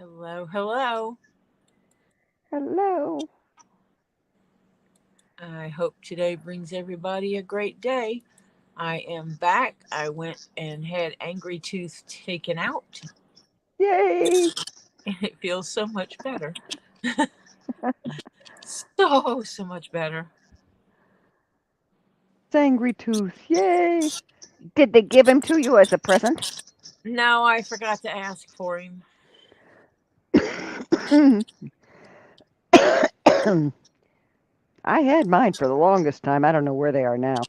Hello, hello. Hello. I hope today brings everybody a great day. I am back. I went and had Angry Tooth taken out, Yay. and it feels so much better. So much better. Angry Tooth. Yay. Did they give him to you as a present? No, I forgot to ask for him. I had mine for the longest time. I don't know where they are now.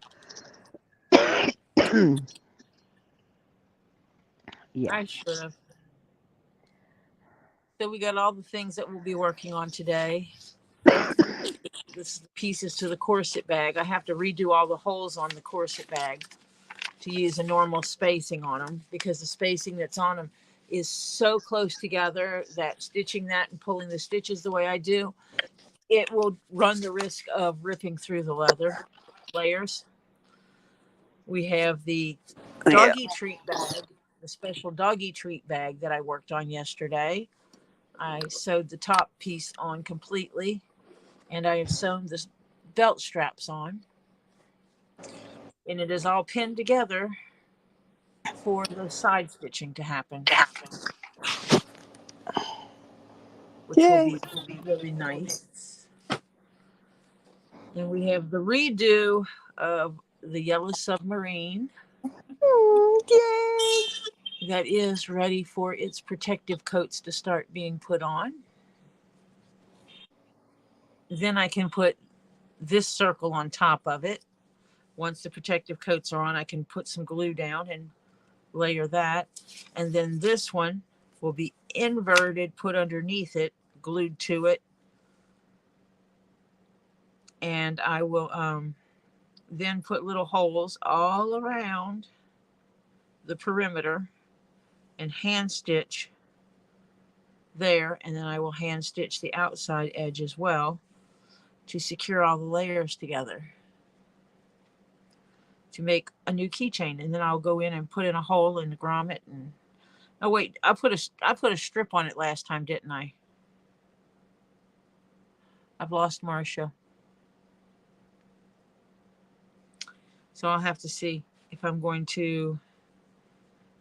Yeah. I should have. So we got all the things that we'll be working on today. This is the pieces to the corset bag. I have to redo all the holes on the corset bag to use a normal spacing on them because the spacing that's on them is so close together that stitching that and pulling the stitches the way I do, it will run the risk of ripping through the leather layers. We have the Yeah. doggy treat bag, the special doggy treat bag that I worked on yesterday. I sewed the top piece on completely and I have sewn the belt straps on, and it is all pinned together for the side stitching to happen, which will Yay. be really nice. And we have the redo of the Yellow Submarine Yay. that is ready for its protective coats to start being put on. Then I can put this circle on top of it. Once the protective coats are on, I can put some glue down and layer that. And then this one will be inverted, put underneath it, glued to it. And I will then put little holes all around the perimeter and hand stitch there, and then I will hand stitch the outside edge as well to secure all the layers together to make a new keychain. And then I'll go in and put in a hole in the grommet. And oh wait, I put a strip on it last time, didn't I? I've lost Marcia, so I'll have to see if I'm going to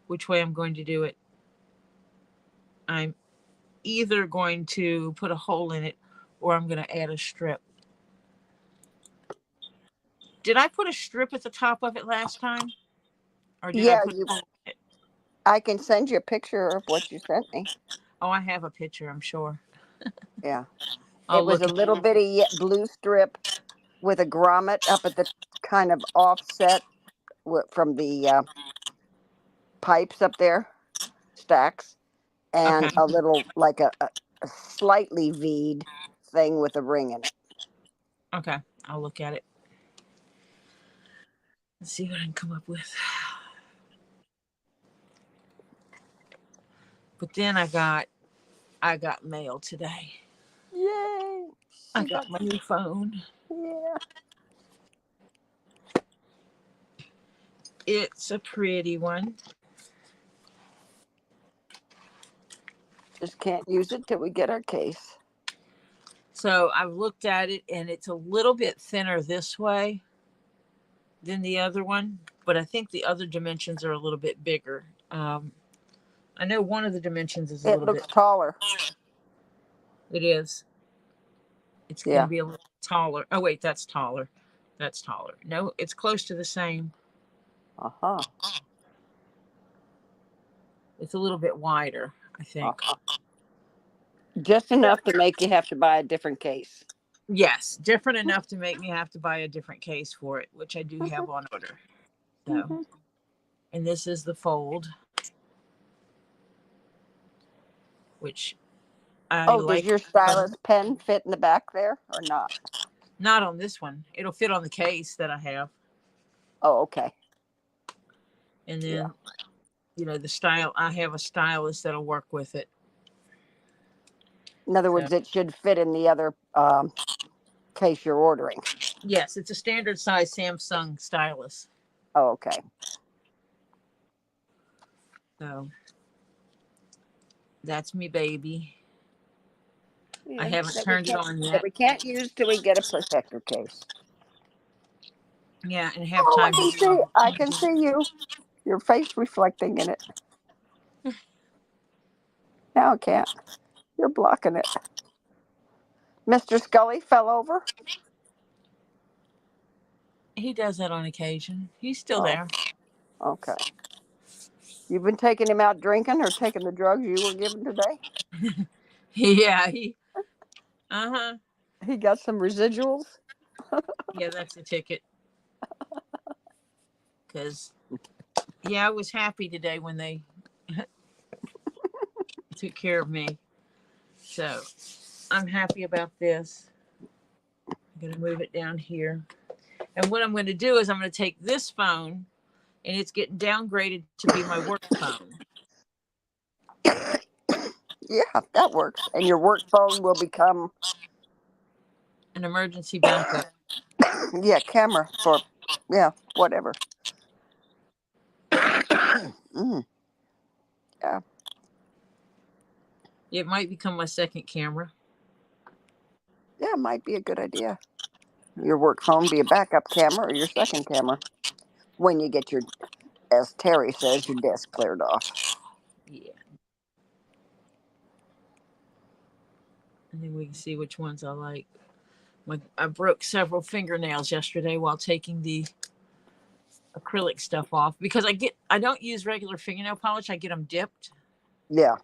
which way I'm going to do it. I'm either going to put a hole in it or I'm going to add a strip. Did I put a strip at the top of it last time? Or did I Yeah, put you a hole in it? I can send you a picture of what you sent me. Oh, I have a picture, I'm sure. Yeah. It I'll was look a at little bitty blue strip with a grommet up at the kind of offset from the pipes up there, stacks, Okay. and a little like a slightly V'd thing with a ring in it. Okay. I'll look at it. Let's see what I can come up with. But then I got mail today. Yay! I She got got my new phone. yeah. It's a pretty one. Just can't use it till we get our case. So I've looked at it and it's a little bit thinner this way than the other one, but I think the other dimensions are a little bit bigger. I know one of the dimensions is a It little looks bit. taller. It is. It's going to Yeah. be a little taller. Oh wait, that's taller. That's taller. No, it's close to the same. Uh huh. It's a little bit wider, I Uh think. huh. Just enough to make you have to buy a different case. Yes, different enough to make me have to buy a different case for it, which I do have on order. So, Mm-hmm. and this is the fold, which I Oh, does like. your stylus pen fit in the back there or not? Not on this one. It'll fit on the case that I have. Oh, okay. And Yeah. then, the style, I have a stylus that'll work with it. In other So, words, it should fit in the other case you're ordering. yes, it's a standard size Samsung stylus. Oh, okay. So, That's me, baby. I Yeah, haven't turned it on that yet. we can't use till we get a protector case. Yeah, and have Oh, time to do all the I can changing. see you. Your face reflecting in it. Now I can't. You're blocking it. Mr. Scully fell over. He does that on occasion. He's still Oh, there. okay. You've been taking him out drinking or taking the drugs you were given today? Yeah, He got some residuals. yeah, that's the ticket. Because, yeah, I was happy today when they took care of me. So I'm happy about this. I'm going to move it down here. And what I'm going to do is I'm going to take this phone, and it's getting downgraded to be my work phone. Yeah, that works. And your work phone will become, An emergency backup. yeah, camera for, yeah, whatever. Yeah. It might become my second camera. Yeah, it might be a good idea. Your work phone be a backup camera or your second camera when you get your, as Terry says, your desk cleared off. Yeah. And then we can see which ones I like. I broke several fingernails yesterday while taking the acrylic stuff off because I don't use regular fingernail polish. I get them dipped. Yeah.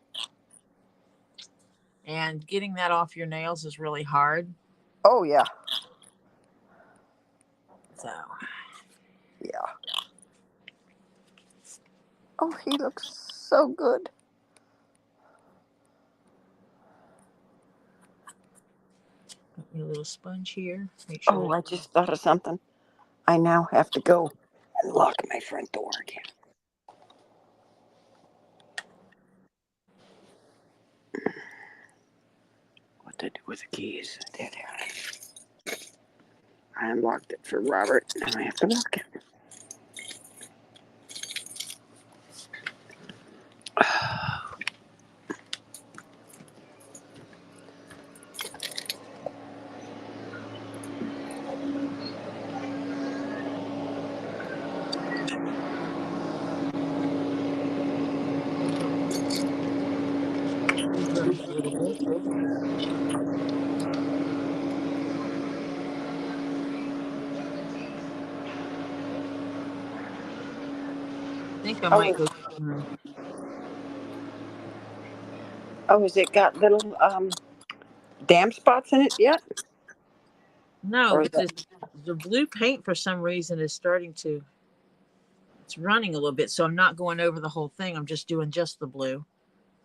And getting that off your nails is really hard. Oh, yeah. So. Yeah. Oh, he looks so good. Got me a little sponge here. Make sure Oh, I just thought of something. I now have to go and lock my front door again. What to do with the keys? I unlocked it for Robert. Now I have to lock it. a little bit. I think I might go. Oh, has it got little damp spots in it yet? No, Or is but the blue paint for some reason is starting to. It's running a little bit, so I'm not going over the whole thing. I'm just doing just the blue.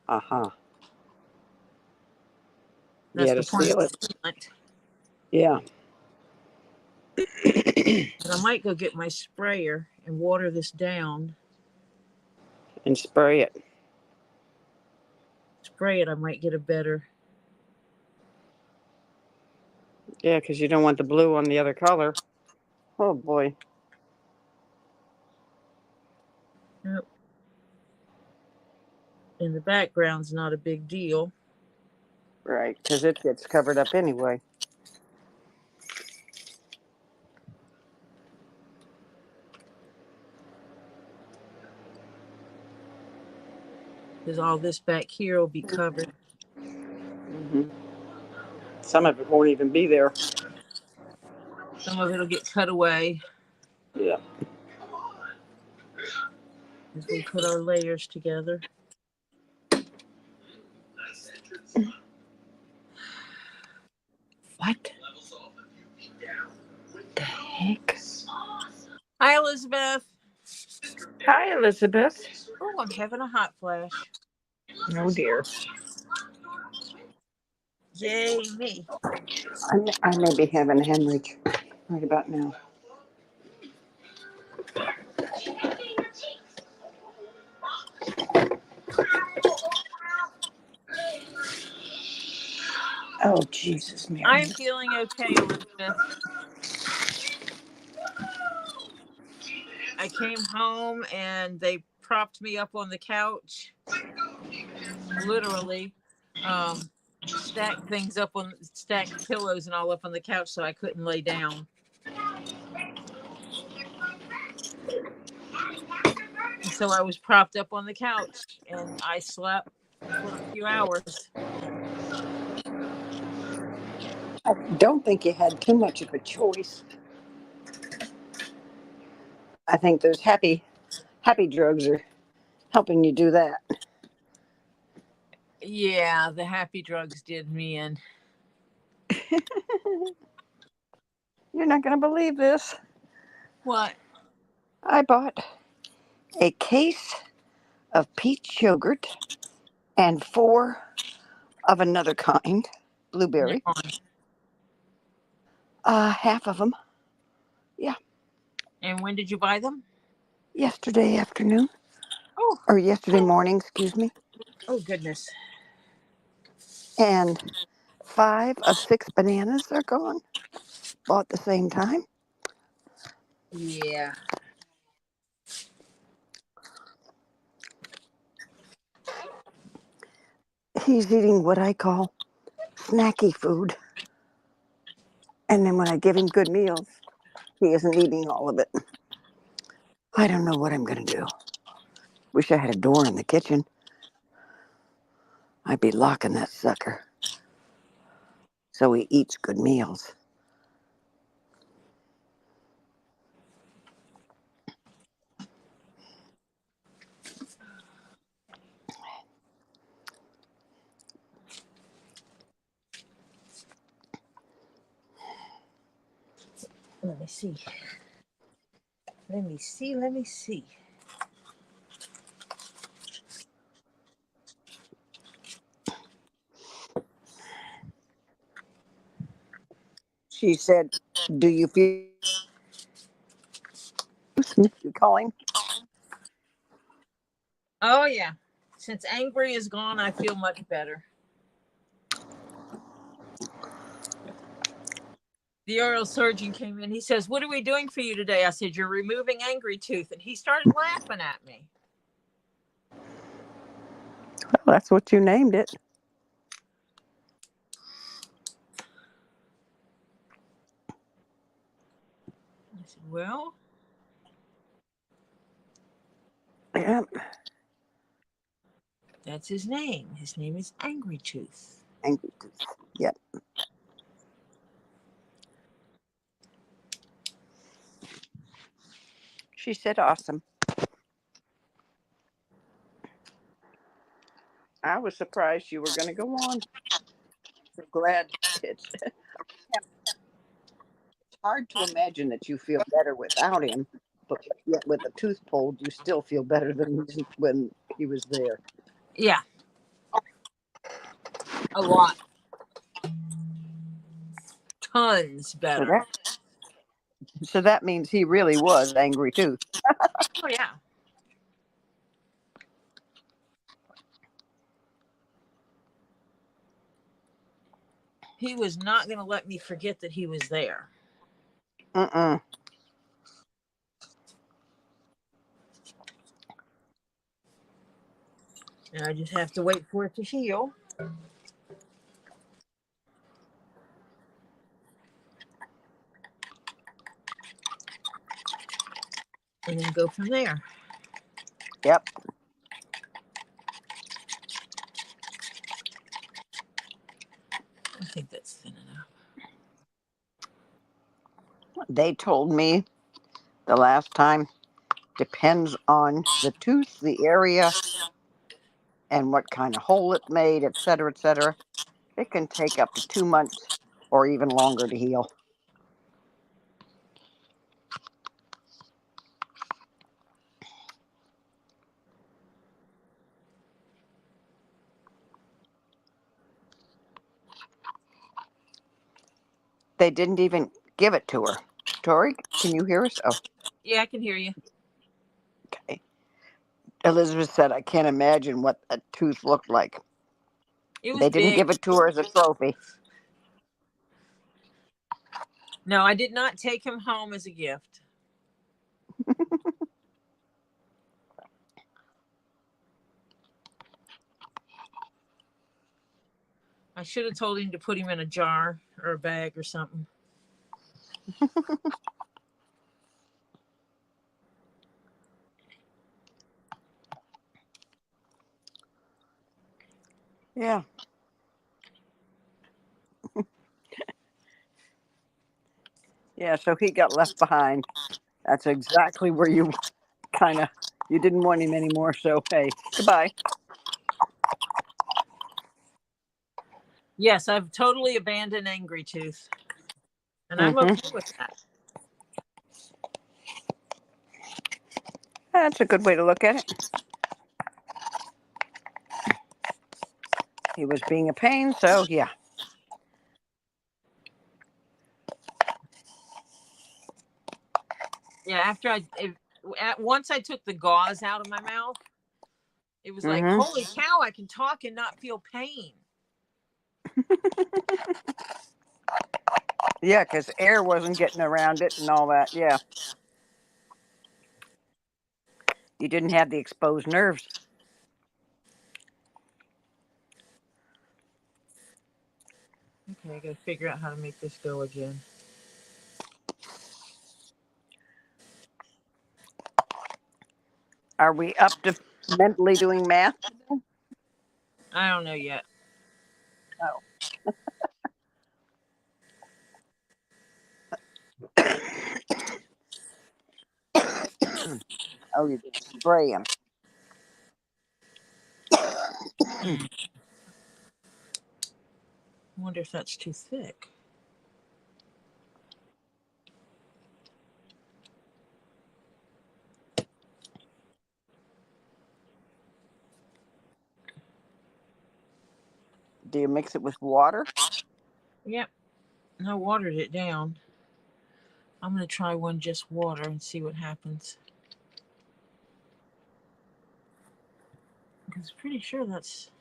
Uh-huh. That's Yeah, the to point of seal it. the sealant. Yeah. But I might go get my sprayer and water this down. And spray it. Spray it, I might get a better. Yeah, because you don't want the blue on the other color. Oh, boy. Nope. In the background's not a big deal. Right, because it gets covered up anyway. Because all this back here will be covered. Mm-hmm. Some of it won't even be there. Some of it'll get cut away. Yeah. As we put our layers together. What the heck? Hi, Elizabeth. Hi, Elizabeth. Oh, I'm having a hot flash. Oh, dear. Yay, me. I may be having a hemorrhage right about now. Oh, Jesus, Mary. I'm feeling okay, Elizabeth. I came home and they propped me up on the couch. literally stack things up on stack pillows and all up on the couch so I couldn't lay down. And so I was propped up on the couch and I slept for a few hours. I don't think you had too much of a choice. I think those happy drugs are helping you do that. Yeah, the happy drugs did me in. You're not going to believe this. What? I bought a case of peach yogurt and 4 of another kind, They're blueberry. gone. Half of them. Yeah, And when did you buy them? yesterday afternoon. Oh, Or yesterday morning, excuse me. oh goodness. And 5 of 6 bananas are gone. Bought at the same time. Yeah. He's eating what I call snacky food. And then when I give him good meals, he isn't eating all of it. I don't know what I'm going to do. Wish I had a door in the kitchen. I'd be locking that sucker so he eats good meals. Let me see. Let me see. Let me see. She said, "Do you feel you calling?" Oh yeah. Since angry is gone, I feel much better. The oral surgeon came in. He says, "What are we doing for you today?" I said, "You're removing angry tooth." And he started laughing at me. Well, that's what you named it. I said, "Well, Yep. that's his name. His name is Angry Tooth." Angry. Yep. She said, "Awesome." I was surprised you were going to go on. So glad it's hard to imagine that you feel better without him, but yet with a tooth pulled, you still feel better than when he was there. Yeah, a lot. Tons So better. that means he really was angry too. Oh yeah. He was not going to let me forget that he was there. Mm-mm. And I just have to wait for it to heal. And then go from there. Yep. I think that's thin enough. They told me the last time depends on the tooth, the area, and what kind of hole it made, et cetera, et cetera. It can take up to 2 months or even longer to heal. They didn't even give it to her. Tori, can you hear us? Oh, Yeah, I can hear you. okay. Elizabeth said, "I can't imagine what a tooth looked like." It was They didn't big. give it to her as a trophy. No, I did not take him home as a gift. I should have told him to put him in a jar or a bag or something. Yeah. Yeah, so he got left behind. That's exactly where you you didn't want him anymore, so hey, goodbye. Yes, I've totally abandoned Angry Tooth. And I'm Mm-hmm. okay with that. That's a good way to look at it. He was being a pain, so yeah. Yeah, once I took the gauze out of my mouth, it was like, Mm-hmm. holy cow, I can talk and not feel pain. Yeah, because air wasn't getting around it and all that. Yeah. You didn't have the exposed nerves. Okay, I gotta figure out how to make this go again. Are we up to mentally doing math? I don't know yet. Oh. Oh, you did spray him. I wonder if that's too thick. Do you mix it with water? Yep, I watered it down. I'm gonna try one just water and see what happens. Because I'm pretty sure that's.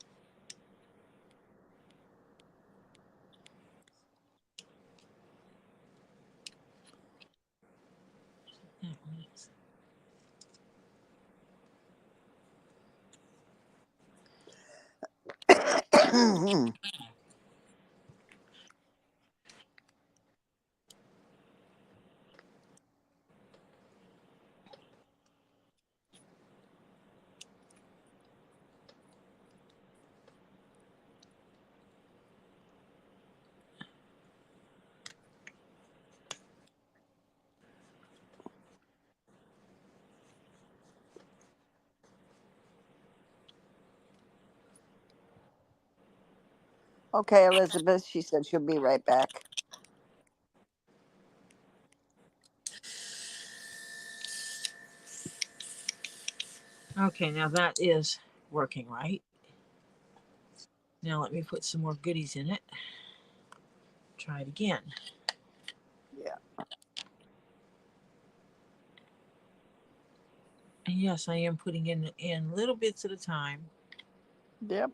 That one is. Okay, Elizabeth, she said she'll be right back. Okay, now that is working right. Now let me put some more goodies in it. Try it again. Yeah. And yes, I am putting in little bits at a time. Yep.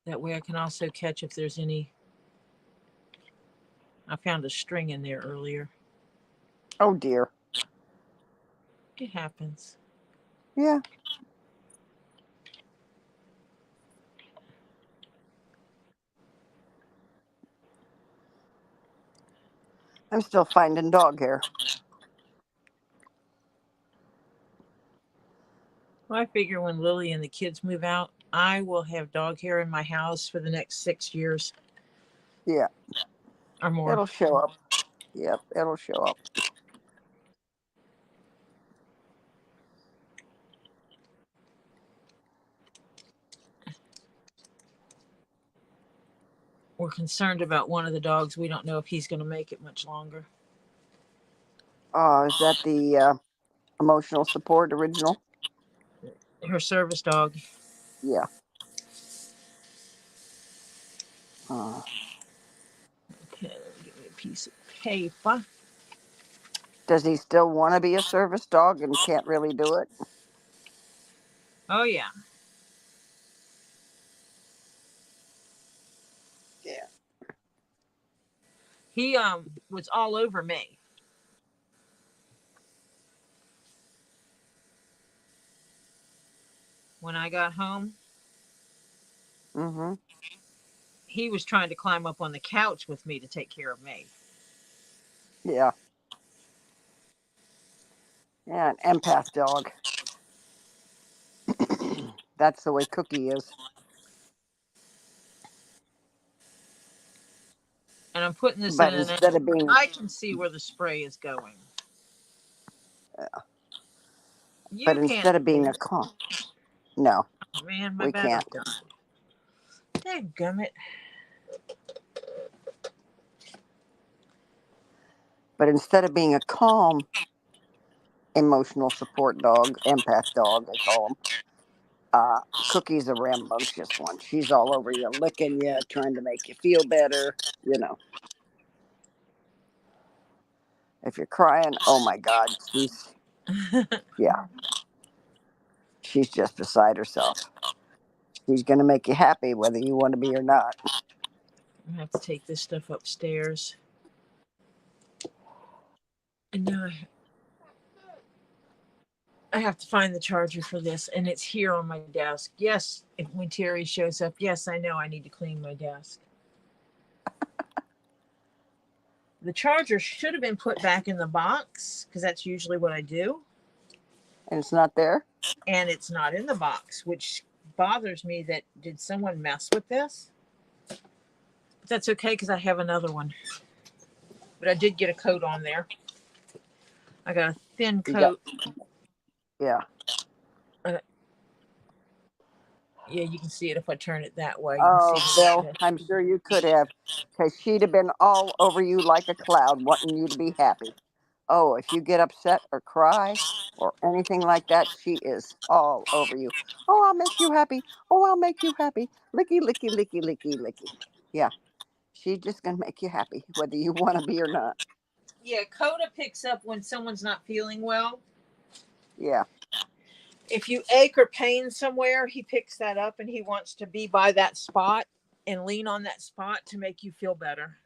That way I can also catch if there's any. I found a string in there earlier. Oh dear. It happens. Yeah. I'm still finding dog hair. Well, I figure when Lily and the kids move out, I will have dog hair in my house for the next 6 years Yeah. or more. It'll show up. Yep, it'll show up. We're concerned about one of the dogs. We don't know if he's going to make it much longer. Oh, is that the emotional support original? Her service dog. Yeah. Okay, let me give me a piece of paper. Does he still want to be a service dog and can't really do it? Oh yeah. Yeah. He was all over me. When I got home, Mm-hmm. he was trying to climb up on the couch with me to take care of me. Yeah. Yeah, an empath dog. That's the way Cookie is. And I'm putting this in But an instead angle of where being, I can see where the spray is going. You can't instead of being see. a calm, no, Oh, man, my we battery can't. died. Dadgummit. But instead of being a calm, emotional support dog, empath dog, they call them. Cookie's a rambunctious one. She's all over you, licking you, trying to make you feel better. You know, if you're crying, oh my God, yeah, she's just beside herself. She's going to make you happy whether you want to be or not. I have to take this stuff upstairs. And now I have to find the charger for this, and it's here on my desk. Yes, when Terry shows up, yes, I know I need to clean my desk. The charger should have been put back in the box because that's usually what I do. And it's not there? And it's not in the box, which bothers me. That did someone mess with this? But that's okay because I have another one. But I did get a coat on there. I got a thin coat. Yeah. Yeah, you can see it if I turn it that way. You can Oh, see Phil, it. I'm sure you could have, because she'd have been all over you like a cloud, wanting you to be happy. Oh, if you get upset or cry or anything like that, she is all over you. Oh, I'll make you happy. Oh, I'll make you happy. Licky, licky, licky, licky, licky. Yeah, she's just going to make you happy, whether you want to be or not. Yeah, Coda picks up when someone's not feeling well. Yeah. If you ache or pain somewhere, he picks that up and he wants to be by that spot and lean on that spot to make you feel better.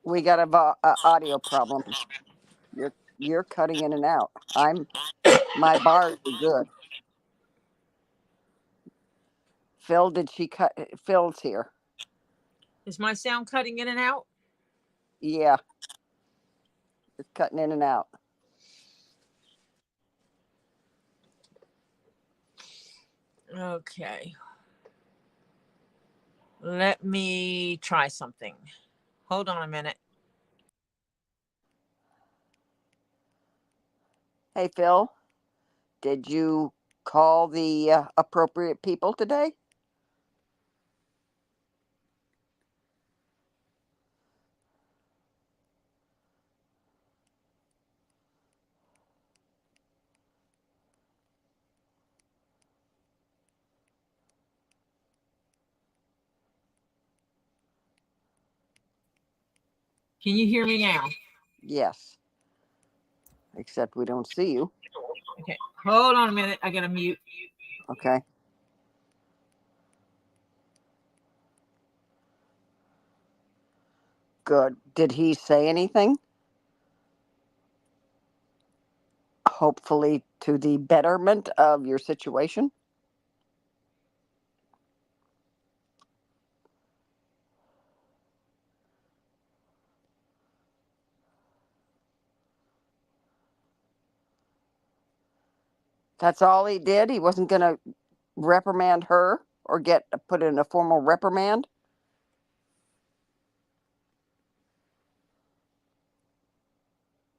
We got a audio problem. You're cutting in and out. My bars are good. Phil, did she cut? Phil's here. Is my sound cutting in and out? Yeah, it's cutting in and out. Okay. Let me try something. Hold on a minute. Hey, Phil, did you call the appropriate people today? Can you hear me now? Yes. Except we don't see you. Okay. Hold on a minute. I got to mute. Okay. Good. Did he say anything? Hopefully to the betterment of your situation? That's all he did? He wasn't going to reprimand her or get put in a formal reprimand?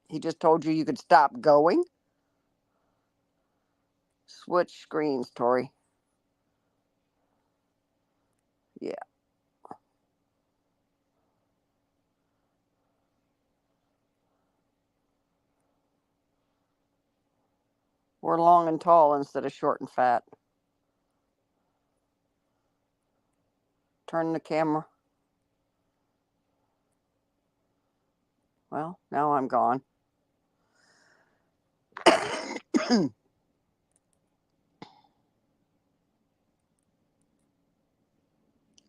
He just told you could stop going? Switch screens, Tori. Yeah. We're long and tall instead of short and fat. Turn the camera. Well, now I'm gone.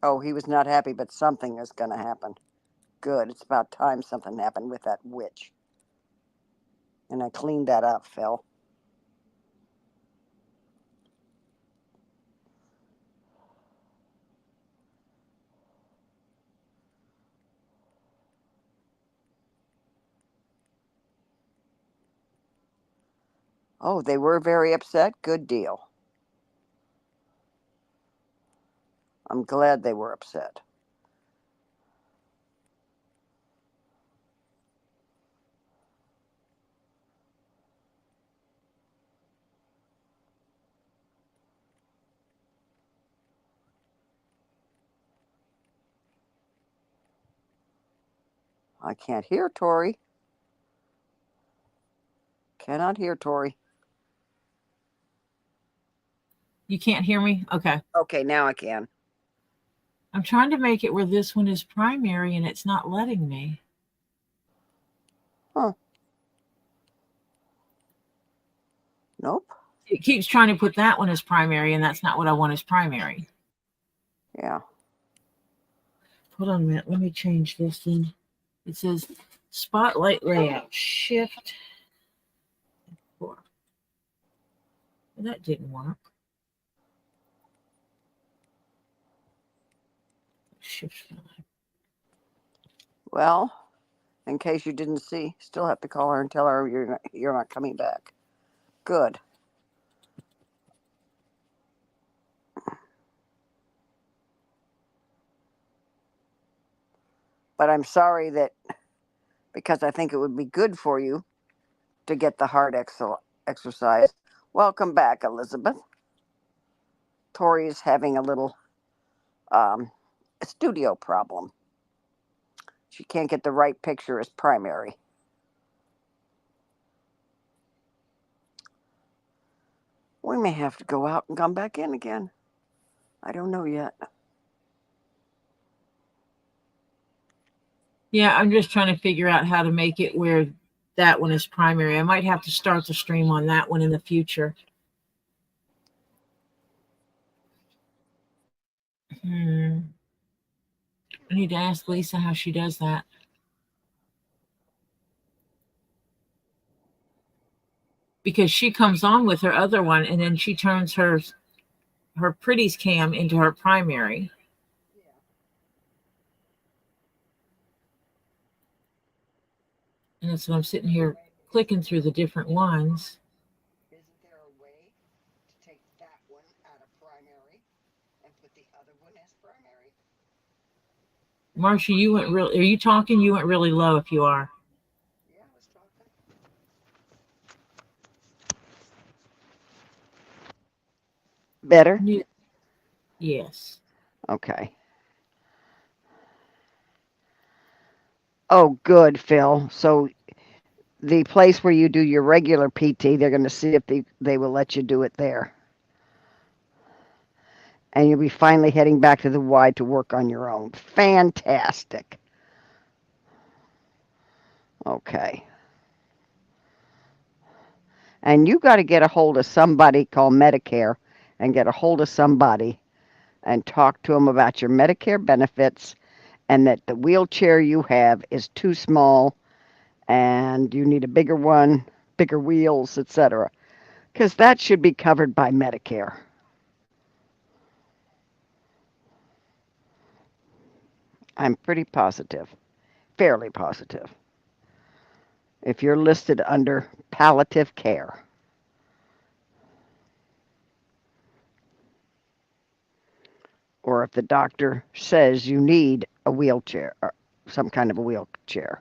Oh, he was not happy, but something is going to happen. Good. It's about time something happened with that witch. And I cleaned that up, Phil. Oh, they were very upset? Good deal. I'm glad they were upset. I can't hear Tori. Cannot hear Tori. You can't hear me? Okay. Okay, now I can. I'm trying to make it where this one is primary and it's not letting me. Huh. Nope. It keeps trying to put that one as primary, and that's not what I want as primary. Yeah. Hold on a minute. Let me change this then. It says spotlight layout. Shift 4. Well, that didn't work. Shift 5. Well, in case you didn't see, still have to call her and tell her you're not coming back. Good. But I'm sorry that, because I think it would be good for you to get the heart exercise. Welcome back, Elizabeth. Tori is having a little studio problem. She can't get the right picture as primary. We may have to go out and come back in again. I don't know yet. Yeah, I'm just trying to figure out how to make it where that one is primary. I might have to start the stream on that one in the future. I need to ask Lisa how she does that. Because she comes on with her other one and then she turns her pretties cam into her primary. And so I'm sitting here clicking through the different ones. Isn't there a way to take that one out of primary and put the other one as primary? Marcia, you went real. Are you talking? You went really low if you are. Yeah, I was talking. Better? Yes. Okay. Oh, good, Phil. So the place where you do your regular PT, they're going to see if they will let you do it there. And you'll be finally heading back to the Y to work on your own. Fantastic. Okay. And you got to get a hold of somebody called Medicare and get a hold of somebody and talk to them about your Medicare benefits and that the wheelchair you have is too small and you need a bigger one, bigger wheels, etc. Because that should be covered by Medicare. I'm pretty positive, fairly positive. If you're listed under palliative care. Or if the doctor says you need a wheelchair, or some kind of a wheelchair.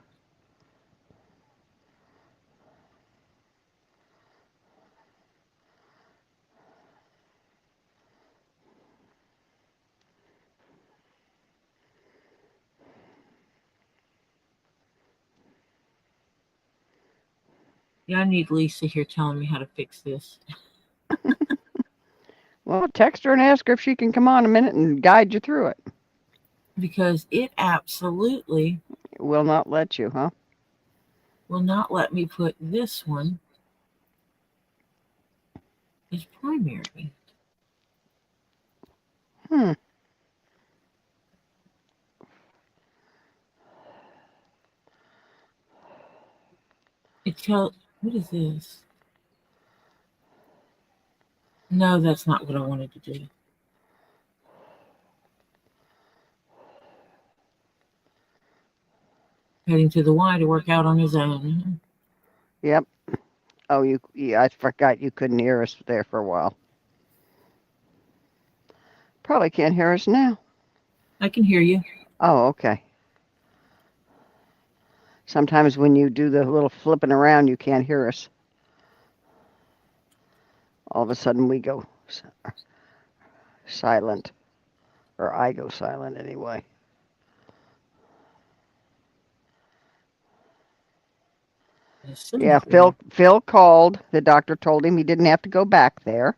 Yeah, I need Lisa here telling me how to fix this. Well, text her and ask her if she can come on a minute and guide you through it. Because it absolutely Will not let you, huh? will not let me put this one as primary. Hmm. What is this? No, that's not what I wanted to do. Heading to the Y to work out on his own. Yep. Oh, yeah, I forgot you couldn't hear us there for a while. Probably can't hear us now. I can hear you. Oh, okay. Sometimes when you do the little flipping around, you can't hear us. All of a sudden we go silent, or I go silent anyway. Yeah, Phil called. The doctor told him he didn't have to go back there,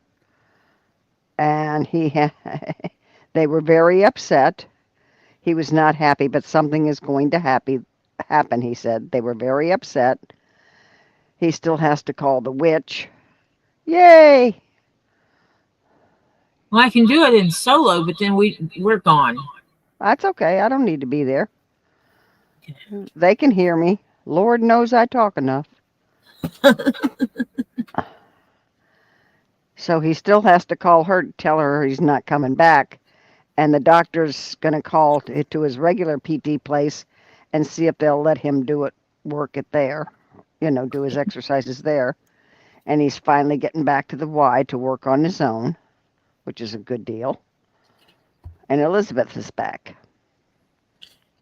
and they were very upset. He was not happy, but something is going to happen. He said they were very upset. He still has to call the witch. Yay! Well, I can do it in solo, but then we're gone. That's okay. I don't need to be there. They can hear me. Lord knows I talk enough. So he still has to call her to tell her he's not coming back. And the doctor's going to call to his regular PT place and see if they'll let him work it there, do his exercises there. And he's finally getting back to the Y to work on his own, which is a good deal. And Elizabeth is back.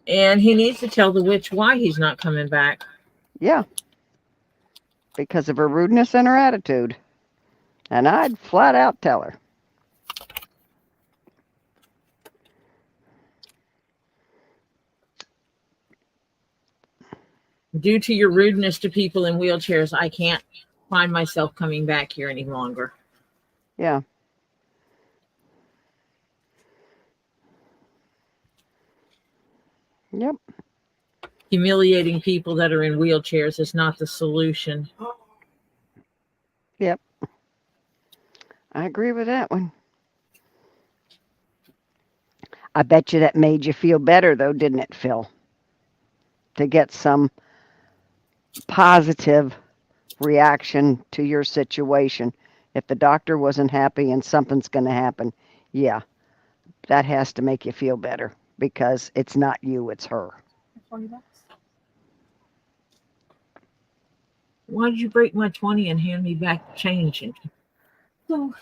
And he needs to tell the witch why he's not coming back. Yeah, because of her rudeness and her attitude. And I'd flat out tell her. Due to your rudeness to people in wheelchairs, I can't find myself coming back here any longer. Yeah. Yep. Humiliating people that are in wheelchairs is not the solution. Yep. I agree with that one. I bet you that made you feel better, though, didn't it, Phil? To get some positive reaction to your situation. If the doctor wasn't happy and something's going to happen, yeah, that has to make you feel better because it's not you, it's her. $20. Why did you break my 20 and hand me back change? So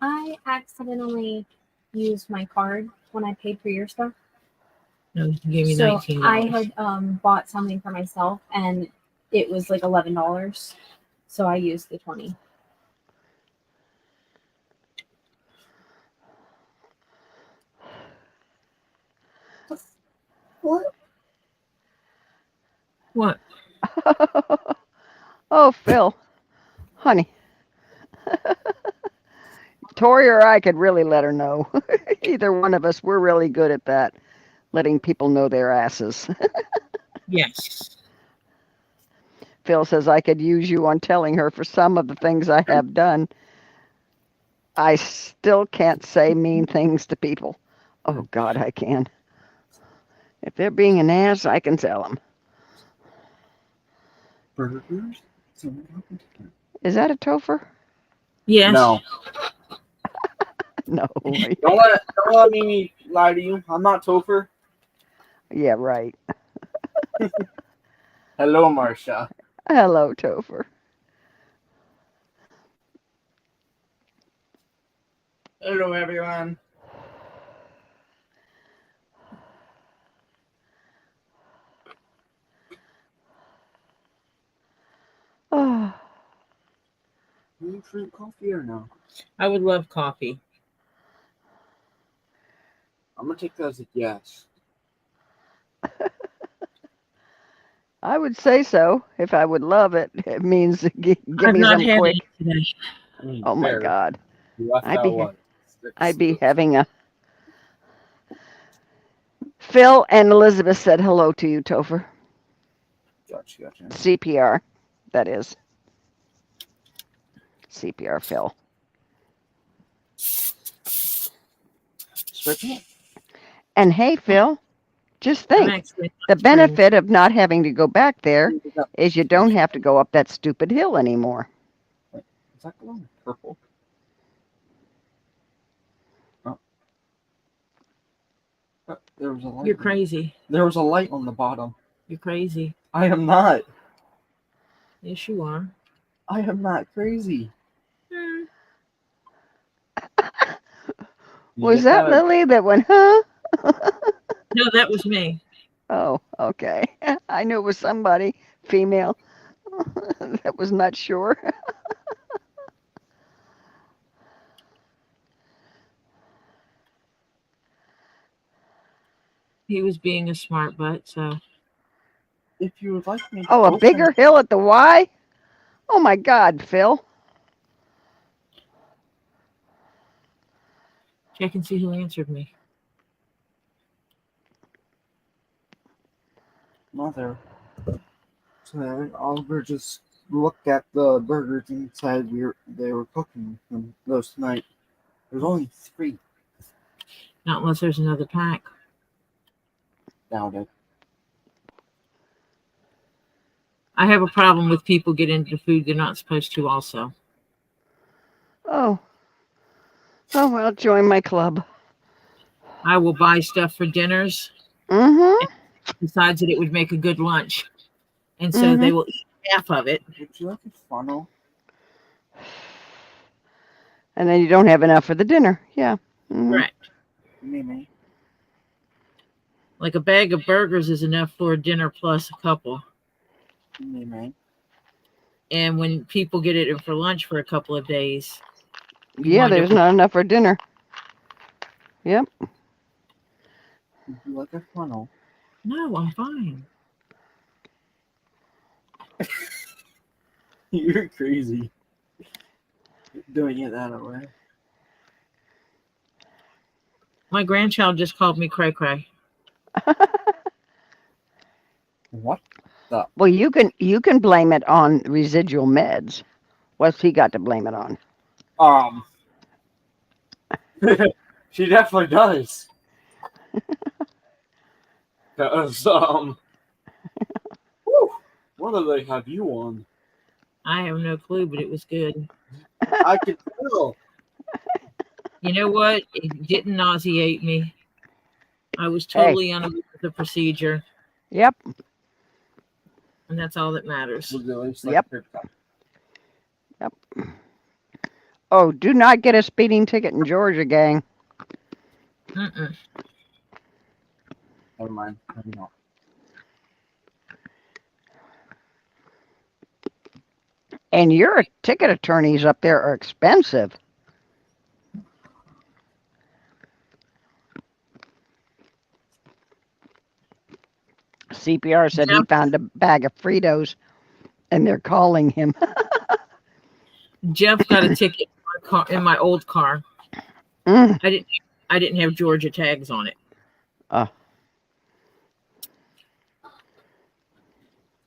I accidentally used my card when I paid for your stuff. No, you gave me So $19. I had bought something for myself and it was like $11. So I used the 20. What? What? Oh, Phil, honey. Tori or I could really let her know. Either one of us, we're really good at that, letting people know their asses. Yes. Phil says I could use you on telling her for some of the things I have done. I still can't say mean things to people. Oh, God, I can. If they're being an ass, I can tell them. Burgers? Is that a topher? Yes. No. No. Don't let me lie to you. I'm not Topher. Yeah, right. Hello, Marcia. Hello, Topher. Hello, everyone. Oh, Do you drink coffee or no? I would love coffee. I'm gonna take that as a yes. I would say so. If I would love it, it means give I've me not some had quick. any today. I mean, Oh, my fair. God. You left I'd out be, what? I'd be having a... Phil and Elizabeth said hello to you, Topher. Gotcha. CPR, that is. CPR, Phil. Stretching it. And hey, Phil, just I'm think, actually the not benefit of not having to go back there is you don't have to go up that stupid hill anymore. Is that glowing purple? Oh. There was a light. You're crazy. There was a light on the bottom. You're crazy. I am not. Yes, you are. I am not crazy. Hmm. You Was get that that? Lily that went, huh? No, that was me. Oh, okay. I knew it was somebody, female, that was not sure. He was being a smart butt, so If you would like me to Oh, a open, bigger hill at the Y? Oh my God, Phil. check and see who answered me. Mother. So Oliver just looked at the burgers inside. They were cooking them those night. There's only 3. Not unless there's another pack. Doubt it. I have a problem with people get into food they're not supposed to also. Oh, well, join my club. I will buy stuff for dinners Mm-hmm. decides that it would make a good lunch. And so Mm-hmm. they will eat half of it. Would you like a funnel? And then you don't have enough for the dinner. Yeah. Mm-hmm. Correct. Maybe. Like a bag of burgers is enough for a dinner plus a couple. Maybe. And when people get it for lunch for a couple of days, you Yeah, wind up there's with, not enough for dinner. Yep. Would you like a funnel? no, I'm fine. You're crazy. Doing it that way. My grandchild just called me cray cray. What? Well, you can blame it on residual meds. What's he got to blame it on? She definitely does. Cause whew, what do they have you on? I have no clue, but it was good. I can tell. You know what? It didn't nauseate me. I was totally unaware of the procedure, Yep. and that's all that matters. Yep. Yep. Oh, do not get a speeding ticket in Georgia, gang. Mm-mm. Never mind. Maybe not. And your ticket attorneys up there are expensive. CPR said he Jeff, found a bag of Fritos, and they're calling him. Jeff got a ticket in my old car. Mm. I didn't have Georgia tags on it.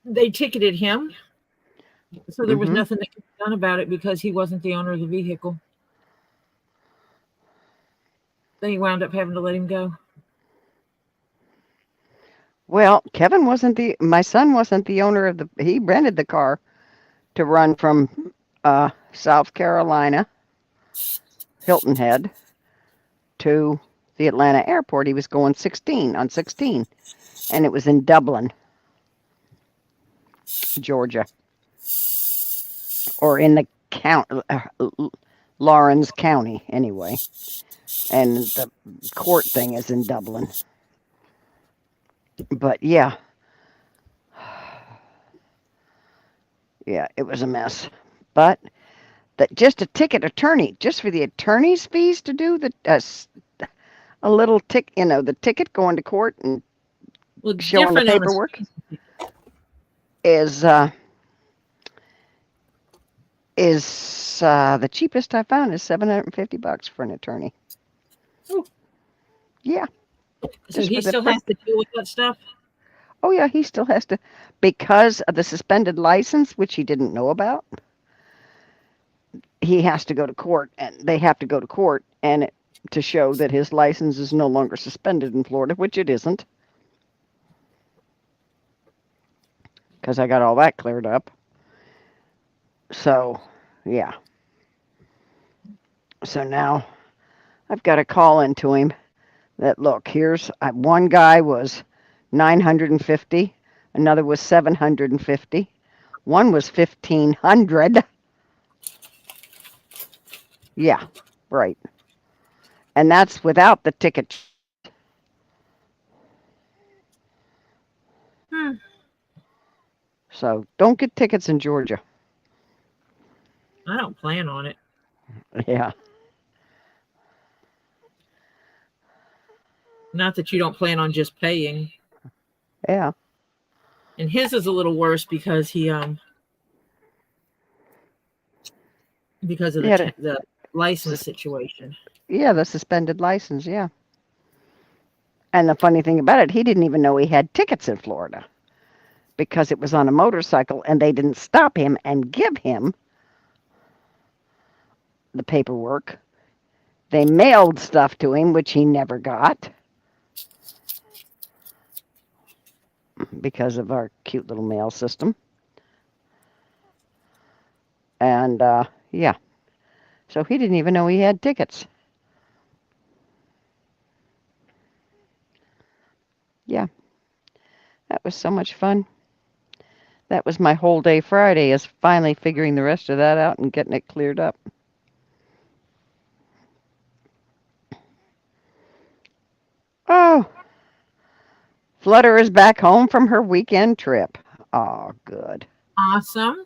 They ticketed him, so there was Mhm. nothing that could be done about it because he wasn't the owner of the vehicle. They wound up having to let him go. Well, my son wasn't the owner of he rented the car to run from South Carolina, Hilton Head, to the Atlanta airport. He was going 16, and it was in Dublin, Georgia, or in the Lawrence County, anyway. And the court thing is in Dublin. But yeah, it was a mess. But just a ticket attorney, just for the attorney's fees to do a little the ticket going to court and Well, it's showing the different on a paperwork is the cheapest I found is $750 for an attorney. Oh. Yeah. So Just he for the still has to deal with that stuff? Oh yeah, he still has to, because of the suspended license, which he didn't know about. He has to go to court, and they have to go to court and to show that his license is no longer suspended in Florida, which it isn't. Because I got all that cleared up. So, yeah. So now I've got to call into him that, look, here's one guy was $950, another was $750. One was 1,500. Yeah, right. And that's without the ticket. Hmm. So don't get tickets in Georgia. I don't plan on it. Yeah. Not that you don't plan on just paying. Yeah. And his is a little worse because because of Yeah. the license situation. Yeah, the suspended license. Yeah. And the funny thing about it, he didn't even know he had tickets in Florida because it was on a motorcycle and they didn't stop him and give him the paperwork. They mailed stuff to him, which he never got because of our cute little mail system. And yeah, so he didn't even know he had tickets. Yeah, that was so much fun. That was my whole day Friday, is finally figuring the rest of that out and getting it cleared up. Oh, Flutter is back home from her weekend trip. Oh, good. Awesome.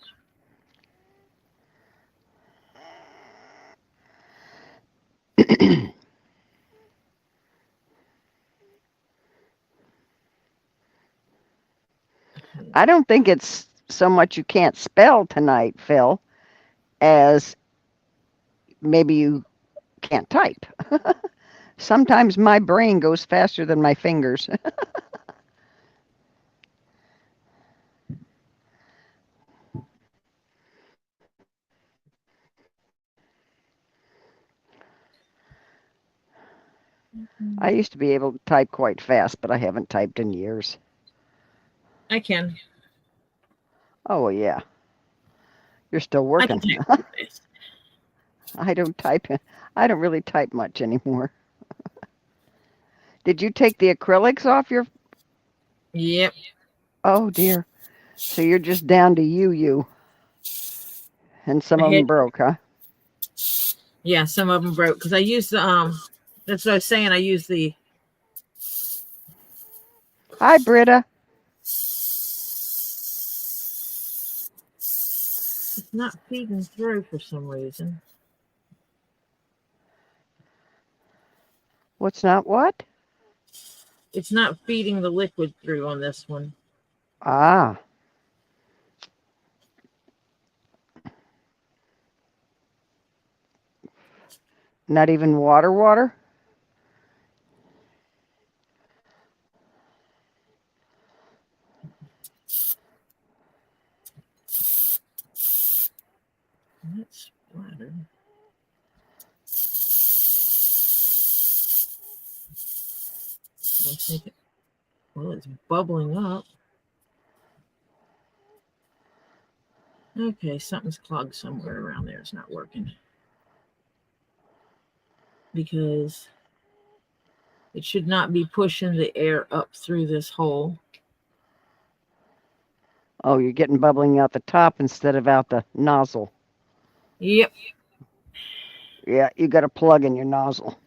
I don't think it's so much you can't spell tonight, Phil, as maybe you can't type. Sometimes my brain goes faster than my fingers. I used to be able to type quite fast, but I haven't typed in years. I can. Oh, yeah. You're still I can working. type pretty fast. I don't type. I don't really type much anymore. Did you take the acrylics off your? Yep. Oh dear. So you're just down to you, and some I of them had broke, huh? yeah, some of them broke because I used the that's what I was saying. I used the Hi, Britta. it's not feeding through for some reason. What's not what? It's not feeding the liquid through on this one. Ah, not even water? That's splattered. I think well, it's bubbling up. Okay, something's clogged somewhere around there. It's not working because it should not be pushing the air up through this hole. Oh, you're getting bubbling out the top instead of out the nozzle. Yep. Yeah, you got a plug in your nozzle.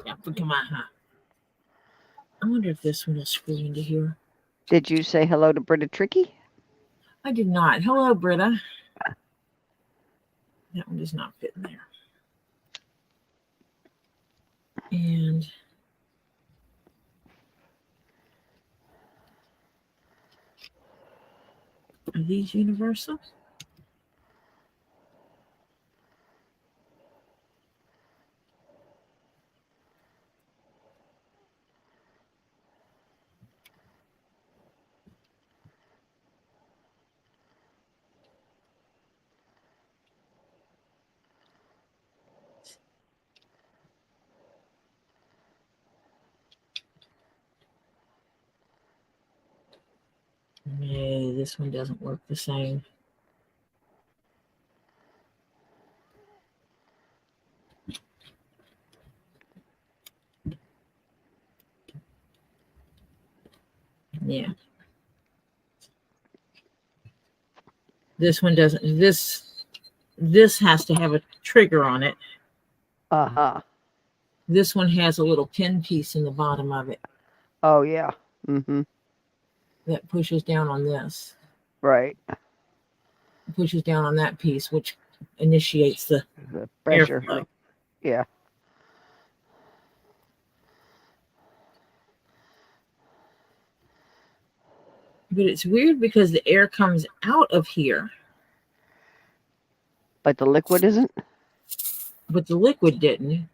Yeah, come on, huh? I wonder if this one will screw into here. Did you say hello to Britta Tricky? I did not. Hello, Britta. That one does not fit in there. And are these universal? No, this one doesn't work the same. Yeah. This one doesn't. This has to have a trigger on it. Uh-huh. This one has a little pin piece in the bottom of it Oh, yeah. Mm-hmm. that pushes down on this. Right. Pushes down on that piece, which initiates the The pressure. airflow. Yeah. But it's weird because the air comes out of here, But the liquid isn't? but the liquid didn't.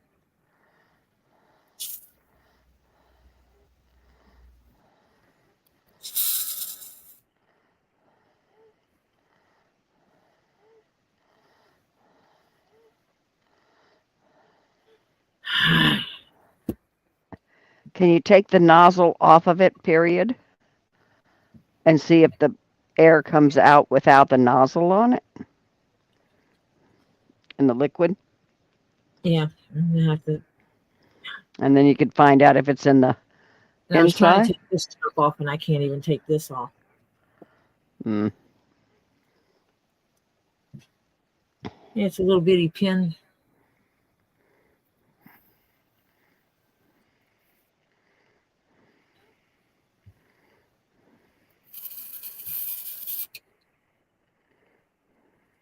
Can you take the nozzle off of it, period? And see if the air comes out without the nozzle on it? In the liquid? Yeah, I'm gonna have to. And then you could find out if it's in the And I was trying to inside? take this top off, and I can't even take this off. Mm. Yeah, it's a little bitty pin.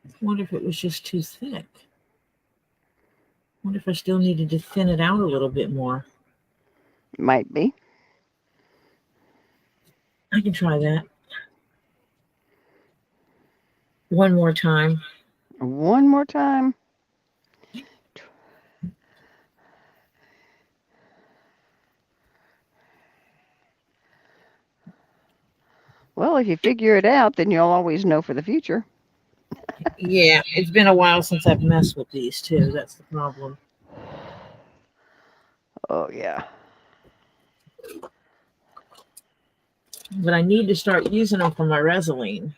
I wonder if it was just too thick. I wonder if I still needed to thin it out a little bit more. Might be. I can try that. One more time. One more time. Well, if you figure it out, then you'll always know for the future. Yeah, it's been a while since I've messed with these too. That's the problem. Oh, yeah. But I need to start using them for my Resolene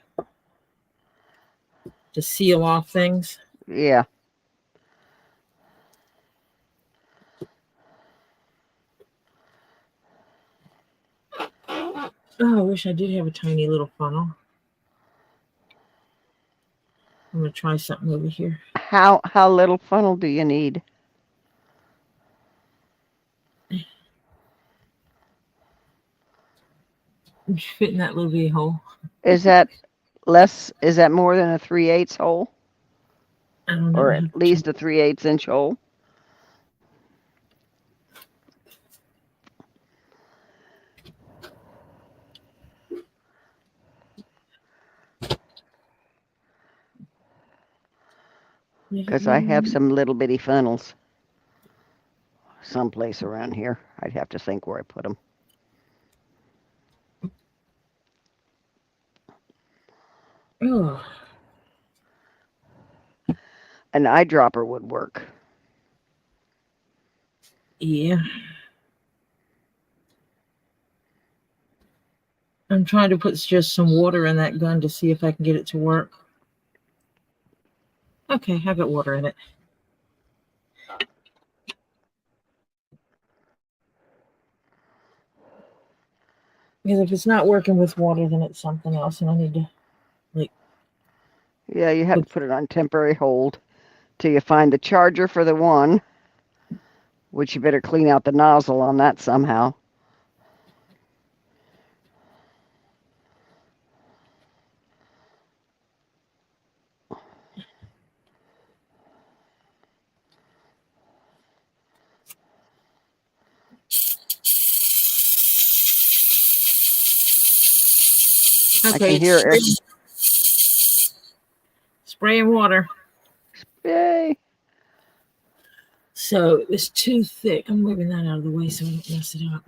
to seal off things. Yeah. Oh, I wish I did have a tiny little funnel. I'm gonna try something over here. How little funnel do you need? Fit in that little bitty hole. Is that less? Is that more than a 3/8 hole? I don't know. Or at least a 3/8 inch hole? Because I have some little bitty funnels someplace around here. I'd have to think where I put them. Oh, An eyedropper would work. yeah. I'm trying to put just some water in that gun to see if I can get it to work. Okay, I got water in it. Because if it's not working with water, then it's something else, and I need to. Yeah, you have to put it on temporary hold till you find the charger for the one, which you better clean out the nozzle on that somehow. Okay, I can hear it. Spraying water. Yay. So it was too thick. I'm moving that out of the way so I don't mess it up.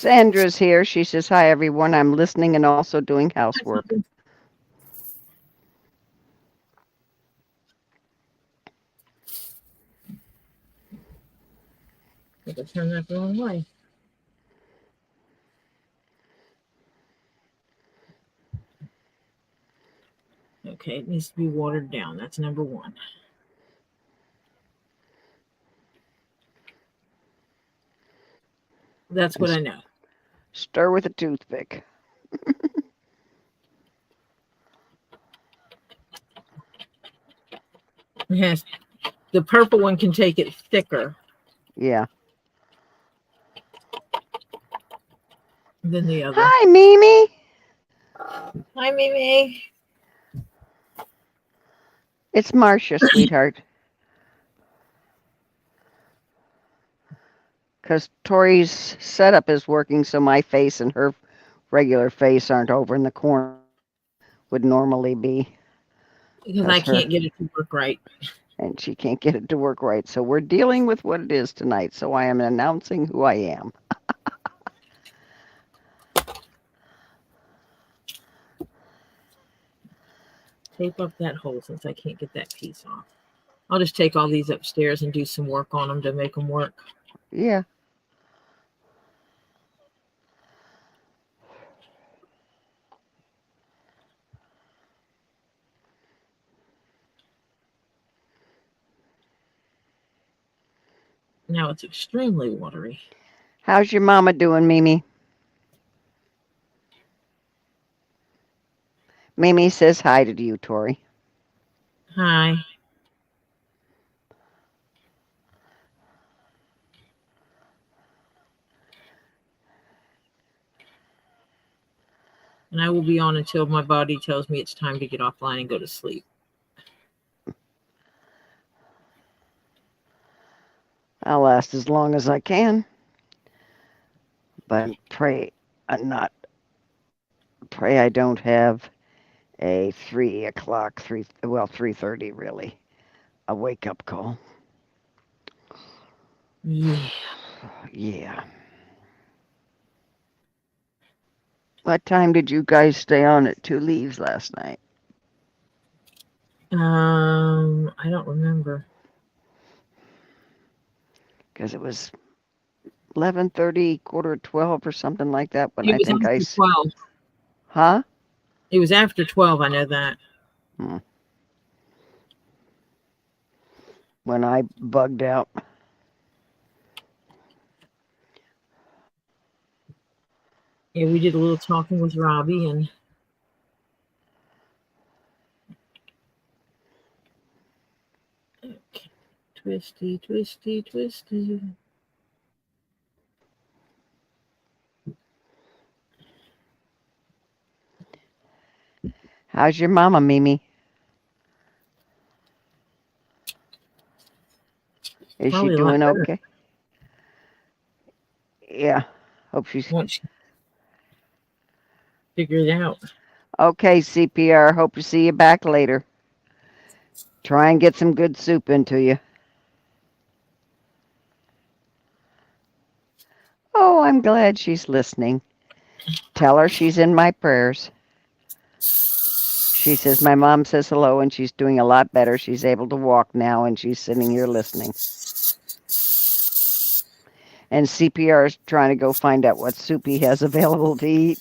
Sandra's here. She says, hi, everyone. I'm listening and also doing housework. I could turn that the wrong way. Okay, it needs to be watered down. That's number one. That's what I know. Stir with a toothpick. Yes, the purple one can take it thicker Yeah. than the other. Hi, Mimi. Hi, Mimi. It's Marcia, sweetheart. Because Tori's setup is working, so my face and her regular face aren't over in the corner. Would normally be. Because I can't get it to work right. And she can't get it to work right. So we're dealing with what it is tonight. So I am announcing who I am. Tape up that hole since I can't get that piece off. I'll just take all these upstairs and do some work on them to make them work. Yeah. Now it's extremely watery. How's your mama doing, Mimi? Mimi says hi to you, Tori. Hi. And I will be on until my body tells me it's time to get offline and go to sleep. I'll last as long as I can. But pray I don't have a 3 o'clock, 3:30 really, a wake up call. Yeah. Yeah. What time did you guys stay on at Two Leaves last night? I don't remember. Because it was 11:30, 11:45 or something like that. When It I was think after 12. Huh? It was after 12, I know that. When I bugged out. Yeah, we did a little talking with Robbie and okay. Twisty, twisty, twisty. How's your mama, Mimi? Is Probably she a lot doing better. okay? Yeah. Hope she's Once she figure it out. okay, CPR. Hope to see you back later. Try and get some good soup into you. Oh, I'm glad she's listening. Tell her she's in my prayers. She says, my mom says hello and she's doing a lot better. She's able to walk now and she's sitting here listening. And CPR is trying to go find out what soup he has available to eat.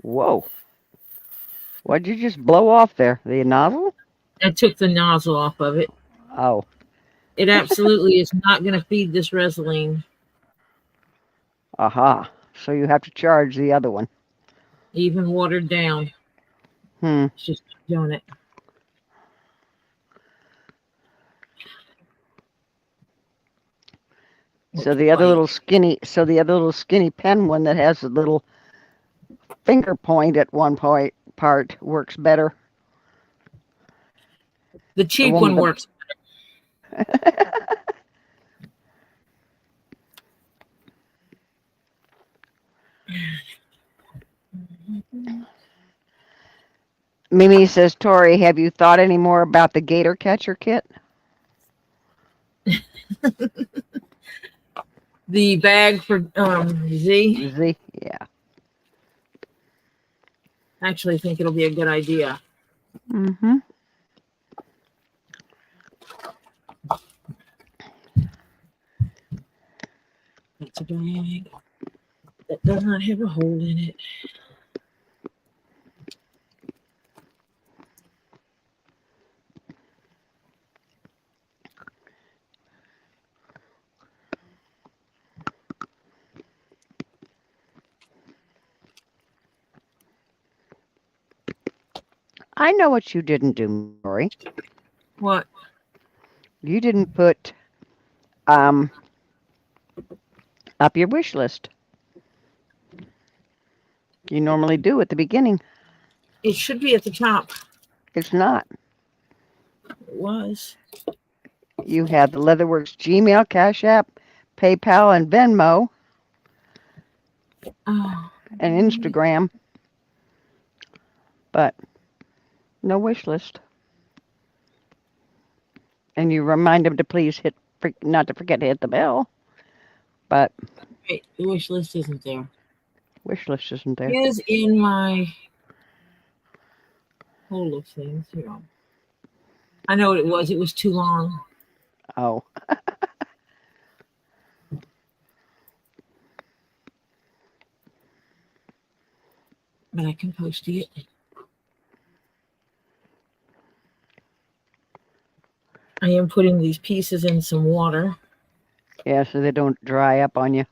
Whoa. What'd you just blow off there? The nozzle? I took the nozzle off of it. Oh. It absolutely is not going to feed this Resolene. Aha. So you have to charge the other one. Even watered down. It's just doing it. So the other little skinny pen one that has a little finger point at one part works better. The cheap one works. Mimi says, Tori, have you thought any more about the gator catcher kit? The bag for Z. Z, yeah. I actually think it'll be a good idea. Mm-hmm. It's a bag that does not have a hole in it. I know what you didn't do, Tori. What? You didn't put up your wish list. You normally do at the beginning. It should be at the top. It's not. It was. You had the Leatherworks Gmail, CashApp, PayPal, and Venmo, Oh, and Instagram, but no wish list. And you remind them to please not to forget to hit the bell, but wait, the wish list isn't there. wish list isn't there. It is in my whole of things. Here. I know what it was. It was too long. Oh, But I can post it. I am putting these pieces in some water. yeah, so they don't dry up on you.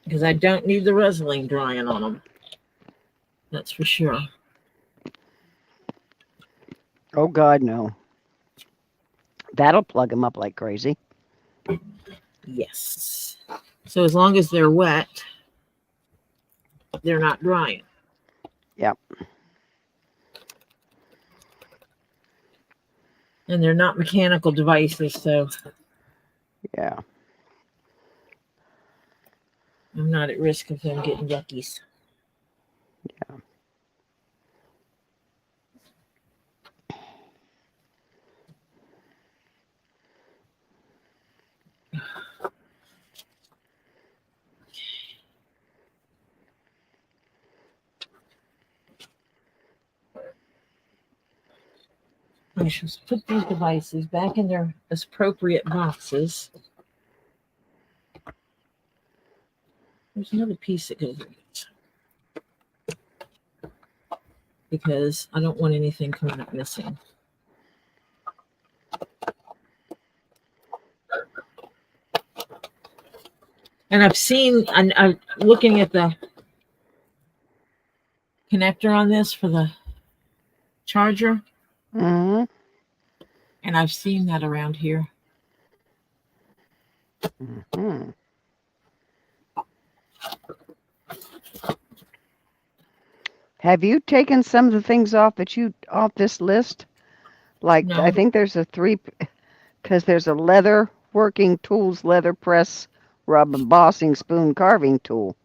Because I don't need the resin drying on them. That's for sure. Oh, God, no. That'll plug them up like crazy. Yes. So as long as they're wet, they're not drying. Yep. And they're not mechanical devices, so Yeah. I'm not at risk of them getting yuckies. Yeah. I should put these devices back in their appropriate boxes. There's another piece that goes with it. Because I don't want anything coming up missing. And I'm looking at the connector on this for the charger, Mm-hmm. and I've seen that around here. Mm-hmm. Have you taken some of the things off this list? Like, No. I think there's because there's a leather working tools, leather press, rub, embossing, spoon, carving tool.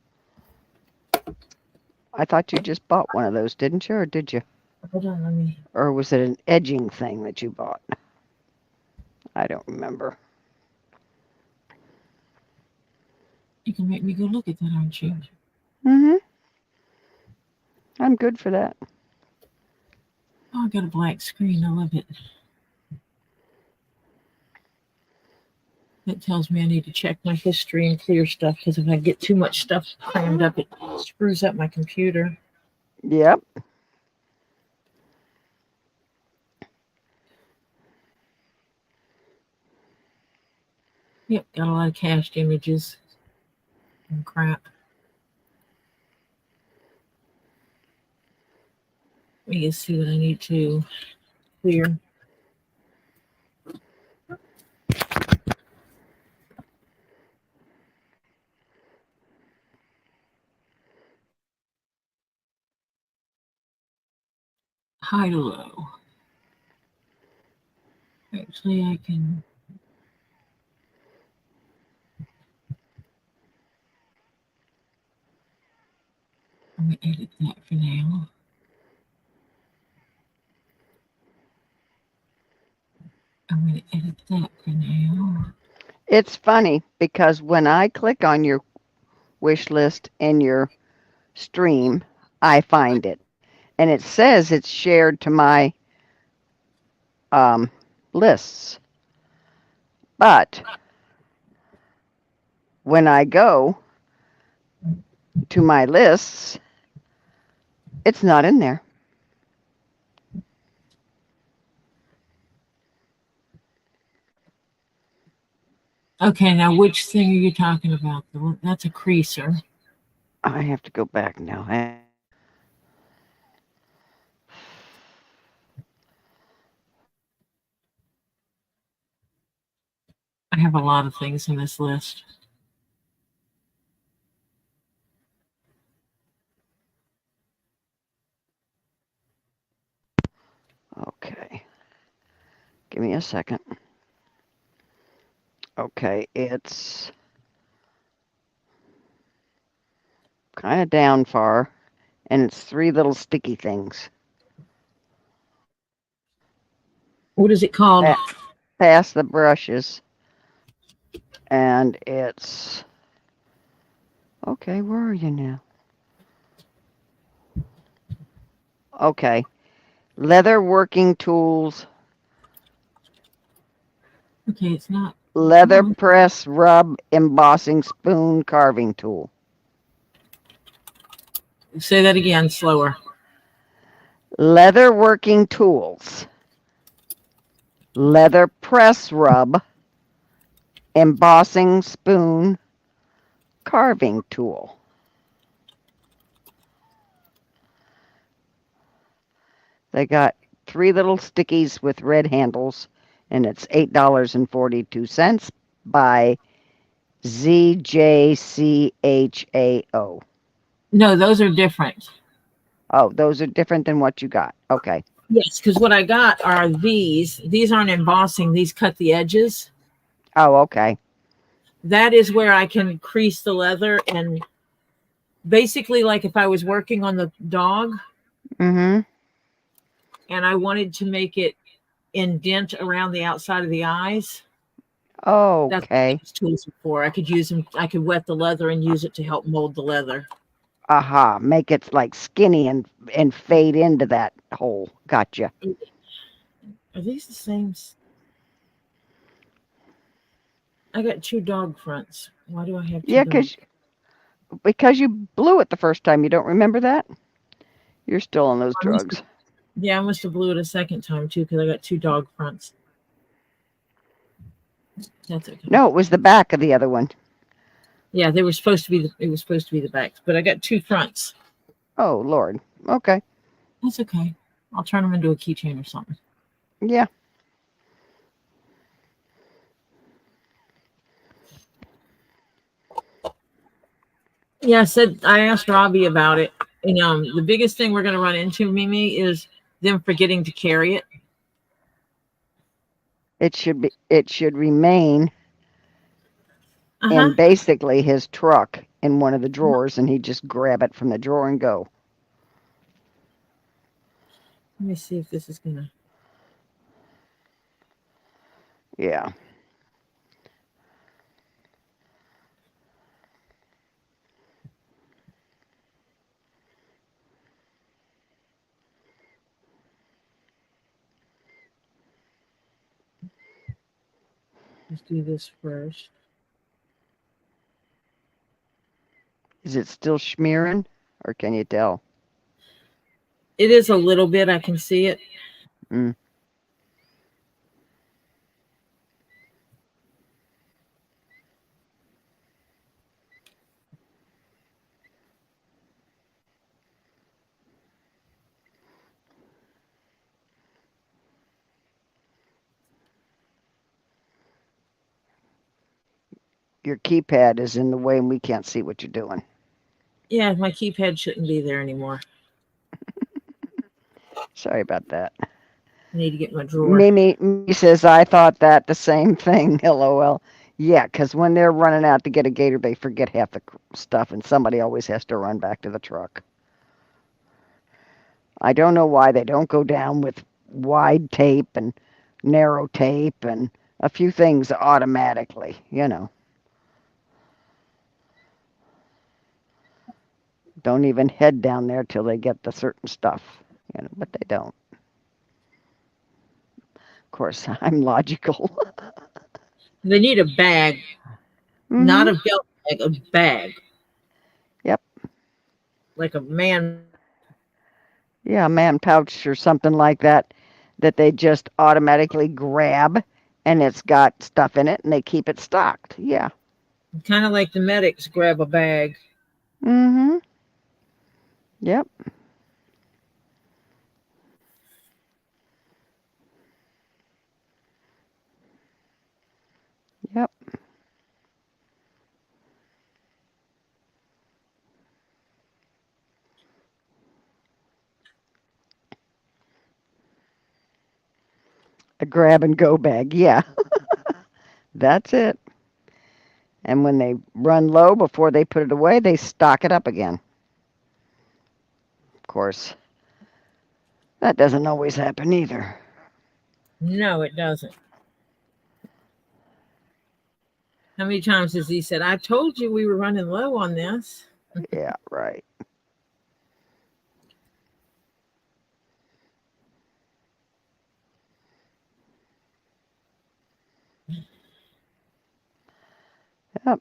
I thought you just bought one of those, didn't you? Or did you? Hold on, let me. Or was it an edging thing that you bought? I don't remember. You can make me go look at that, aren't you? Mm-hmm. I'm good for that. Oh, I got a black screen. I love it. That tells me I need to check my history and clear stuff, because if I get too much stuff crammed up, it screws up my computer. Yep. Yep, got a lot of cached images and crap. Let me just see what I need to clear. High to low. Actually, I can. I'm going to edit that for now. I'm going to edit that for now. It's funny because when I click on your wish list in your stream, I find it. And it says it's shared to my lists. But when I go to my lists, it's not in there. Okay, now which thing are you talking about? That's a creaser. I have to go back now. I have a lot of things in this list. Okay. Give me a second. Okay, it's kind of down far, and it's 3 little sticky things. What is it called? Past the brushes. And it's... Okay, where are you now? Okay. Leather working tools. Okay, it's not. Leather press rub embossing spoon carving tool. Say that again, slower. Leather working tools. Leather press rub embossing spoon carving tool. They got 3 little stickies with red handles, and it's $8.42 by ZJCHAO. No, those are different. Oh, those are different than what you got. Okay. Yes, because what I got are these. These aren't embossing. These cut the edges. Oh, okay. That is where I can crease the leather, and basically like if I was working on the dog Mm-hmm. and I wanted to make it indent around the outside of the eyes. That's what Okay. these tools are for. I could use them. I could wet the leather and use it to help mold the leather. Aha. Make it like skinny and fade into that hole. Gotcha. Are these the same? I got 2 dog fronts. Why do I have 2 Yeah, dog? because you blew it the first time. You don't remember that? You're still on those drugs. Yeah, I must have blew it a second time too because I got 2 dog fronts. That's okay. No, it was the back of the other one. Yeah, they were supposed to be. It was supposed to be the backs, but I got 2 fronts. Oh, Lord. Okay. That's okay. I'll turn them into a keychain or something. Yeah. Yeah, I asked Robbie about it, and the biggest thing we're going to run into, Mimi, is them forgetting to carry it. It should remain in basically his truck in one of the drawers, and he just grab it from the drawer and go. Let me see if this is gonna. Yeah. Let's do this first. Is it still smearing, or can you tell? It is a little bit. I can see it. Mm. Your keypad is in the way and we can't see what you're doing. Yeah, my keypad shouldn't be there anymore. Sorry about that. I need to get my drawer. Mimi says, I thought that the same thing. LOL. Yeah, because when they're running out to get a gator, they forget half the stuff, and somebody always has to run back to the truck. I don't know why they don't go down with wide tape and narrow tape and a few things automatically, you know. Don't even head down there till they get the certain stuff, you know, but they don't. Of course, I'm logical. They need a bag, not Mm-hmm. a belt bag, a bag. Yep. Like a man. Yeah, a man pouch or something like that that they just automatically grab and it's got stuff in it and they keep it stocked. Yeah. Kind of like the medics grab a bag. Mm-hmm. Yep. Yep. A grab and go bag. Yeah. That's it. And when they run low before they put it away, they stock it up again. Of course, that doesn't always happen either. No, it doesn't. How many times has he said, I told you we were running low on this? Yeah, right. Yep.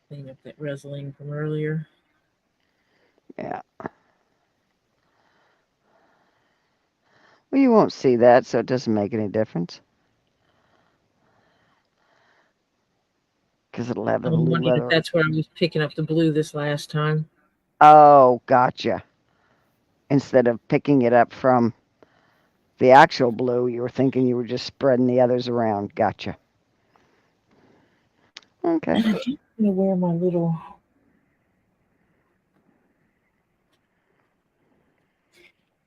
Clean up that Resolene from earlier. Yeah. Well, you won't see that, so it doesn't make any difference. Because it'll have the I'm blue wondering if leather. that's where I was picking up the blue this last time. Oh, gotcha. Instead of picking it up from the actual blue, you were thinking you were just spreading the others around. Gotcha. Okay. I'm gonna wear my little.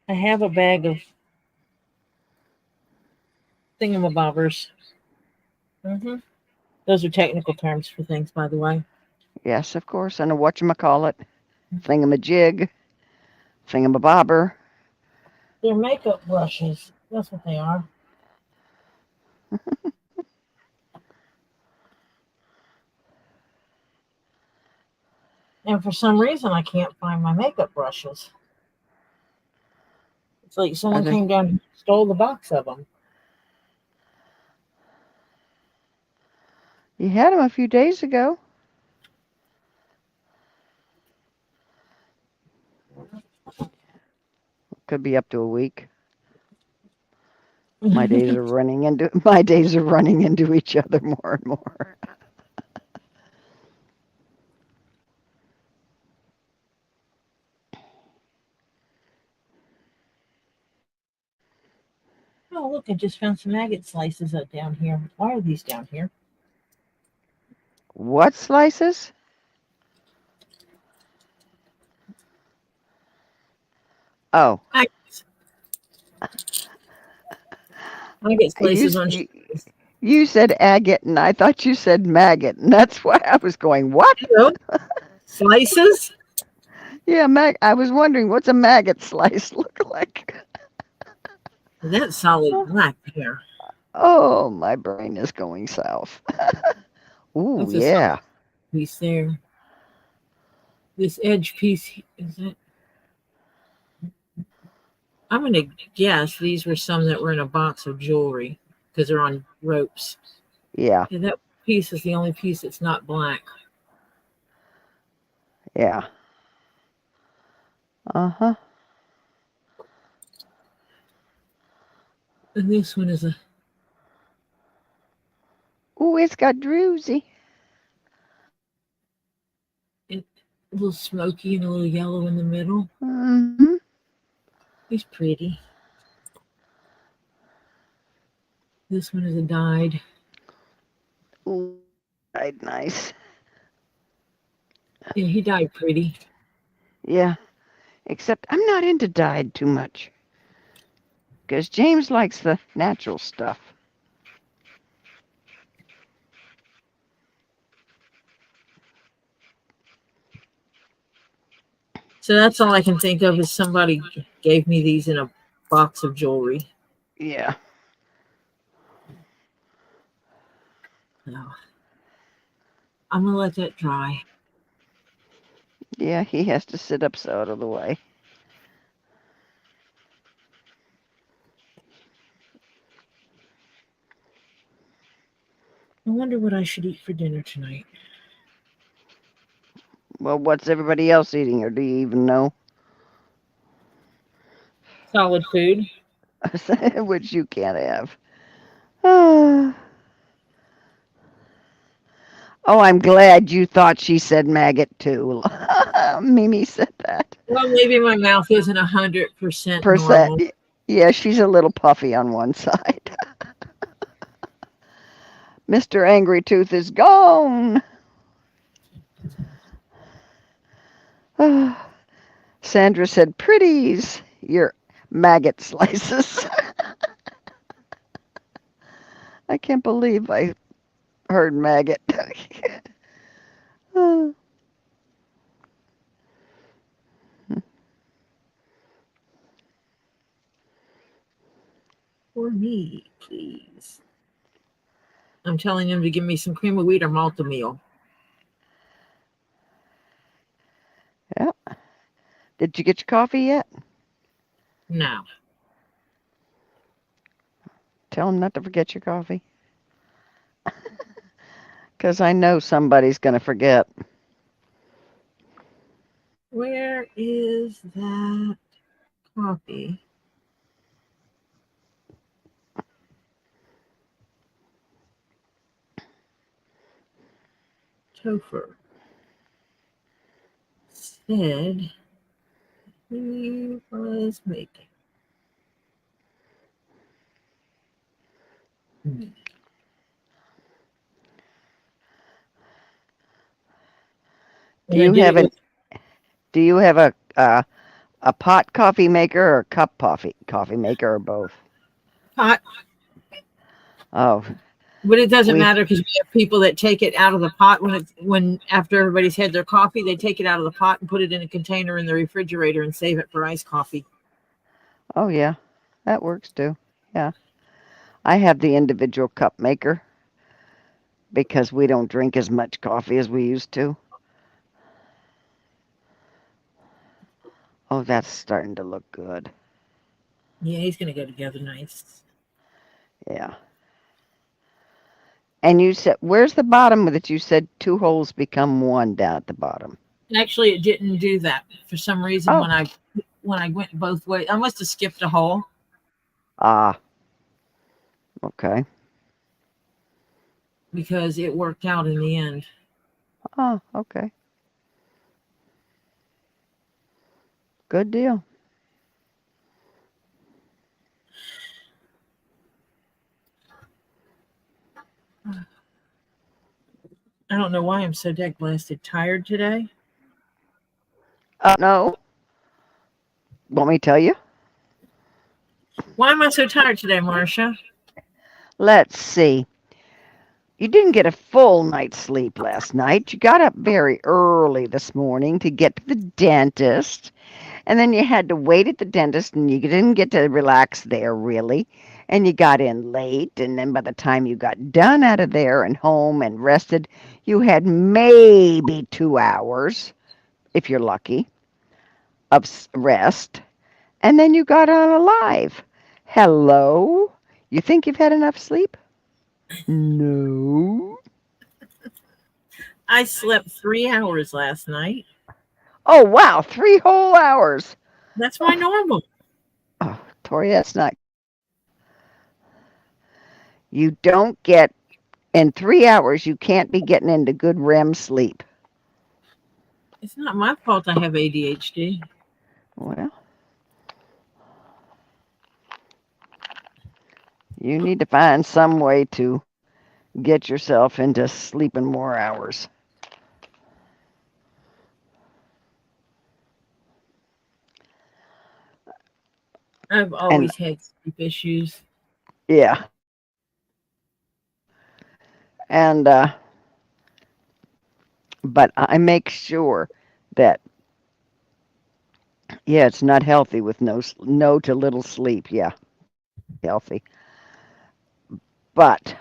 I have a bag of thingamabobbers. Mm-hmm. Those are technical terms for things, by the way. Yes, of course. And a whatchamacallit. Thingamajig. Thingamabobber. They're makeup brushes. That's what they are. And for some reason, I can't find my makeup brushes. It's like someone They, came down and stole the box of them. you had them a few days ago. Could be up to a week. My days are running into each other more and more. Oh, look, I just found some maggot slices down here. Why are these down here? What slices? Oh, Maggot you slices on you you said agate, and I thought you said maggot, and that's why I was going, what? Hello? Slices? Yeah, I was wondering what's a maggot slice look like. That's solid black there. Oh, my brain is going south. Ooh, That's a solid yeah. piece there. This edge piece is it? I'm gonna guess these were some that were in a box of jewelry because they're on ropes. Yeah, And that piece is the only piece that's not black. yeah. Uh-huh. And this one is a Ooh, it's got druzy. little smoky and a little yellow in the middle. Mm-hmm. He's pretty. This one is a dyed. Ooh, right, nice. Yeah, he died pretty. Yeah, except I'm not into dyed too much. Because James likes the natural stuff. So that's all I can think of is somebody gave me these in a box of jewelry. Yeah. No. I'm gonna let that dry. Yeah, he has to sit up so out of the way. I wonder what I should eat for dinner tonight. Well, what's everybody else eating, or do you even know? Solid food. Which you can't have. Oh, I'm glad you thought she said maggot too. Mimi said that. Well, maybe my mouth isn't 100% Percent. normal. Yeah, she's a little puffy on one side. Mr. Angry Tooth is gone. Sandra said, pretties, your maggot slices. I can't believe I heard maggot. For me, please. I'm telling him to give me some cream of wheat or malta meal. Yeah. Did you get your coffee yet? No. Tell him not to forget your coffee. Because I know somebody's going to forget. Where is that coffee? Topher said he was making. Do And I you did have it an with do you have a pot coffee maker or a cup coffee maker or both? pot, Oh, but it doesn't we matter because we have people that take it out of the pot when after everybody's had their coffee, they take it out of the pot and put it in a container in the refrigerator and save it for iced coffee. Oh yeah. That works too. Yeah. I have the individual cup maker because we don't drink as much coffee as we used to. Oh, that's starting to look good. Yeah, he's gonna go together nice. Yeah. And you said, where's the bottom that you said two holes become one down at the bottom? Actually, it didn't do that for some reason Oh, when I went both ways. I must have skipped a hole ah, okay. because it worked out in the end. Oh, okay. Good deal. I don't know why I'm so dead blasted tired today. No, want me to tell you? Why am I so tired today, Marcia? Let's see. You didn't get a full night's sleep last night. You got up very early this morning to get to the dentist, and then you had to wait at the dentist, and you didn't get to relax there really. And you got in late, and then by the time you got done out of there and home and rested, you had maybe 2 hours, if you're lucky, of rest. And then you got on alive. Hello? You think you've had enough sleep? No. I slept 3 hours last night. Oh, wow. 3 whole hours. That's my normal. Oh, Tori, that's not. You don't get, in 3 hours, you can't be getting into good REM sleep. It's not my fault I have ADHD. Well, you need to find some way to get yourself into sleeping more hours. I've And always had sleep issues. yeah, and but I make sure that yeah, it's not healthy with no to little sleep. Yeah, healthy. But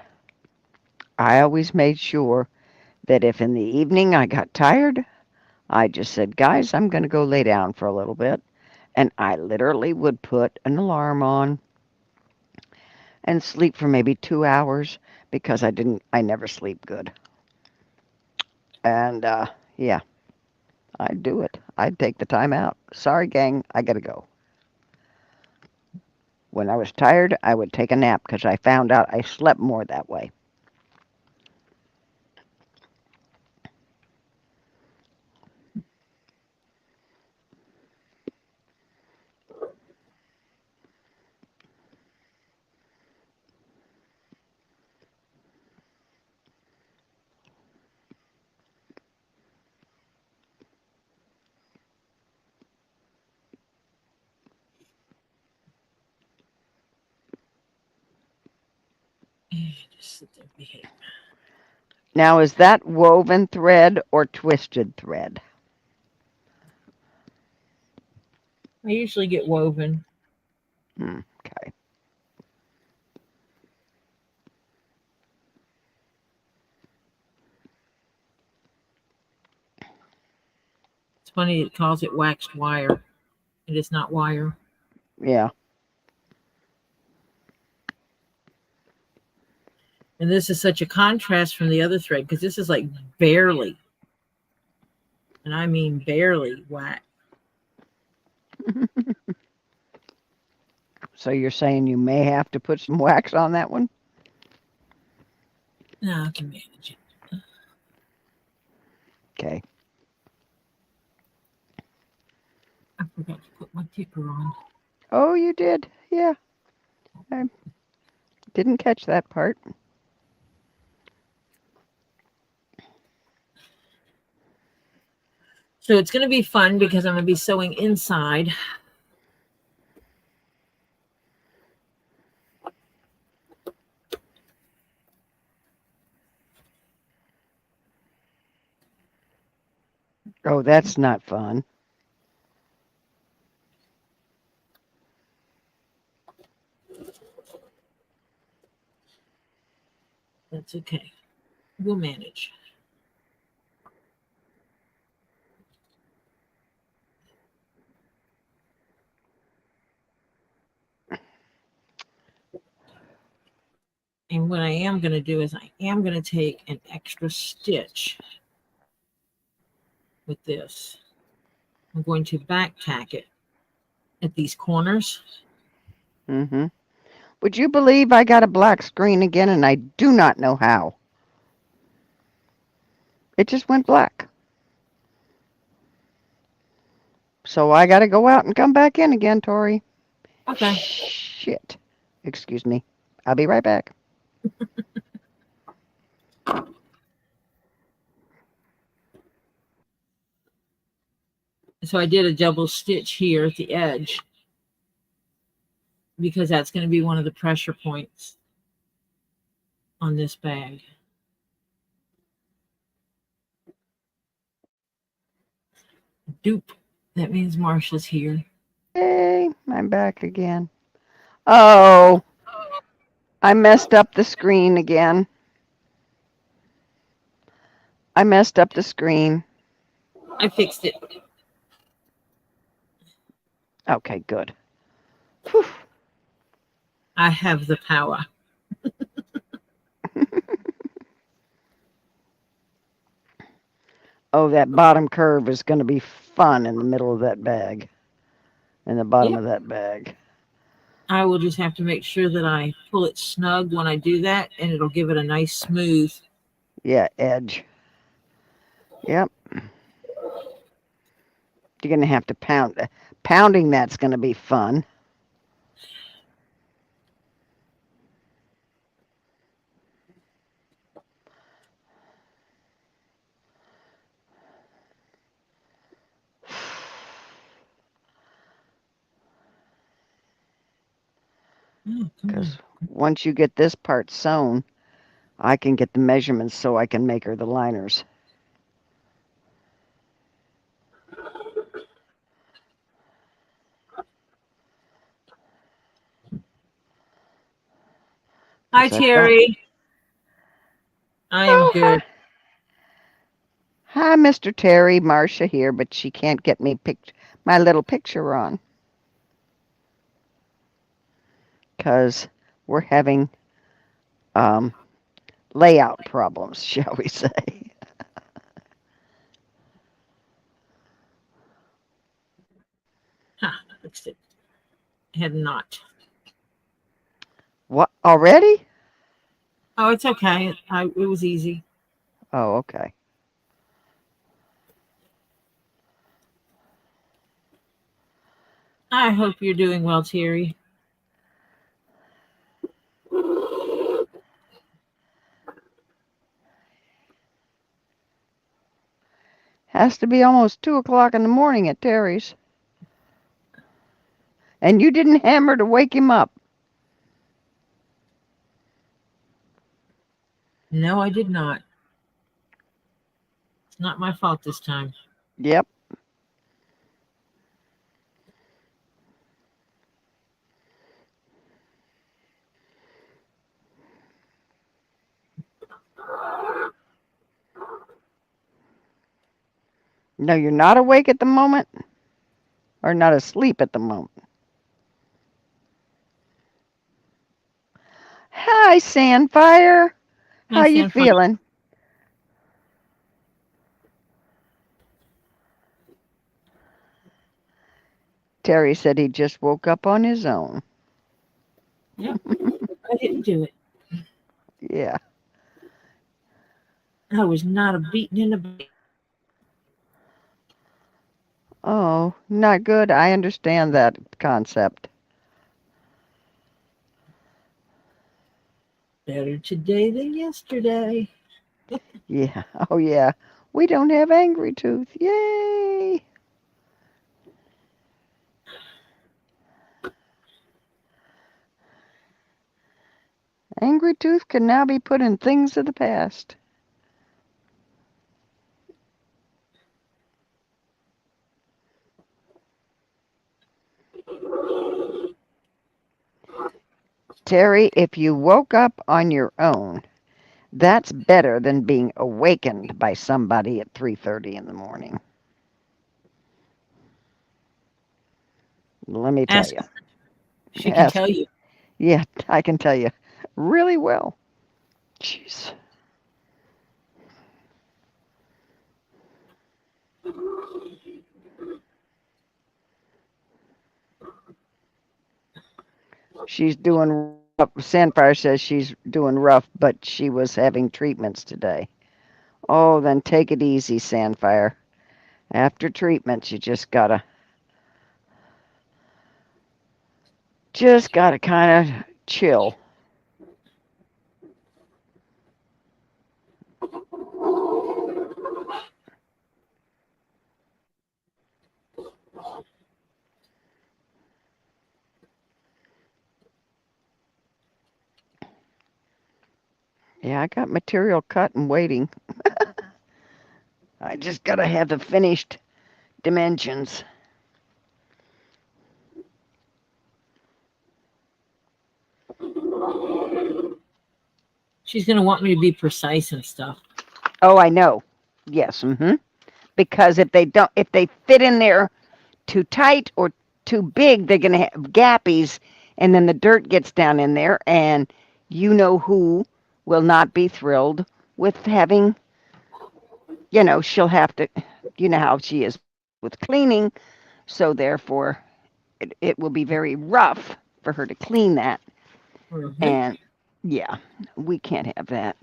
I always made sure that if in the evening I got tired, I just said, guys, I'm going to go lay down for a little bit. And I literally would put an alarm on and sleep for maybe 2 hours because I never sleep good. And yeah, I'd do it. I'd take the time out. Sorry, gang, I got to go. When I was tired, I would take a nap because I found out I slept more that way. Just sit there and behave. Now, is that woven thread or twisted thread? I usually get woven. Okay. It's funny it calls it waxed wire. It is not wire. Yeah. And this is such a contrast from the other thread because this is like barely, and I mean barely wax. So you're saying you may have to put some wax on that one? No, I can manage it. Okay. I forgot to put my ticker on. Oh, you did? Yeah. I didn't catch that part. So it's going to be fun because I'm going to be sewing inside. Oh, that's not fun. That's okay. We'll manage. And what I am going to do is I am going to take an extra stitch with this. I'm going to back tack it at these corners. Mm-hmm. Would you believe I got a black screen again and I do not know how? It just went black. So I got to go out and come back in again, Tori. Okay. Shit. Excuse me. I'll be right back. So I did a double stitch here at the edge because that's going to be one of the pressure points on this bag. Dupe. That means Marsha's here. Hey, I'm back again. Oh, I messed up the screen again. I messed up the screen. I fixed it. Okay, good. Whew. I have the power. Oh, that bottom curve is going to be fun in the middle of that bag. In the bottom Yep. of that bag. I will just have to make sure that I pull it snug when I do that, and it'll give it a nice smooth. Yeah, edge. Yep. You're going to have to pound. Pounding that's going to be fun. Oh, come on. Because once you get this part sewn, I can get the measurements so I can make her the liners. Hi, 'Cause I don't. Terry. I am Oh, hi. good. Hi, Mr. Terry. Marcia here, but she can't get me my little picture on. Because we're having layout problems, shall we say. Ha, I fixed it. Had not. What, already? Oh, it's okay. It was easy. Oh, okay. I hope you're doing well, Terry. Has to be almost 2 o'clock in the morning at Terry's. And you didn't hammer to wake him up. No, I did not. It's not my fault this time. Yep. No, you're not awake at the moment? Or not asleep at the moment? Hi, Sandfire. How Hi, you Sandfire. feeling? Terry said he just woke up on his own. Yep, I didn't do it. Yeah. I was not a beaten in the back. Oh, not good. I understand that concept. Better today than yesterday. Yeah. Oh, yeah. We don't have Angry Tooth. Yay. Angry Tooth can now be put in things of the past. Terry, if you woke up on your own, that's better than being awakened by somebody at 3:30 in the morning. Let me tell Ask you. her. She can Ask. tell you. Yeah, I can tell you really well. Jeez. She's doing rough. Sandfire says she's doing rough, but she was having treatments today. Oh, then take it easy, Sandfire. After treatments, you just gotta kind of chill. Yeah, I got material cut and waiting. I just gotta have the finished dimensions. She's going to want me to be precise and stuff. Oh, I know. Yes, because if they fit in there too tight or too big, they're gonna have gappies, and then the dirt gets down in there, and you know who will not be thrilled with having, she'll have to, you know how she is with cleaning, so therefore it will be very rough for her to clean that, Mm-hmm. and yeah, we can't have that.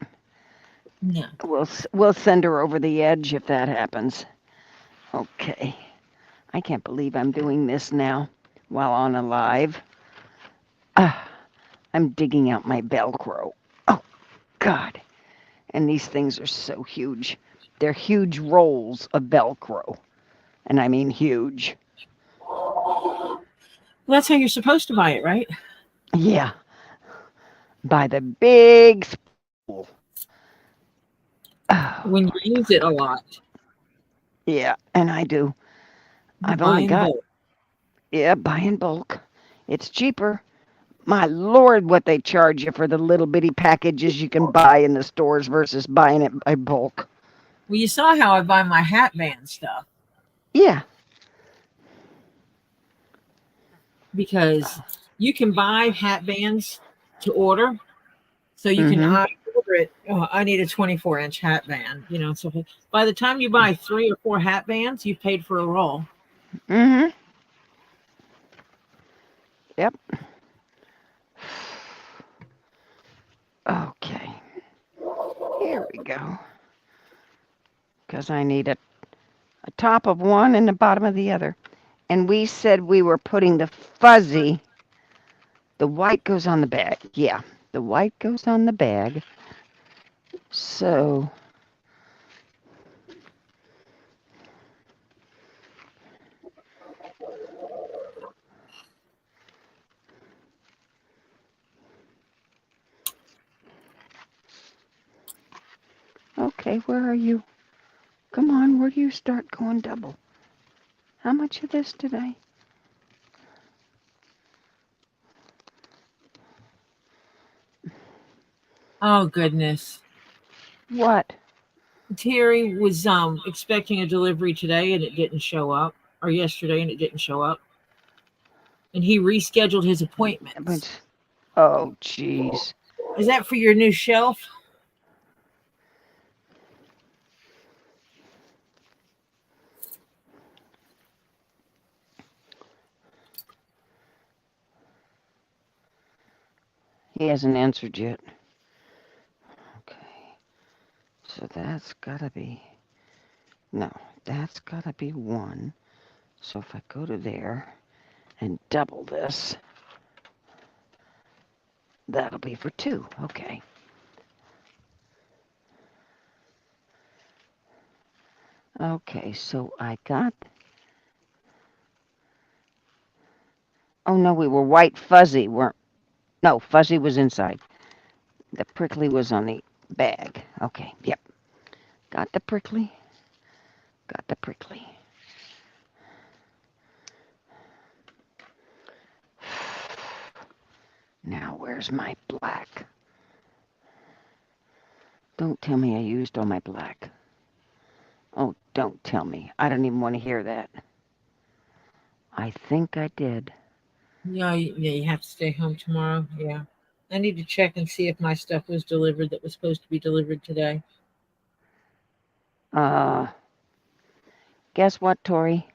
No. We'll send her over the edge if that happens. Okay. I can't believe I'm doing this now while on a live. I'm digging out my Velcro. Oh, God. And these things are so huge. They're huge rolls of Velcro. And I mean huge. Well, that's how you're supposed to buy it, right? Yeah, by the big spool. Oh, When you Lord. use it a lot, Yeah, and I do. you I've buy only in got, bulk. yeah, buy in bulk. It's cheaper. My Lord, what they charge you for the little bitty packages you can buy in the stores versus buying it by bulk. Well, you saw how I buy my hat band stuff Yeah. because you can buy hat bands to order. So you can Mm-hmm. order it. Oh, I need a 24-inch hat band, you know. So by the time you buy 3 or 4 hat bands, you've paid for a roll. Mm-hmm. Yep. Okay. Here we go. Because I need a top of one and the bottom of the other. And we said we were putting the fuzzy, the white goes on the bag. Yeah, the white goes on the bag. So, okay, where are you? Come on, where do you start going double? How much of this today? Oh goodness. What? Terry was expecting a delivery today and it didn't show up, or yesterday and it didn't show up. And he rescheduled his appointments. But, oh, jeez. Is that for your new shelf? He hasn't answered yet. Okay, so that's gotta be, no, that's gotta be one. So if I go to there and double this, that'll be for two. Okay. Okay, so I got, oh no, we were white fuzzy, weren't, no, fuzzy was inside. The prickly was on the bag. Okay, yep. Got the prickly. Got the prickly. Now, where's my black? Don't tell me I used all my black. Oh, don't tell me. I don't even want to hear that. I think I did. Yeah, you have to stay home tomorrow. Yeah. I need to check and see if my stuff was delivered that was supposed to be delivered today. Uh, guess what, Tori?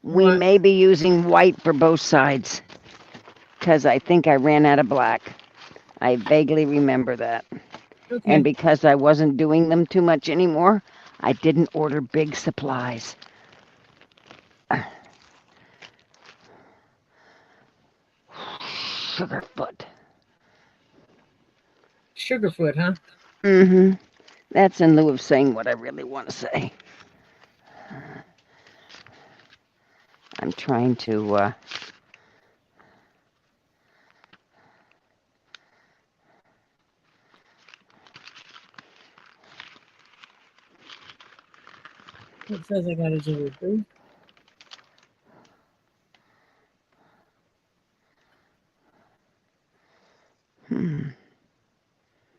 We What? may be using white for both sides. Because I think I ran out of black. I vaguely remember that. And Okay. because I wasn't doing them too much anymore, I didn't order big supplies. Sugarfoot. Sugarfoot, huh? Mm-hmm. That's in lieu of saying what I really want to say. I'm trying to, It says I got a delivery.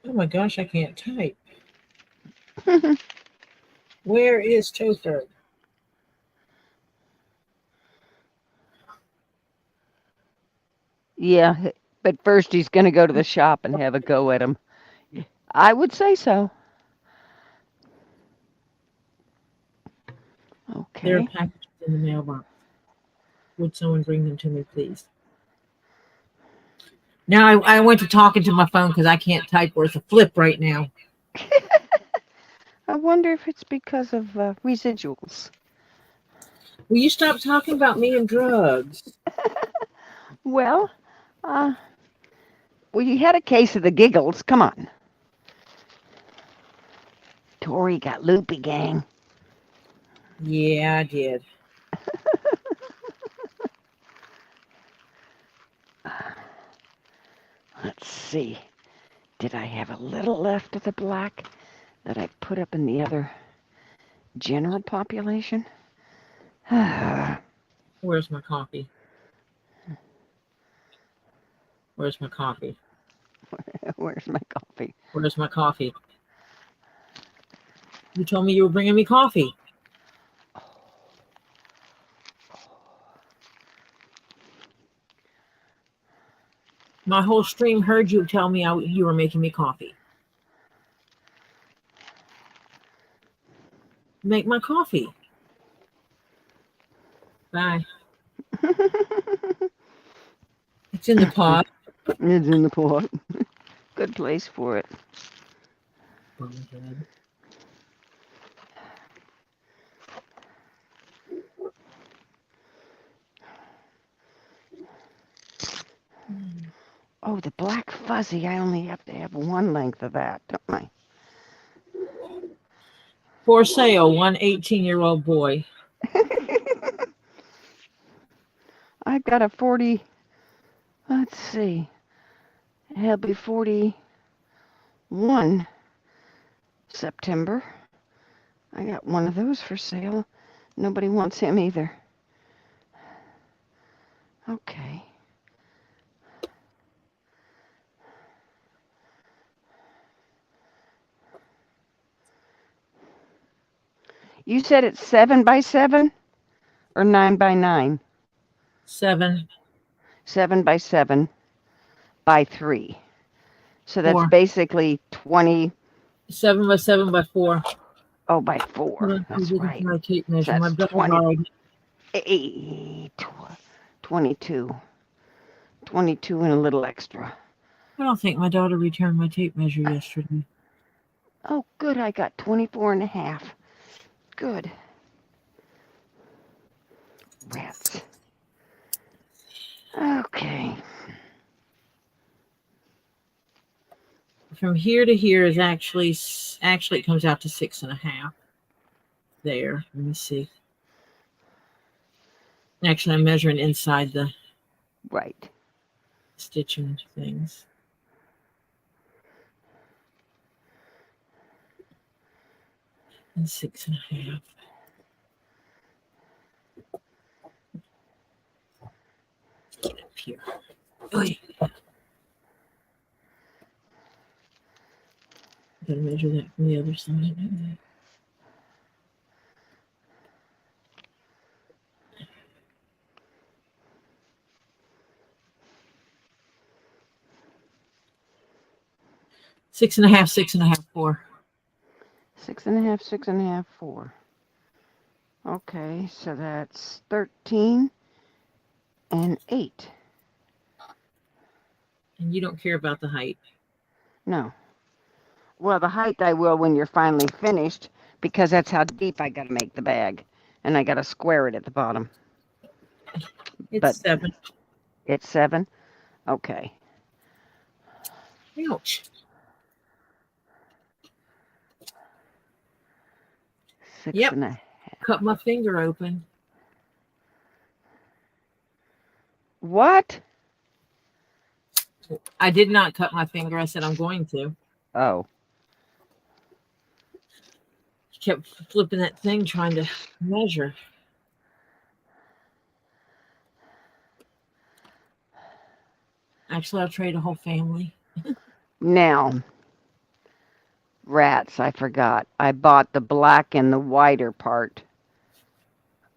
Oh my gosh, I can't type. Where is Topher? Yeah, but first he's going to go to the shop and have a go at him. I would say so. There are Okay. packages in the mailbox. Would someone bring them to me, please? Now I went to talking to my phone because I can't type worth a flip right now. I wonder if it's because of residuals. Will you stop talking about me and drugs? Well, uh, well, you had a case of the giggles. Come on. Tori got loopy, gang. Yeah, I did. Let's see. Did I have a little left of the black that I put up in the other general population? Where's my coffee? Where's my coffee? Where's my coffee? Where's my coffee? You told me you were bringing me coffee. My whole stream heard you tell me you were making me coffee. Make my coffee. Bye. It's in the pot. It's in the pot. Good place for it. Oh, the black fuzzy, I only have to have one length of that, don't I? For sale, one 18-year-old boy. I've got a 40, let's see, he'll be 41 September. I got one of those for sale. Nobody wants him either. Okay. You said it's 7 by 7 or 9 by 9? 7. 7 by 7 by 3. So that's 4. basically 20. 7 by 7 by 4. Oh, by 4. That's right. My tape measure. So My that's brother borrowed. 22. 22 and a little extra. I don't think my daughter returned my tape measure yesterday. Oh, good. I got 24 and a half. Good. Rats. Okay. From here to here is actually it comes out to 6.5. There. Let me see. Actually, I'm measuring inside the Right. stitching things. And 6.5. Get up here. Oy. Gotta measure that from the other side. 6.5, 6.5, 4. 6.5, 6.5, 4. Okay, so that's 13 and 8. And you don't care about the height. No. Well, the height I will when you're finally finished, because that's how deep I got to make the bag. And I got to square it at the bottom. It's 7. It's 7? Okay. Ouch. 6.5. Cut my finger open. What? I did not cut my finger. I said I'm going to. Oh. Kept flipping that thing trying to measure. Actually, I'll trade a whole family. Now, rats, I forgot. I bought the black and the whiter part,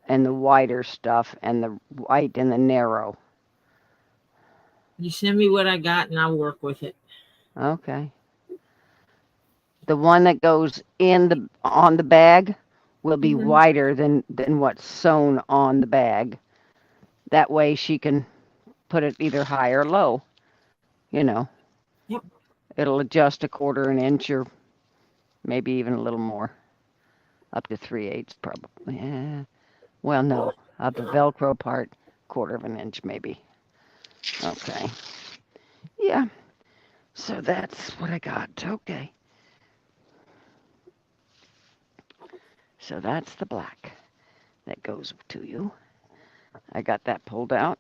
and the whiter stuff, and the white and the narrow. You send me what I got and I'll work with it. Okay. The one that goes on the bag will be wider than what's sewn on the bag. That way she can put it either high or low. You know. Yep. It'll adjust a quarter an inch or maybe even a little more. Up to 3/8 probably. Yeah. Well, no. Of the Velcro part, quarter of an inch maybe. Okay. Yeah. So that's what I got. Okay. So that's the black that goes to you. I got that pulled out.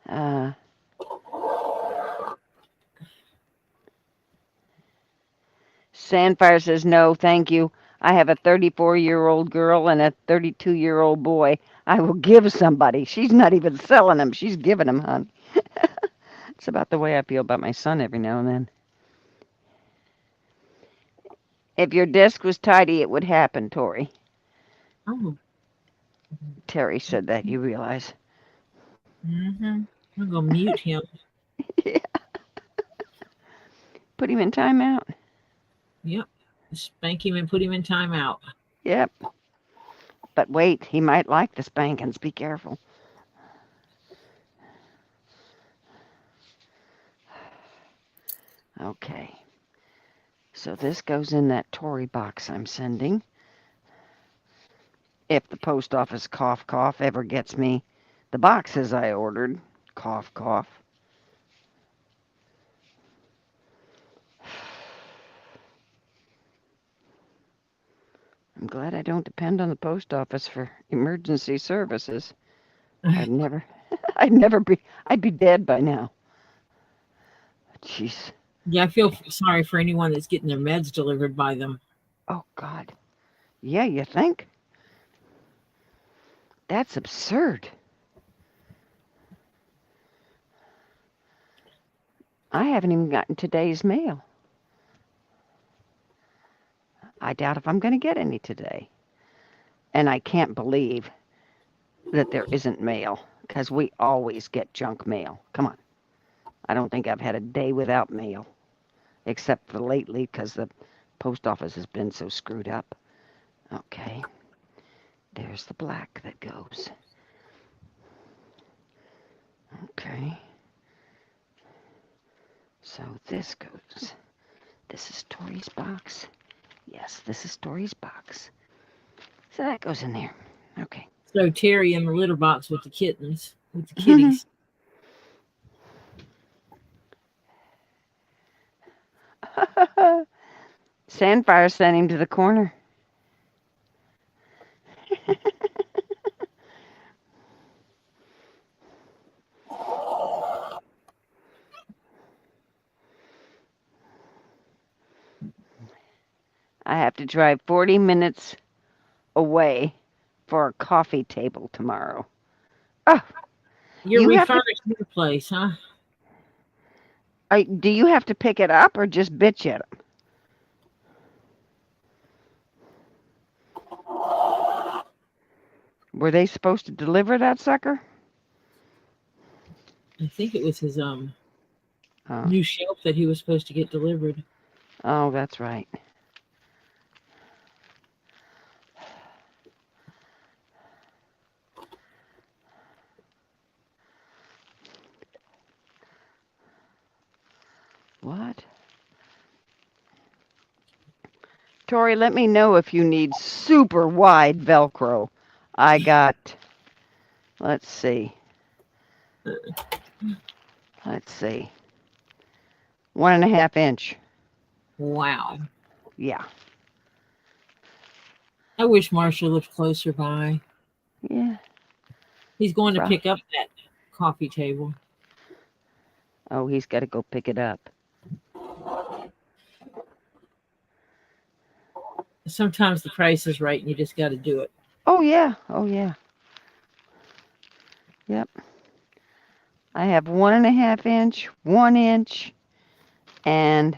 Uh, Sandfire says, no, thank you. I have a 34-year-old girl and a 32-year-old boy. I will give somebody. She's not even selling them. She's giving them, hon. It's about the way I feel about my son every now and then. If your desk was tidy, it would happen, Tori. Oh. Terry said that, you realize. Mm-hmm. I'm gonna mute him. Yeah. Put him in timeout. Yep. Spank him and put him in timeout. Yep. But wait, he might like the spankings. Be careful. Okay. So this goes in that Tory box I'm sending. If the post office cough cough ever gets me the boxes I ordered, cough cough. I'm glad I don't depend on the post office for emergency services. I'd never I'd be dead by now. Jeez. Yeah, I feel sorry for anyone that's getting their meds delivered by them. Oh God. Yeah, you think? That's absurd. I haven't even gotten today's mail. I doubt if I'm going to get any today. And I can't believe that there isn't mail, because we always get junk mail. Come on. I don't think I've had a day without mail, except for lately, because the post office has been so screwed up. Okay. There's the black that goes. Okay. So this goes. This is Tori's box. Yes, this is Tori's box. So that goes in there. Okay. So Terry in the litter box with the kittens, with the kitties. Sandfire sent him to the corner. I have to drive 40 minutes away for a coffee table tomorrow. Oh, You're you have to. refurbishing your place, huh? Do you have to pick it up or just bitch at them? Were they supposed to deliver that sucker? I think it was his new shelf that he was supposed to get delivered. Oh, that's right. What? Tori, let me know if you need super wide Velcro. I got, let's see. 1.5 inch. Wow. Yeah. I wish Marshall lived closer by. Yeah. He's going to pick up that coffee table. Oh, he's got to go pick it up. Sometimes the price is right and you just got to do it. Oh, yeah. Oh, yeah. Yep. I have 1.5 inch, 1 inch, and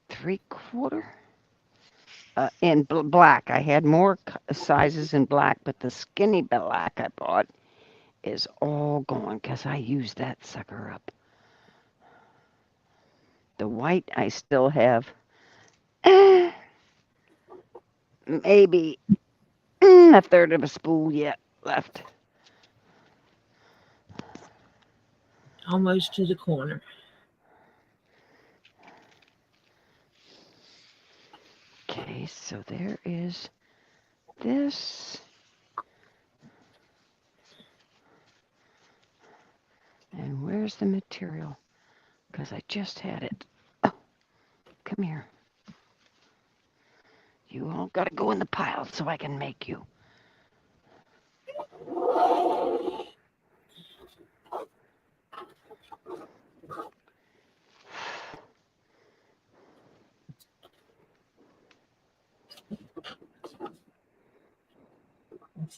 3/4 in black. I had more sizes in black, but the skinny black I bought is all gone because I used that sucker up. The white I still have maybe a third of a spool yet left. Almost to the corner. Okay, so there is this. And where's the material? Because I just had it. Oh, come here. You all got to go in the pile so I can make you.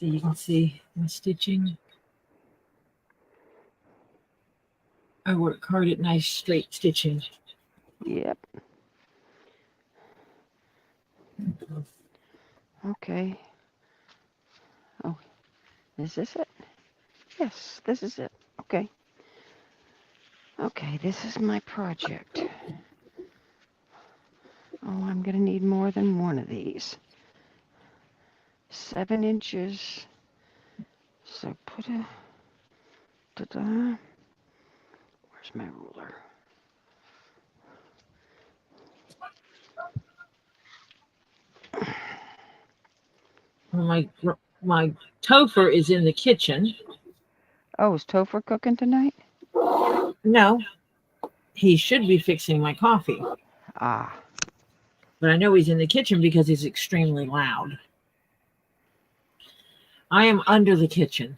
So you can see my stitching. I work hard at nice straight stitching. Yep. Okay. Oh, is this it? Yes, this is it. Okay. Okay, this is my project. Oh, I'm going to need more than one of these. 7 inches. So put a... Ta-da. Where's my ruler? Well, my Topher is in the kitchen. Oh, is Topher cooking tonight? No, he should be fixing my coffee. Ah. But I know he's in the kitchen because he's extremely loud. I am under the kitchen.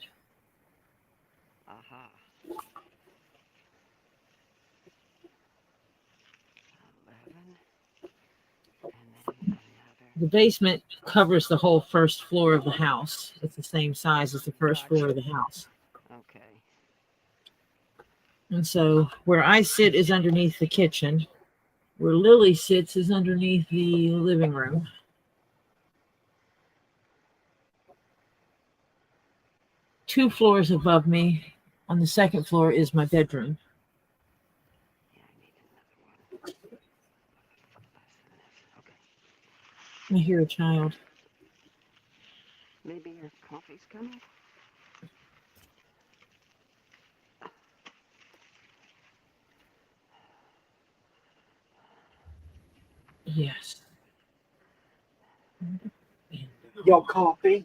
Aha. 11. And then another. The basement covers the whole first floor of the house. It's the same size as the first floor of the house. Okay. And so where I sit is underneath the kitchen. Where Lily sits is underneath the living room. Two floors above me, on the second floor, is my bedroom. Yeah, I need another one. Okay. I hear a child. Maybe your coffee's coming? Yes. Yo, coffee.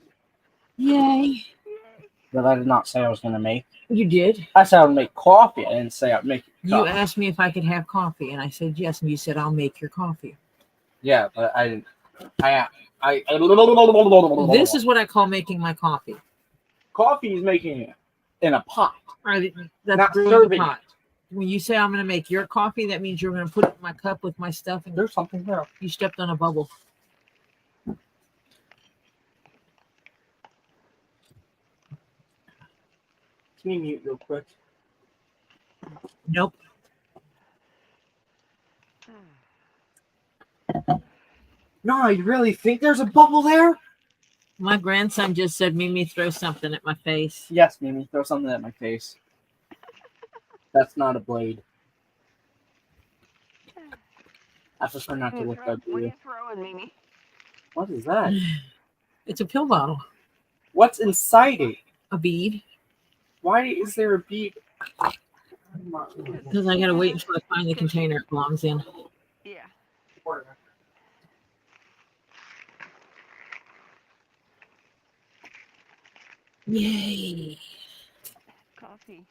Yay. That I did not say I was going to make. You did. I said I would make coffee. I didn't say I'd make You coffee. asked me if I could have coffee, and I said yes, and you said I'll make your coffee. Yeah, but I didn't. This is what I call making my coffee. Coffee is making it in a pot. That's Not brewing serving the pot. When you say I'm going to make your coffee, that means you're going to put it in my cup with my stuff, and There's something there. you stepped on a bubble. Can you mute real quick? Nope. No, you really think there's a bubble there? My grandson just said, Mimi, throw something at my face. Yes, Mimi, throw something at my face. That's not a blade. I prefer not to look What are ugly. you throwing, Mimi? What is that? It's a pill bottle. What's inside it? A bead. Why is there a bead? Because I got to wait until I find the container it belongs in. Yeah. Yay. Coffee.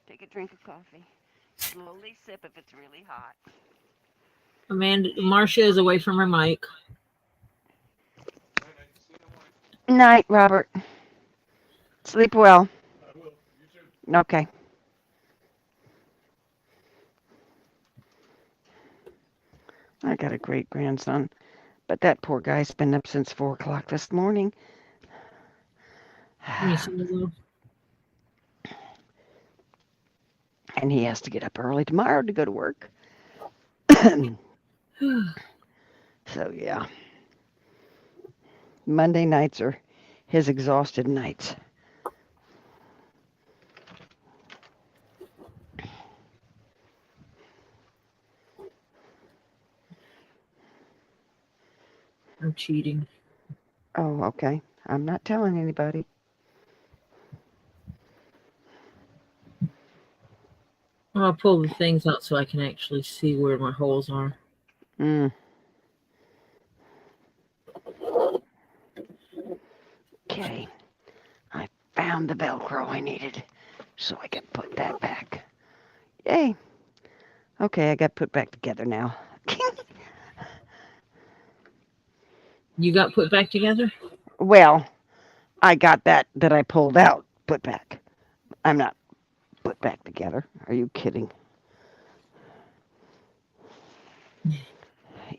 Take a drink of coffee. Slowly sip if it's really hot. Marcia is away from her mic. Night, Robert. Sleep well. Okay. I got a great grandson, but that poor guy's been up since 4 o'clock this morning. Let me see the little- And he has to get up early tomorrow to go to work. So, yeah. Monday nights are his exhausted nights. I'm cheating. Oh, okay. I'm not telling anybody. I'll pull the things out so I can actually see where my holes are. Okay. I found the Velcro I needed, so I can put that back. Yay. Okay, I got put back together now. You got put back together? Well, I got that I pulled out put back. I'm not put back together. Are you kidding?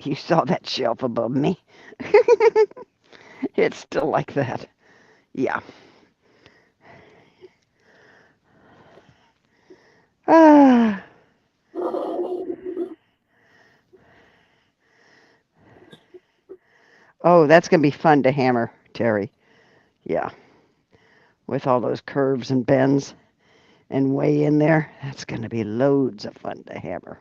You saw that shelf above me? It's still like that. Yeah. Ah. Oh, that's going to be fun to hammer, Terry. Yeah. With all those curves and bends and way in there. That's going to be loads of fun to hammer.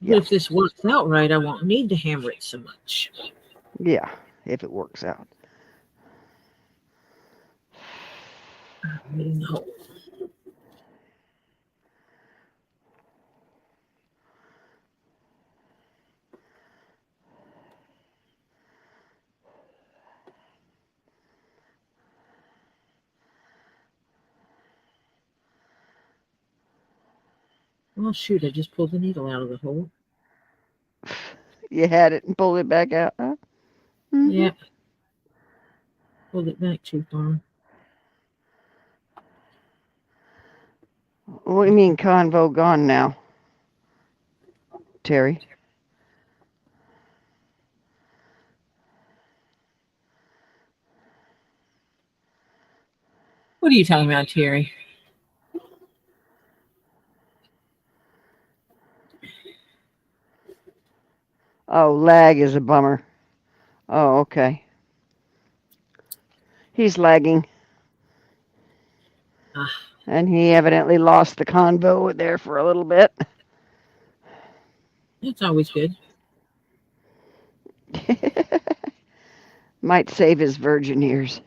But if this works out right, I won't need to hammer it so much. Yeah, if it works out. No. Oh, shoot, I just pulled the needle out of the hole. You had it and pulled it back out, huh? Mm-hmm. Yeah. Pulled it back too far. What do you mean convo gone now, Terry? What are you talking about, Terry? Oh, lag is a bummer. Oh, okay. He's lagging. And he evidently lost the convo there for a little bit. It's always good. Might save his virgin years.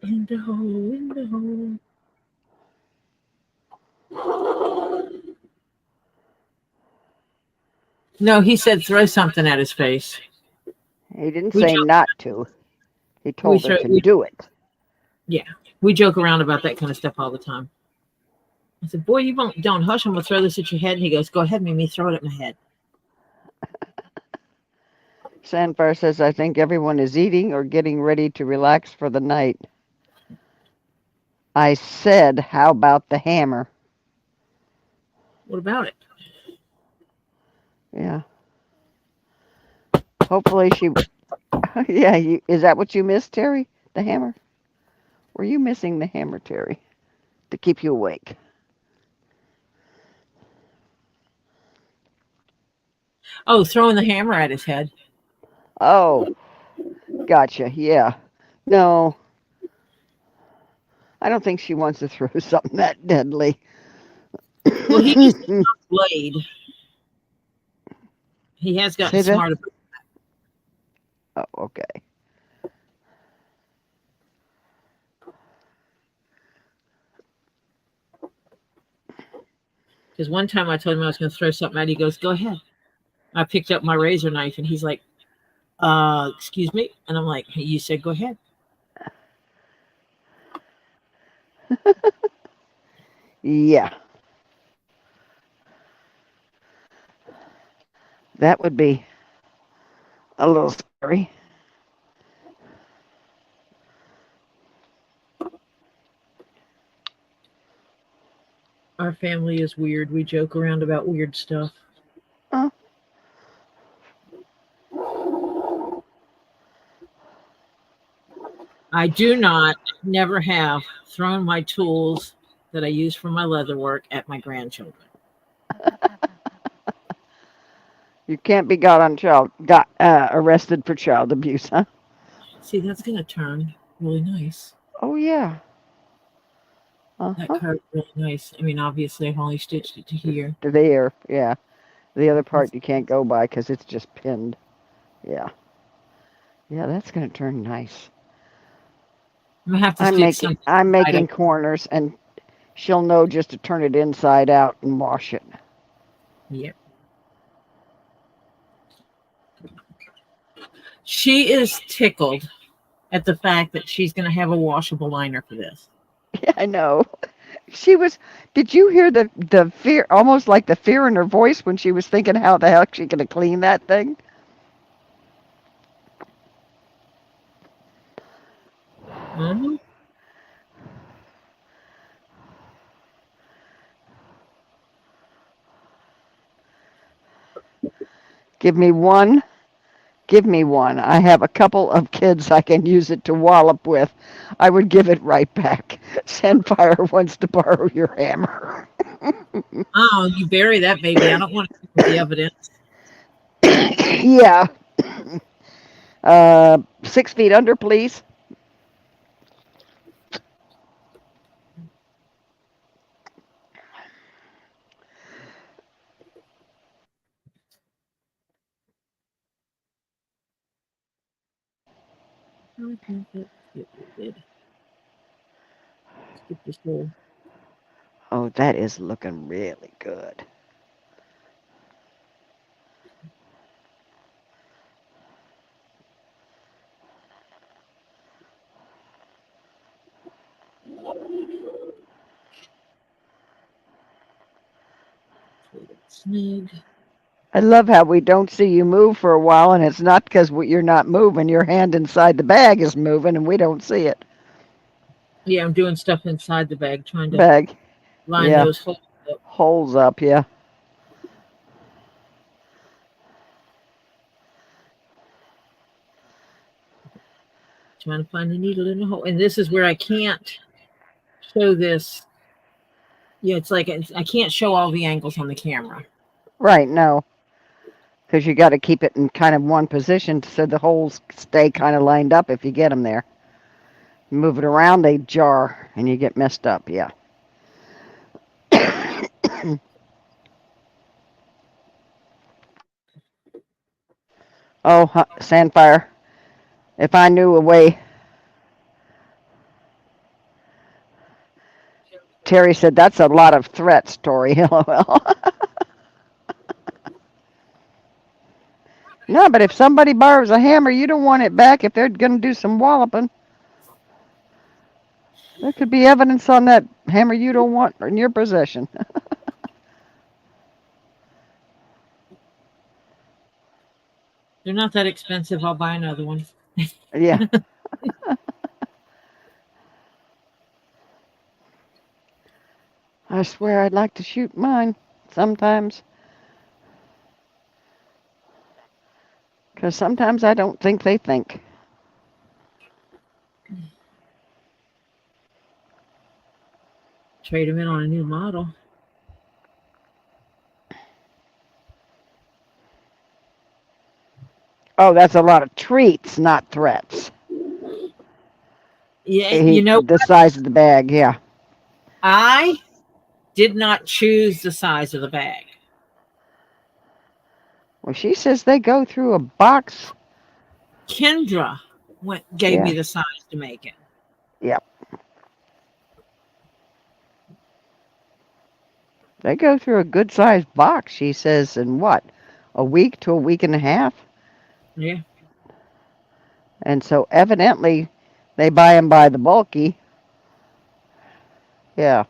In the hole, in the hole. No, he said throw something at his face. He didn't say not to. He told her to do it. Yeah, we joke around about that kind of stuff all the time. I said, boy, you don't hush. I'm going to throw this at your head. And he goes, go ahead, Mimi, throw it at my head. Sandfire says, I think everyone is eating or getting ready to relax for the night. I said, how about the hammer? What about it? Yeah. Hopefully she... Yeah, is that what you missed, Terry? The hammer? Were you missing the hammer, Terry, to keep you awake? Oh, throwing the hammer at his head. Oh, gotcha. Yeah. No, I don't think she wants to throw something that deadly. Well, he needs a blade. He has gotten smart about that. Oh, okay. Because one time I told him I was going to throw something at, he goes, go ahead. I picked up my razor knife and he's like, excuse me? And I'm like, hey, you said go ahead. Yeah. That would be a little scary. Our family is weird. We joke around about weird stuff. I do not, never have thrown my tools that I use for my leatherwork at my grandchildren. You can't be arrested for child abuse, huh? See, that's going to turn really nice. Oh, yeah. That carved really nice. I mean, obviously, I've only stitched it to here. To there, yeah. The other part you can't go by because it's just pinned. Yeah. Yeah, that's going to turn nice. I'm going to have to stick something. I'm making corners, and she'll know just to turn it inside out and wash it. Yep. She is tickled at the fact that she's going to have a washable liner for this. Yeah, I know. She was. Did you hear the fear, almost like the fear in her voice when she was thinking how the heck she's going to clean that thing? Mm-hmm. Give me one. Give me one. I have a couple of kids I can use it to wallop with. I would give it right back. Sandfire wants to borrow your hammer. Oh, you bury that baby. I don't want to with the evidence. Yeah. 6 feet under, please. Skip this little. Oh, that is looking really good. Snag. I love how we don't see you move for a while, and it's not because you're not moving. Your hand inside the bag is moving, and we don't see it. Yeah, I'm doing stuff inside the bag, trying to Bag. line Yeah. those holes up. Holes up, yeah. Trying to find a needle in the hole. And this is where I can't show this. Yeah, it's like I can't show all the angles on the camera. Right, no. Because you got to keep it in kind of one position so the holes stay kind of lined up if you get them there. Move it around, they jar, and you get messed up, yeah. Oh, Sandfire. If I knew a way. Terry said, that's a lot of threats, Tori. LOL. No, but if somebody borrows a hammer, you don't want it back if they're going to do some walloping. There could be evidence on that hammer you don't want in your possession. They're not that expensive. I'll buy another one. Yeah. I swear I'd like to shoot mine sometimes. Because sometimes I don't think they think. Trade them in on a new model. Oh, that's a lot of treats, not threats. Yeah, you know, The size of the bag, yeah. I did not choose the size of the bag. Well, she says they go through a box. Kendra gave me the size to make it. Yep. They go through a good sized box, she says, in what? A week to a week and a half? Yeah. And so evidently they buy them by the bulky. Yeah.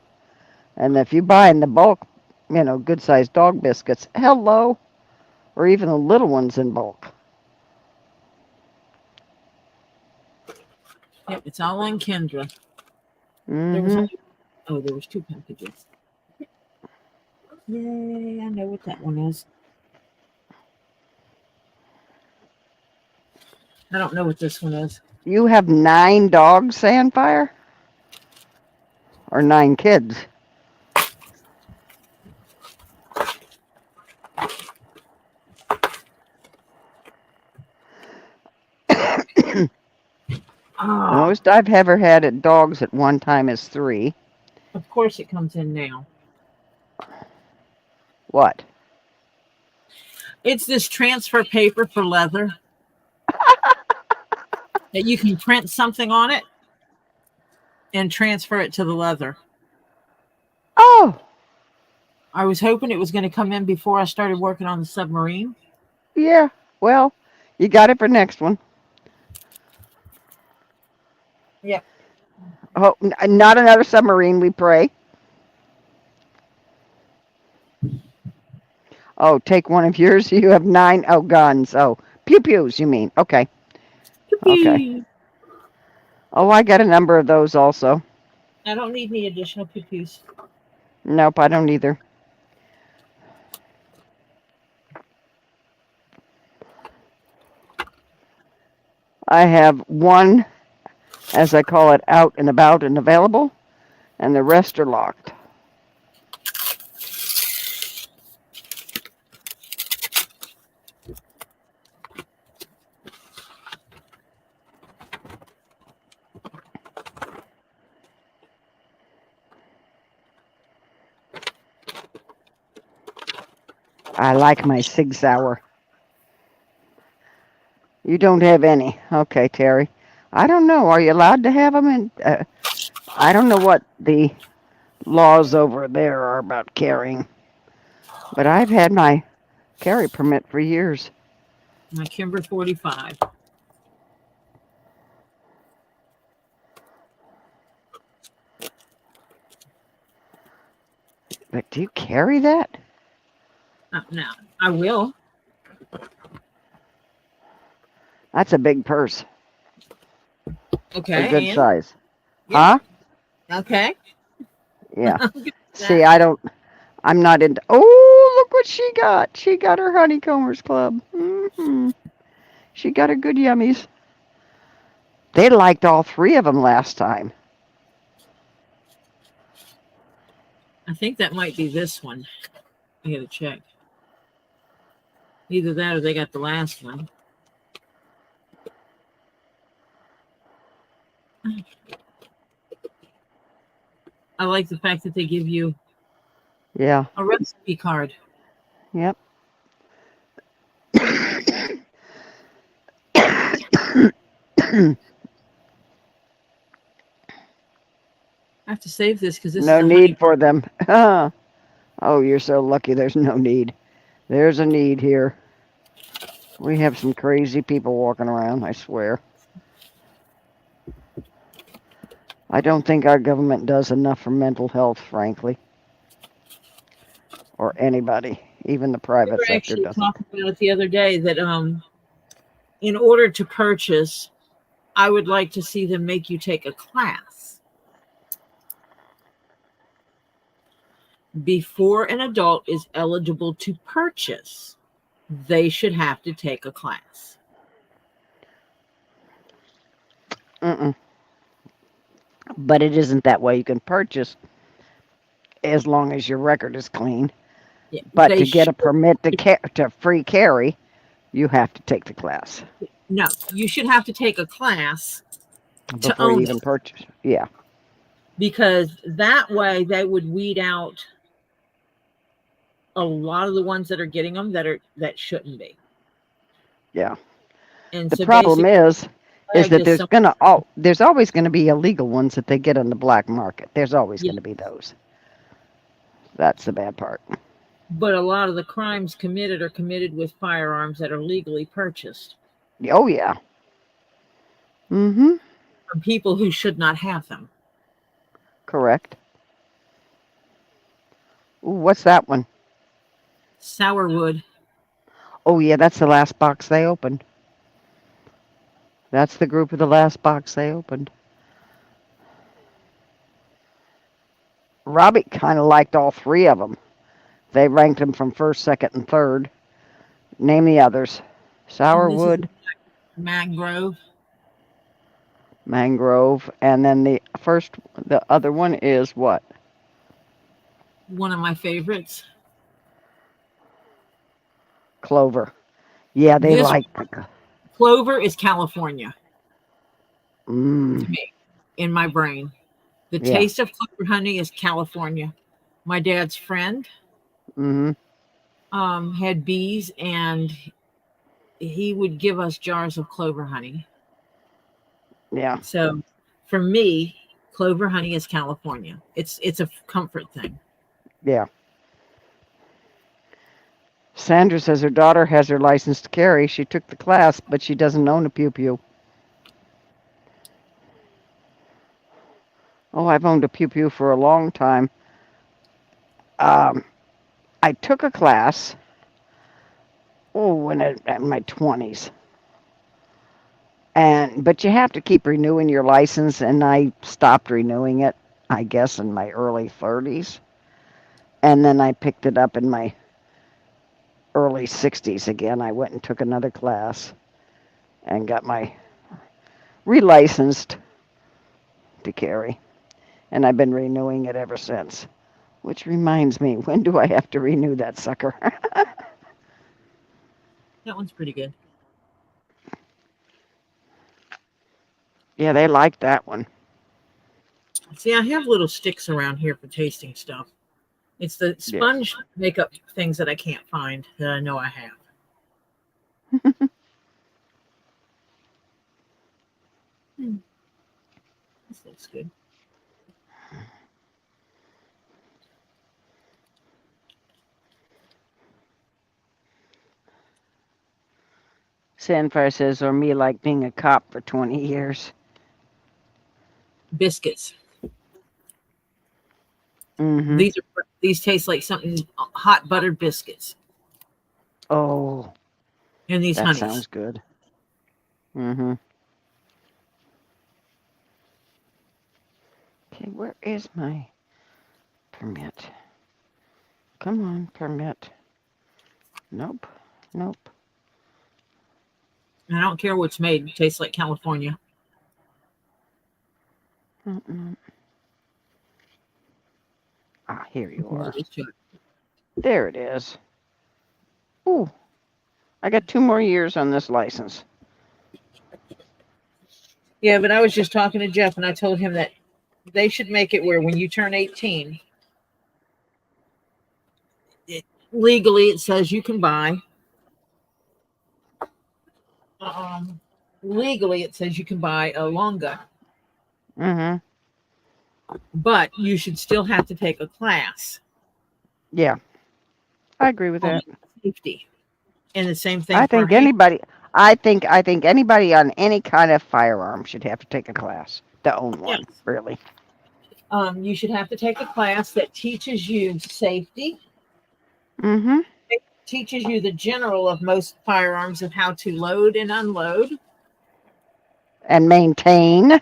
And if you buy in the bulk, good sized dog biscuits, hello, or even the little ones in bulk. Yep, it's all on Kendra. Mm-hmm. There was 2 packages. Yay, I know what that one is. I don't know what this one is. You have 9 dogs, Sandfire? Or 9 kids? Most I've ever had at dogs at one time is 3. Of course it comes in now. What? It's this transfer paper for leather that you can print something on it and transfer it to the leather. Oh. I was hoping it was going to come in before I started working on the submarine. Yeah. Well, you got it for next one. Yep. Oh, not another submarine, we pray. Oh, take one of yours. You have 9. Oh, guns. Oh, pew-pews, you mean. Okay. Okay. Oh, I got a number of those also. I don't need any additional poo-poos. Nope, I don't either. I have one, as I call it, out and about and available, and the rest are locked. I like my Sig Sauer. You don't have any. Okay, Terry. I don't know. Are you allowed to have them? I don't know what the laws over there are about carrying, but I've had my carry permit for years. My Kimber 45. But do you carry that? No, I will. That's a big purse. Okay. A good and? size. Yeah. Huh? Okay. Yeah. See, I'm not into. Oh, look what she got. She got her Honeycombers Club. She got her good yummies. They liked all three of them last time. I think that might be this one. I gotta check. Either that or they got the last one. I like the fact that they give you Yeah. a recipe card. Yep. I have to save this because this No is a need for them. Oh, you're so lucky there's no need. There's a need here. We have some crazy people walking around, I swear. I don't think our government does enough for mental health, frankly. Or anybody. Even the We private were sector actually doesn't. talking about it the other day that in order to purchase, I would like to see them make you take a class. Before an adult is eligible to purchase, they should have to take a class. But it isn't that way. You can purchase as long as your record is clean. Yeah, But they to get a should, permit to free carry, you have to take the class no, you should have to take a class to before you own even them, purchase. Yeah. because that way they would weed out a lot of the ones that are getting them that shouldn't be. Yeah. And The so problem basically, is that just there's always going to be illegal ones that they get on the black market. There's always yeah, going to be those. That's the bad part. but a lot of the crimes committed are committed with firearms that are legally purchased Oh yeah. Mhm. from people who should not have them. Correct. Ooh, what's that one? Sourwood. Oh yeah, that's the last box they opened. That's the group of the last box they opened. Robbie kind of liked all three of them. They ranked them from first, second, and third. Name the others. And this is Sourwood, mangrove. mangrove, and then the other one is what? One of my favorites. Clover. Yeah, they This like. clover is California to Mm, me in my brain. The yeah. taste of clover honey is California. My dad's friend Mhm. had bees, and he would give us jars of clover honey. Yeah. So for me, clover honey is California. It's a comfort thing. Yeah. Sandra says her daughter has her license to carry. She took the class, but she doesn't own a pew pew. Oh, I've owned a pew pew for a long time. I took a class. Oh, in my 20s. But you have to keep renewing your license, and I stopped renewing it, I guess, in my early 30s. And then I picked it up in my early 60s again. I went and took another class and got my relicensed to carry. And I've been renewing it ever since. Which reminds me, when do I have to renew that sucker? That one's pretty good. Yeah, they like that one. See, I have little sticks around here for tasting stuff. It's the Yeah. sponge makeup things that I can't find that I know I have. This looks good. Sandfire says, or me like being a cop for 20 years. Biscuits. Mm-hmm. These taste like something hot buttered biscuits. Oh, And these that honeys. sounds good. Mm-hmm. Okay, where is my permit? Come on, permit. Nope. Nope. And I don't care what's made. It tastes like California. Mm-mm. Ah, here you are. Let's check. There it is. Ooh, I got 2 more years on this license. Yeah, but I was just talking to Jeff and I told him that they should make it where when you turn 18, legally it says you can buy. Legally it says you can buy a long gun, Mm-hmm. but you should still have to take a class Yeah, I agree with on that. safety. And the same thing I for think anybody on any kind of firearm should have to take a class to own one, Yes. really. You should have to take a class that teaches you safety, Mm-hmm. teaches you the general of most firearms of how to load and unload, And maintain.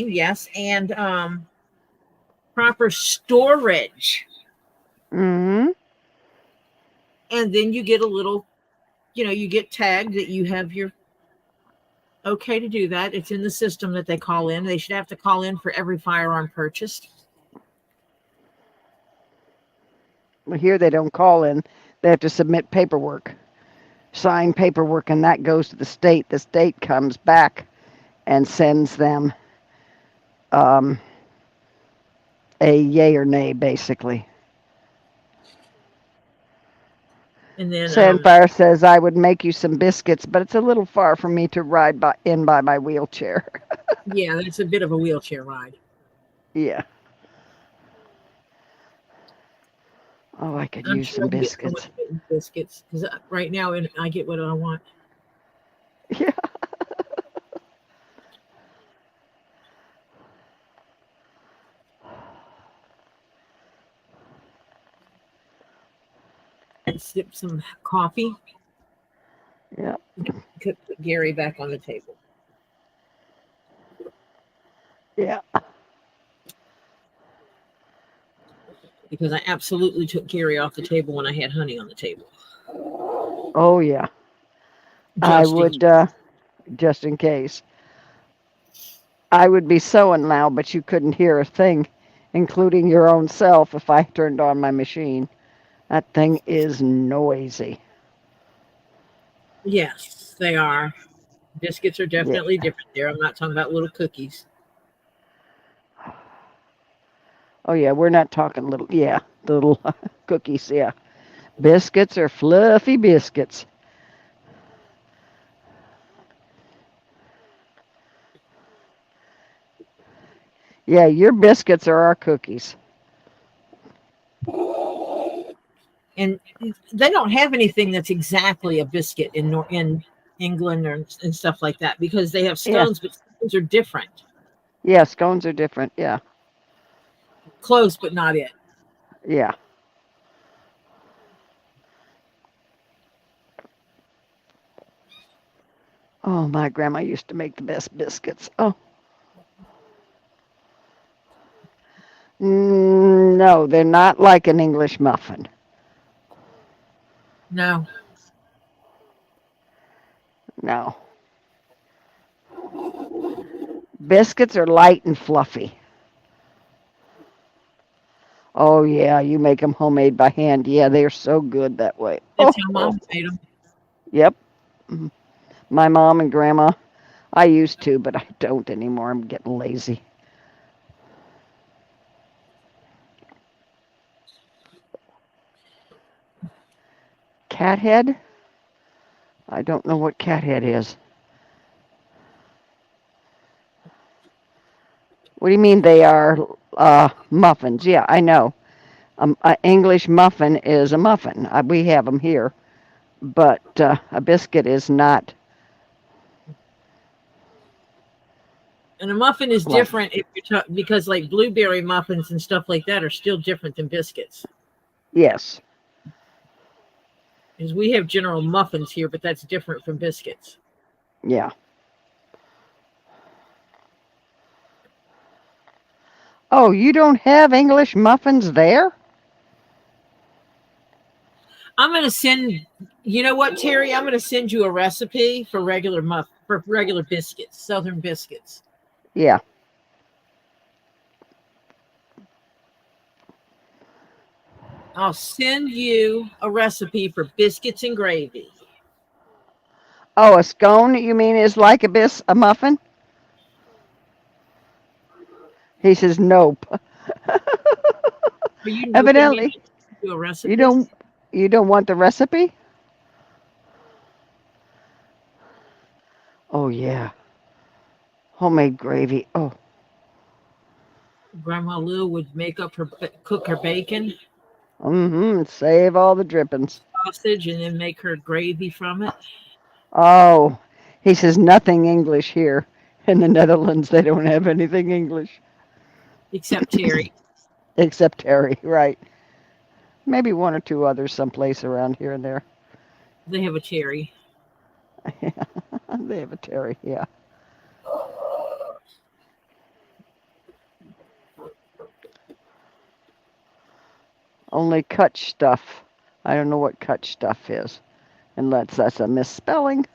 yes, and proper storage. Mm-hmm. And then you get a little, you get tagged that you have your okay to do that. It's in the system that they call in. They should have to call in for every firearm purchased. Well, here they don't call in. They have to submit paperwork, sign paperwork, and that goes to the state. The state comes back and sends them a yay or nay, basically. And then Sandfire says, I would make you some biscuits, but it's a little far for me to ride by my wheelchair. yeah, that's a bit of a wheelchair ride. Yeah. Oh, I could I'm use sure some I can get biscuits. someone biscuits because right now I get what I want. Yeah. And sip some coffee. Yeah. Put Gary back on the table. Yeah. Because I absolutely took Gary off the table when I had honey on the table. Oh, yeah. I would, just in case. I would be sewing loud, but you couldn't hear a thing, including your own self, if I turned on my machine. That thing is noisy. Yes, they are. Biscuits are Yeah. definitely different there. I'm not talking about little cookies. Oh, yeah, we're not talking little, the little cookies, yeah. Biscuits are fluffy biscuits. Yeah, your biscuits are our cookies. And they don't have anything that's exactly a biscuit in England and stuff like that because they have scones, but scones are different. Yeah, scones are different, yeah. Close, but not it. Yeah. Oh, my grandma used to make the best biscuits. Oh, no, they're not like an English muffin. No. No. Biscuits are light and fluffy. Oh, yeah, you make them homemade by hand. Yeah, they're so good that way. That's Oh, how oh. Mom made them. Yep. My mom and grandma. I used to, but I don't anymore. I'm getting lazy. Cat head? I don't know what cat head is. What do you mean they are muffins? Yeah, I know. An English muffin is a muffin. We have them here. But a biscuit is not And a muffin is like, different if you're because like blueberry muffins and stuff like that are still different than biscuits. yes, Because we have general muffins here, but that's different from biscuits. yeah. Oh, you don't have English muffins there? I'm gonna send. You know what, Terry? I'm gonna send you a recipe for regular biscuits, Southern biscuits. Yeah. I'll send you a recipe for biscuits and gravy. Oh, a scone, you mean, is like a muffin? He says, nope. Are you looking me Evidently, to do a you recipe? don't you don't want the recipe? Oh yeah, homemade gravy. Oh, Grandma Lou would cook her bacon, save all the drippings. sausage, and then make her gravy from it. Oh, he says nothing English here. In the Netherlands, they don't have anything English Except Terry. except Terry, right? Maybe one or two others someplace around here and there. They have a Terry. They have a Terry, yeah. Only cut stuff. I don't know what cut stuff is, unless that's a misspelling.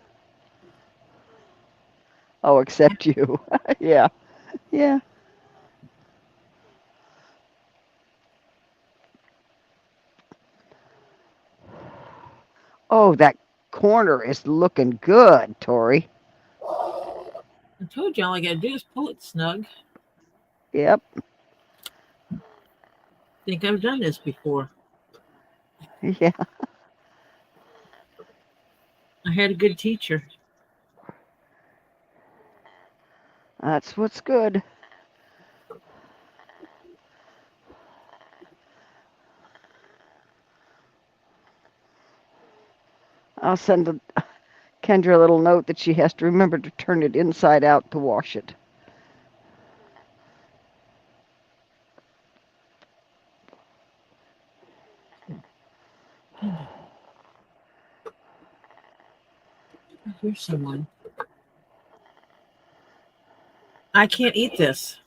Oh, except you. Yeah, yeah. Oh, that corner is looking good, Tori. I told you all I gotta do is pull it snug. Yep. Think I've done this before. Yeah. I had a good teacher. That's what's good. I'll send Kendra a little note that she has to remember to turn it inside out to wash it. Here's someone. I can't eat this.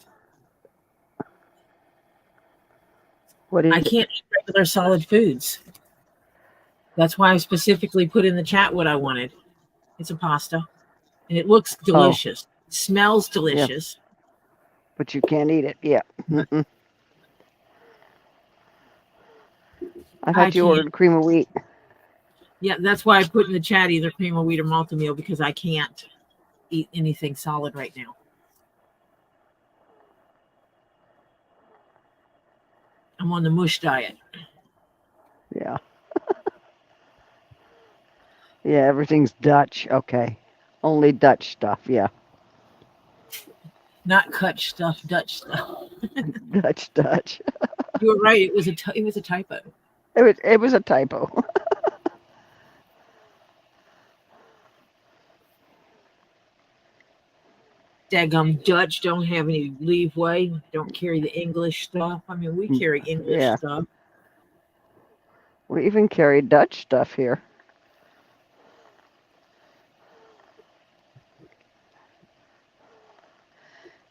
What is I it? can't eat regular solid foods. That's why I specifically put in the chat what I wanted. It's a pasta. And it looks Oh, delicious. It smells yeah, delicious. but you can't eat it. Yeah. Mm-mm. I I thought you can't. ordered cream of wheat. Yeah, that's why I put in the chat either cream of wheat or multi-meal because I can't eat anything solid right now. I'm on the mush diet. Yeah. Yeah, everything's Dutch. Okay. Only Dutch stuff. Yeah. Not cut stuff, Dutch stuff. Dutch. You were right. It was a typo. It was a typo. Daggum Dutch don't have any leeway. Don't carry the English stuff. I mean, we carry English Yeah. stuff. We even carry Dutch stuff here.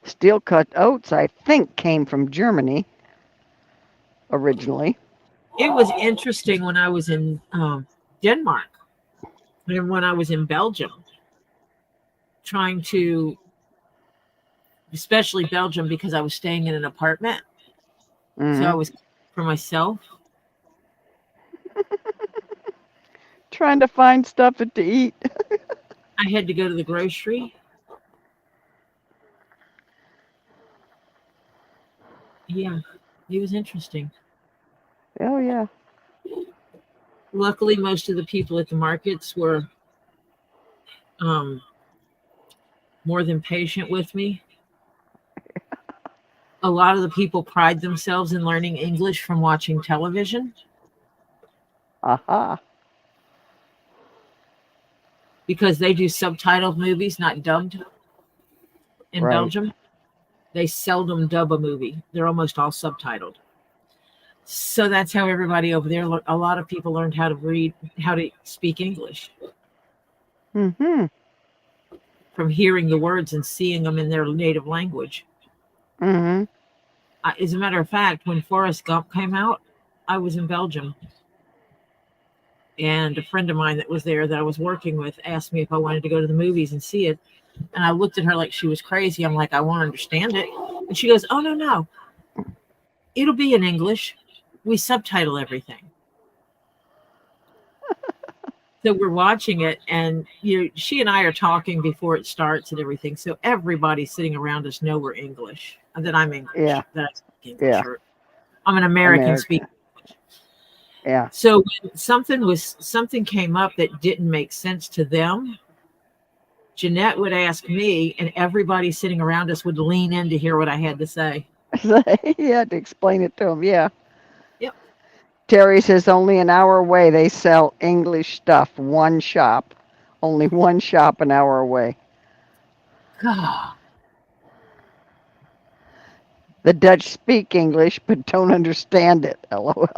Steel cut oats, I think, came from Germany originally. It was interesting when I was in Denmark and when I was in Belgium, trying to, especially Belgium, because I was staying in an apartment. So I Hmm. was for myself. Trying to find stuff to eat. I had to go to the grocery. Yeah, it was interesting. Oh, yeah. Luckily, most of the people at the markets were um, more than patient with me. A lot of the people pride themselves in learning English from watching television Aha. because they do subtitled movies, not dubbed. In Right. Belgium, they seldom dub a movie, they're almost all subtitled. So that's how everybody over there, a lot of people learned how to read, how to speak English Mm-hmm. from hearing the words and seeing them in their native language. Mm-hmm. As a matter of fact, when Forrest Gump came out, I was in Belgium, and a friend of mine that was there that I was working with asked me if I wanted to go to the movies and see it. And I looked at her like she was crazy. I'm like, I won't understand it. And she goes, oh, no. It'll be in English. We subtitle everything. So we're watching it, and she and I are talking before it starts and everything. So everybody sitting around us know we're English, and that I'm English, Yeah. that I speak English, Yeah. or I'm an American speaker. America. Yeah. So when something came up that didn't make sense to them, Jeanette would ask me, and everybody sitting around us would lean in to hear what I had to say. You had to explain it to him. Yeah. Yep. Terry says only an hour away they sell English stuff. One shop. Only one shop an hour away. God. The Dutch speak English but don't understand it. LOL.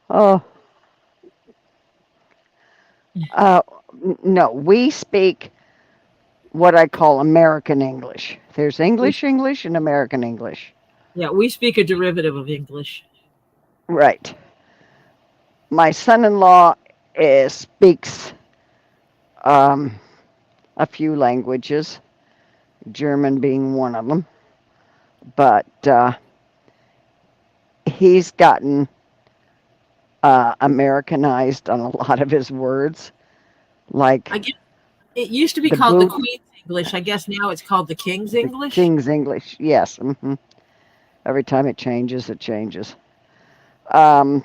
Oh. Uh, no, we speak what I call American English. There's English English and American English. Yeah, we speak a derivative of English. Right. My son-in-law speaks um, a few languages, German being one of them, but he's gotten Americanized on a lot of his words, like I guess it used to be the called the boot, Queen's English. I guess now it's called the King's the English. King's English. Yes. Hmm. Every time it changes, it changes. Um,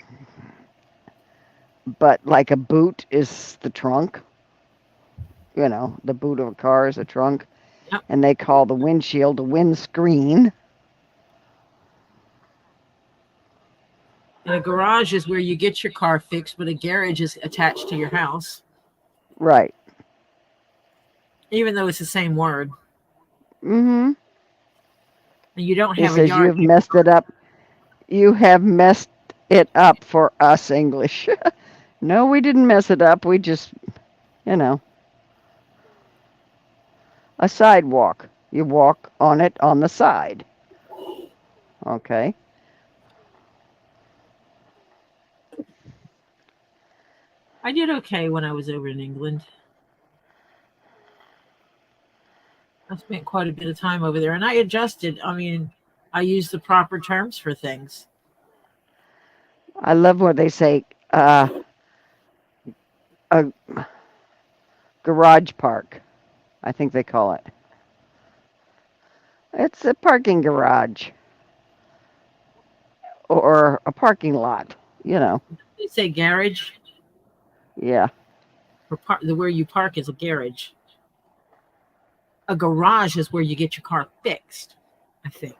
but like a boot is the trunk. The boot of a car is a trunk, Yep. and they call the windshield a windscreen. And a garage is where you get your car fixed, but a garage is attached to your house, Right. even though it's the same word. Mm-hmm. And you don't He have a says yard. you've messed it up. You have messed it up for us English. No, we didn't mess it up. We just, you know, a sidewalk. You walk on it on the side. Okay. I did okay when I was over in England. I spent quite a bit of time over there, and I adjusted. I mean, I used the proper terms for things. I love what they say. A garage park, I think they call it. It's a parking garage or a parking lot. You know. They say garage, Yeah. or where you park is a garage. A garage is where you get your car fixed, I think.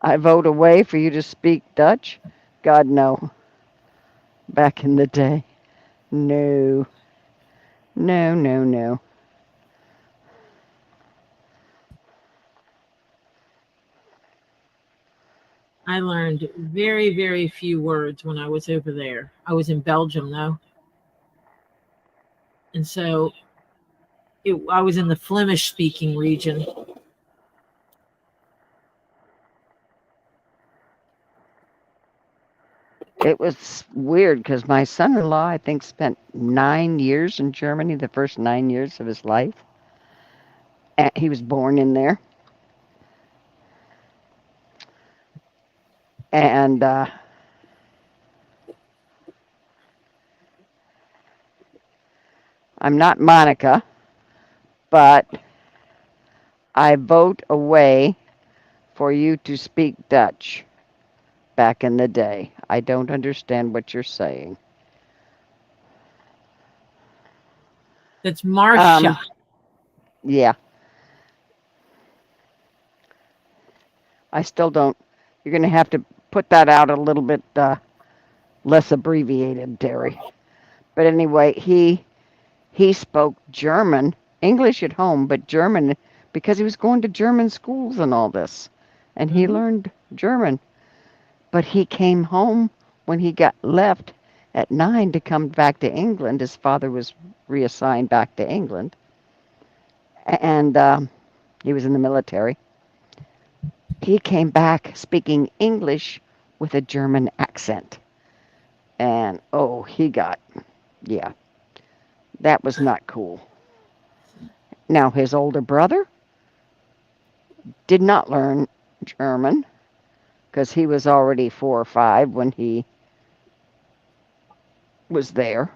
I vote away for you to speak Dutch. God no. Back in the day. No. No, no, no. I learned very, very few words when I was over there. I was in Belgium, though. And so I was in the Flemish speaking region. It was weird because my son-in-law, I think, spent 9 years in Germany, the first 9 years of his life. And he was born in there. And I'm not Monica, but I vote away for you to speak Dutch back in the day. I don't understand what you're saying. That's Marcia. Yeah. I still don't. You're going to have to put that out a little bit less abbreviated, Terry. But anyway, he spoke German, English at home, but German because he was going to German schools and all this. And he learned German. But he came home when he got left at 9 to come back to England. His father was reassigned back to England. And he was in the military. He came back speaking English with a German accent. And, yeah, that was not cool. Now, his older brother did not learn German because he was already 4 or 5 when he was there.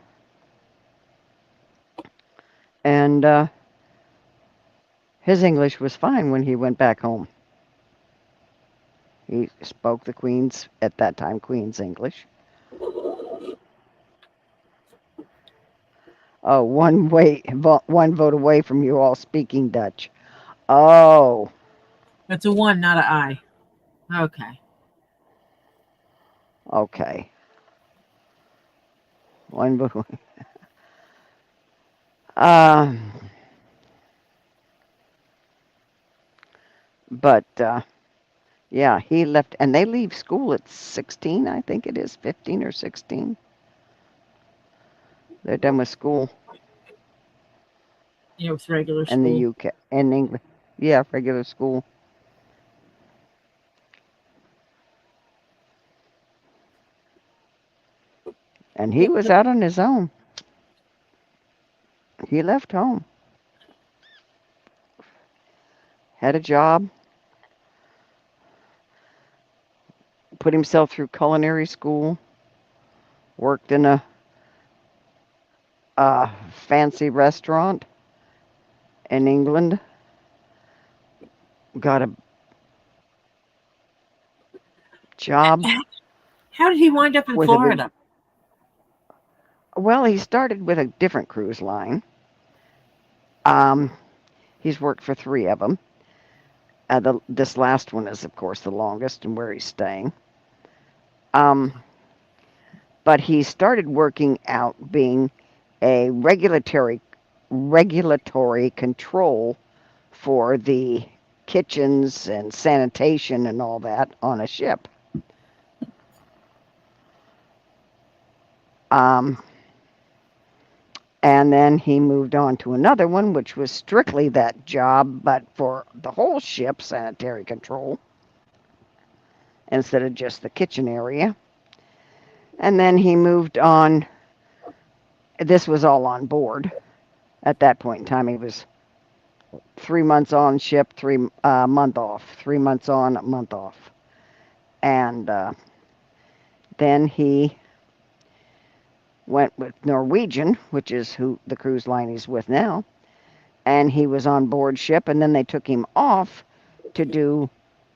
And his English was fine when he went back home. He spoke the Queen's, at that time, Queen's English. Oh, one vote away from you all speaking Dutch. Oh. That's a 1, not an I. Okay. Okay. One vote away. But yeah, he left, and they leave school at 16, I think it is, 15 or 16. They're done with school. Yeah, with regular school. In the UK, in England. Yeah, regular school. And he was out on his own. He left home. Had a job. Put himself through culinary school. Worked in a fancy restaurant in England. Got a job. How did he wind up in Florida? Well, he started with a different cruise line. He's worked for 3 of them. This last one is, of course, the longest and where he's staying. But he started working out being a regulatory control for the kitchens and sanitation and all that on a ship. And then he moved on to another one, which was strictly that job, but for the whole ship, sanitary control, instead of just the kitchen area. And then he moved on. This was all on board. At that point in time, he was 3 months on ship, 3 month off, 3 months on, a month off. And then he went with Norwegian, which is who the cruise line he's with now. And he was on board ship, and then they took him off to do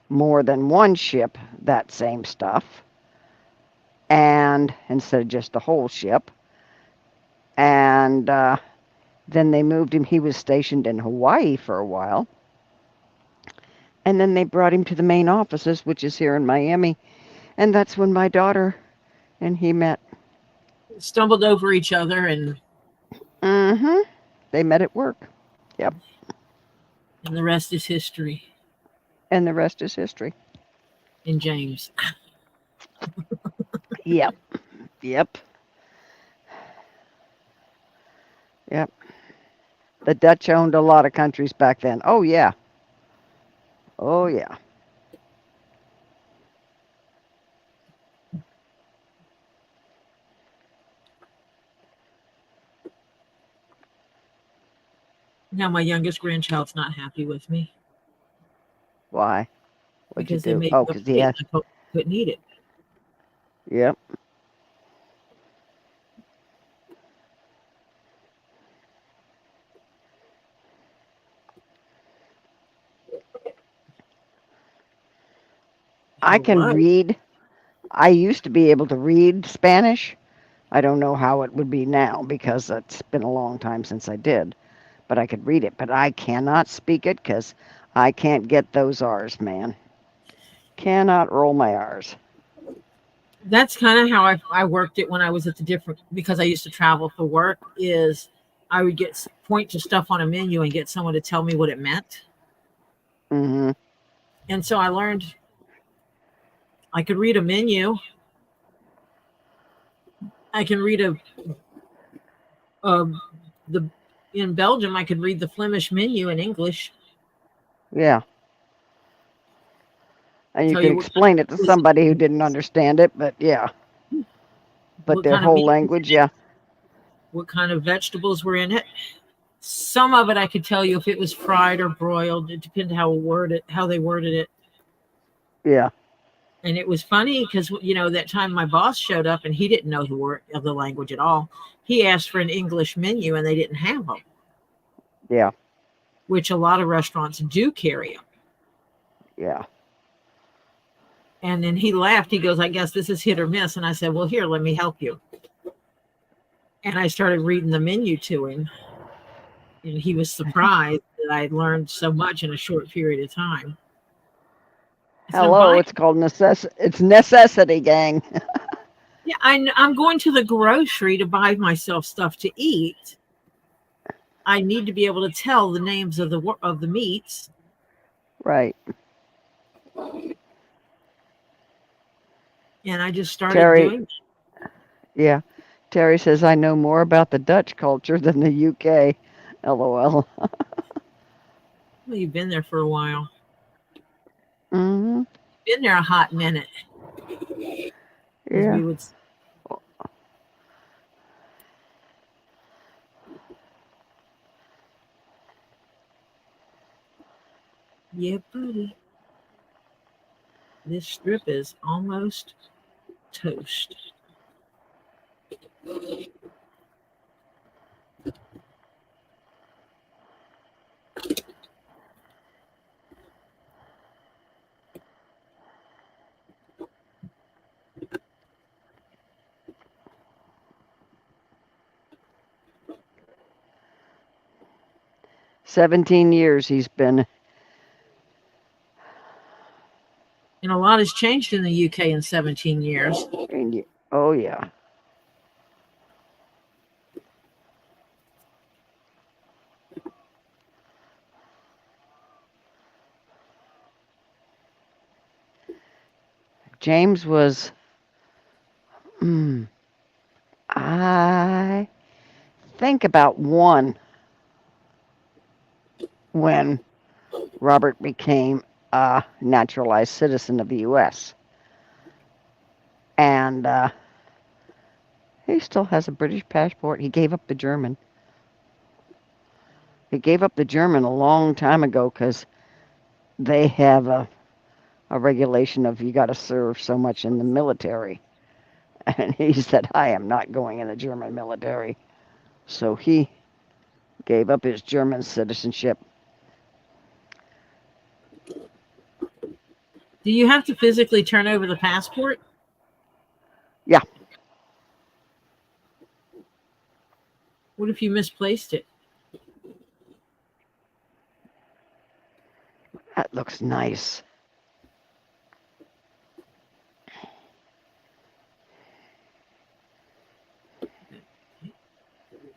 more than one ship, that same stuff. And instead of just the whole ship. And then they moved him. He was stationed in Hawaii for a while. And then they brought him to the main offices, which is here in Miami. And that's when my daughter and he met. Stumbled over each other and... They met at work. Yep. And the rest is history. And the rest is history. And James. Yep. Yep. The Dutch owned a lot of countries back then. Oh, yeah. Oh, yeah. Now my youngest grandchild's not happy with me Why? What'd you because they do? made Oh, me because he eat. had. I couldn't eat it. Yep. I All can right. read. I used to be able to read Spanish. I don't know how it would be now because it's been a long time since I did. But I could read it. But I cannot speak it because I can't get those R's, man. Cannot roll my R's. That's kind of how I worked it when I was at the different, because I used to travel for work, is I would point to stuff on a menu and get someone to tell me what it meant. Mm-hmm. And so I learned I could read a menu. I can read the in Belgium I could read the Flemish menu in English. Yeah. And you Tell could you what explain it to somebody who didn't understand it, but yeah. But their kind of whole meat, language, yeah. what kind of vegetables were in it. Some of it I could tell you if it was fried or broiled. It depended how they worded it. Yeah. And it was funny because that time my boss showed up and he didn't know the word of the language at all. He asked for an English menu and they didn't have them, Yeah. which a lot of restaurants do carry them. Yeah. And then he laughed. He goes, "I guess this is hit or miss." And I said, "Well, here, let me help you." And I started reading the menu to him, and he was surprised that I had learned so much in a short period of time. So I'm Hello, buying. it's called it's necessity, gang. Yeah, I'm going to the grocery to buy myself stuff to eat. I need to be able to tell the names of the meats. Right. And I just started Terry, doing. yeah. Terry says I know more about the Dutch culture than the UK. LOL. Well, you've been there for a while. Mm-hmm. Been there a hot minute, as Yeah. we would. Yeah, buddy. This strip is almost toast. $17 he's been. And a lot has changed in the UK in 17 years. Oh, yeah. James was, I think about 1 when Robert became a naturalized citizen of the U.S. And he still has a British passport. He gave up the German. He gave up the German a long time ago because they have a regulation of you got to serve so much in the military. And he said, I am not going in the German military. So he gave up his German citizenship. Do you have to physically turn over the passport? Yeah. What if you misplaced it? That looks nice.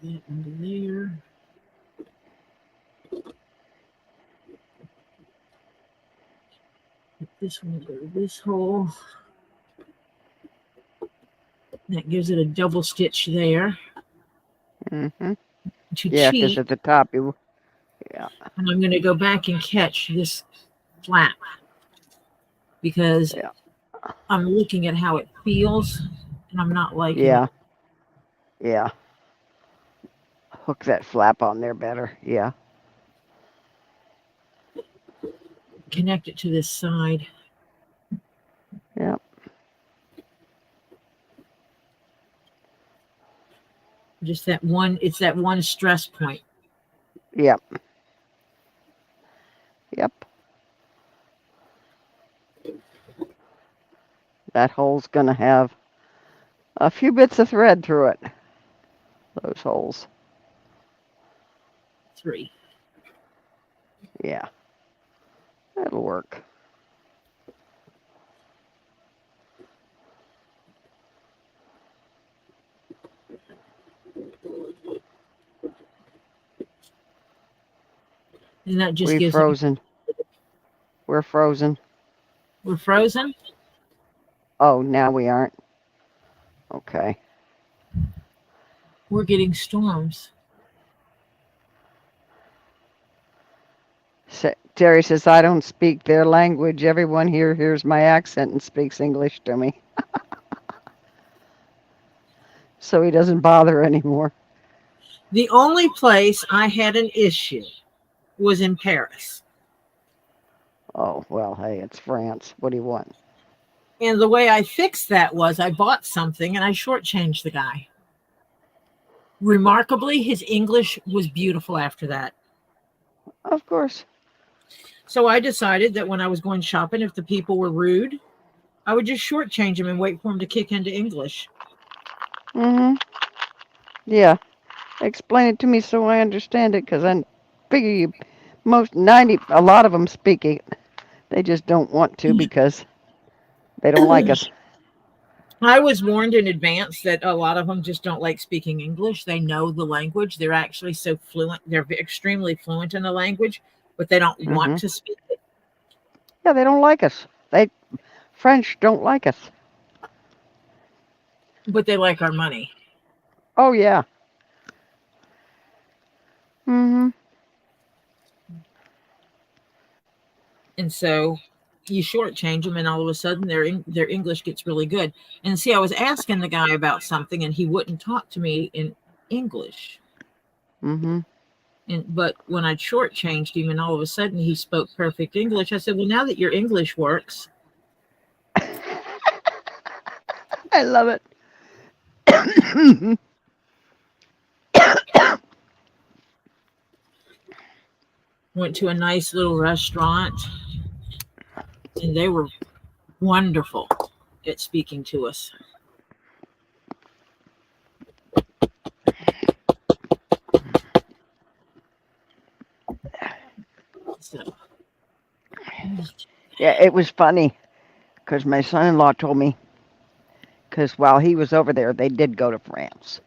That under there. This one will go to this hole. That gives it a double stitch there. Mm-hmm. to Yeah, because cheat, at the top you. Yeah. and I'm going to go back and catch this flap because Yeah. I'm looking at how it feels, and I'm not liking it. Yeah. Yeah. Hook that flap on there better. Yeah. Connect it to this side. Yeah. Just that one, it's that one stress point. Yep. Yep. That hole's gonna have a few bits of thread through it. Those holes. 3. Yeah. That'll work. And that just We gives me, frozen. We're frozen. we're frozen. Oh, now we aren't. Okay. We're getting storms. Terry says, I don't speak their language. Everyone here hears my accent and speaks English to me. So he doesn't bother anymore. The only place I had an issue was in Paris. Oh, well, hey, it's France. What do you want? And the way I fixed that was I bought something and I shortchanged the guy. Remarkably, his English was beautiful after that. Of course. So I decided that when I was going shopping, if the people were rude, I would just shortchange them and wait for them to kick into English. Mm-hmm. Yeah. Explain it to me so I understand it, because I figure you, a lot of them speak it. They just don't want to because they don't like us. I was warned in advance that a lot of them just don't like speaking English. They know the language. They're actually so fluent. They're extremely fluent in the language, but they don't want Mm-hmm. to speak it. Yeah, they don't like us. French don't like us. But they like our money. Oh, yeah. Mm-hmm. And so you shortchange them, and all of a sudden their English gets really good. And see, I was asking the guy about something, and he wouldn't talk to me in English. Mm-hmm. But when I shortchanged him, and all of a sudden he spoke perfect English, I said, "Well, now that your English works." I love it. Went to a nice little restaurant, and they were wonderful at speaking to us. So, Yeah, it was funny because my son-in-law told me, because while he was over there, they did go to France,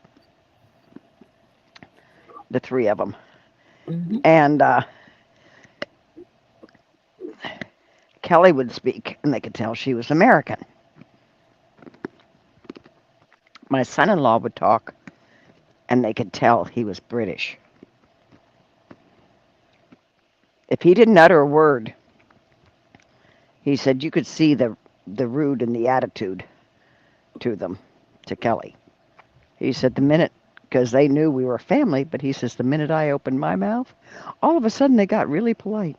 the three of them. mhm. And Kelly would speak, and they could tell she was American. My son-in-law would talk, and they could tell he was British. If he didn't utter a word, he said you could see the rude and the attitude to them, to Kelly. He said the minute, because they knew we were family, but he says the minute I opened my mouth, all of a sudden they got really polite.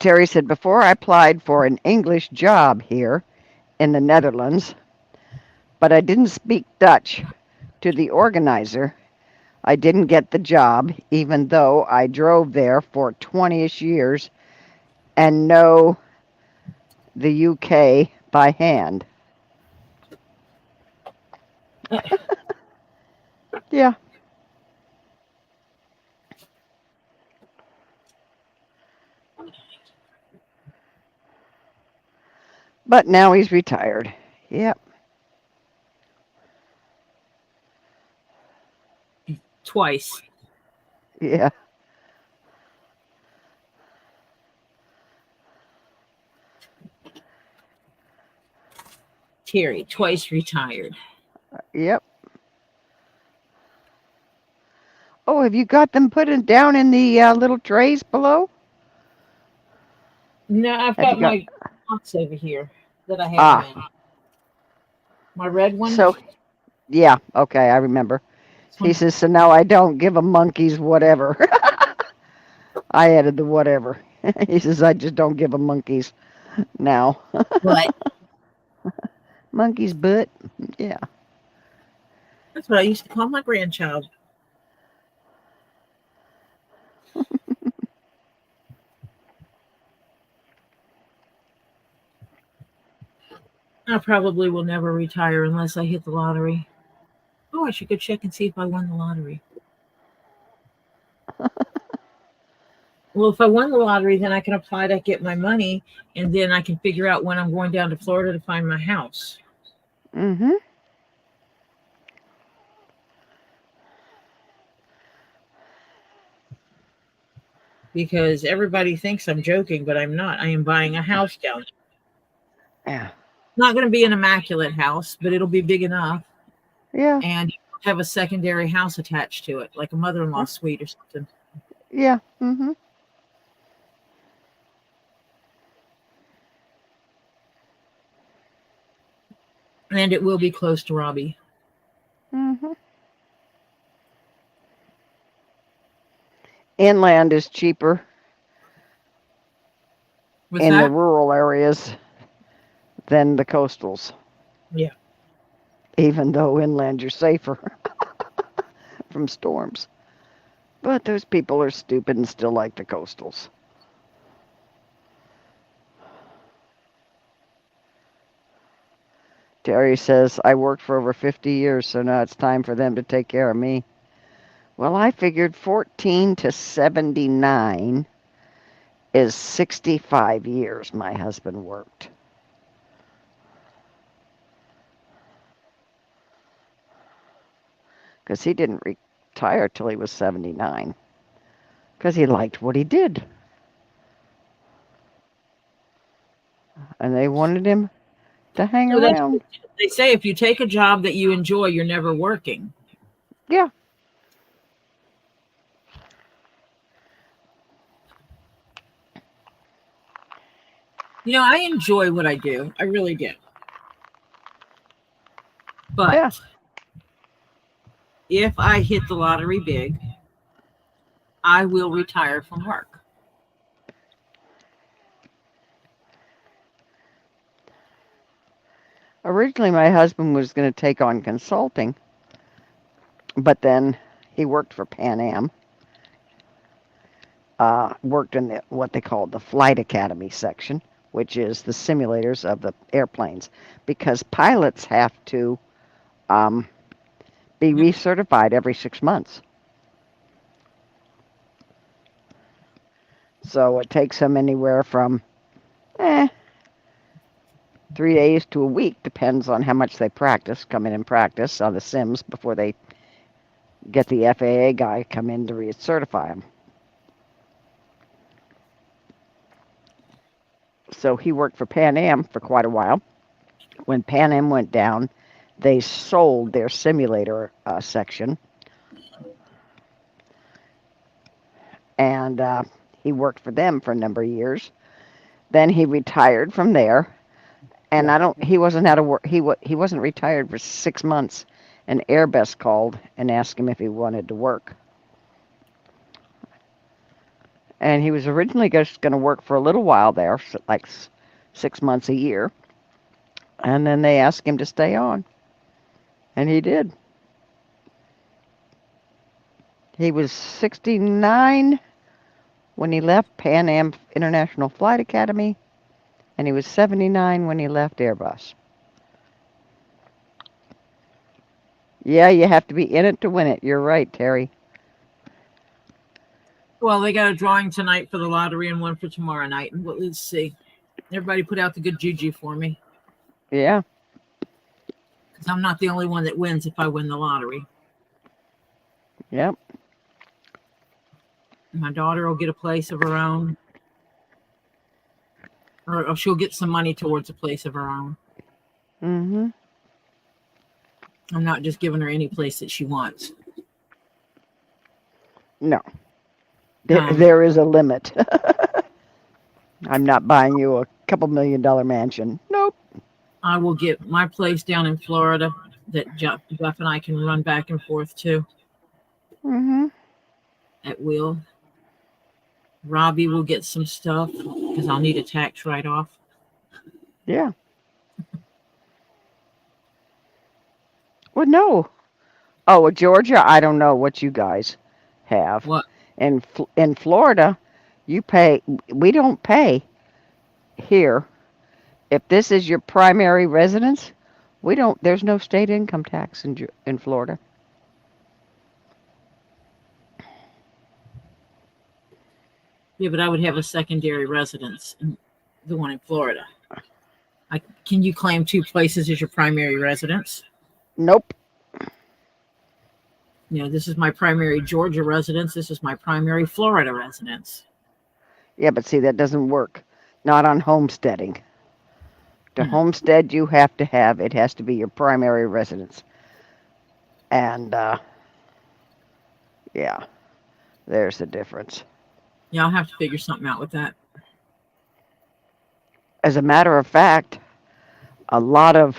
Terry said, before I applied for an English job here in the Netherlands, but I didn't speak Dutch to the organizer. I didn't get the job, even though I drove there for 20-ish years and know the UK by hand. Yeah. But now he's retired. Yep. Twice. Yeah. Terry, twice retired. Yep. Oh, have you got them down in the little trays below? No, I've Have you got got? my box over here that I have them Ah, in. My red one. so yeah, okay, I remember. This He one. says, so now I don't give them monkeys whatever. I added the whatever. He says, I just don't give them monkeys now. What? Monkey's butt. Yeah. That's what I used to call my grandchild. I probably will never retire unless I hit the lottery. Oh, I should go check and see if I won the lottery. Well, if I won the lottery, then I can apply to get my money, and then I can figure out when I'm going down to Florida to find my house. Mm-hmm. Because everybody thinks I'm joking, but I'm not. I am buying a house down there. Yeah. Not going to be an immaculate house, but it'll be big enough. Yeah. And have a secondary house attached to it, like a mother-in-law suite or something. Yeah. Mm-hmm. And it will be close to Robbie. Mm-hmm. Inland is cheaper What's in the that? rural areas than the coastals. Yeah. Even though inland you're safer from storms. But those people are stupid and still like the coastals. Terry says, I worked for over 50 years, so now it's time for them to take care of me. Well, I figured 14 to 79 is 65 years my husband worked. Because he didn't retire till he was 79. Because he liked what he did. And they wanted him to hang So that's, around. they say if you take a job that you enjoy, you're never working. Yeah. You know, I enjoy what I do. I really do. But Yeah. if I hit the lottery big, I will retire from work. Originally, my husband was going to take on consulting, but then he worked for Pan Am, worked in what they call the Flight Academy section, which is the simulators of the airplanes, because pilots have to be recertified every 6 months. So it takes them anywhere from 3 days to a week, depends on how much they practice, come in and practice on the sims before they get the FAA guy come in to recertify them. So he worked for Pan Am for quite a while. When Pan Am went down, they sold their simulator section, and he worked for them for a number of years. Then he retired from there, and he wasn't out of work. He wasn't retired for 6 months, and Airbus called and asked him if he wanted to work. And he was originally just going to work for a little while there, like 6 months a year, and then they asked him to stay on, and he did. He was 69 when he left Pan Am International Flight Academy, and he was 79 when he left Airbus. Yeah, you have to be in it to win it. You're right, Terry. Well, they got a drawing tonight for the lottery and one for tomorrow night. And let's see. Everybody put out the good juju for me. Yeah. Because I'm not the only one that wins if I win the lottery. Yep. My daughter will get a place of her own. Or she'll get some money towards a place of her own. Mm-hmm. I'm not just giving her any place that she wants. No, Um, there is a limit. I'm not buying you a couple $1 million mansion. Nope. I will get my place down in Florida that Jeff and I can run back and forth to Mm-hmm. at will. Robbie will get some stuff because I'll need a tax write-off. Yeah. Well, no. Oh, well, Georgia, I don't know what you guys have. What? In Florida, you pay. We don't pay here. If this is your primary residence, we don't. There's no state income tax in Florida. Yeah, but I would have a secondary residence, in the one in Florida. Can you claim two places as your primary residence? Nope. You know, this is my primary Georgia residence. This is my primary Florida residence. Yeah, but see, that doesn't work. Not on homesteading. To Hmm. homestead, you have to have. It has to be your primary residence. And yeah, there's the difference. Yeah, I'll have to figure something out with that. As a matter of fact, a lot of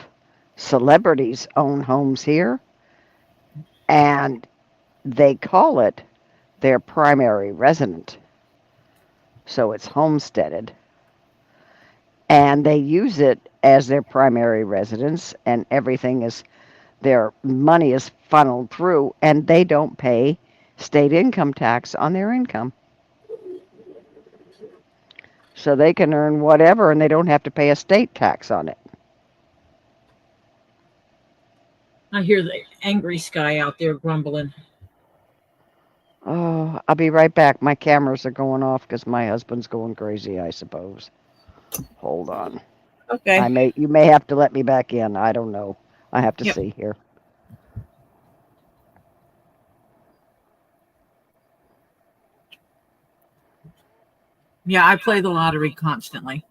celebrities own homes here, and they call it their primary residence. So it's homesteaded. And they use it as their primary residence, and everything is, their money is funneled through, and they don't pay state income tax on their income. So they can earn whatever, and they don't have to pay a state tax on it. I hear the angry Sky out there grumbling. Oh, I'll be right back. My cameras are going off because my husband's going crazy, I suppose. Hold on. Okay. You may have to let me back in. I don't know. I have to Yep. see here. Yeah, I play the lottery constantly.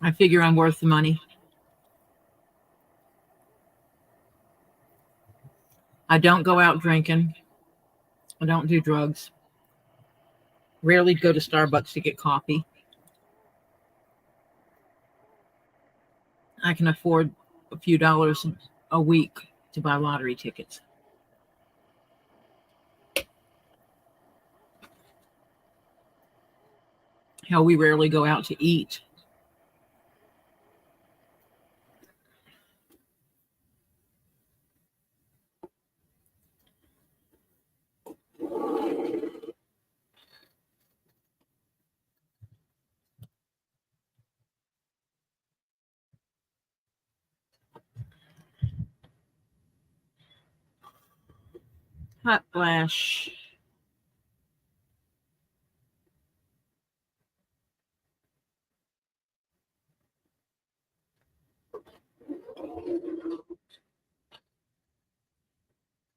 I figure I'm worth the money. I don't go out drinking. I don't do drugs. Rarely go to Starbucks to get coffee. I can afford a few dollars a week to buy lottery tickets. Hell, we rarely go out to eat. Hot flash.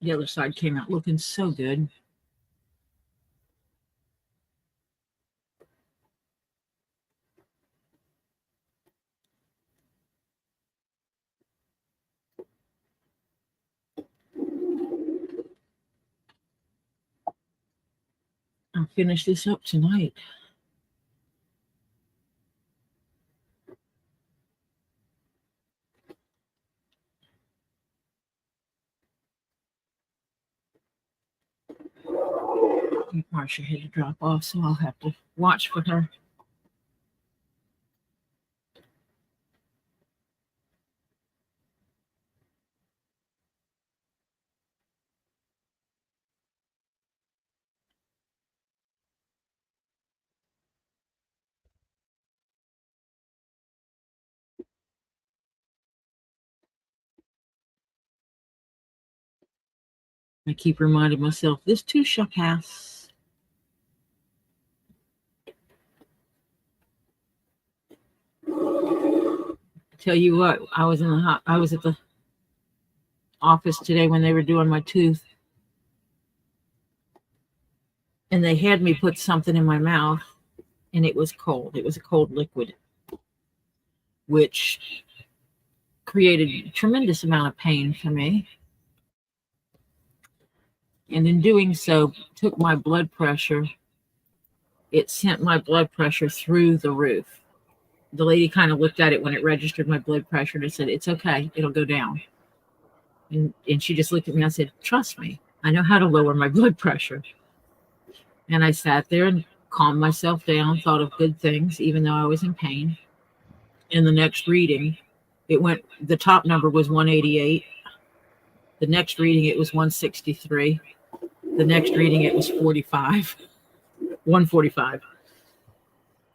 The other side came out looking so good. I'll finish this up tonight. Marsha had to drop off, so I'll have to watch for her. I keep reminding myself, this too shall pass. Tell you what, I was at the office today when they were doing my tooth, and they had me put something in my mouth, and it was cold. It was a cold liquid. which created a tremendous amount of pain for me. And in doing so, took my blood pressure. It sent my blood pressure through the roof. The lady kind of looked at it when it registered my blood pressure and said, "It's okay, it'll go down." And she just looked at me and I said, "Trust me, I know how to lower my blood pressure." And I sat there and calmed myself down, thought of good things, even though I was in pain. In the next reading, the top number was 188. The next reading, it was 163. The next reading, it was 145.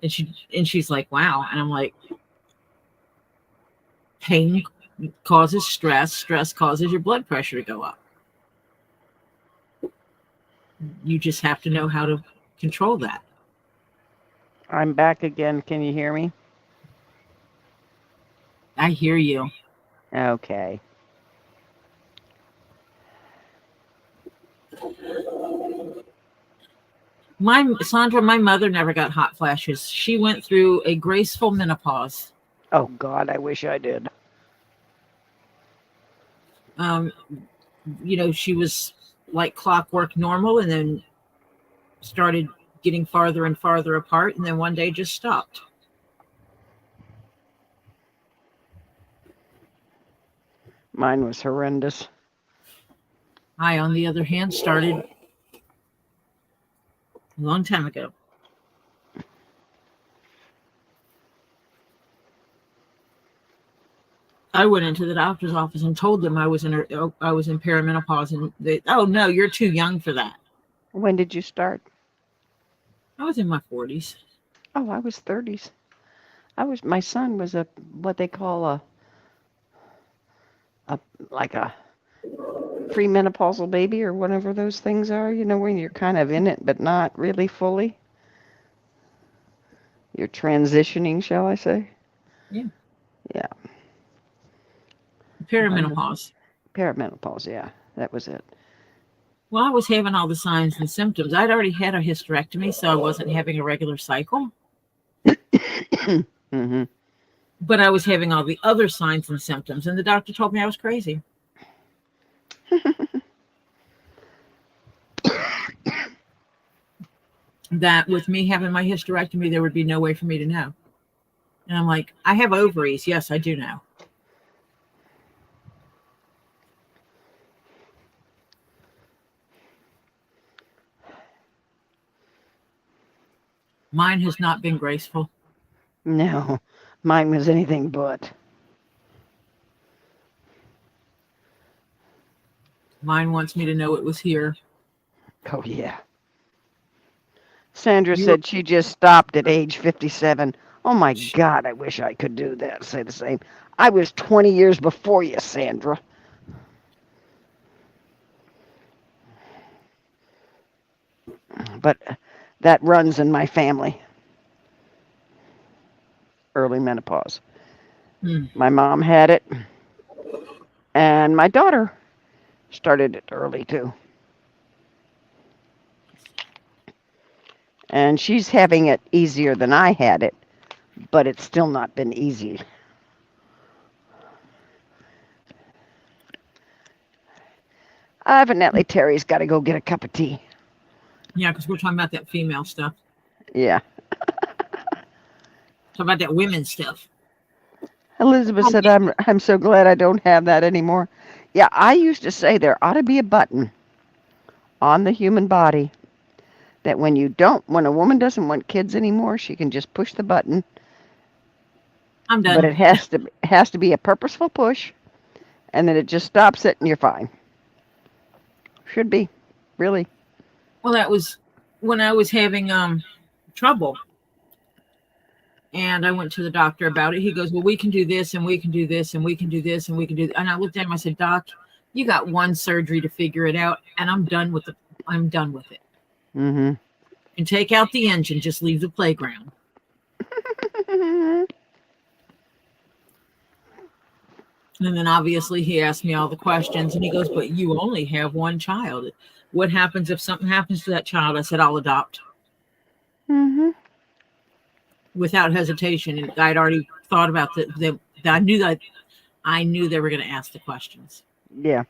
And she's like, "Wow." And I'm like, pain causes stress. Stress causes your blood pressure to go up. You just have to know how to control that. I'm back again. Can you hear me? I hear you. Okay. Sandra, my mother never got hot flashes. She went through a graceful menopause. Oh, God, I wish I did. She was like clockwork normal, and then started getting farther and farther apart, and then one day just stopped. Mine was horrendous. I, on the other hand, started a long time ago. I went into the doctor's office and told them I was in perimenopause, and they, "Oh no, you're too young for that." When did you start? I was in my 40s. Oh, I was 30s. My son was what they call a premenopausal baby, or whatever those things are, when you're kind of in it, but not really fully. You're transitioning, shall I say? Yeah. Yeah. Perimenopause. Perimenopause, yeah. That was it. Well, I was having all the signs and symptoms. I'd already had a hysterectomy, so I wasn't having a regular cycle. Mm-hmm. But I was having all the other signs and symptoms, and the doctor told me I was crazy. That with me having my hysterectomy, there would be no way for me to know. And I'm like, I have ovaries. Yes, I do know. Mine has not been graceful. No, mine was anything but. Mine wants me to know it was here. Oh, yeah. Sandra said she just stopped at age 57. Oh, my God, I wish I could do that. Say the same. I was 20 years before you, Sandra. But that runs in my family. Early menopause. My mom had it, and my daughter started it early too. And she's having it easier than I had it, but it's still not been easy. Evidently, Terry's got to go get a cup of tea. Yeah, because we're talking about that female stuff. Yeah. Talking about that women stuff. Elizabeth said, I'm so glad I don't have that anymore. Yeah, I used to say there ought to be a button on the human body that when a woman doesn't want kids anymore, she can just push the button. I'm done. But it has to be a purposeful push, and then it just stops it and you're fine. Should be, really. Well, that was when I was having trouble. And I went to the doctor about it. He goes, "Well, we can do this, and we can do this, and we can do this, and we can do." And I looked at him. I said, "Doc, you got one surgery to figure it out, and I'm done with it. I'm done with it. Mm-hmm. And take out the engine. Just leave the playground." And then obviously he asked me all the questions, and he goes, "But you only have one child. What happens if something happens to that child?" I said, "I'll adopt." Mm-hmm. without hesitation. And I'd already thought about that. I knew they were going to ask the questions. Yeah.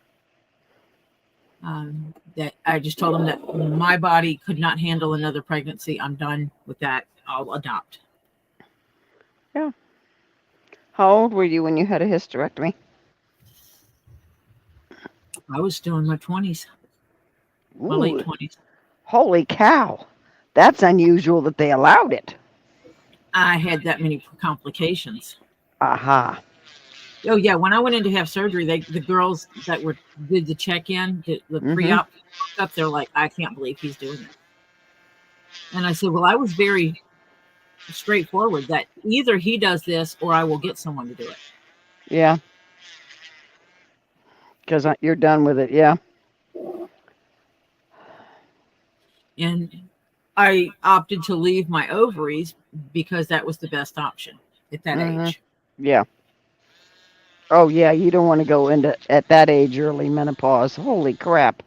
That I just told them that my body could not handle another pregnancy. I'm done with that. I'll adopt. Yeah. How old were you when you had a hysterectomy? I was still in my 20s, my late Ooh, 20s. holy cow. That's unusual that they allowed it. I had that many complications. Aha. Oh yeah, when I went in to have surgery, the girls that did the check-in, the Mm-hmm. pre-op stuff, they're like, I can't believe he's doing it. And I said, well, I was very straightforward that either he does this or I will get someone to do it. Yeah. Because you're done with it, yeah. And I opted to leave my ovaries because that was the best option at that age. Yeah. Oh, yeah, you don't want to go into, at that age, early menopause. Holy crap.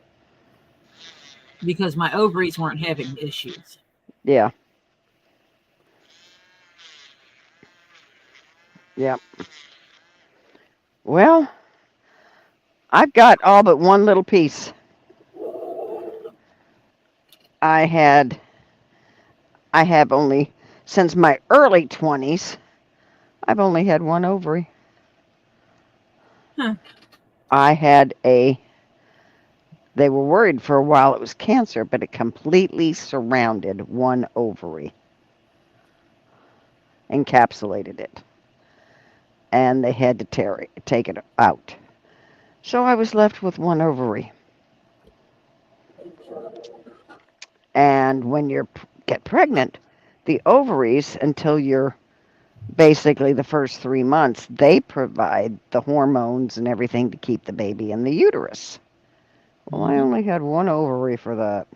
Because my ovaries weren't having issues. Yeah. Yeah. Well, I've got all but one little piece. I have only, since my early 20s, I've only had one ovary. Huh. They were worried for a while it was cancer, but it completely surrounded one ovary, encapsulated it, and they had to take it out. So I was left with one ovary. And when you get pregnant, the ovaries, until you're basically the first 3 months, they provide the hormones and everything to keep the baby in the uterus. Well, I only had one ovary for that.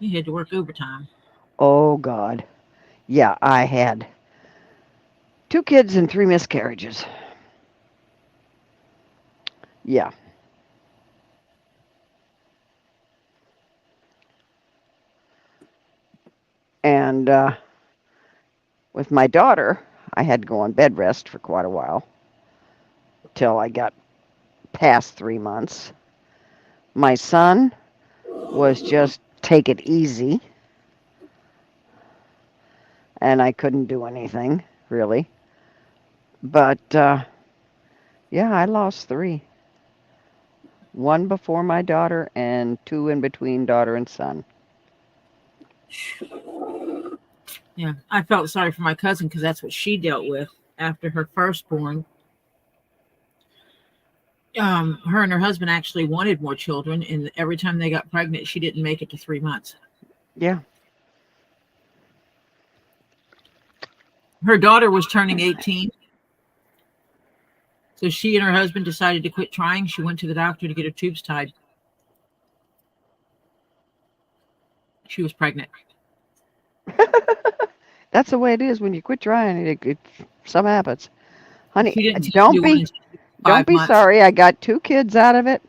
You had to work overtime. Oh, God. Yeah, I had 2 kids and 3 miscarriages. Yeah. And with my daughter, I had to go on bed rest for quite a while till I got past 3 months. My son was just take it easy, and I couldn't do anything, really. But, yeah, I lost 3. 1 before my daughter and 2 in between daughter and son. Yeah, I felt sorry for my cousin because that's what she dealt with after her firstborn. Her and her husband actually wanted more children, and every time they got pregnant, she didn't make it to 3 months. Yeah. Her daughter was turning 18. So she and her husband decided to quit trying. She went to the doctor to get her tubes tied. She was pregnant. That's the way it is when you quit trying. Something happens. Honey, She didn't tell don't anyone be until don't 5 be months. sorry. I got 2 kids out of it.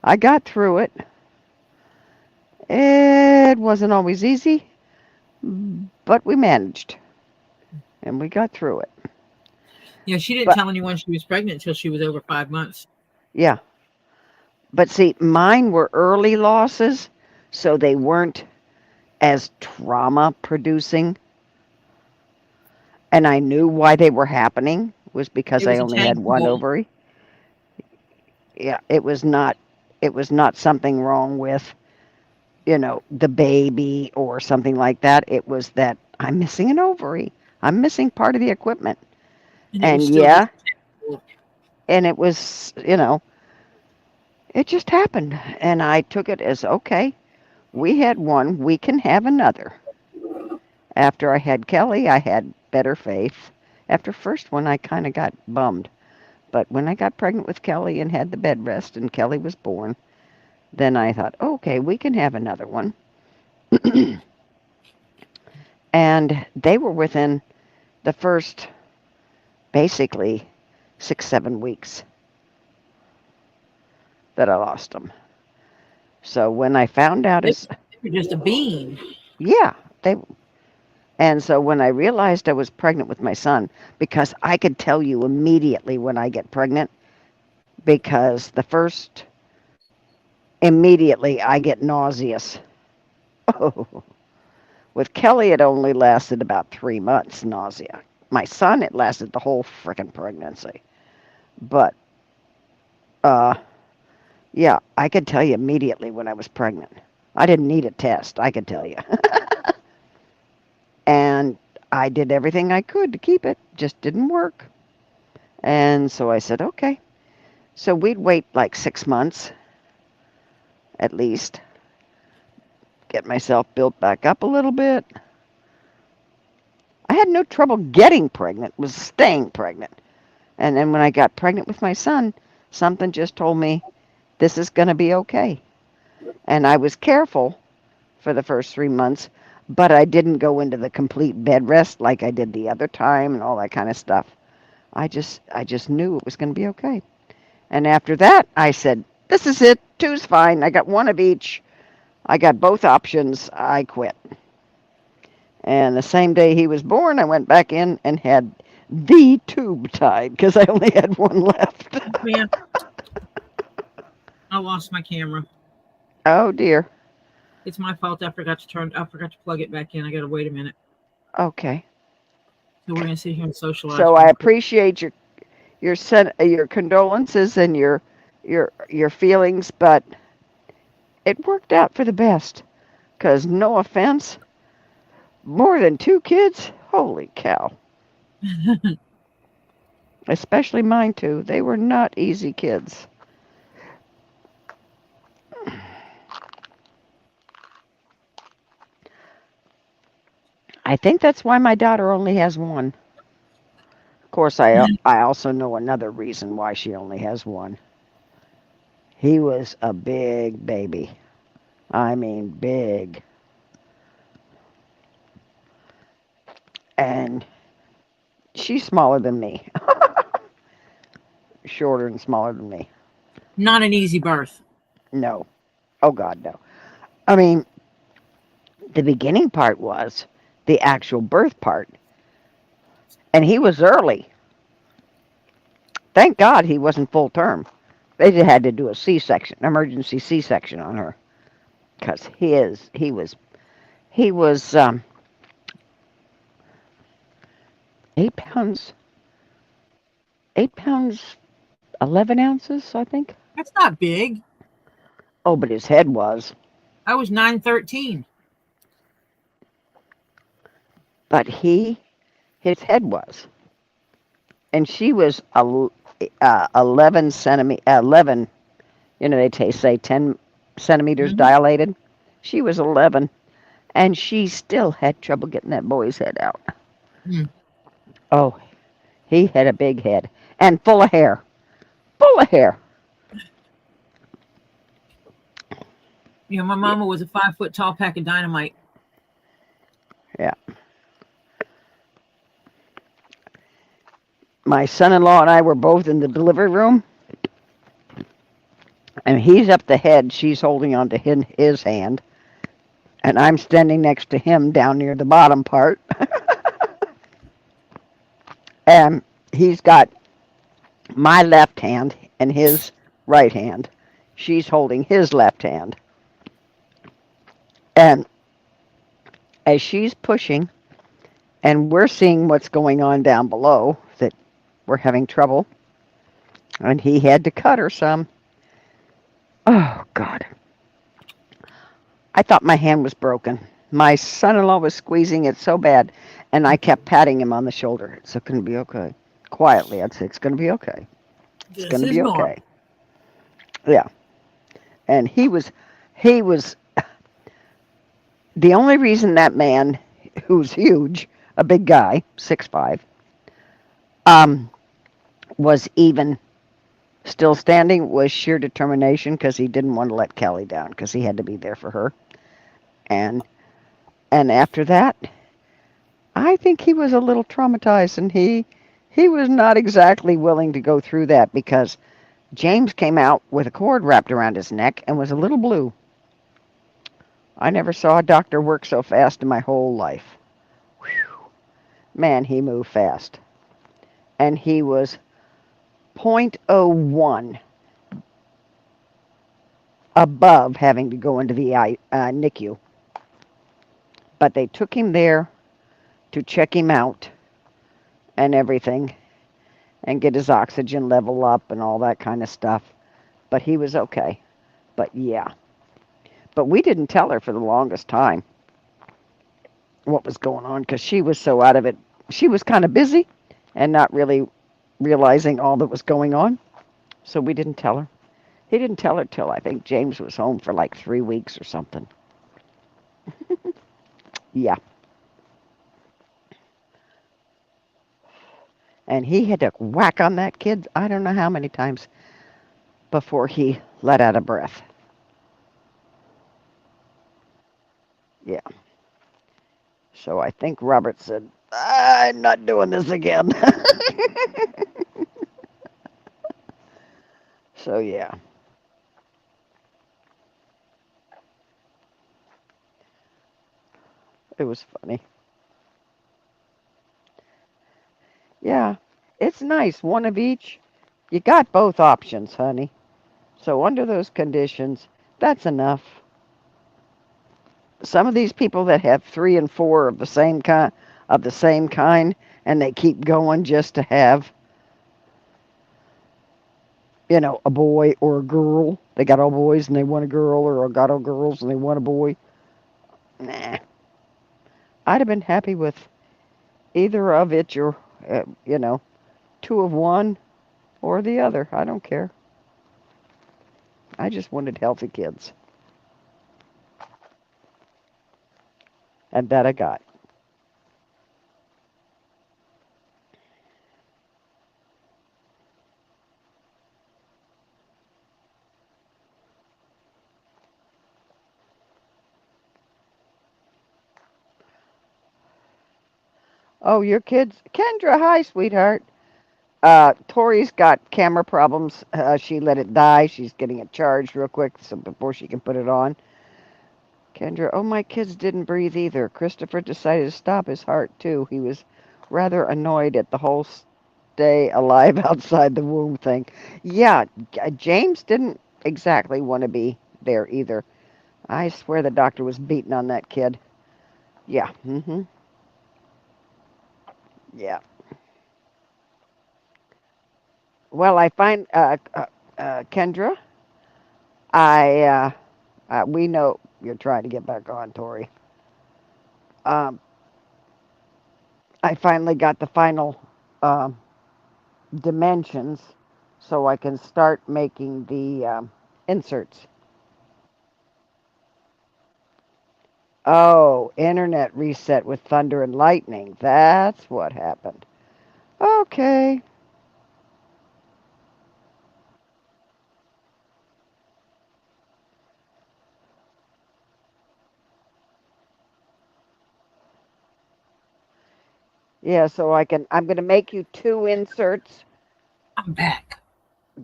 I got through it. It wasn't always easy, but we managed. And we got through it. Yeah, she didn't But tell anyone she was pregnant until she was over 5 months. yeah. But see, mine were early losses, so they weren't as trauma producing. And I knew why they were happening was because It I was a only had one tangible. ovary. Yeah, it was not something wrong with, the baby or something like that. It was that I'm missing an ovary. I'm missing part of the equipment. And it was And still yeah, just tangible. and it was, it just happened. And I took it as okay, we had one, we can have another. After I had Kelly, I had better faith. After first one, I kind of got bummed. But when I got pregnant with Kelly and had the bed rest and Kelly was born, then I thought, okay, we can have another one. And they were within the first, basically, 6-7 weeks that I lost them. So when I found out, They were just a bean. yeah, And so when I realized I was pregnant with my son, because I could tell you immediately when I get pregnant, because immediately I get nauseous. Oh, with Kelly, it only lasted about 3 months, nausea. My son, it lasted the whole frickin' pregnancy. But, uh, yeah, I could tell you immediately when I was pregnant. I didn't need a test, I could tell you. And I did everything I could to keep it, just didn't work. And so I said, okay. So we'd wait like 6 months at least, get myself built back up a little bit. I had no trouble getting pregnant, was staying pregnant. And then when I got pregnant with my son, something just told me this is going to be okay. And I was careful for the first 3 months, but I didn't go into the complete bed rest like I did the other time and all that kind of stuff. I just knew it was going to be okay. And after that, I said, this is it. 2's fine. I got one of each. I got both options. I quit. And the same day he was born, I went back in and had the tube tied because I only had one left. Man, I lost my camera. Oh dear. It's my fault. I forgot to plug it back in. I got to wait a minute. Okay. So we're gonna sit here and socialize. So I appreciate your condolences and your feelings, but it worked out for the best. Because no offense, more than 2 kids, holy cow. Especially mine too. They were not easy kids. I think that's why my daughter only has one. Of course, I also know another reason why she only has one. He was a big baby. I mean, big. And she's smaller than me. Shorter and smaller than me. Not an easy birth. No. Oh, God, no. I mean, the beginning part was the actual birth part. And he was early. Thank God he wasn't full term. They just had to do a C-section, emergency C-section on her. Because he was 8 pounds, 11 ounces, I think. That's not big. Oh, but his head was. I was 913. But his head was. And she was 11 centimeters, 11, they say 10 centimeters dilated. She was 11, and she still had trouble getting that boy's head out. Oh, he had a big head and full of hair. Full of hair. My mama was a 5-foot tall pack of dynamite. Yeah. My son-in-law and I were both in the delivery room, and he's up the head. She's holding on to his hand, and I'm standing next to him down near the bottom part. And he's got my left hand and his right hand. She's holding his left hand. And as she's pushing, and we're seeing what's going on down below, that we're having trouble, and he had to cut her some. Oh, God. I thought my hand was broken. My son-in-law was squeezing it so bad, and I kept patting him on the shoulder. It's going to be okay. Quietly, I'd say, it's going to be okay. It's going to be okay. Yeah. And he was, the only reason that man, who's huge, a big guy, 6'5", was even still standing was sheer determination because he didn't want to let Kelly down because he had to be there for her. And after that, I think he was a little traumatized, and he was not exactly willing to go through that because James came out with a cord wrapped around his neck and was a little blue. I never saw a doctor work so fast in my whole life. Whew. Man, he moved fast. And he was point oh .01 above having to go into the NICU. But they took him there to check him out and everything and get his oxygen level up and all that kind of stuff. But he was okay. But yeah. But we didn't tell her for the longest time what was going on because she was so out of it. She was kind of busy and not really realizing all that was going on. So we didn't tell her. He didn't tell her till I think James was home for like 3 weeks or something. Yeah. And he had to whack on that kid I don't know how many times before he let out a breath. Yeah. So I think Robert said, I'm not doing this again. So yeah. It was funny. Yeah. It's nice. One of each. You got both options, honey. So under those conditions, that's enough. Some of these people that have 3 and 4 of the same kind, and they keep going just to have, a boy or a girl. They got all boys and they want a girl, or got all girls and they want a boy. Nah. I'd have been happy with either of it, or, 2 of one or the other. I don't care. I just wanted healthy kids. And that I got. Oh, your kids? Kendra, hi, sweetheart. Tori's got camera problems. She let it die. She's getting it charged real quick so before she can put it on. Kendra, oh, my kids didn't breathe either. Christopher decided to stop his heart, too. He was rather annoyed at the whole stay alive outside the womb thing. Yeah, James didn't exactly want to be there either. I swear the doctor was beating on that kid. Yeah, yeah. Well, I find, Kendra, I, we know you're trying to get back on, Tori. Um, I finally got the final um, dimensions so I can start making the inserts. Oh, internet reset with thunder and lightning. That's what happened. Okay. Yeah, so I'm going to make you 2 inserts. I'm back.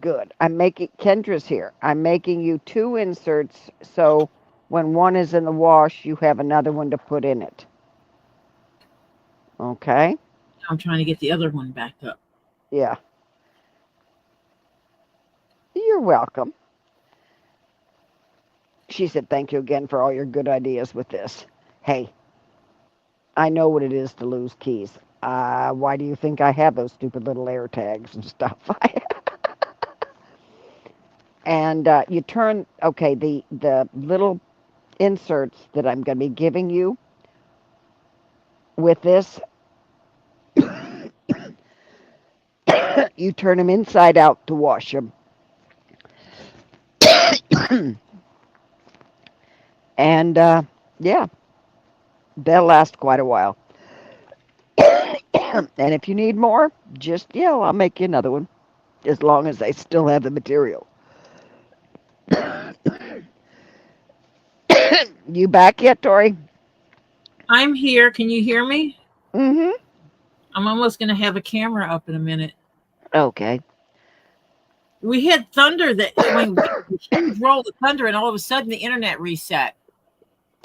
Good. Kendra's here. I'm making you 2 inserts so when one is in the wash, you have another one to put in it. Okay? I'm trying to get the other one back up. Yeah. You're welcome. She said, thank you again for all your good ideas with this. Hey, I know what it is to lose keys. Why do you think I have those stupid little air tags and stuff? And you turn, okay, the little inserts that I'm going to be giving you with this, you turn them inside out to wash them. And yeah, they'll last quite a while. And if you need more, just yell. I'll make you another one, as long as I still have the material. You back yet, Tori? I'm here. Can you hear me? Mm-hmm. I'm almost going to have a camera up in a minute. Okay. We had thunder that when we huge roll of thunder, and all of a sudden the internet reset.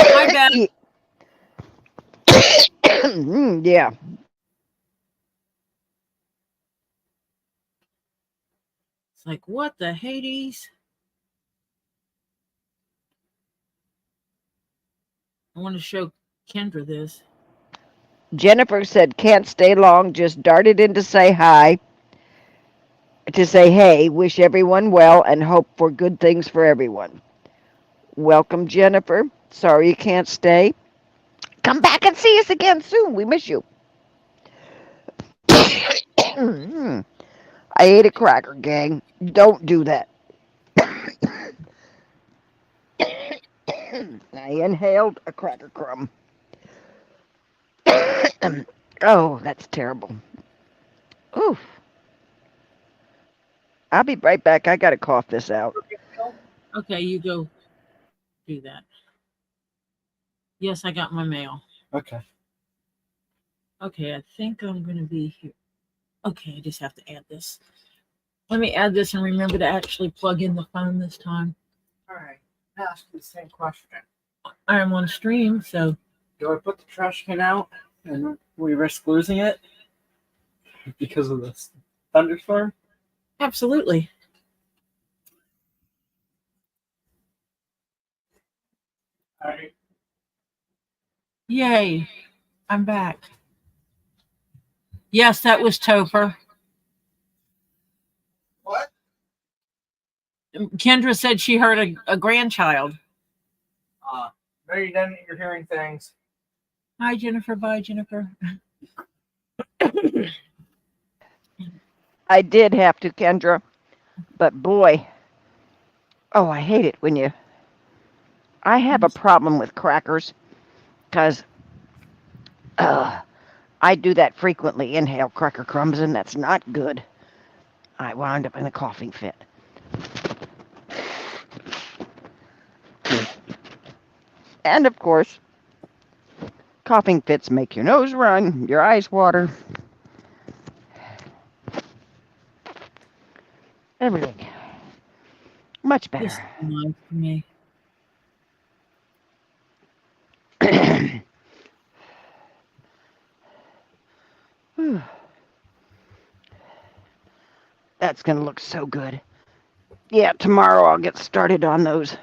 My bad. Yeah. like, what the Hades? I want to show Kendra this. Jennifer said, can't stay long, just darted in to say hi, to say hey, wish everyone well, and hope for good things for everyone. Welcome, Jennifer. Sorry you can't stay. Come back and see us again soon. We miss you. I ate a cracker, gang. Don't do that. I inhaled a cracker crumb. Oh, that's terrible. Oof. I'll be right back. I gotta cough this out. Okay, you go do that. Yes, I got my mail. Okay. Okay, I think I'm going to be here. Okay, I just have to add this. Let me add this and remember to actually plug in the phone this time. All right. Ask you the same question. I am on stream, so Do I put the trash can out and we risk losing it because of this thunderstorm? absolutely. All right. Yay, I'm back. Yes, that was Topher. What? Kendra said she heard a grandchild. No, you didn't. You're hearing things. Hi, Jennifer. Bye, Jennifer. I did have to, Kendra. But boy, oh, I hate it when you. I have a problem with crackers because I do that frequently, inhale cracker crumbs, and that's not good. I wound up in a coughing fit. And of course, coughing fits make your nose run, your eyes water, everything. Much This is better. nice for me. That's going to look so good. Yeah, tomorrow I'll get started on those.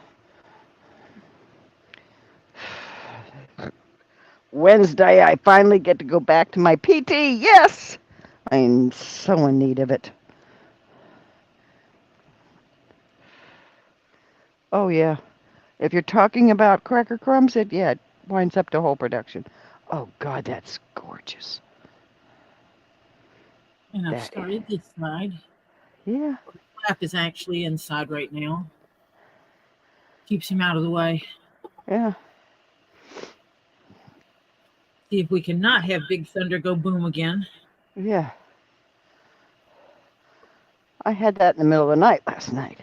Wednesday, I finally get to go back to my PT. Yes! I'm so in need of it. Oh, yeah. If you're talking about cracker crumbs, it winds up the whole production. Oh, God, that's gorgeous. And I've That, started this side. yeah. Flap is actually inside right now. Keeps him out of the way. Yeah. See if we can not have Big Thunder go boom again. Yeah. I had that in the middle of the night last night.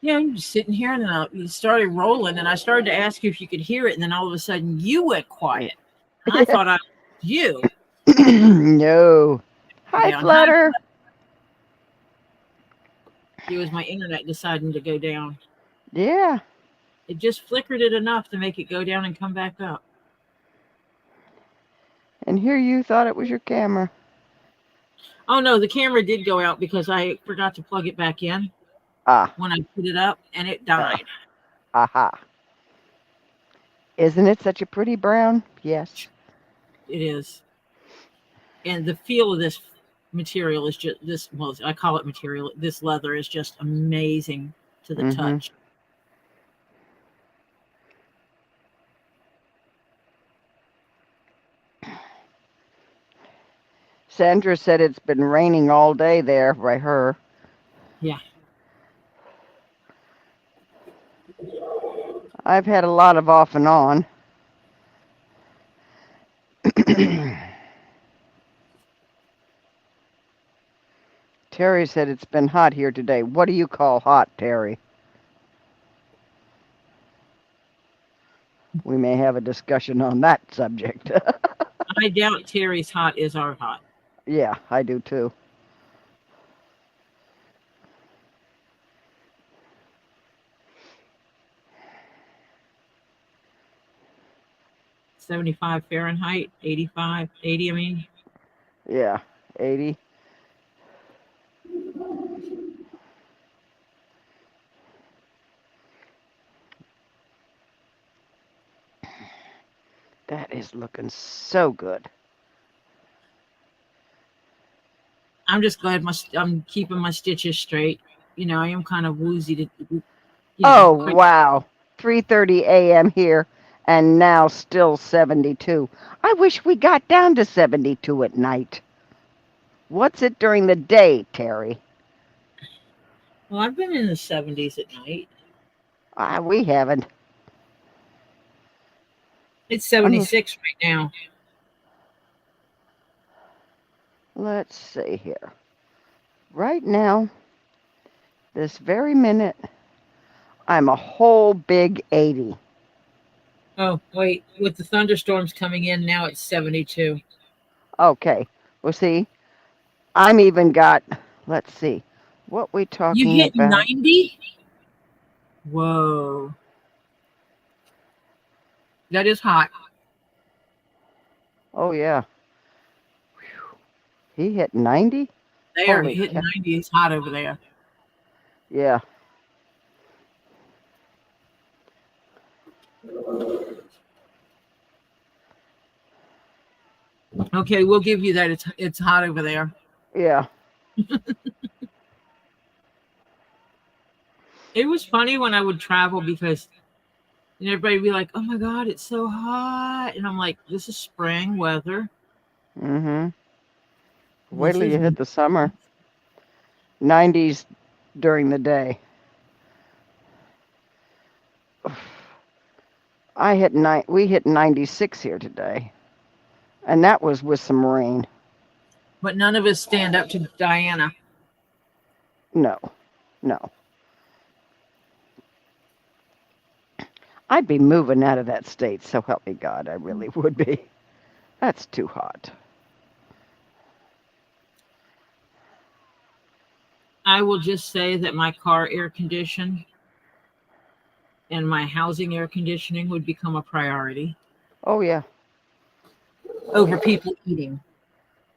Yeah, I'm just sitting here, and then you started rolling, and I started to ask you if you could hear it, and then all of a sudden you went quiet. And I thought I was you. No. Hi, Down. Flutter. It was my internet deciding to go down. Yeah. It just flickered it enough to make it go down and come back up. And here you thought it was your camera. Oh no, the camera did go out because I forgot to plug it back in when I put it up, and it died. Aha. Isn't it such a pretty brown? Yes. It is. And the feel of this material is just this. Well, I call it material. This leather is just amazing to the touch. Sandra said it's been raining all day there by her. Yeah. I've had a lot of off and on. Terry said it's been hot here today. What do you call hot, Terry? We may have a discussion on that subject. I doubt Terry's hot is our hot. Yeah, I do too. 75 Fahrenheit, 85, 80, I mean. Yeah, 80. That is looking so good. I'm just glad I'm keeping my stitches straight. You know, I am kind of woozy to, Oh, quick. wow. 3:30 a.m. here and now still 72. I wish we got down to 72 at night. What's it during the day, Terry? Well, I've been in the 70s at night. We haven't. It's 76 right now. Let's see here. Right now, this very minute, I'm a whole big 80. Oh, wait. With the thunderstorms coming in, now it's 72. Okay. Well, see, I'm even got, let's see, what we You talking hit about? 90? Whoa. That is hot. Oh, yeah. Whew. He hit 90? They are Holy hitting cow. 90. It's hot over there. Yeah. Okay, we'll give you that. It's hot over there. Yeah. It was funny when I would travel because everybody would be like, "Oh my God, it's so hot," and I'm like, "This is spring weather." Mm-hmm. Wait This till you is hit the summer. 90s during the day. We hit 96 here today. And that was with some rain. but none of us stand up to Diana. No. No. I'd be moving out of that state, so help me God, I really would be. That's too hot. I will just say that my car air condition and my housing air conditioning would become a priority Oh, yeah. over people eating.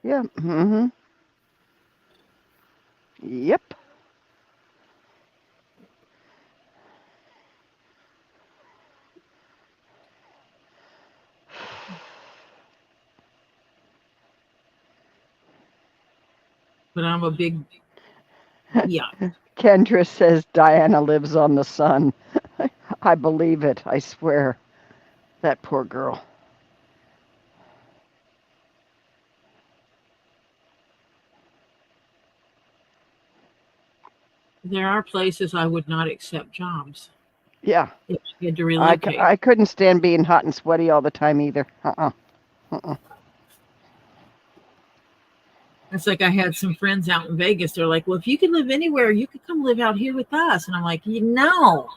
Yeah. Mm-hmm. Yep. But I'm a big, yeah. Kendra says Diana lives on the sun. I believe it, I swear. That poor girl. There are places I would not accept jobs Yeah. if I had to relocate. I couldn't stand being hot and sweaty all the time either. It's like I had some friends out in Vegas. They're like, "Well, if you could live anywhere, you could come live out here with us." And I'm like, "No,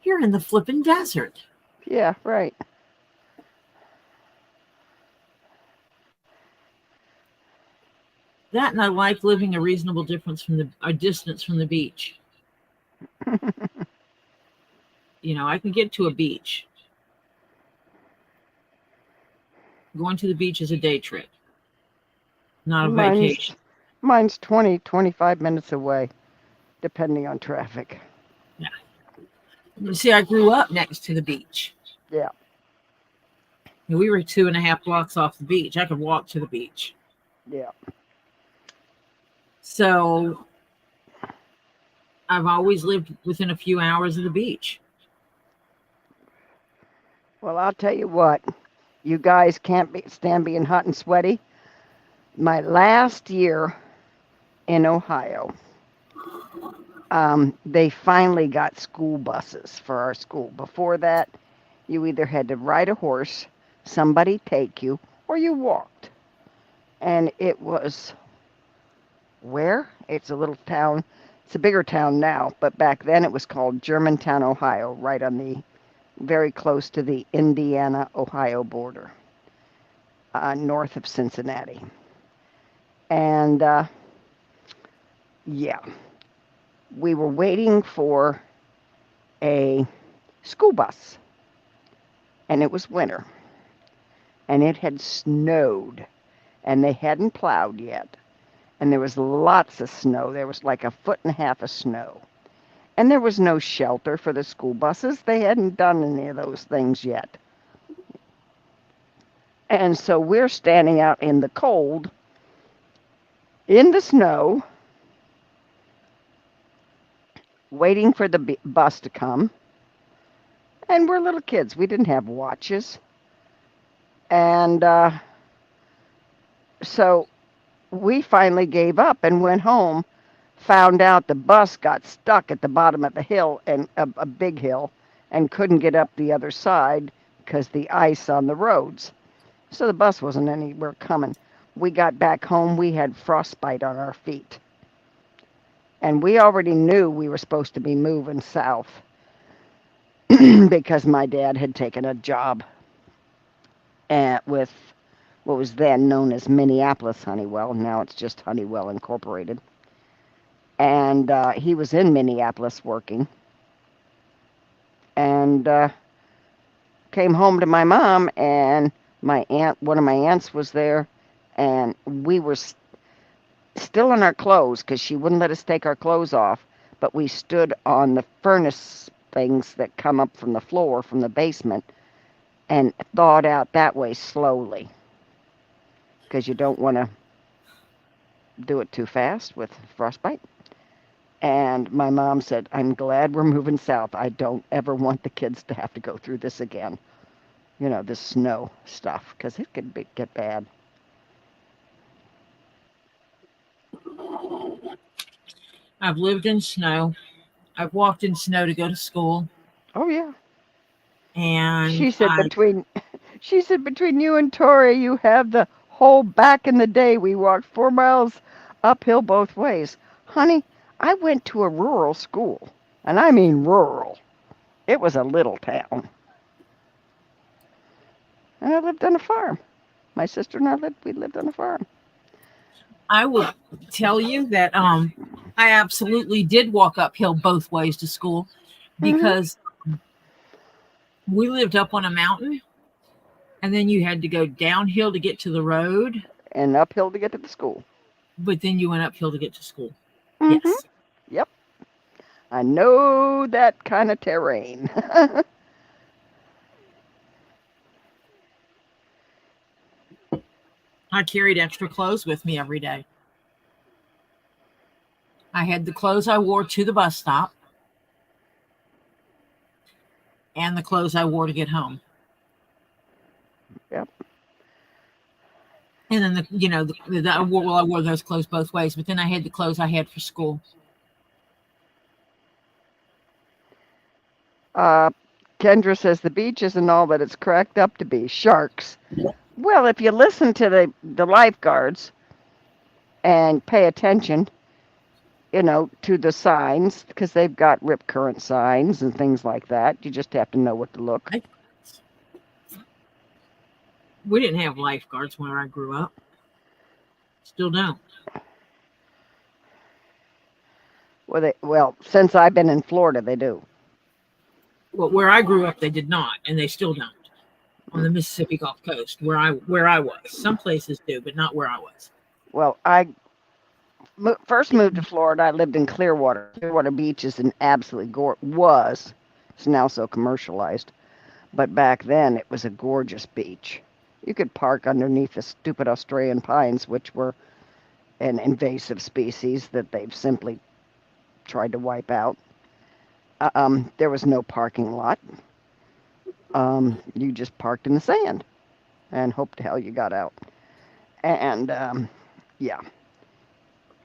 you're in the flippin' desert." Yeah, right. That and I like living a reasonable distance from the beach. I can get to a beach. Going to the beach is a day trip, not a vacation. Mine's 20, 25 minutes away, depending on traffic. Yeah. You see, I grew up next to the beach. Yeah. We were 2.5 blocks off the beach. I could walk to the beach. Yeah. So I've always lived within a few hours of the beach. Well, I'll tell you what. You guys can't stand being hot and sweaty. My last year in Ohio, they finally got school buses for our school. Before that, you either had to ride a horse, somebody take you, or you walked. And it was where? It's a little town. It's a bigger town now, but back then it was called Germantown, Ohio, right on the very close to the Indiana-Ohio border, north of Cincinnati. And yeah, we were waiting for a school bus. and it was winter, and it had snowed, and they hadn't plowed yet, and there was lots of snow. There was like a foot and a half of snow. And there was no shelter for the school buses. They hadn't done any of those things yet. And so we're standing out in the cold, in the snow, waiting for the bus to come. And we're little kids. We didn't have watches. And so we finally gave up and went home, found out the bus got stuck at the bottom of the hill, and a big hill, and couldn't get up the other side because the ice on the roads. So the bus wasn't anywhere coming. We got back home, we had frostbite on our feet. And we already knew we were supposed to be moving south because my dad had taken a job with what was then known as Minneapolis Honeywell. Now it's just Honeywell Incorporated. And he was in Minneapolis working. And came home to my mom, and my aunt, one of my aunts was there, and we were still in our clothes because she wouldn't let us take our clothes off, but we stood on the furnace things that come up from the floor from the basement and thawed out that way slowly because you don't want to do it too fast with frostbite. And my mom said, I'm glad we're moving south. I don't ever want the kids to have to go through this again. You know, this snow stuff, because it could get bad. I've lived in snow. I've walked in snow to go to school. Oh yeah. And She said between you and Tori, you have the whole back in the day we walked 4 miles uphill both ways. Honey, I went to a rural school, and I mean rural. It was a little town. And I lived on a farm. My sister and we lived on a farm. I will tell you that I absolutely did walk uphill both ways to school because we lived up on a mountain, and then you had to go downhill to get to the road. And uphill to get to the school. But then you went uphill to get to school. Mm-hmm. Yes. Yep. I know that kind of terrain. I carried extra clothes with me every day. I had the clothes I wore to the bus stop and the clothes I wore to get home. Yep. And then I wore those clothes both ways, but then I had the clothes I had for school. Kendra says the beach isn't all that it's cracked up to be. Sharks. Well, if you listen to the lifeguards and pay attention, to the signs, because they've got rip current signs and things like that. You just have to know what to look. We didn't have lifeguards when I grew up. Still don't. Well, since I've been in Florida, they do. Well, where I grew up, they did not, and they still don't. On the Mississippi Gulf Coast, where I was. Some places do, but not where I was. Well, I first moved to Florida. I lived in Clearwater. Clearwater Beach is an absolutely was. It's now so commercialized. But back then, it was a gorgeous beach. You could park underneath the stupid Australian pines, which were an invasive species that they've simply tried to wipe out. There was no parking lot. You just parked in the sand and hoped to hell you got out. And yeah.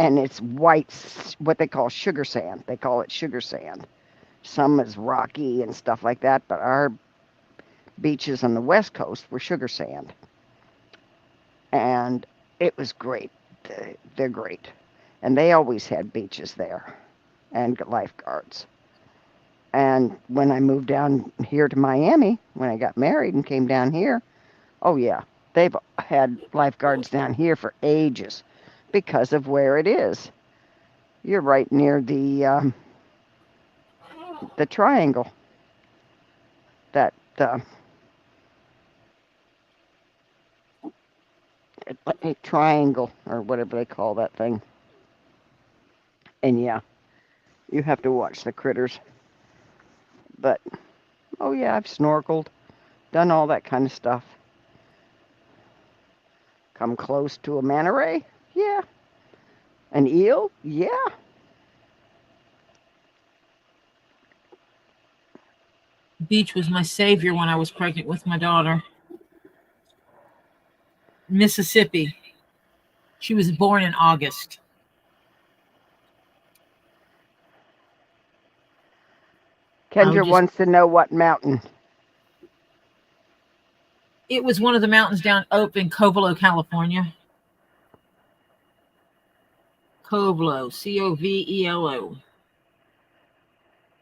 And it's white, what they call sugar sand. They call it sugar sand. Some is rocky and stuff like that, but our beaches on the West Coast were sugar sand. And it was great. They're great. And they always had beaches there and lifeguards. And when I moved down here to Miami, when I got married and came down here, oh yeah, they've had lifeguards down here for ages because of where it is. You're right near the triangle. That a triangle or whatever they call that thing. And yeah, you have to watch the critters. But, oh yeah, I've snorkeled, done all that kind of stuff. Come close to a manta ray? Yeah. An eel? Yeah. Beach was my savior when I was pregnant with my daughter. Mississippi. She was born in August. Kendra wants to know what mountain. It was one of the mountains down up in Covelo, California. Covelo, Covelo,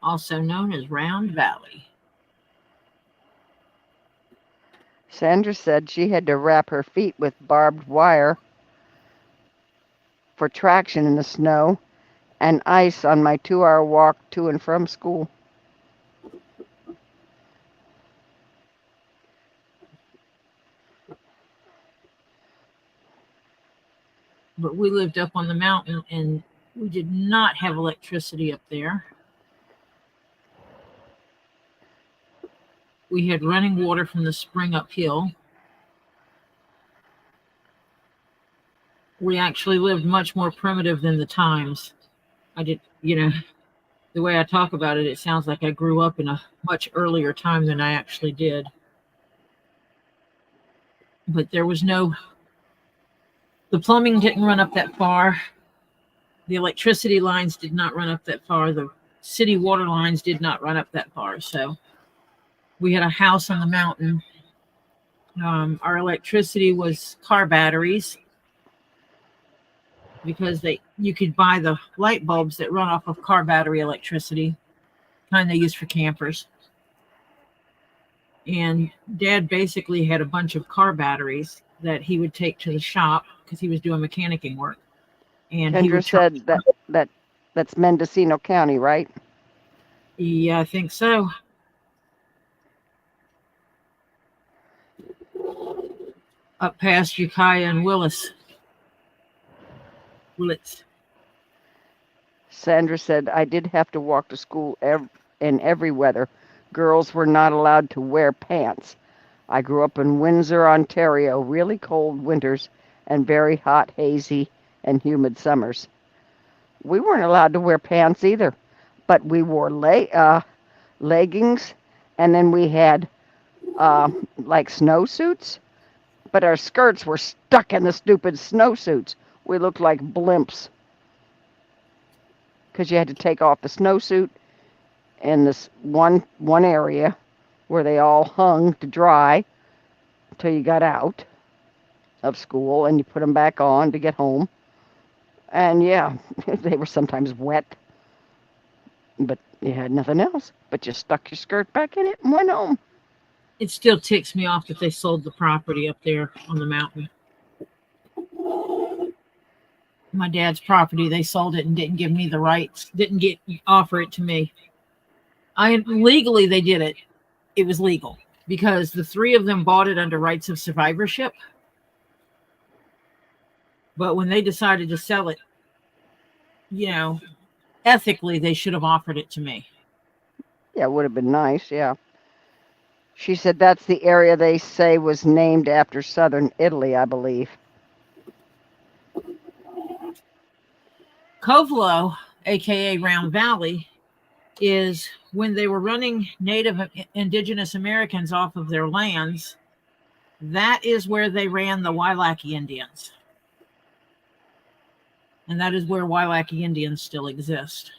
also known as Round Valley. Sandra said she had to wrap her feet with barbed wire for traction in the snow and ice on my 2-hour walk to and from school. But we lived up on the mountain and we did not have electricity up there. We had running water from the spring uphill. We actually lived much more primitive than the times. I did, the way I talk about it, it sounds like I grew up in a much earlier time than I actually did. But there was the plumbing didn't run up that far. The electricity lines did not run up that far. The city water lines did not run up that far. So we had a house on the mountain. Our electricity was car batteries because you could buy the light bulbs that run off of car battery electricity, kind they use for campers. And Dad basically had a bunch of car batteries that he would take to the shop because he was doing mechanicking work. And Kendra said that's Mendocino County, right? Yeah, I think so. Up past Ukiah and Willits. Sandra said, I did have to walk to school in every weather. Girls were not allowed to wear pants. I grew up in Windsor, Ontario, really cold winters and very hot, hazy, and humid summers. We weren't allowed to wear pants either, but we wore leggings, and then we had like snowsuits, but our skirts were stuck in the stupid snowsuits. We looked like blimps because you had to take off the snowsuit in this one area where they all hung to dry until you got out of school, and you put them back on to get home. And yeah, they were sometimes wet, but you had nothing else. But you stuck your skirt back in it and went home. It still ticks me off that they sold the property up there on the mountain. My dad's property, they sold it and didn't give me the rights, offer it to me. Legally, they did it. It was legal because the three of them bought it under rights of survivorship. But when they decided to sell it, ethically, they should have offered it to me. Yeah, it would have been nice, yeah. She said that's the area they say was named after southern Italy, I believe. Covelo, aka Round Valley, is when they were running Native Indigenous Americans off of their lands. That is where they ran the Wailaki Indians. And that is where Wailaki Indians still exist.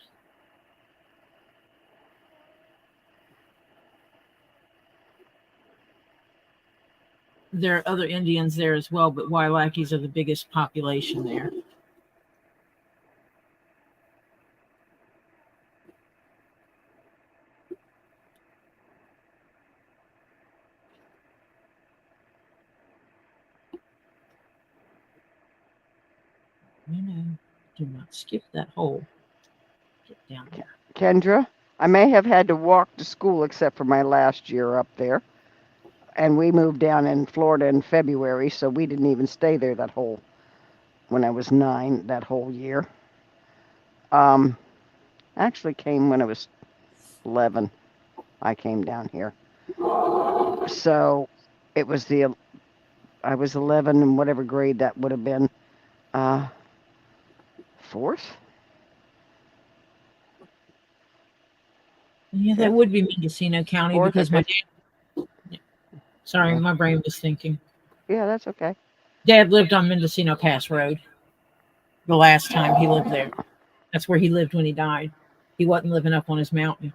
There are other Indians there as well, but Wailakis are the biggest population there. Do not skip that hole. Get down there. Kendra, I may have had to walk to school except for my last year up there. and we moved down in Florida in February, so we didn't even stay there when I was 9, that whole year. Actually came when I was 11. I came down here. So it was I was 11 in whatever grade that would have been. 4th? Yeah, that would be Mendocino County 4th or because my 5th? dad. Sorry, Yeah. my brain was thinking. Yeah, that's okay. Dad lived on Mendocino Pass Road the last time he lived there. That's where he lived when he died. He wasn't living up on his mountain.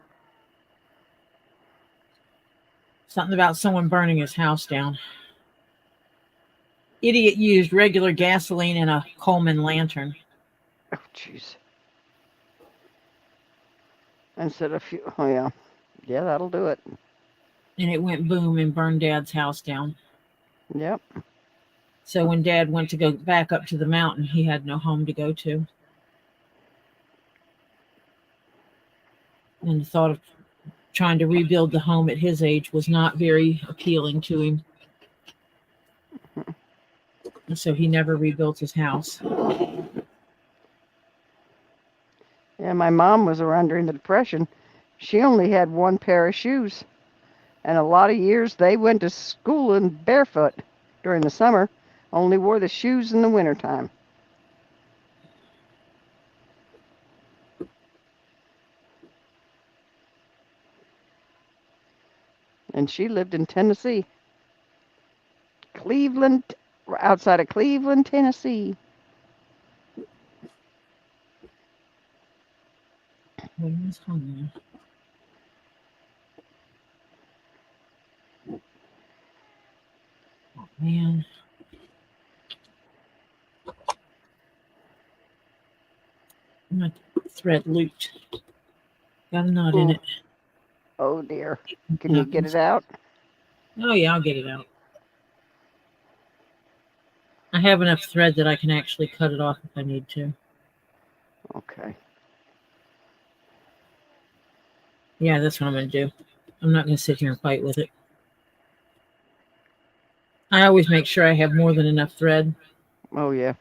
Something about someone burning his house down. Idiot used regular gasoline in a Coleman lantern. Oh, jeez. Instead of oh yeah. Yeah, that'll do it. And it went boom and burned Dad's house down. Yep. So when Dad went to go back up to the mountain, he had no home to go to. And the thought of trying to rebuild the home at his age was not very appealing to him. And so he never rebuilt his house. Yeah, my mom was around during the Depression. She only had one pair of shoes. And a lot of years they went to school in barefoot during the summer, only wore the shoes in the wintertime. And she lived in Tennessee. Cleveland, outside of Cleveland, Tennessee. Where's home? Oh, man. My thread looped. Got a knot in it. Oh dear. Can you get it out? Oh yeah, I'll get it out. I have enough thread that I can actually cut it off if I need to. Okay. Yeah, that's what I'm going to do. I'm not going to sit here and fight with it. I always make sure I have more than enough thread. Oh yeah.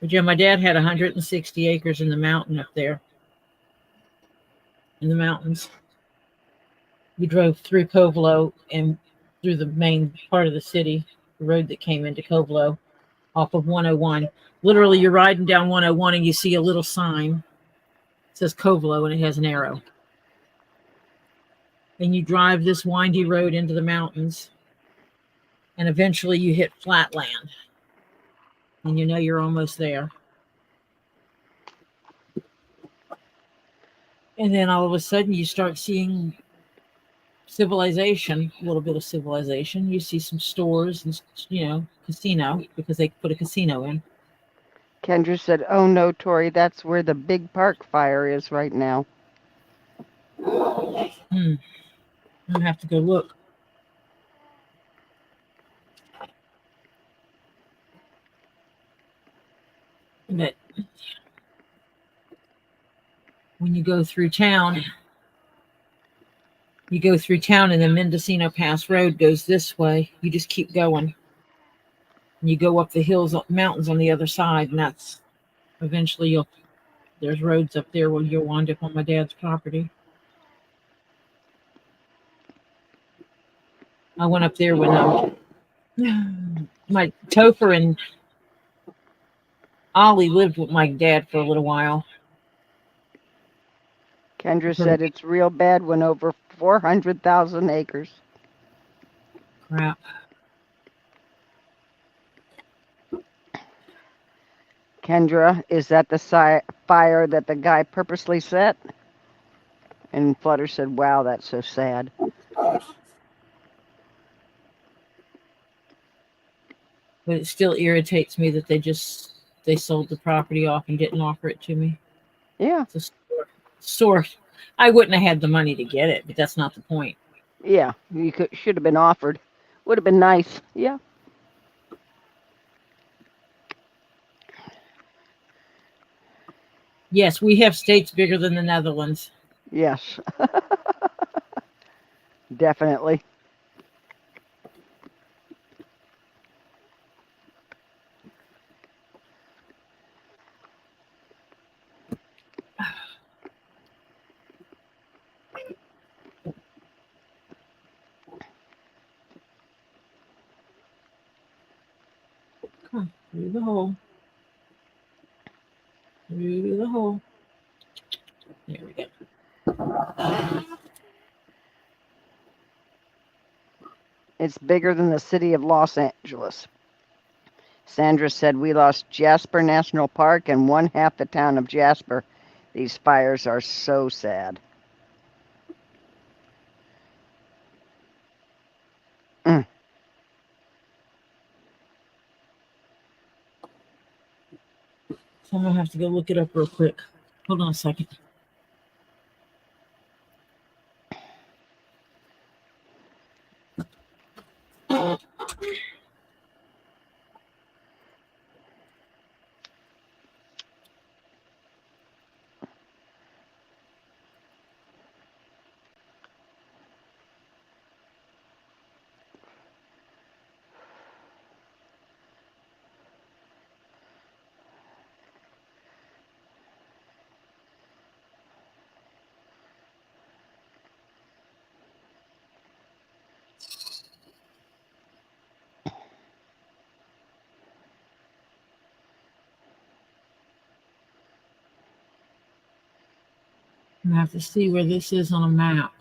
But yeah, my dad had 160 acres in the mountain up there. In the mountains. We drove through Covelo and through the main part of the city, the road that came into Covelo, off of 101. Literally, you're riding down 101 and you see a little sign. It says Covelo and it has an arrow. And you drive this windy road into the mountains. And eventually you hit flat land. And you know you're almost there. And then all of a sudden you start seeing civilization, a little bit of civilization. You see some stores and, casino, because they put a casino in. Kendra said, oh no, Tori, that's where the big park fire is right now. I'll have to go look. But when you go through town, and the Mendocino Pass Road goes this way. You just keep going. And you go up the mountains on the other side, and that's eventually there's roads up there where you'll wind up on my dad's property. I went up there when my Topher and Ollie lived with my dad for a little while. Kendra said it's real bad when over 400,000 acres. Crap. Kendra, is that the fire that the guy purposely set? And Flutter said, wow, that's so sad. But it still irritates me that they sold the property off and didn't offer it to me. Yeah. It's a store. I wouldn't have had the money to get it, but that's not the point. Yeah, you should have been offered. Would have been nice. Yeah. Yes, we have states bigger than the Netherlands. Yes. Definitely. Come on, through the hole. Through the hole. There we go. It's bigger than the city of Los Angeles. Sandra said we lost Jasper National Park and one half the town of Jasper. These fires are so sad. Mm. So I'm gonna have to go look it up real quick. Hold on a second. I'm gonna have to see where this is on a map.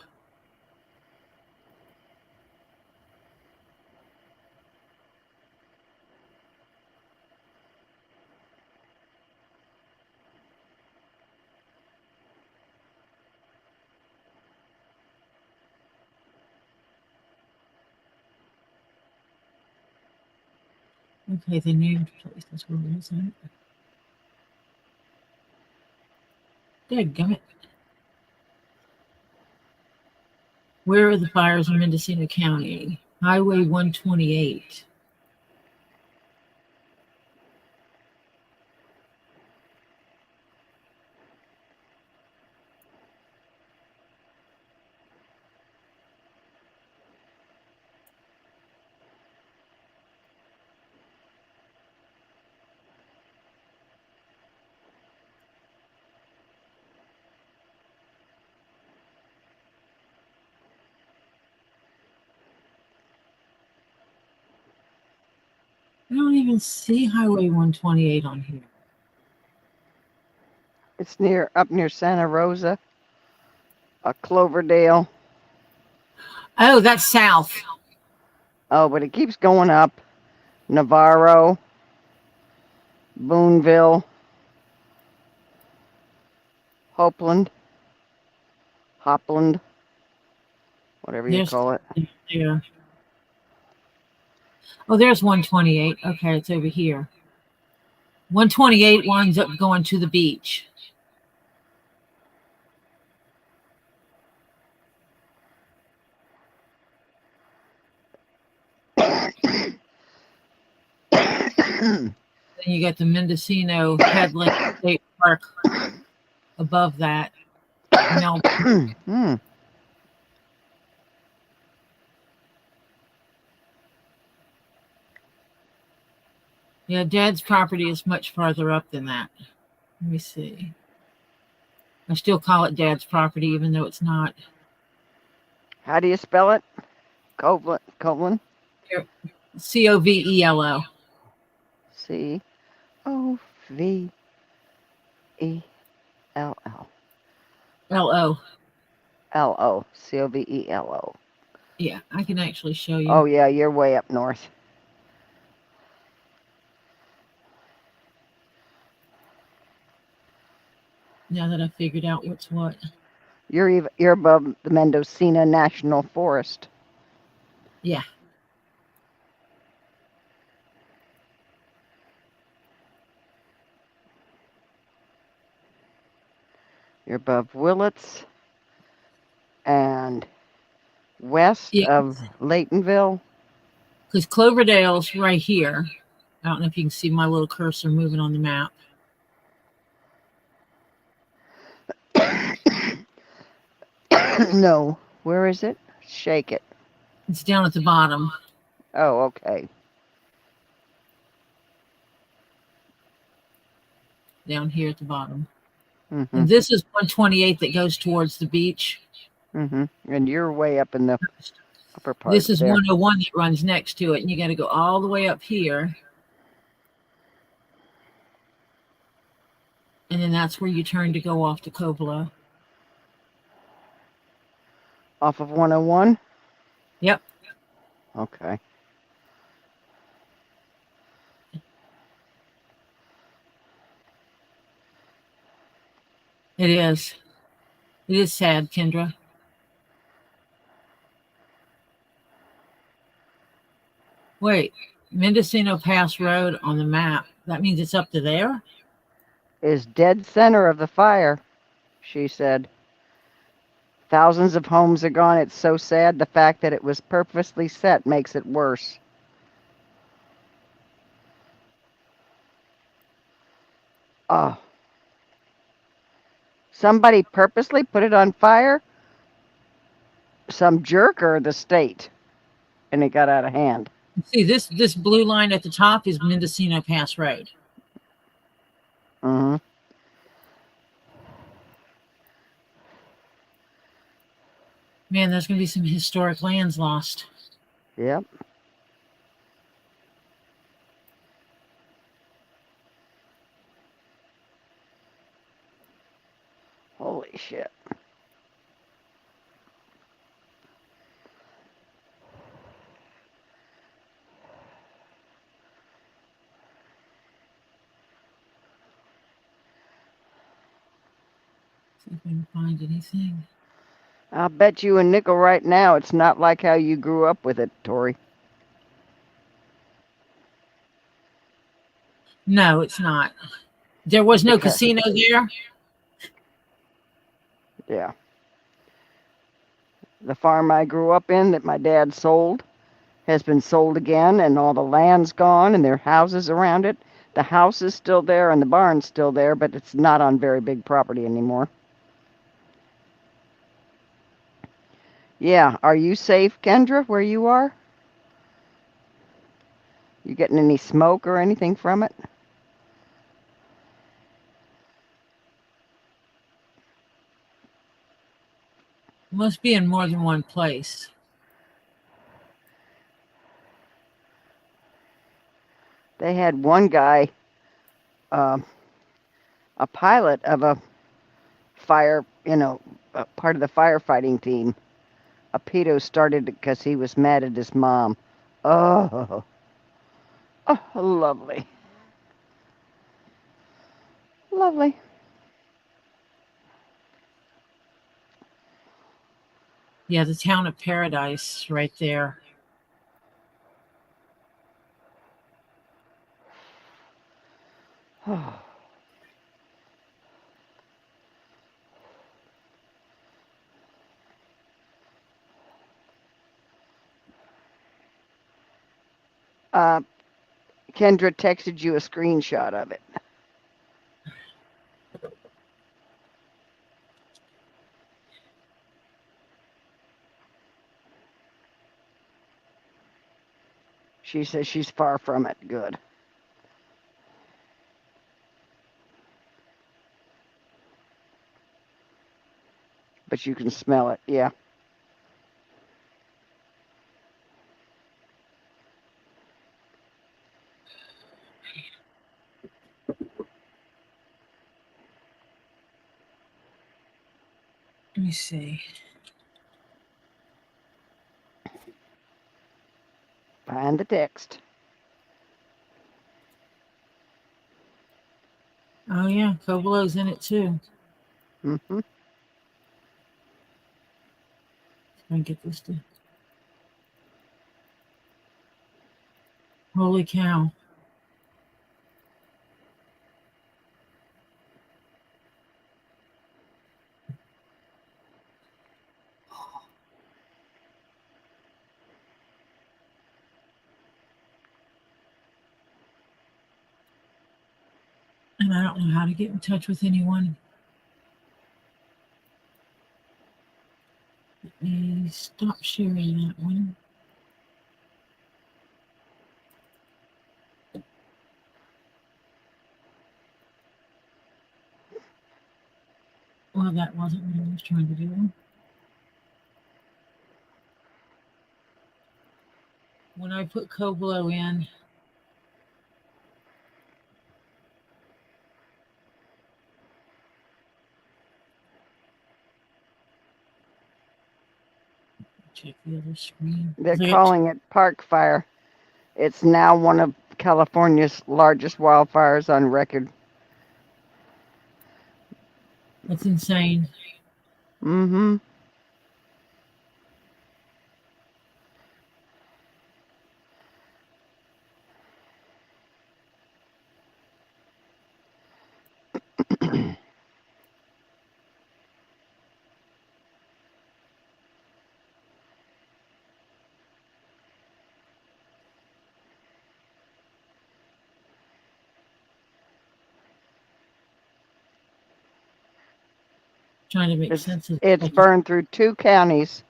Okay, the named place. That's where it is, isn't it? Dadgummit. Where are the fires in Mendocino County? Highway 128. I don't even see Highway 128 on here. It's up near Santa Rosa, Cloverdale. Oh, that's south. Oh, but it keeps going up. Navarro, Boonville, Hopland, whatever you call it. Yeah. Oh, there's 128. Okay, it's over here. 128 winds up going to the beach. Then you got the Mendocino Headland State Park above that. Now, yeah, Dad's property is much farther up than that. Let me see. I still call it Dad's property, even though it's not. How do you spell it? Covelin? C-O-V-E-L-O. C-O-V-E-L-L. L-O. L-O. C-O-V-E-L-O. Yeah, I can actually show you. Oh, yeah, you're way up north. Now that I figured out what's what. You're above the Mendocino National Forest. Yeah. You're above Willits and west of Laytonville. Because Cloverdale's right here. I don't know if you can see my little cursor moving on the map. No. Where is it? Shake it. It's down at the bottom. Oh, okay. Down here at the bottom. Mm-hmm. And this is 128 that goes towards the beach. Mm-hmm. And you're way up in the upper part This is there. 101 that runs next to it, and you got to go all the way up here. And then that's where you turn to go off to Covelo. Off of 101? Yep. Okay. It is. It is sad, Kendra. Wait, Mendocino Pass Road on the map. That means it's up to there? Is dead center of the fire, she said. Thousands of homes are gone. It's so sad. The fact that it was purposely set makes it worse. Oh. Somebody purposely put it on fire? Some jerk or the state? And it got out of hand. See, this blue line at the top is Mendocino Pass Road. Mm-hmm. Man, there's going to be some historic lands lost. Yep. Holy shit. See if I can find anything. I'll bet you a nickel right now it's not like how you grew up with it, Tori. No, it's not. There was no Okay. casino there. Yeah. The farm I grew up in that my dad sold has been sold again, and all the land's gone, and there are houses around it. The house is still there and the barn's still there, but it's not on very big property anymore. Yeah, are you safe, Kendra, where you are? You getting any smoke or anything from it? Must be in more than one place. They had one guy, a pilot of a fire, part of the firefighting team. A pedo started because he was mad at his mom. Oh, lovely. Lovely. Yeah, the town of Paradise right there. Kendra texted you a screenshot of it. She says she's far from it. Good. But you can smell it, yeah. Let me see. Find the text. Oh yeah, Covelo's in it too. Mm-hmm. Try and get this to. Holy cow. And I don't know how to get in touch with anyone. stop sharing that one? Well, that wasn't what I was trying to do. When I put Coblo in, check the other screen. They're calling it Park Fire. It's now one of California's largest wildfires on record. That's insane. Mm-hmm. Trying to make sense of It's burned through 2 counties,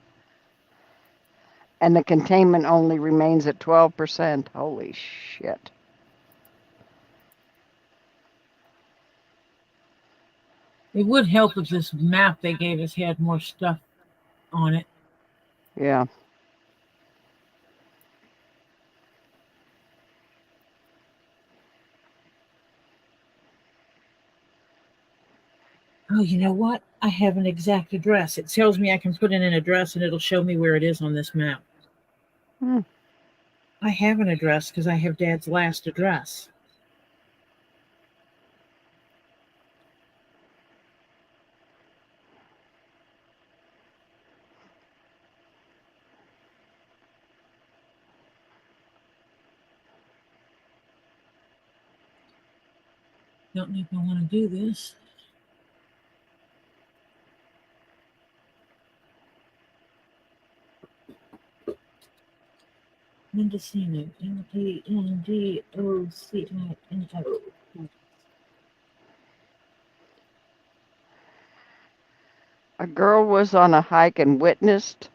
and the containment only remains at 12%. Holy shit. It would help if this map they gave us had more stuff on it. Yeah. Oh, you know what? I have an exact address. It tells me I can put in an address and it'll show me where it is on this map. Hmm. I have an address because I have Dad's last address. Don't know if I want to do this. Mendocino, Mendocino. A girl was on a hike and witnessed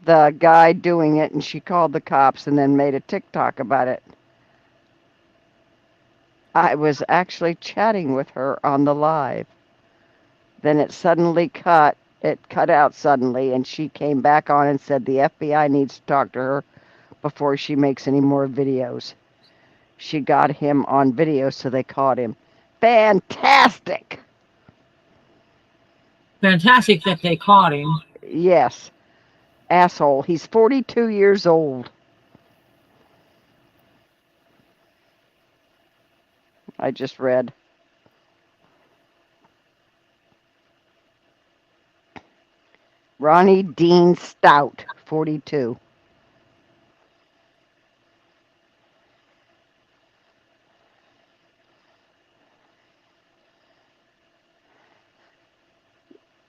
the guy doing it, and she called the cops and then made a TikTok about it. I was actually chatting with her on the live. Then it cut out suddenly, and she came back on and said the FBI needs to talk to her before she makes any more videos. She got him on video, so they caught him. Fantastic! Fantastic that they caught him. Yes. Asshole. He's 42 years old. I just read. Ronnie Dean Stout, 42.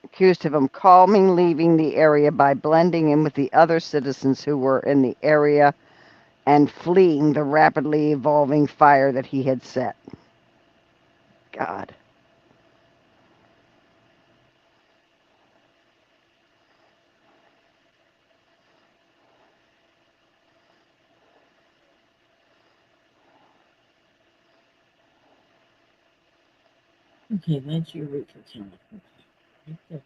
Accused of him calming leaving the area by blending in with the other citizens who were in the area and fleeing the rapidly evolving fire that he had set. God. Okay, that's your route for California. Right there.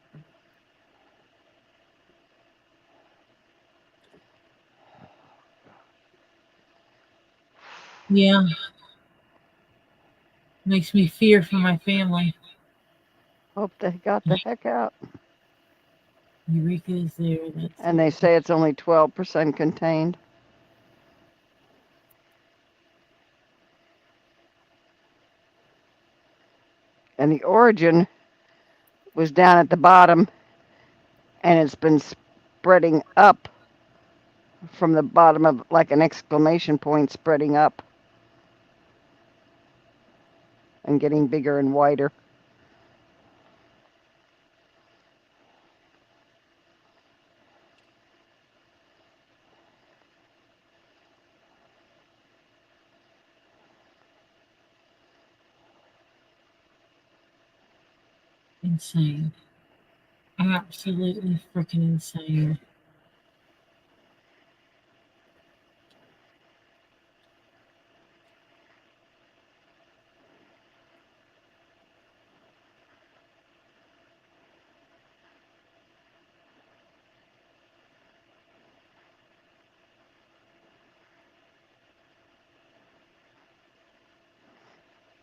Yeah. Makes me fear for my family. Hope they got the heck out. Eureka is there. That's And they say it's only 12% contained. And the origin was down at the bottom, and it's been spreading up from the bottom of like an exclamation point, spreading up and getting bigger and wider. insane. Absolutely freaking insane.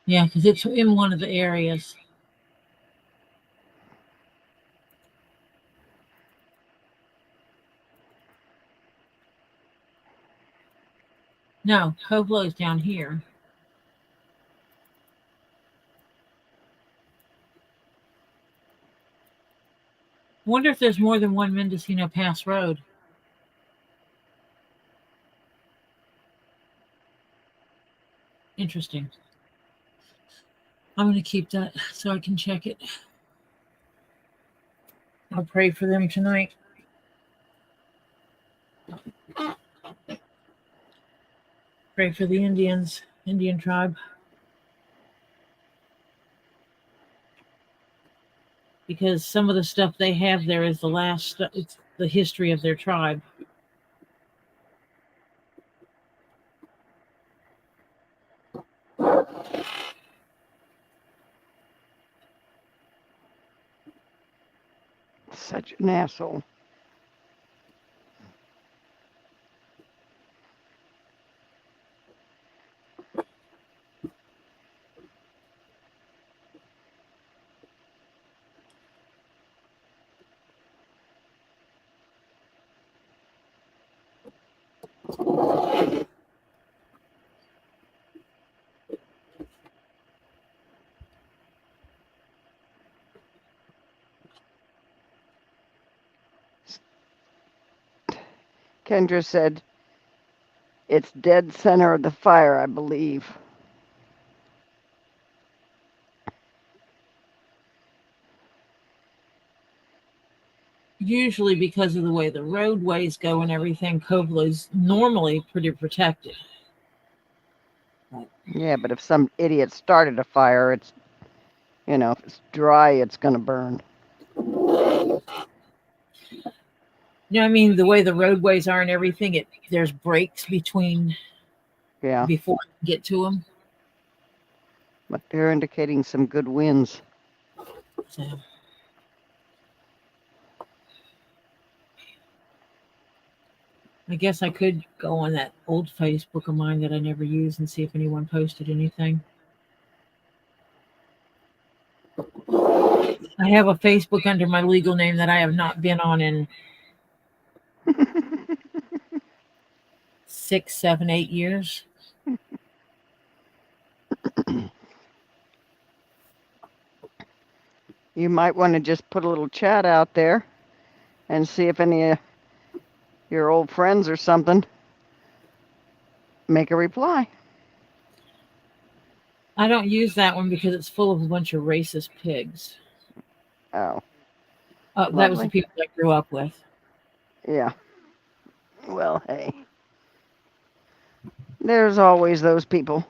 Yeah, because it's in one of the areas. No, Hovlo's down here. I wonder if there's more than one Mendocino Pass Road. Interesting. I'm going to keep that so I can check it. I'll pray for them tonight. Pray for the Indians, Indian tribe. Because some of the stuff they have there is the last, it's the history of their tribe. Such an asshole. Kendra said, it's dead center of the fire, I believe. Usually because of the way the roadways go and everything, Kovlo's normally pretty protected. Yeah, but if some idiot started a fire, it's, you know, if it's dry, it's going to burn. You know, I mean, the way the roadways are and everything, there's breaks between before you get to them. But they're indicating some good winds. So. I guess I could go on that old Facebook of mine that I never use and see if anyone posted anything. I have a Facebook under my legal name that I have not been on in 6, 7, 8 years. You might want to just put a little chat out there and see if any of your old friends or something make a reply. I don't use that one because it's full of a bunch of racist pigs. Oh. That was the people I grew up with. Yeah. Well, hey. There's always those people.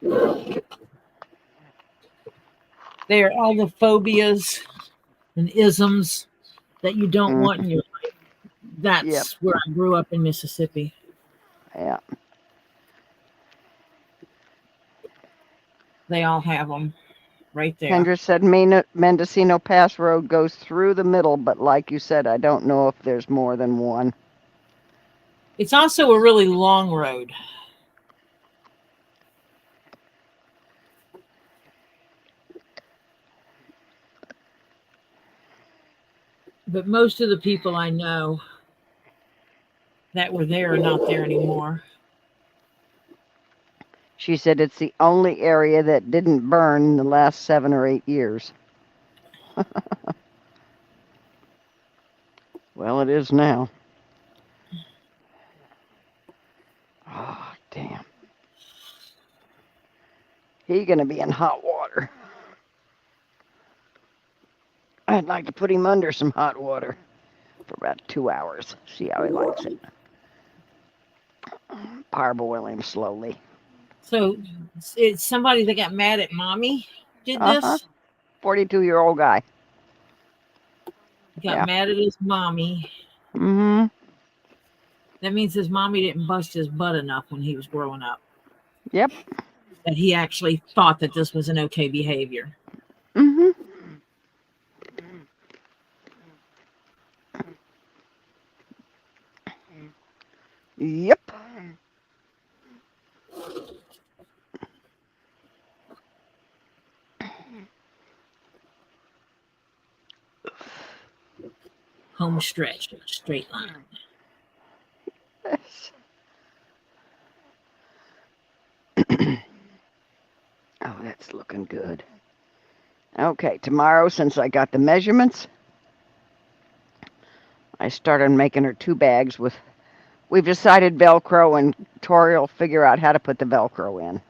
They are all the phobias and isms that you don't want in your life. That's where I grew up in Mississippi. Yeah. They all have them right there. Kendra said Mendocino Pass Road goes through the middle, but like you said, I don't know if there's more than one. It's also a really long road. But most of the people I know that were there are not there anymore. She said it's the only area that didn't burn in the last 7 or 8 years. Well, it is now. Oh, damn. He's going to be in hot water. I'd like to put him under some hot water for about 2 hours. See how he likes it. Parboil him slowly. So it's somebody that got mad at mommy did this? 42-year-old guy. Got Yeah. mad at his mommy. Mm-hmm. That means his mommy didn't bust his butt enough when he was growing up. Yep. That he actually thought that this was an okay behavior. Mm-hmm. Yep. Home stretch, straight line. Oh, that's looking good. Okay, tomorrow, since I got the measurements, I started making her 2 bags with, we've decided Velcro, and Tori will figure out how to put the Velcro in.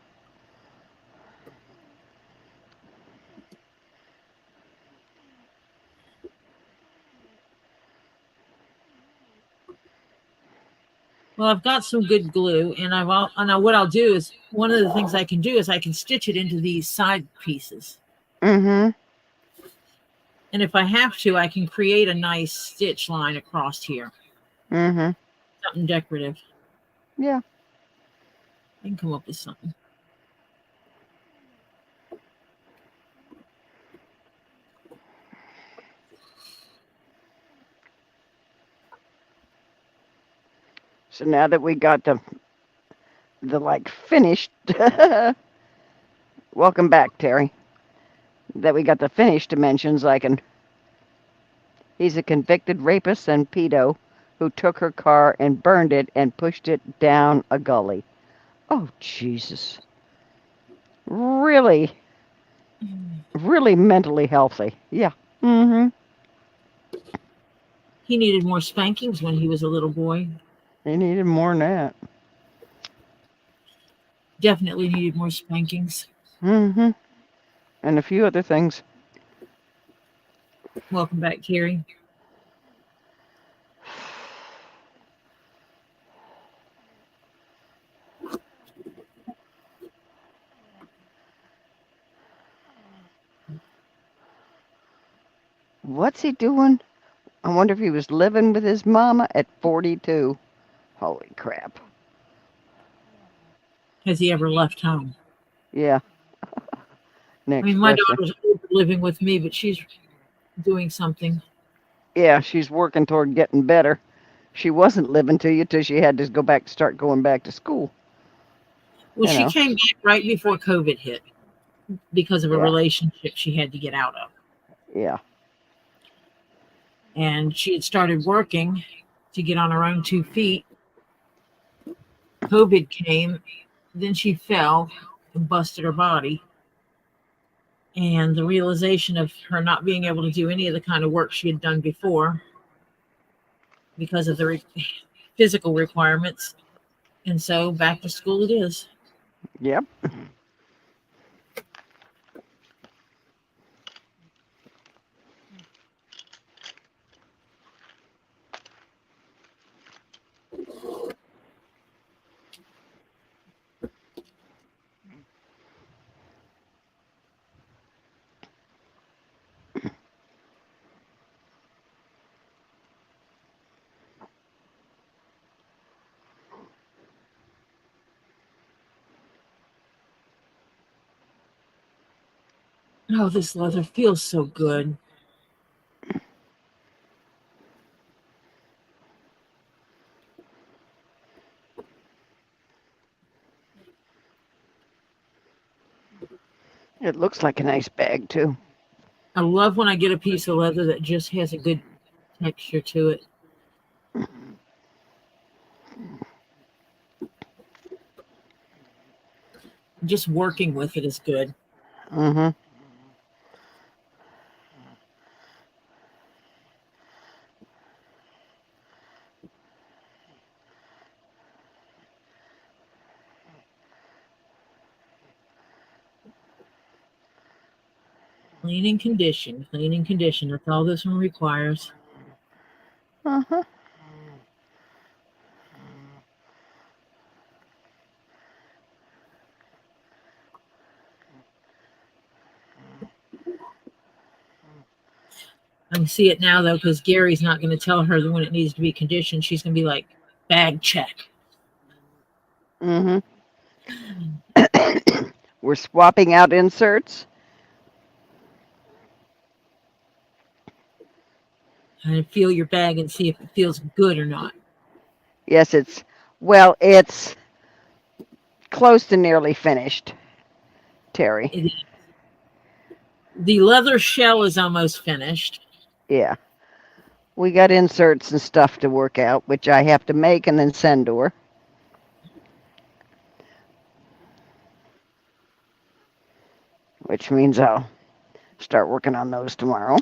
Well, I've got some good glue, and what I'll do is, one of the things I can do is I can stitch it into these side pieces. Mm-hmm. And if I have to, I can create a nice stitch line across here. Mm-hmm. Something decorative. Yeah. I can come up with something. So now that we got the like finished, welcome back, Terry. That we got the finished dimensions, I can. He's a convicted rapist and pedo who took her car and burned it and pushed it down a gully. Oh, Jesus. Really, really mentally healthy. Yeah. Mm-hmm. He needed more spankings when he was a little boy. He needed more than that. Definitely needed more spankings. Mm-hmm. And a few other things. Welcome back, Carrie. What's he doing? I wonder if he was living with his mama at 42. Holy crap. Has he ever left home? Yeah. I Next mean, my question. daughter's living with me, but she's doing something. Yeah, she's working toward getting better. She wasn't living to you till she had to start going back to school. Well, You she know. came back right before COVID hit because of a Yeah. relationship she had to get out of. Yeah. And she had started working to get on her own 2 feet. COVID came, then she fell and busted her body. And the realization of her not being able to do any of the kind of work she had done before because of the physical requirements. And so back to school it is. Yep. Oh, this leather feels so good. It looks like a nice bag too. I love when I get a piece of leather that just has a good texture to it. Just working with it is good. Mm-hmm. Clean and condition. Clean and condition. That's all this one requires. Uh-huh. I can see it now though, because Gary's not going to tell her that when it needs to be conditioned. She's going to be like, bag check. Mm-hmm. We're swapping out inserts. And feel your bag and see if it feels good or not. Yes, it's close to nearly finished, Terry. The leather shell is almost finished. Yeah. We got inserts and stuff to work out, which I have to make and then send to her. Which means I'll start working on those tomorrow.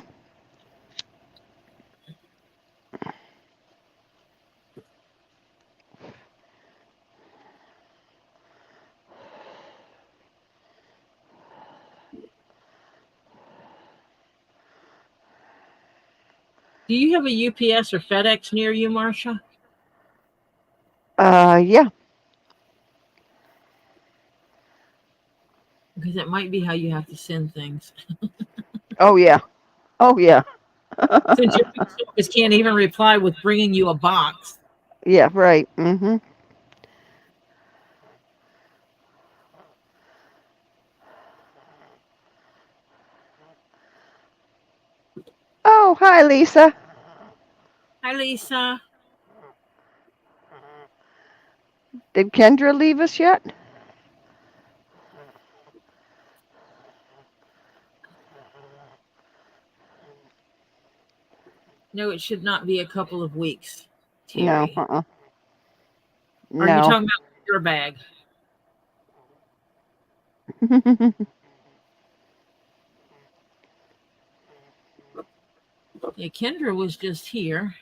Do you have a UPS or FedEx near you, Marcia? Yeah. Because it might be how you have to send things. Oh, yeah. Oh, yeah. Since your service can't even reply with bringing you a box. Yeah, right. Mm-hmm. Oh, hi, Lisa. Hi, Lisa. Did Kendra leave us yet? No, it should not be a couple of weeks, No. Terry. No. Are you talking about your bag? Yeah, Kendra was just here.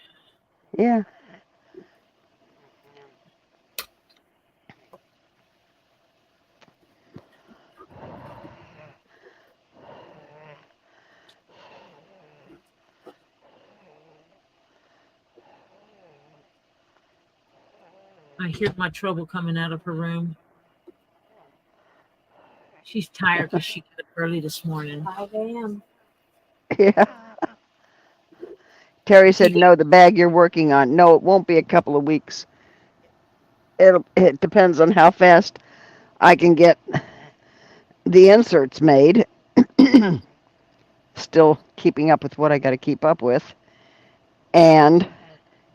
Yeah. I hear my trouble coming out of her room. She's tired because she got up early this morning. 5 a.m. Yeah. Terry said, no, the bag you're working on. No, it won't be a couple of weeks. It depends on how fast I can get the inserts made. Still keeping up with what I got to keep up with. And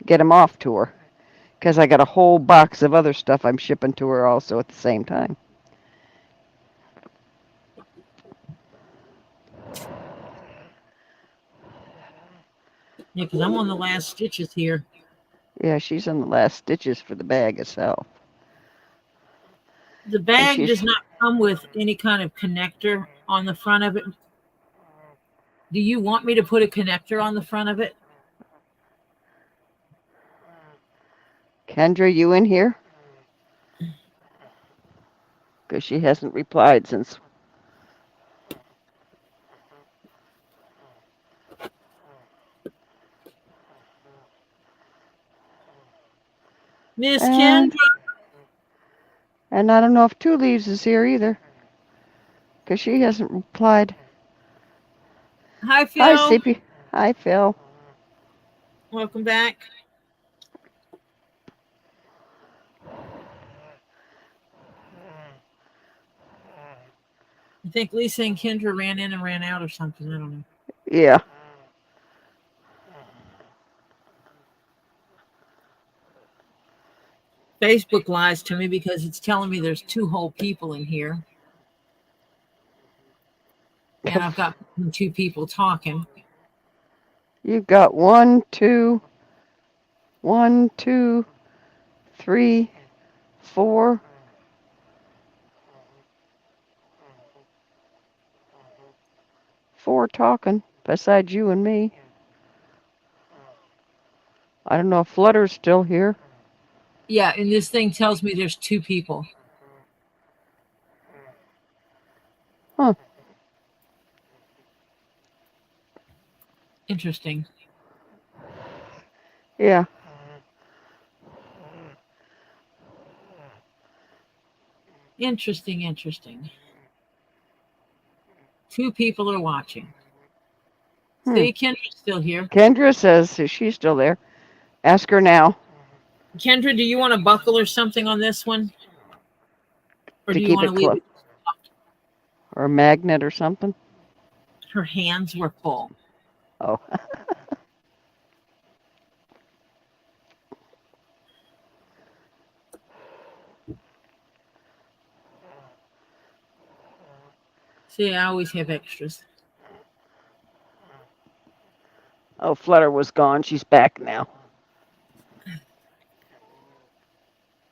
get them off to her. Because I got a whole box of other stuff I'm shipping to her also at the same time. Yeah, because I'm on the last stitches here. Yeah, she's in the last stitches for the bag itself. The bag does not come with any kind of connector on the front of it. Do you want me to put a connector on the front of it? Kendra, you in here? Because she hasn't replied since. Miss Kendra. And I don't know if Two Leaves is here either. Because she hasn't replied. Hi, Phil. Hi, CP. Hi, Phil. Welcome back. I think Lisa and Kendra ran in and ran out or something. I don't know. Yeah. Facebook lies to me because it's telling me there's 2 whole people in here. And I've got 2 people talking. You've got 1, 2, 3, 4. 4 talking besides you and me. I don't know if Flutter's still here. Yeah, and this thing tells me there's 2 people. Huh. Interesting. Yeah. Interesting. 2 people are watching. Hmm. See, Kendra's still here. Kendra says she's still there. Ask her now Kendra, do you want a buckle or something on this one? Or to do you keep want to it leave close. it? Or a magnet or something. Her hands were full. Oh. See, I always have extras. Oh, Flutter was gone. She's back now.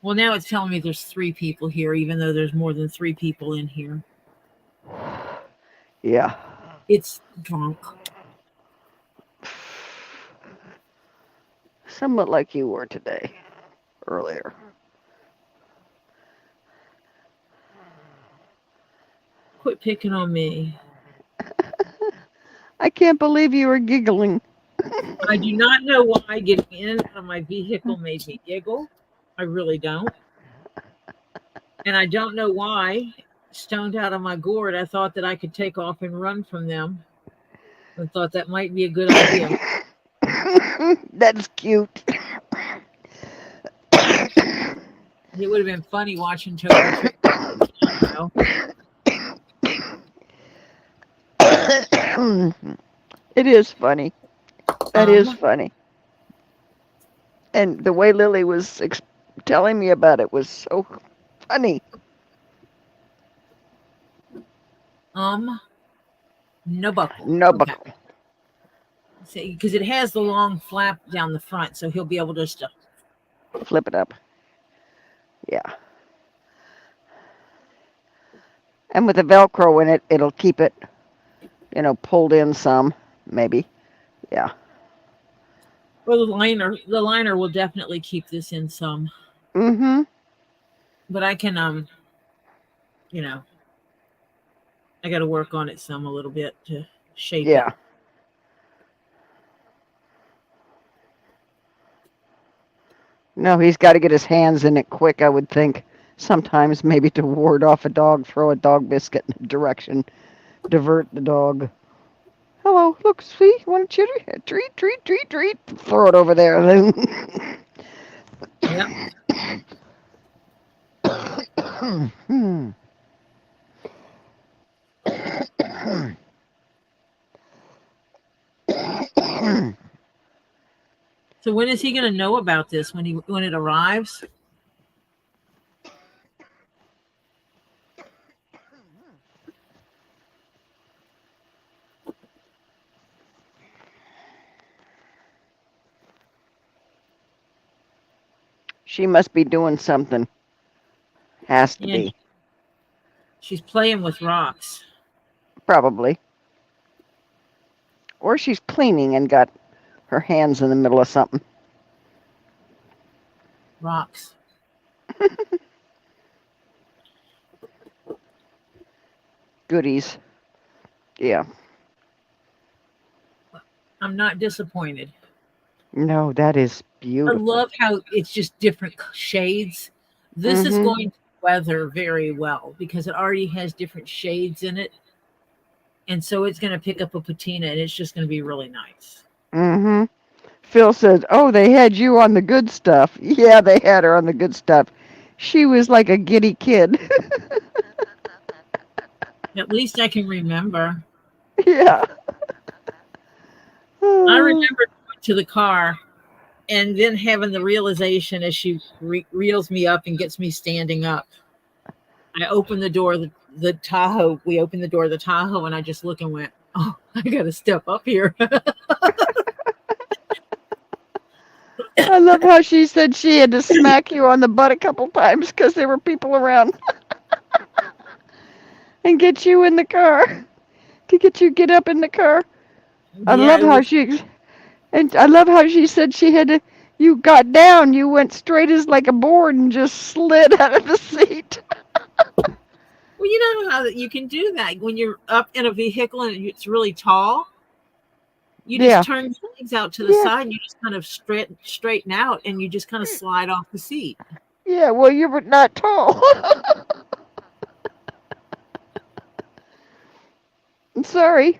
Well, now it's telling me there's 3 people here, even though there's more than 3 people in here. Yeah. It's drunk. Somewhat like you were today, earlier. Quit picking on me. I can't believe you were giggling. I do not know why getting in and out of my vehicle made me giggle. I really don't. And I don't know why, stoned out of my gourd, I thought that I could take off and run from them. I thought that might be a good idea. That's cute. It would have been funny watching Toby trick. It is funny. That is funny. And the way Lily was telling me about it was so funny. No buckle. No Okay. buckle. See, because it has the long flap down the front, so he'll be able to just Flip it up. Yeah. And with the Velcro in it, it'll keep it, pulled in some, maybe. Yeah. Well, the liner will definitely keep this in some. Mm-hmm. But I can, I got to work on it some a little bit to shape it. Yeah. No, he's got to get his hands in it quick, I would think. Sometimes maybe to ward off a dog, throw a dog biscuit in a direction, divert the dog. Hello, look, see, you want a treat? Treat. Throw it over there. Yep. So when is he going to know about this? When it arrives? She must be doing something. Has to Yeah, be. she's playing with rocks. Probably. Or she's cleaning and got her hands in the middle of something. Rocks. Goodies. Yeah. I'm not disappointed. No, that is I beautiful. love how it's just different shades. This is going to weather very well because it already has different shades in it. And so it's going to pick up a patina and it's just going to be really nice. Mm-hmm. Phil says, oh, they had you on the good stuff. Yeah, they had her on the good stuff. She was like a giddy kid. At least I can remember. Yeah. I remember going to the car and then having the realization as she reels me up and gets me standing up. I opened the door, the Tahoe. We opened the door of the Tahoe and I just looked and went, oh, I got to step up here. I love how she said she had to smack you on the butt a couple times because there were people around and get you in the car to get up in the car. I love how she said she had to. You got down, you went straight as like a board and just slid out of the seat. Well, you know how you can do that when you're up in a vehicle and it's really tall. You just turn your legs out to the side and you just kind of straighten out and you just kind of slide off the seat. Yeah, well, you were not tall. I'm sorry.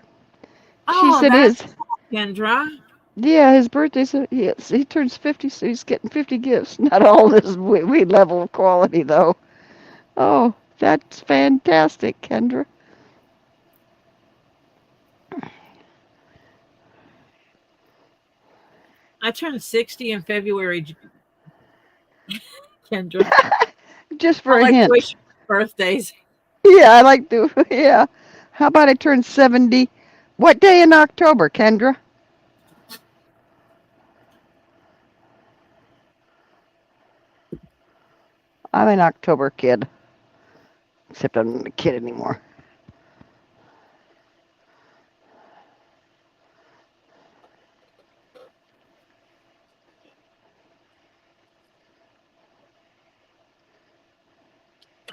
She said is. Kendra. Yeah, his birthday's he turns 50, so he's getting 50 gifts. Not all this we level of quality though. Oh, that's fantastic, Kendra. I turned 60 in February, Kendra. Just I for a like to hint. wish birthdays. Yeah, I like to. Yeah. How about I turn 70? What day in October, Kendra? I'm an October kid, except I'm not a kid anymore.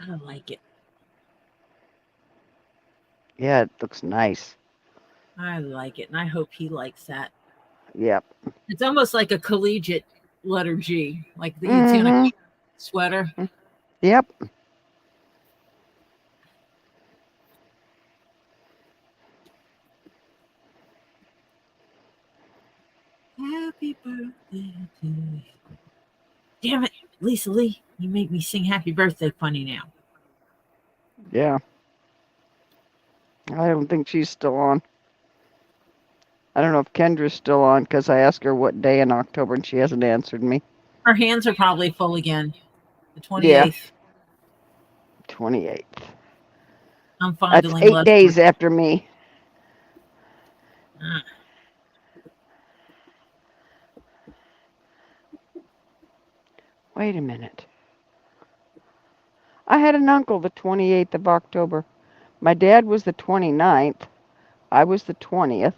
I like it. Yeah, it looks nice. I like it. And I hope he likes that. Yep. It's almost like a collegiate letter G, like that you'd see on a Mm-hmm. sweater. Yep. Happy birthday to you. Damn it, Lisa Lee, you make me sing happy birthday funny now. Yeah. I don't think she's still on. I don't know if Kendra's still on because I asked her what day in October and she hasn't answered me. Her hands are probably full again. The 28th. Yeah. 28th. I'm That's fondling 8 days after me. Ah. Wait a minute. I had an uncle the 28th of October. My dad was the 29th. I was the 20th.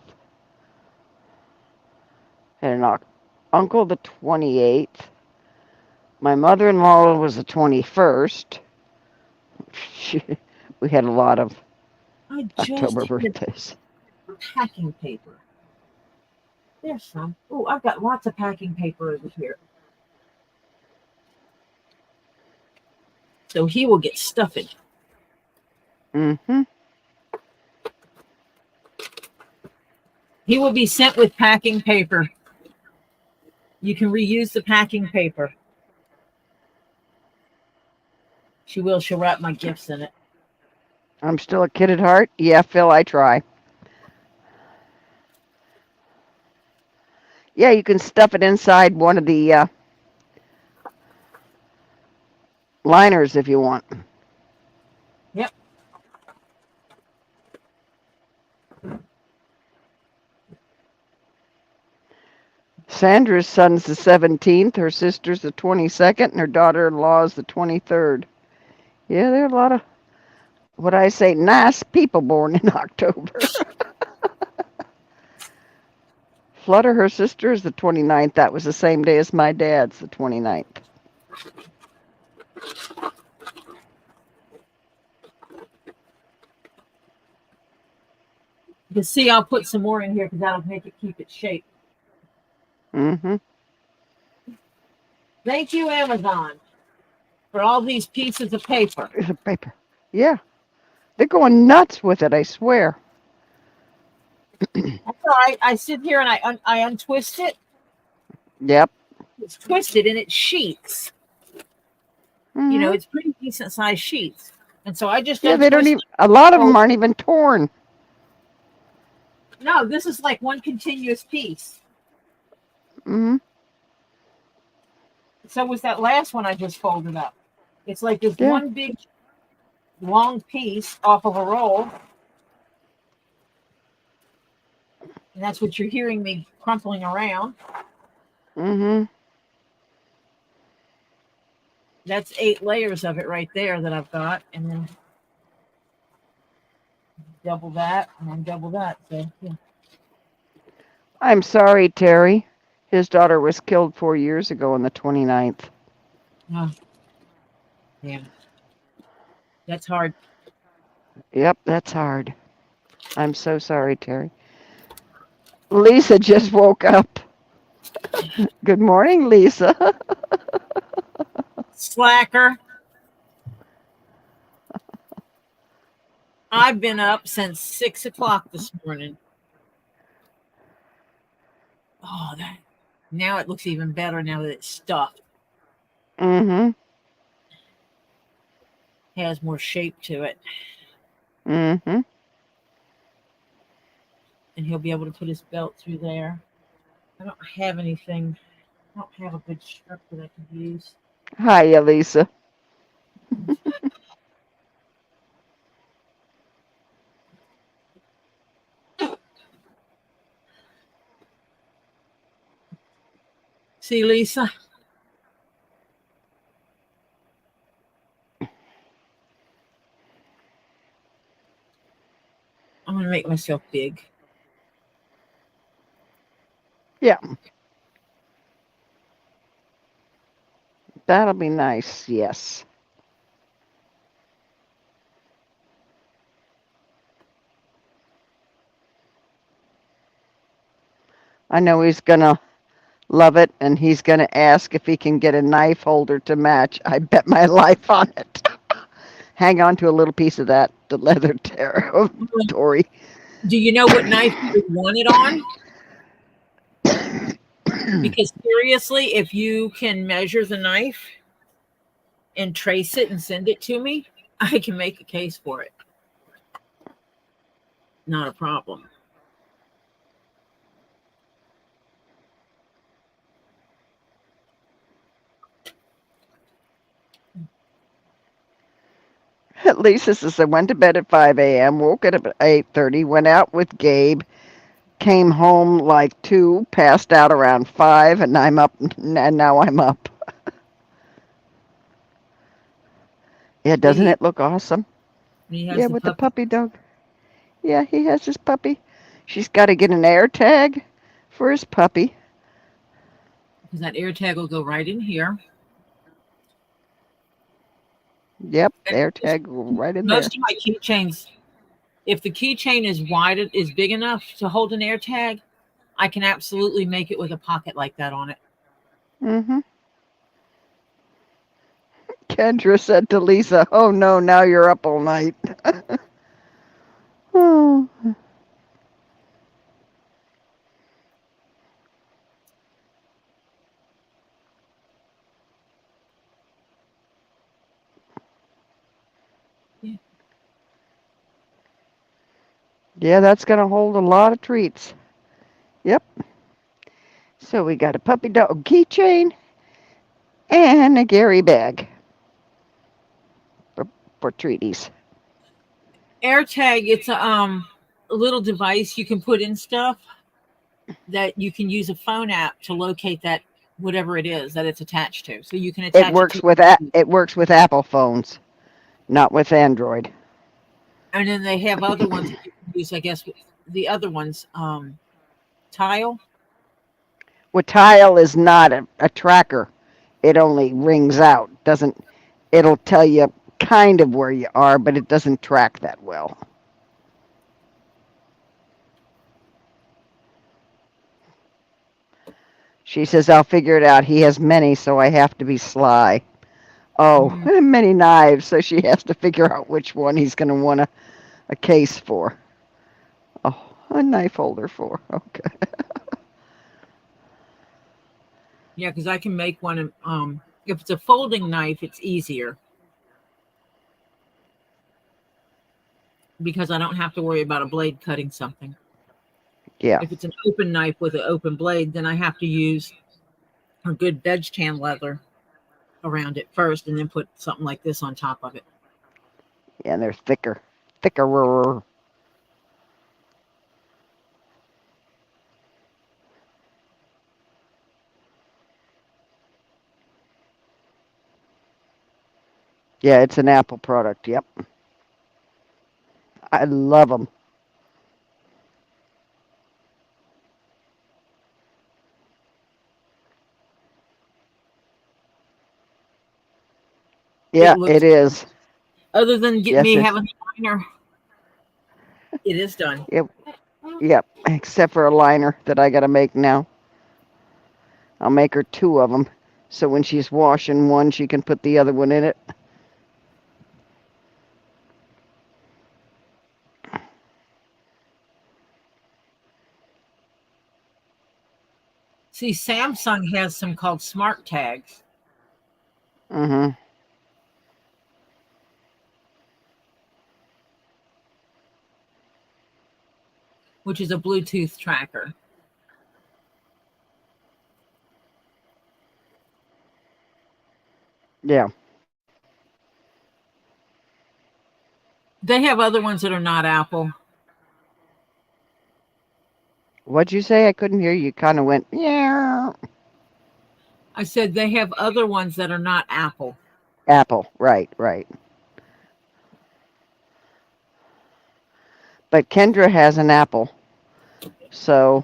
Had an uncle the 28th. My mother-in-law was the 21st. We had a lot of I October just hit birthdays. packing paper. There's some. Oh, I've got lots of packing paper over here. So he will get stuffing. Mm-hmm. He will be sent with packing paper. You can reuse the packing paper. She will. She'll wrap my gifts in it. I'm still a kid at heart. Yeah, Phil, I try. Yeah, you can stuff it inside one of the liners if you want. Yep. Sandra's son's the 17th, her sister's the 22nd, and her daughter-in-law is the 23rd. Yeah, there are a lot of, what I say, nice people born in October. Flutter, her sister, is the 29th. That was the same day as my dad's, the 29th. You can see I'll put some more in here because that'll make it keep its shape. Mm-hmm. Thank you, Amazon, for all these pieces of paper. There's a paper. Yeah. They're going nuts with it, I swear. That's all right. I sit here and I untwist it. Yep. It's twisted and it sheets. Mm-hmm. You know, it's pretty decent sized sheets. And so I just Yeah, they don't untwist even, a lot of them aren't even torn. No, this is like one continuous piece. Mm-hmm. So was that last one I just folded up. It's like this Yeah. one big long piece off of a roll. And that's what you're hearing me crumpling around. Mm-hmm. That's 8 layers of it right there that I've got. And then double that and then double that. So, yeah. I'm sorry, Terry. His daughter was killed 4 years ago on the 29th. Oh. Yeah. That's hard. Yep, that's hard. I'm so sorry, Terry. Lisa just woke up. Good morning, Lisa. Slacker. I've been up since 6 o'clock this morning. Oh, that now it looks even better now that it's stuffed. Mm-hmm. It has more shape to it. Mm-hmm. And he'll be able to put his belt through there. I don't have anything. I don't have a good strip that I can use. Hi, Elisa. See, Lisa? I'm going to make myself big. Yeah, that'll be nice. Yes. I know he's gonna love it, and he's gonna ask if he can get a knife holder to match. I bet my life on it. Hang on to a little piece of that, the leather Tori. Do you know what knife you want it on? Because seriously, if you can measure the knife and trace it and send it to me, I can make a case for it. Not a problem. Lisa says I went to bed at 5 a.m., woke up at 8:30, went out with Gabe, came home like 2, passed out around 5, and I'm up, and now I'm up. Yeah, doesn't See, it look awesome? he has Yeah, the with the puppy puppy dog. Yeah, he has his puppy. She's got to get an air tag for his puppy. because that air tag will go right in here. Yep, And air tag right in there. most of my keychains, if the keychain is wide, is big enough to hold an air tag, I can absolutely make it with a pocket like that on it. Mm-hmm. Kendra said to Lisa, "Oh no, now you're up all night." Oh, Yeah. yeah, that's gonna hold a lot of treats. Yep. So we got a puppy dog keychain and a Gary bag for, for treaties. AirTag, it's a little device you can put in stuff that you can use a phone app to locate that whatever it is that it's attached to. So you can attach it to It works with Apple phones, not with Android. and then they have other ones that you can use, I guess the other ones, Tile. With Tile is not a tracker. It only rings out. Doesn't it'll tell you kind of where you are, but it doesn't track that well. She says, I'll figure it out. He has many, so I have to be sly. Oh, Mm, many knives, so she has to figure out which one he's going to want a case for. Oh, a knife holder for. Okay. yeah, because I can make one. If it's a folding knife, it's easier because I don't have to worry about a blade cutting something. Yeah. If it's an open knife with an open blade, then I have to use a good veg tan leather around it first and then put something like this on top of it. Yeah, they're thicker. Thicker. Yeah, it's an Apple product. Yep. I love them. It Yeah, it looks, is. other than me Yes, it. having a liner, it is done. Yep. Yep. Except for a liner that I got to make now. I'll make her 2 of them, so when she's washing one, she can put the other one in it. See, Samsung has some called smart tags. Mm-hmm. Which is a Bluetooth tracker. Yeah. They have other ones that are not Apple. What'd you say? I couldn't hear you. Kind of went, yeah. I said they have other ones that are not Apple. Apple. Right, right. But Kendra has an Apple. So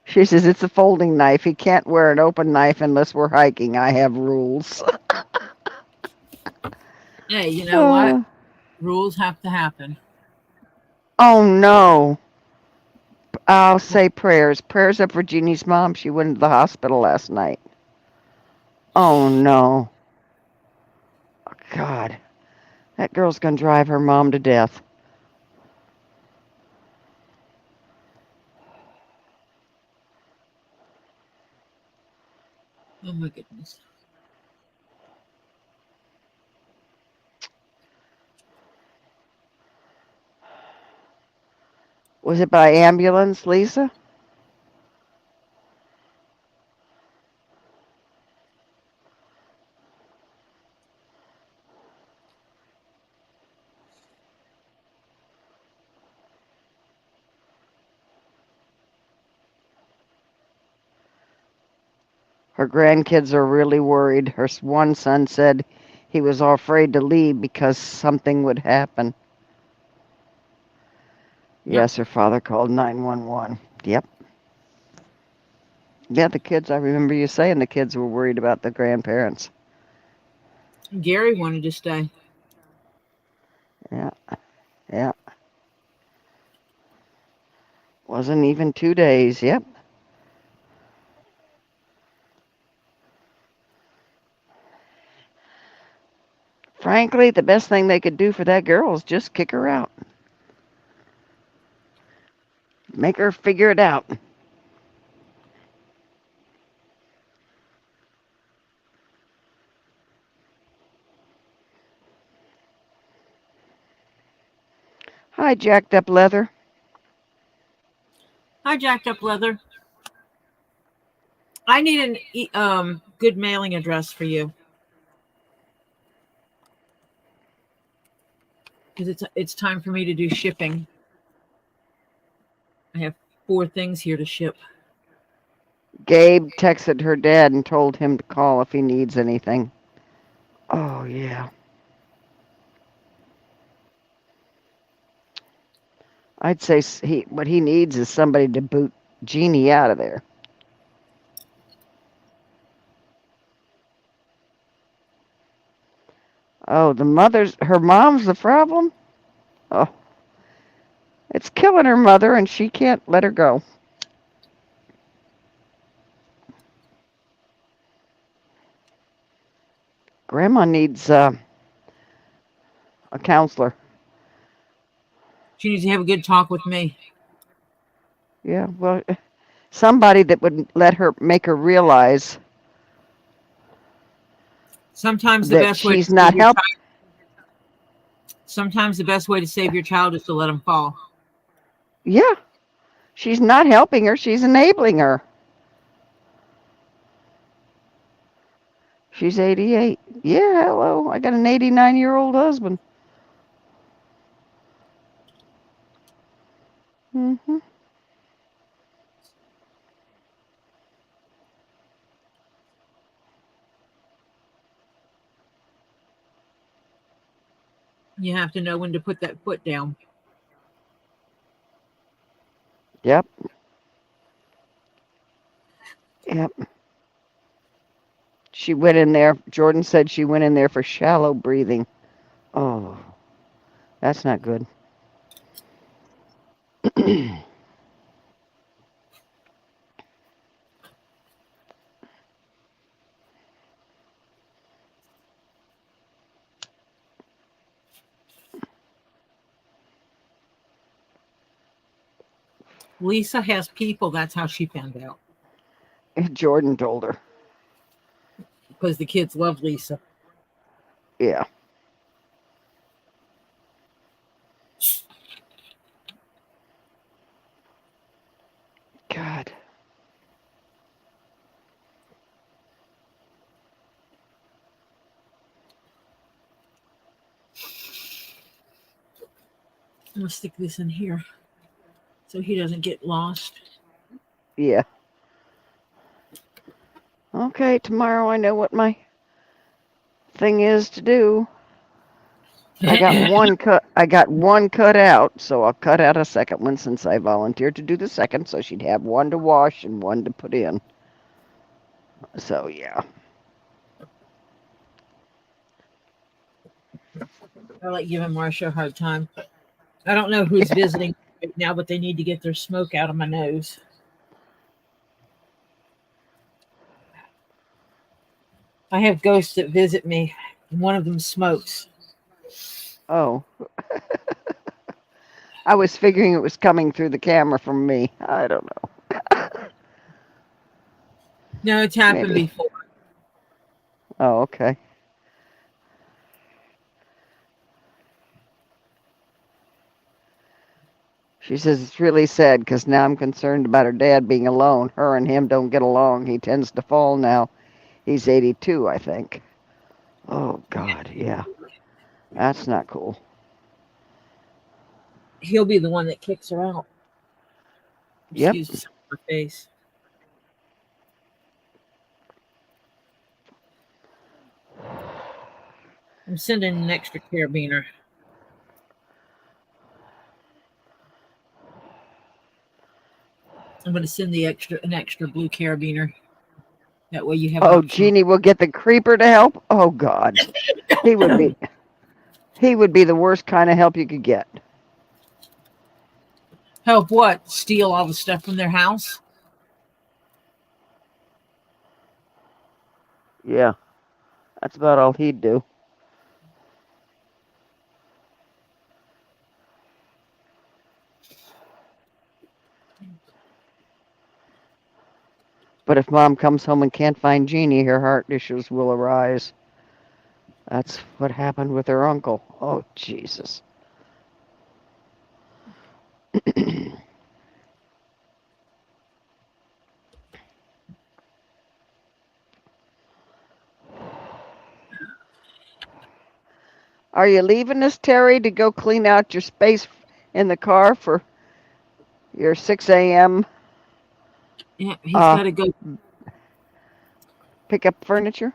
she says it's a folding knife. He can't wear an open knife unless we're hiking. I have rules. Hey, you know what? Rules have to happen. Oh no. I'll say prayers. Prayers up for Jeannie's mom. She went to the hospital last night. Oh no. God. That girl's gonna drive her mom to death. Oh my goodness. Was it by ambulance, Lisa? Her grandkids are really worried. Her one son said he was afraid to leave because something would happen. Yep. Yes, her father called 911. Yep. Yeah, the kids, I remember you saying the kids were worried about the grandparents. Gary wanted to stay. Yeah, yeah. Wasn't even 2 days. Yep. Frankly, the best thing they could do for that girl is just kick her out. Make her figure it out. Hi, jacked up leather. Hi, Jacked Up Leather. I need an good mailing address for you because it's time for me to do shipping. I have 4 things here to ship. Gabe texted her dad and told him to call if he needs anything. Oh, yeah. I'd say what he needs is somebody to boot Jeannie out of there. Oh, her mom's the problem? Oh, it's killing her mother and she can't let her go. Grandma needs a counselor. She needs to have a good talk with me. Yeah, well, somebody that would make her realize Sometimes the that best way to she's save not your helping. child. Sometimes the best way to save your child is to let them fall. Yeah, she's not helping her, she's enabling her. She's 88. Yeah, hello, I got an 89-year-old husband. Mm-hmm. You have to know when to put that foot down. Yep. Yep. She went in there. Jordan said she went in there for shallow breathing. Oh, that's not good. Lisa has people. That's how she found out. Jordan told her. Because the kids love Lisa. Yeah. God. I'm going to stick this in here so he doesn't get lost. Yeah. Okay, tomorrow I know what my thing is to do. I got one cut out, so I'll cut out a second one since I volunteered to do the second, so she'd have one to wash and one to put in. So yeah. I like giving Marcia a hard time. I don't know who's visiting right now, but they need to get their smoke out of my nose. I have ghosts that visit me, and one of them smokes. Oh. I was figuring it was coming through the camera from me. I don't know. No, it's happened Maybe. before. Oh, okay. She says it's really sad because now I'm concerned about her dad being alone. Her and him don't get along. He tends to fall now. He's 82, I think. Oh, God, yeah. That's not cool. He'll be the one that kicks her out. Yep. Excuse her face. I'm sending an extra carabiner. I'm going to send an extra blue carabiner. That way you have Oh, option. Jeannie will get the creeper to help? Oh, God. He would be the worst kind of help you could get. Help what? Steal all the stuff from their house? Yeah. That's about all he'd do. But if Mom comes home and can't find Jeannie, her heart issues will arise. That's what happened with her uncle. Oh, Jesus. Are you leaving us, Terry, to go clean out your space in the car for your 6 a.m. Yeah, he's got to go. Pick up furniture?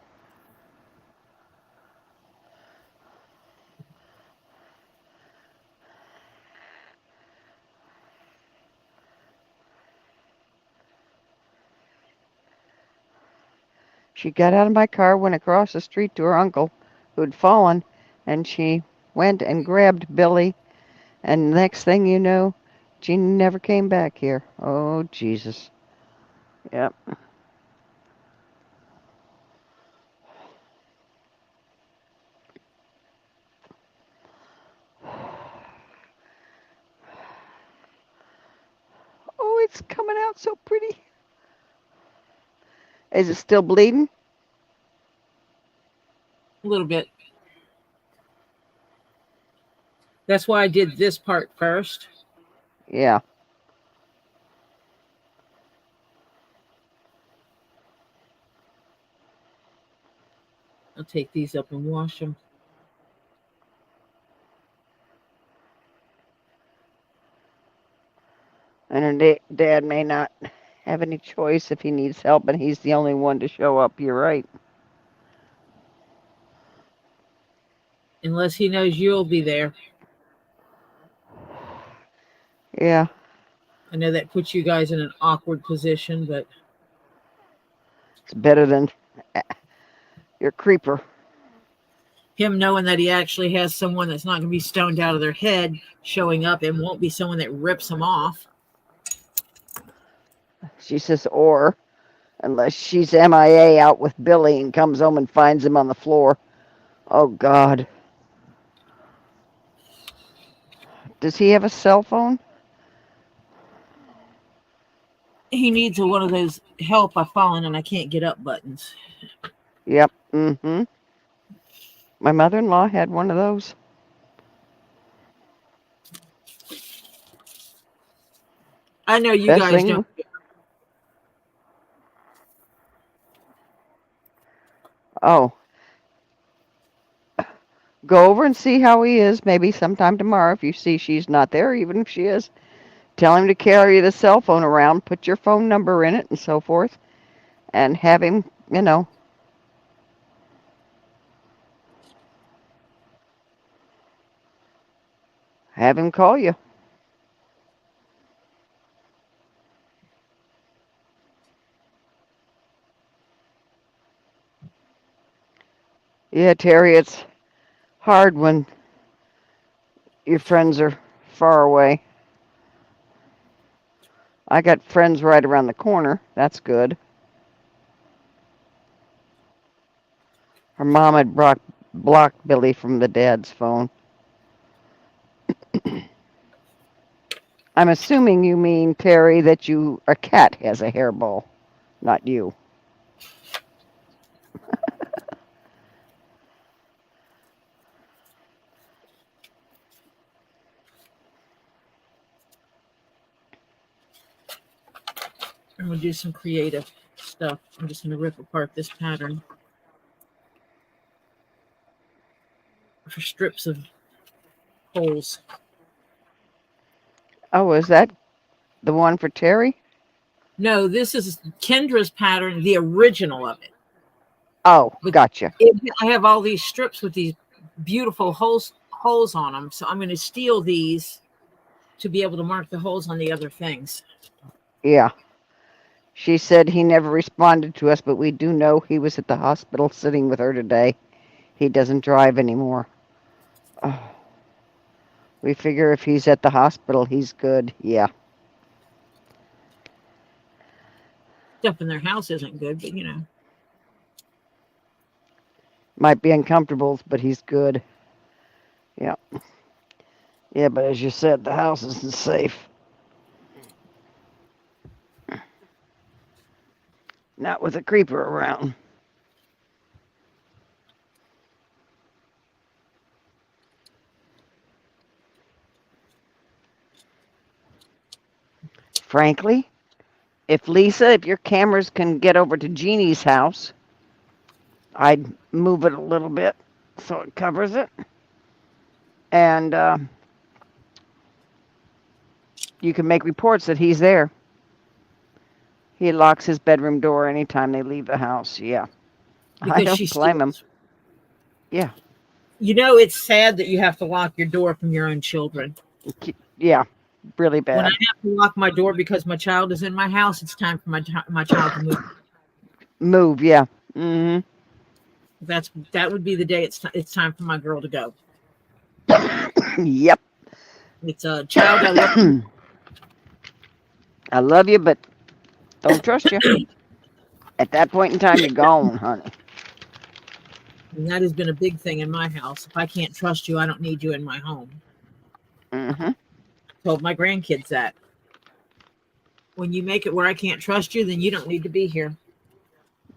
She got out of my car, went across the street to her uncle, who'd fallen, and she went and grabbed Billy. And next thing you know, Jeannie never came back here. Oh, Jesus. Yep. Oh, it's coming out so pretty. Is it still bleeding? A little bit. That's why I did this part first. Yeah. I'll take these up and wash them. And her dad may not have any choice if he needs help and he's the only one to show up. You're right. Unless he knows you'll be there. Yeah. I know that puts you guys in an awkward position, but It's better than your creeper. him knowing that he actually has someone that's not going to be stoned out of their head showing up and won't be someone that rips him off. She says, or unless she's MIA out with Billy and comes home and finds him on the floor. Oh, God. Does he have a cell phone? He needs one of those help I've fallen and I can't get up buttons. Yep. Mm-hmm. My mother-in-law had one of those. I know you Best guys don't. thing. Oh, go over and see how he is. Maybe sometime tomorrow if you see she's not there, even if she is. Tell him to carry the cell phone around, put your phone number in it and so forth, and have him, have him call you. Yeah, Terry, it's hard when your friends are far away. I got friends right around the corner. That's good. Her mom had blocked Billy from the dad's phone. I'm assuming you mean, Terry, that a cat has a hairball, not you. I'm gonna do some creative stuff. I'm just gonna rip apart this pattern for strips of holes. Oh, is that the one for Terry? No, this is Kendra's pattern, the original of it. Oh, But gotcha. I have all these strips with these beautiful holes on them, so I'm going to steal these to be able to mark the holes on the other things. Yeah. She said he never responded to us, but we do know he was at the hospital sitting with her today. He doesn't drive anymore. Oh. We figure if he's at the hospital, he's good. Yeah. Stuff in their house isn't good, but Might be uncomfortable, but he's good. Yeah. Yeah, but as you said, the house isn't safe. Not with a creeper around. Frankly, if your cameras can get over to Jeannie's house, I'd move it a little bit so it covers it. And you can make reports that he's there. He locks his bedroom door anytime they leave the house. Yeah. I because she don't blame him. steals. Yeah. It's sad that you have to lock your door from your own children. Yeah. Really bad. When I have to lock my door because my child is in my house, it's time for my child to move. Move, yeah. Mm-hmm. That would be the day it's time for my girl to go. Yep. It's a child I love. I love you, but don't trust you. At that point in time, you're gone, honey. And that has been a big thing in my house. If I can't trust you, I don't need you in my home. Mm-hmm. Told my grandkids that. When you make it where I can't trust you, then you don't need to be here.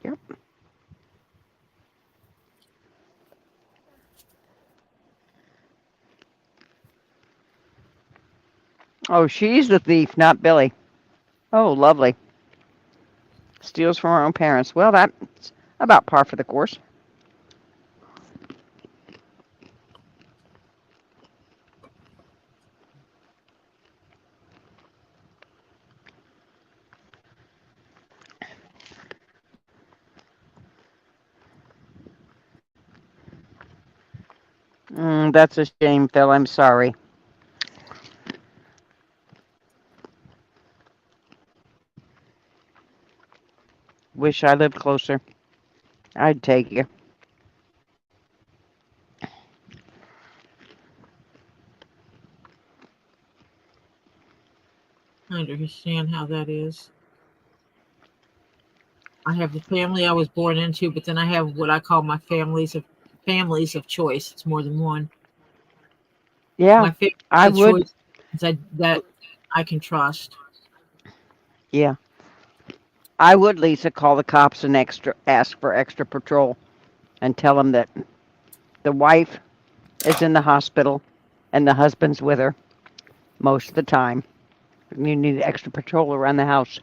Yep. Oh, she's the thief, not Billy. Oh, lovely. Steals from her own parents. Well, that's about par for the course. That's a shame, Phil. I'm sorry. Wish I lived closer. I'd take you. I understand how that is. I have the family I was born into, but then I have what I call my families of choice. It's more than one. Yeah, My family I of would. choice that I can trust. Yeah. I would, Lisa, call the cops and ask for extra patrol and tell them that the wife is in the hospital and the husband's with her most of the time. You need extra patrol around the house.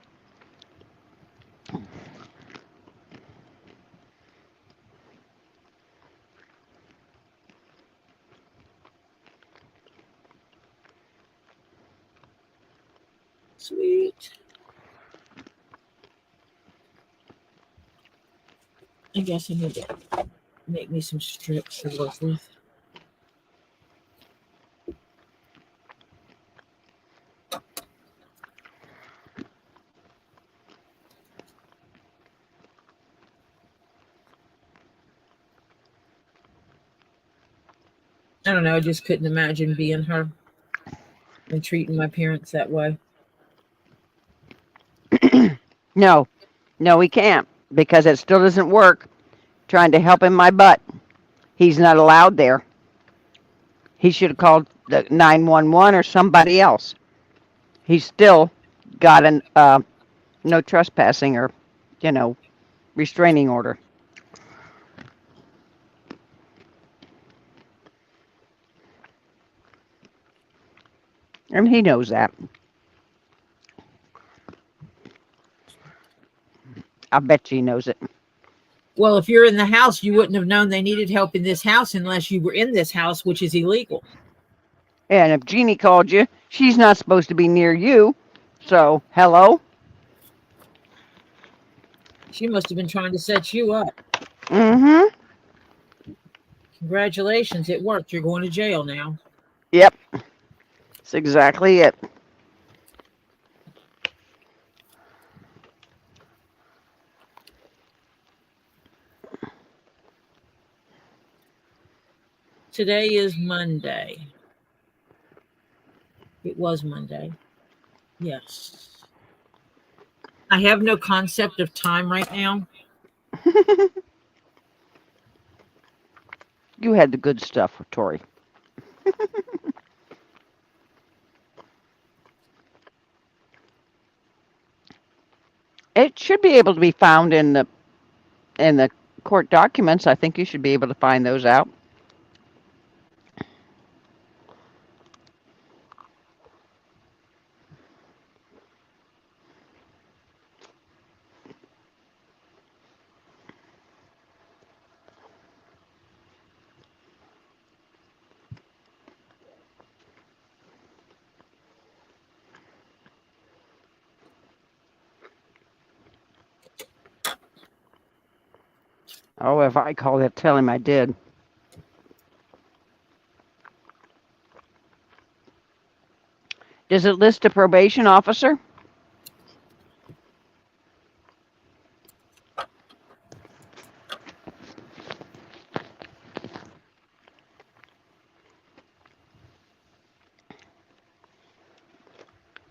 Sweet. I guess I need to make me some strips to work with. I don't know. I just couldn't imagine being her and treating my parents that way. No, no, we can't because it still doesn't work. Trying to help him my butt. He's not allowed there. He should have called the 911 or somebody else. He's still got an no trespassing or, you know, restraining order. And he knows that. I bet he knows it. Well, if you're in the house, you wouldn't have known they needed help in this house unless you were in this house, which is illegal. And if Jeannie called you, she's not supposed to be near you. So, hello? She must have been trying to set you up. Mm-hmm. Congratulations, it worked. You're going to jail now. Yep. That's exactly it. Today is Monday. It was Monday. Yes. I have no concept of time right now. You had the good stuff, Tori. It should be able to be found in the court documents. I think you should be able to find those out. Oh, if I call it, tell him I did. Does it list a probation officer?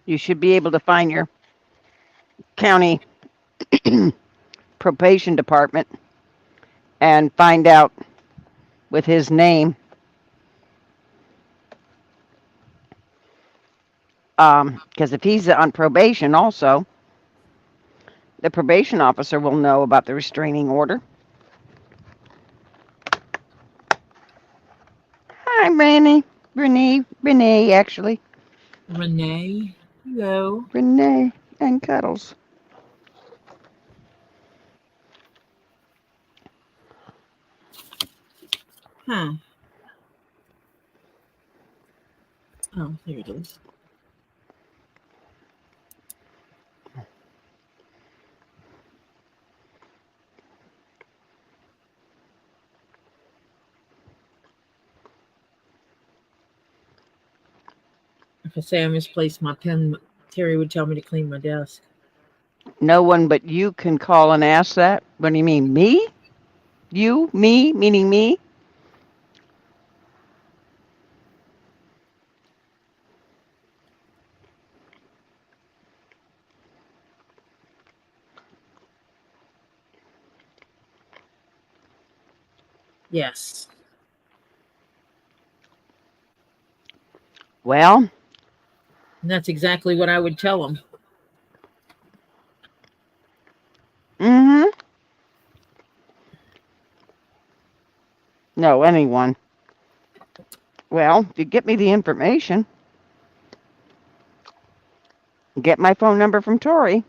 You should be able to find your county probation department and find out with his name. Because if he's on probation also, the probation officer will know about the restraining order. Hi, Renee, actually. Renee, hello. Renee and Cuddles. Huh. Oh, here it is. If I say I misplaced my pen, Terry would tell me to clean my desk. No one but you can call and ask that. What do you mean, me? You? Me? Meaning me? Yes. Well, And that's exactly what I would tell him. Mm-hmm. No, anyone. Well, if you get me the information, get my phone number from Tori,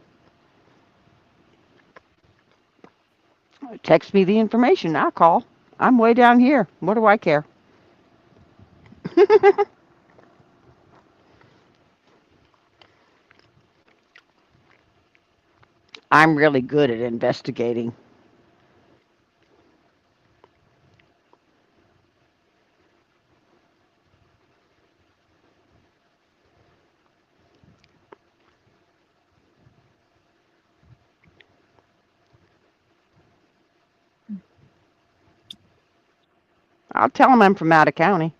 text me the information, I'll call. I'm way down here. What do I care? I'm really good at investigating. I'll tell them I'm from out of county.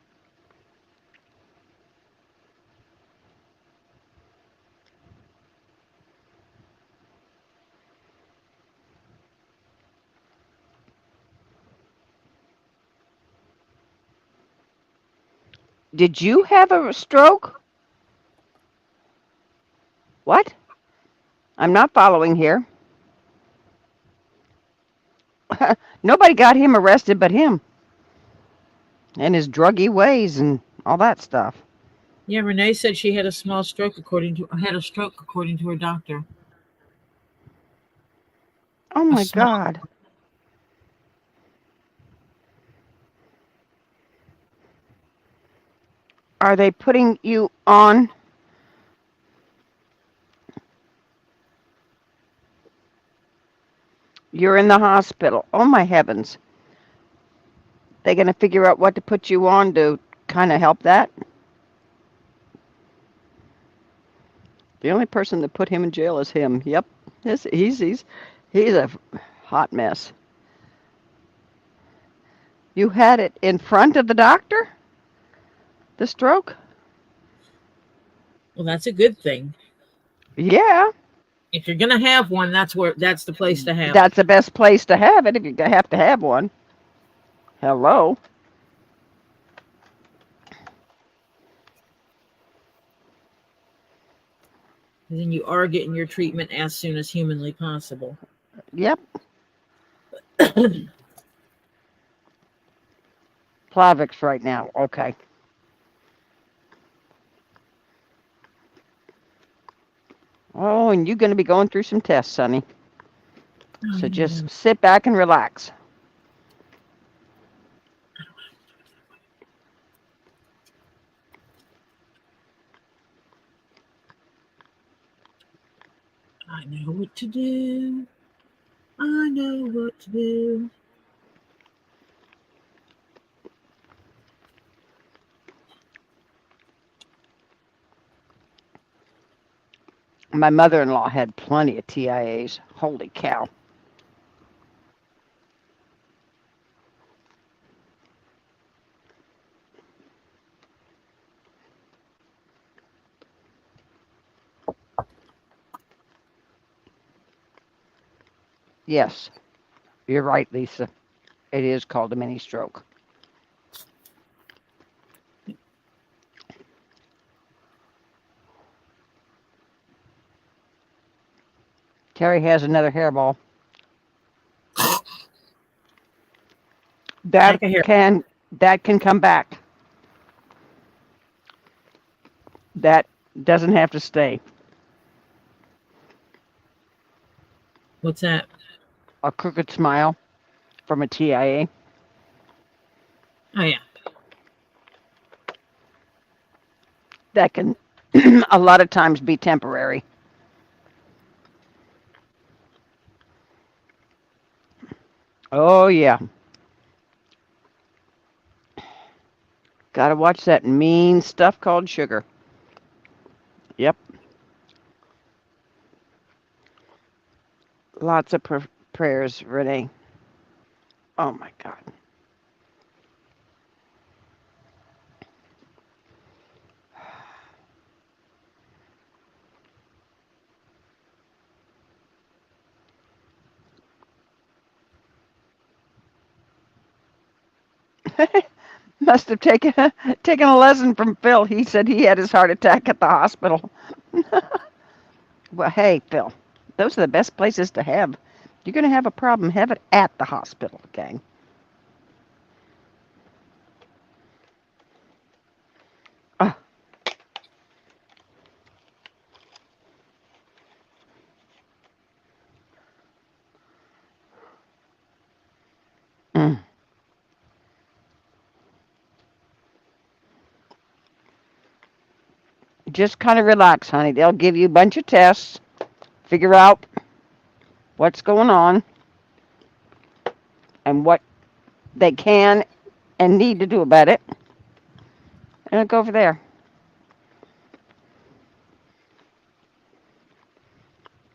Did you have a stroke? What? I'm not following here. Nobody got him arrested but him and his druggy ways and all that stuff. Yeah, Renee said she had a stroke according to her doctor. Oh my God. Are they putting you on? You're in the hospital. Oh my heavens. They going to figure out what to put you on to kind of help that? The only person that put him in jail is him. Yep. He's a hot mess. You had it in front of the doctor? The stroke? Well, that's a good thing. Yeah. If you're gonna have one, that's the place to have That's the best place to have it if you have to have one. Hello. And then you are getting your treatment as soon as humanly possible. Yep. Plavix right now. Okay. Oh, and you're going to be going through some tests, Sonny. So just sit back and relax. I know what to do. I know what to do. My mother-in-law had plenty of TIAs. Holy cow. Yes, you're right, Lisa. It is called a mini stroke. Terry has another hairball. That can come back. That doesn't have to stay. What's that? A crooked smile from a TIA. Oh yeah. That can a lot of times be temporary. Oh yeah. Gotta watch that mean stuff called sugar. Yep. Lots of prayers, Renee. Oh my God. Must have taken a lesson from Phil. He said he had his heart attack at the hospital. Well, hey, Phil, those are the best places to have You're going to have a problem. Have it at the hospital, gang. Ah. Mm. Just kind of relax, honey. They'll give you a bunch of tests, figure out what's going on and what they can and need to do about it, and it'll go over there.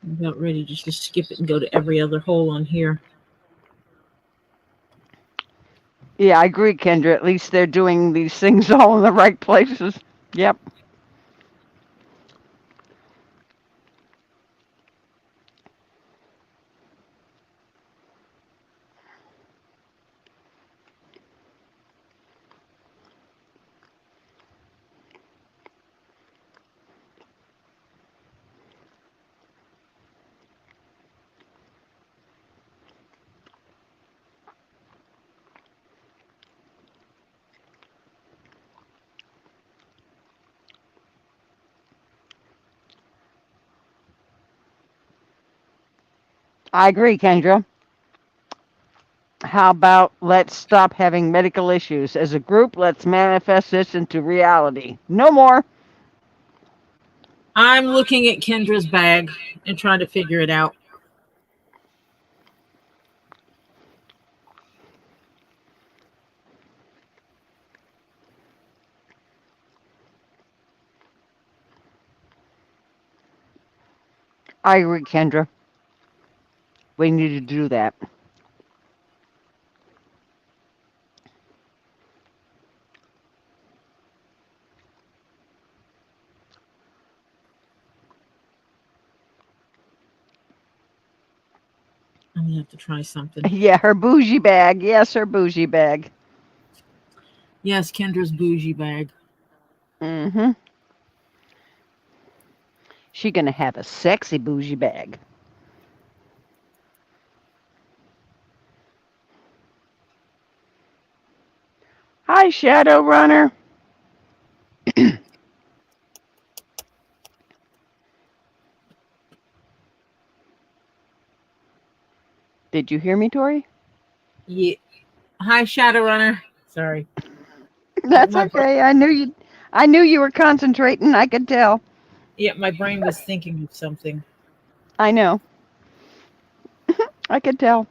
I'm about ready just to skip it and go to every other hole on here. Yeah, I agree, Kendra. At least they're doing these things all in the right places. Yep. I agree, Kendra. How about let's stop having medical issues? As a group, let's manifest this into reality. No more. I'm looking at Kendra's bag and trying to figure it out. I agree, Kendra. We need to do that. I'm gonna have to try something. Yeah, her bougie bag. Yes, her bougie bag. Yes, Kendra's bougie bag. Mm-hmm. She gonna have a sexy bougie bag. Hi, Shadow Runner. Did you hear me, Tori? Yeah. Hi, Shadowrunner. Sorry. That's My okay. I knew you were concentrating. I could tell. Yeah, my brain was thinking of something. I know. I could tell.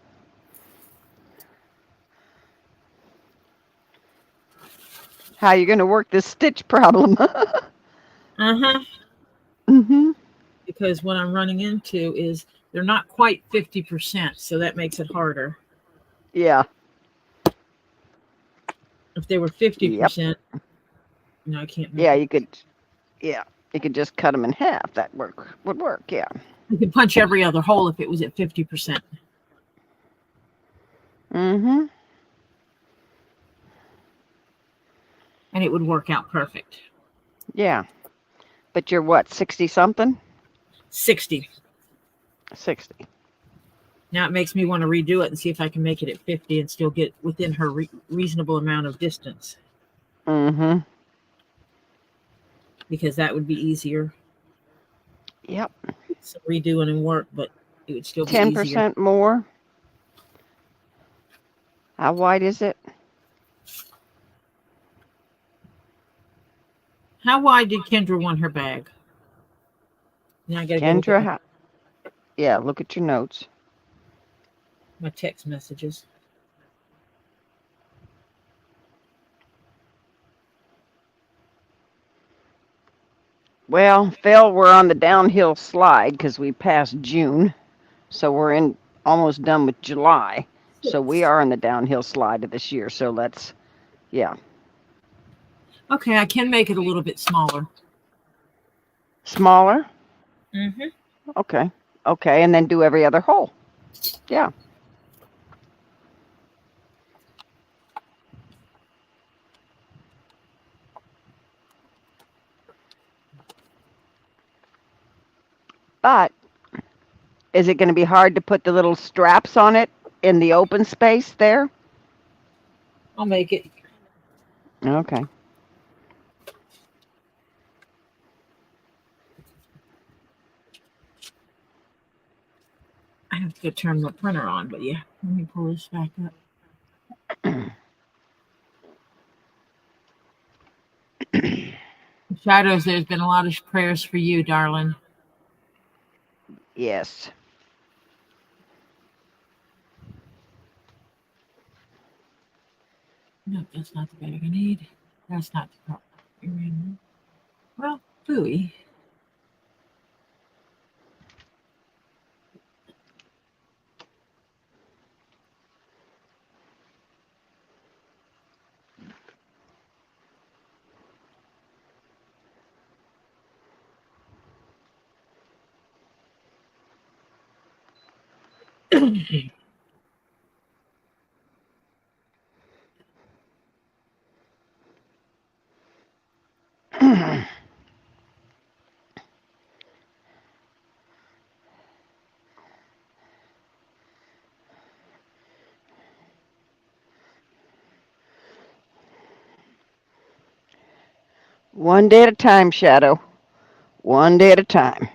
How you gonna work this stitch problem? Uh-huh. Mm-hmm. Because what I'm running into is they're not quite 50%, so that makes it harder. Yeah. If they were Yep. 50%, no, I can't make Yeah, it. you could. Yeah, you could just cut them in half. That would work. Yeah. I could punch every other hole if it was at 50%, Mm-hmm. and it would work out perfect. Yeah. But you're what, 60 something? 60. 60. Now it makes me want to redo it and see if I can make it at 50 and still get within her reasonable amount of distance, Mm-hmm. because that would be easier. Yep. Some redoing and work, but it would still be easier. 10% more. How wide is it? How wide did Kendra want her bag? Now I gotta go look at Kendra, yeah, look at your notes. my text messages. Well, Phil, we're on the downhill slide because we passed June. So we're in almost done with July. So we are on the downhill slide of this year. So yeah. Okay, I can make it a little bit smaller. Smaller? Mm-hmm. Okay. Okay, and then do every other hole. Yeah. But Is it going to be hard to put the little straps on it in the open space there? I'll make it. Okay. I have to go turn the printer on, but yeah, let me pull this back up. Shadows, there's been a lot of prayers for you, darling. Yes. No, that's not the bag I need. That's not the problem. Well, booey. One day at a time, Shadow. One day at a time.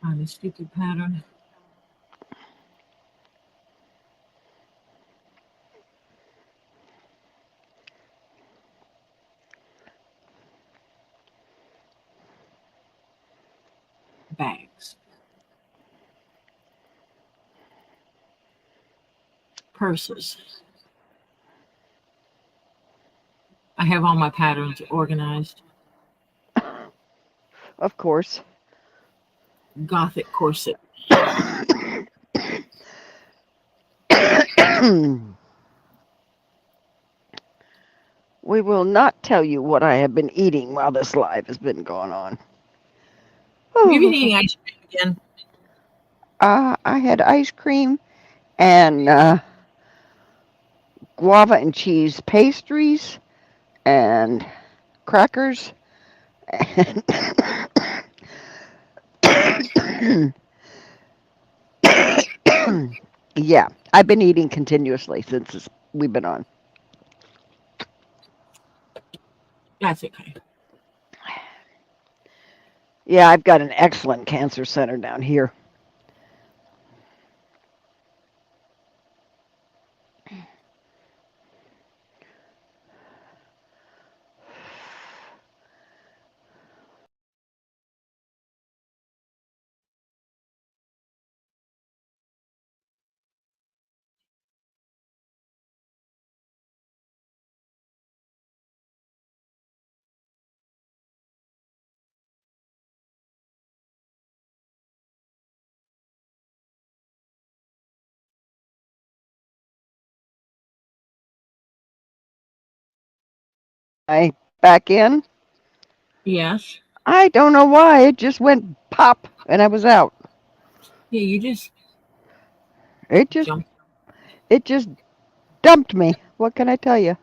Find a stupid pattern. Bags. Purses. I have all my patterns organized. Of course. Gothic corset. We will not tell you what I have been eating while this live has been going on. You've been eating ice cream again. I had ice cream and guava and cheese pastries and crackers. And yeah, I've been eating continuously since we've been on. That's okay. Yeah, I've got an excellent cancer center down here. I back in. Yes. I don't know why it just went pop and I was out. Yeah, you just It just jumped. it just dumped me. What can I tell you?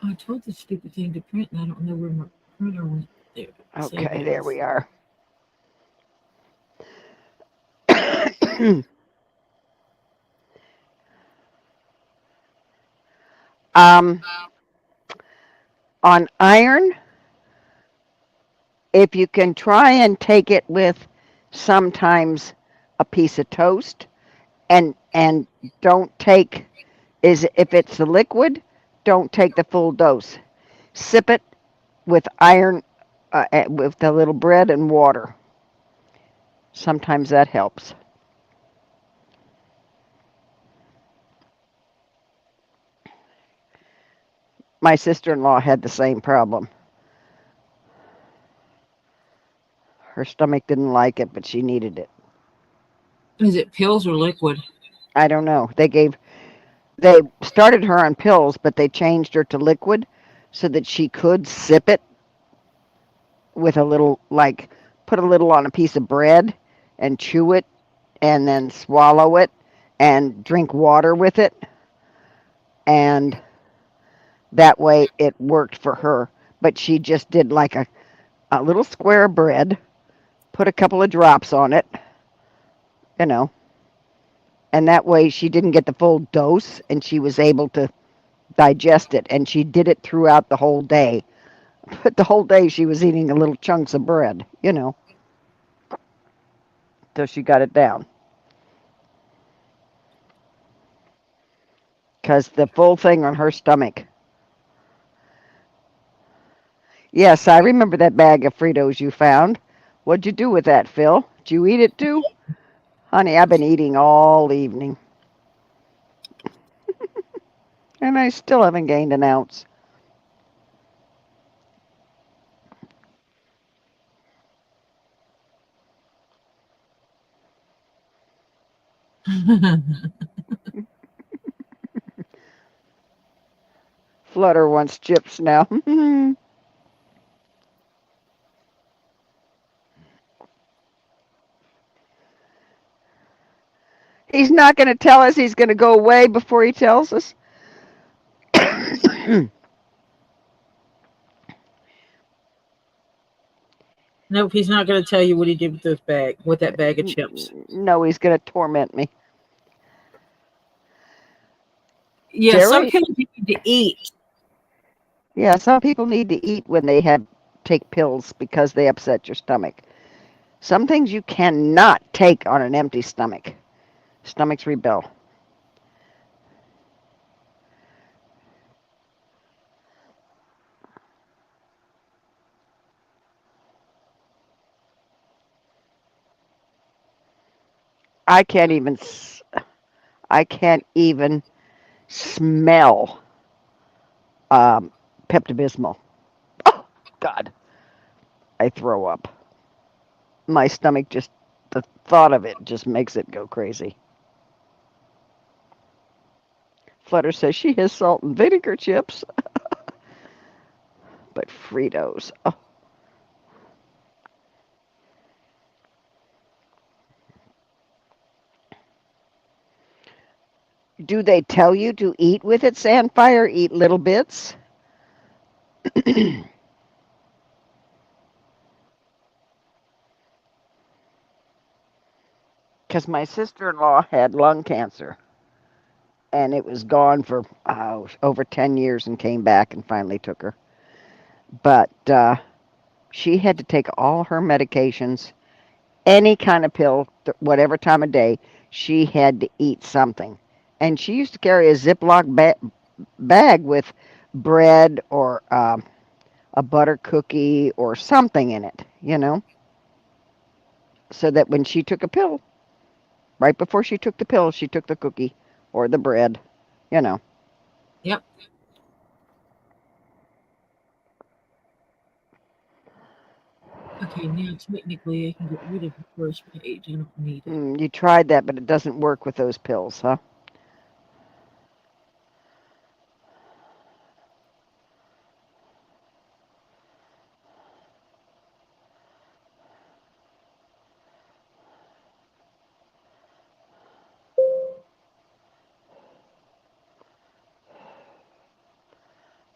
I told the stupid thing to print, and I don't know where my printer went. There. Save Okay, there as. we are. um, on iron, if you can try and take it with sometimes a piece of toast, and don't take is if it's the liquid, don't take the full dose. Sip it with iron, with the little bread and water. Sometimes that helps. My sister-in-law had the same problem. Her stomach didn't like it, but she needed it. Is it pills or liquid? I don't know. They started her on pills, but they changed her to liquid so that she could sip it with a little like put a little on a piece of bread and chew it and then swallow it and drink water with it. And that way it worked for her. But she just did like a little square of bread, put a couple of drops on it, you know, and that way she didn't get the full dose and she was able to digest it. And she did it throughout the whole day. But the whole day she was eating little chunks of bread, till she got it down. Because the full thing on her stomach. Yes, I remember that bag of Fritos you found. What'd you do with that, Phil? Did you eat it too? Honey, I've been eating all evening. And I still haven't gained an ounce. Flutter wants chips now. He's not going to tell us he's going to go away before he tells us. Nope, he's not going to tell you what he did with with that bag of chips. No, he's going to torment me. Yeah, some Jerry? people need to eat. Yeah, some people need to eat when they take pills because they upset your stomach. Some things you cannot take on an empty stomach. Stomachs rebel. I can't even I can't even smell um, Pepto-Bismol. Oh God, I throw up. My stomach the thought of it just makes it go crazy. Flutter says she has salt and vinegar chips, but Fritos. Oh, do they tell you to eat with it, Sandfire? Eat little bits? Because my sister-in-law had lung cancer, and it was gone for over 10 years and came back and finally took her. But she had to take all her medications, any kind of pill, whatever time of day, she had to eat something. And she used to carry a Ziploc bag with bread or a butter cookie or something in it, so that when she took a pill, right before she took the pill, she took the cookie or the bread, you know. Yep. Okay, now technically I can get rid of the first page. I don't need it. You tried that, but it doesn't work with those pills, huh?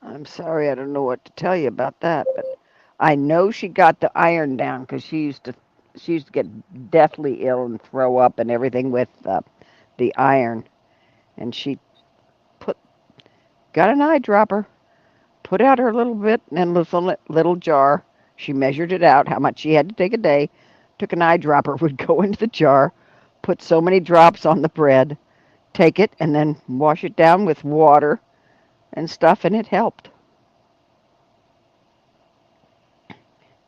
I'm sorry, I don't know what to tell you about that, but I know she got the iron down because she used to get deathly ill and throw up and everything with the iron, and she put got an eyedropper, put out her little bit in a little jar. She measured it out how much she had to take a day. Took an eyedropper, would go into the jar, put so many drops on the bread, take it, and then wash it down with water and stuff, and it helped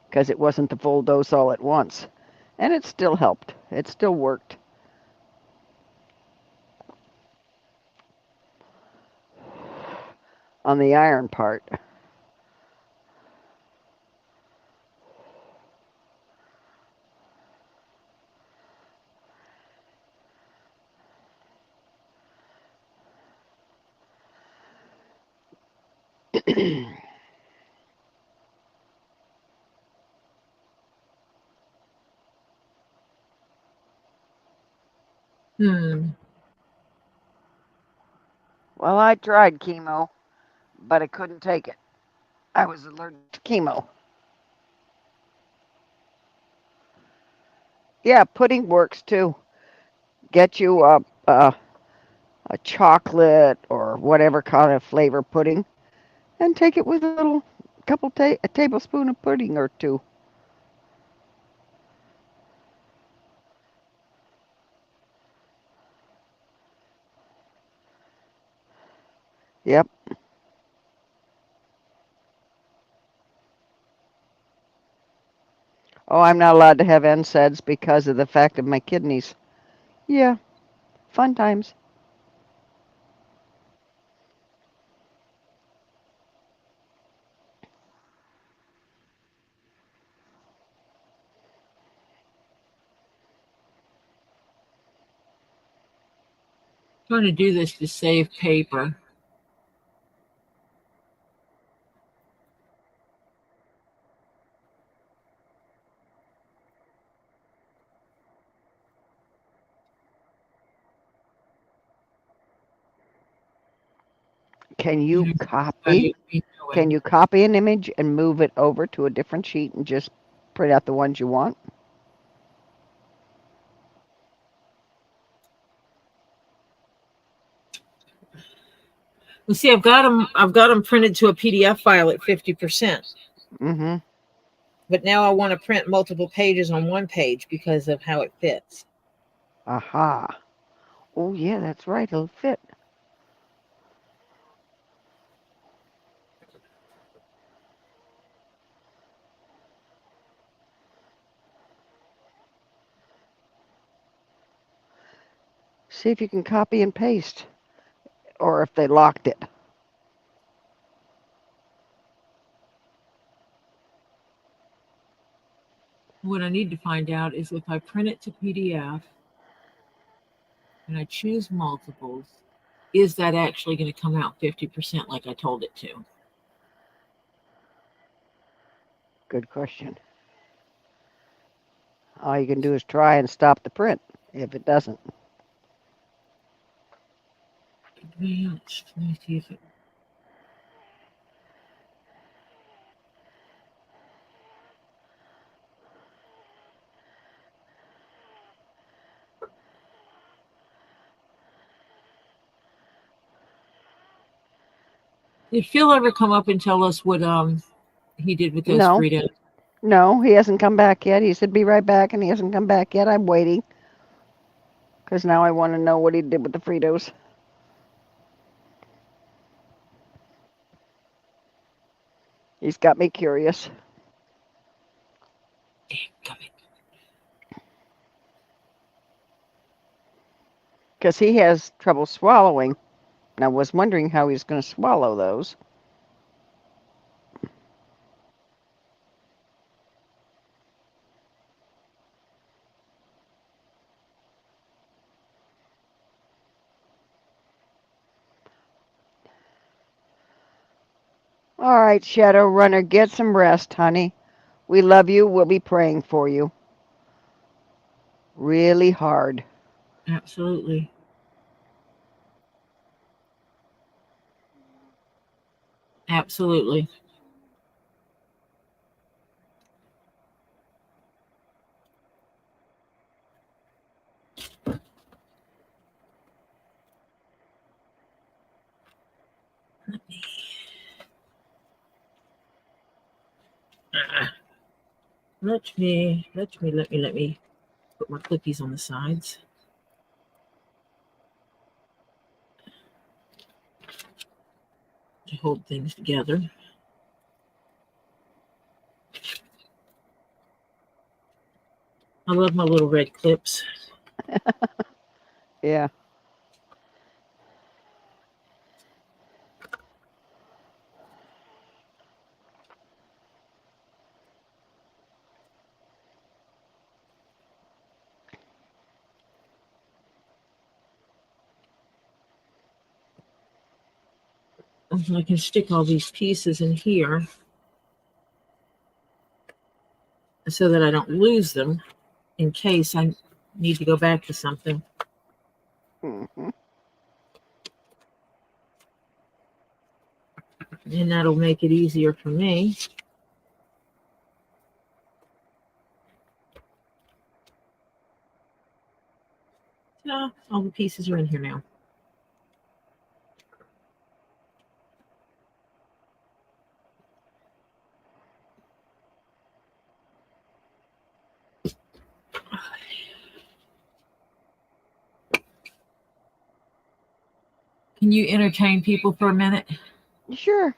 because it wasn't the full dose all at once. And it still helped. It still worked. On the iron part. Hmm. Well, I tried chemo, but I couldn't take it. I was allergic to chemo. Yeah, pudding works too. Get you a chocolate or whatever kind of flavor pudding and take it with a little a tablespoon of pudding or two. Yep. Oh, I'm not allowed to have NSAIDs because of the fact of my kidneys. Yeah, fun times. Trying to do this to save paper. Can you You know, copy? you Can knowing. you copy an image and move it over to a different sheet and just print out the ones you want? Well, see, I've got them. I've got them printed to a PDF file at 50%. Mm-hmm. But now I want to print multiple pages on one page because of how it fits. Aha. Oh yeah, that's right. It'll fit. See if you can copy and paste, or if they locked it. What I need to find out is if I print it to PDF and I choose multiples, is that actually going to come out 50% like I told it to? Good question. All you can do is try and stop the print if it doesn't. Advanced. Let me see if it. Did Phil ever come up and tell us what he did with those No, Fritos? no, he hasn't come back yet. He said be right back, and he hasn't come back yet. I'm waiting because now I want to know what he did with the Fritos. He's got me curious Come in. because he has trouble swallowing. And I was wondering how he's going to swallow those. All right, Shadow Runner, get some rest, honey. We love you. We'll be praying for you. Really hard. Absolutely. Absolutely. Let me put my clippies on the sides to hold things together. I love my little red clips. Yeah. I can stick all these pieces in here so that I don't lose them in case I need to go back to something. Hmm. And that'll make it easier for me. So all the pieces are in here now. Can you entertain people for a minute? Sure.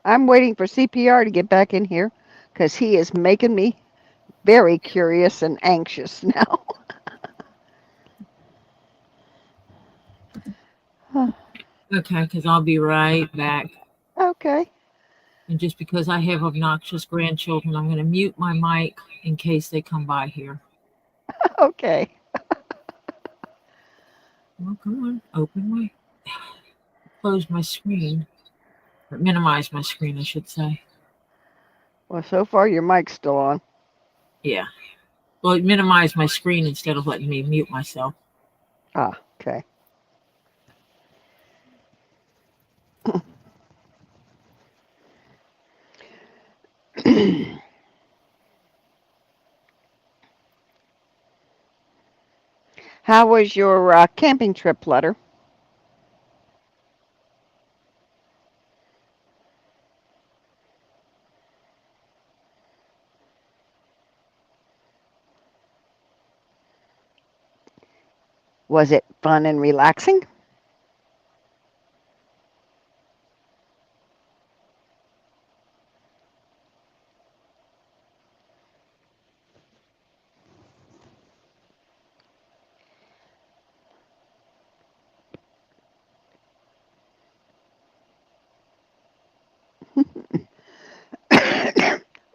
I'm waiting for CPR to get back in here because he is making me very curious and anxious now. Okay, because I'll be right back. Okay. And just because I have obnoxious grandchildren, I'm going to mute my mic in case they come by here. Okay. Well, come on, open my, close my screen, or minimize my screen, I should say. Well, so far your mic's still on. Yeah. Well, it minimized my screen instead of letting me mute myself. Ah, okay. How was your camping trip, Flutter? Was it fun and relaxing?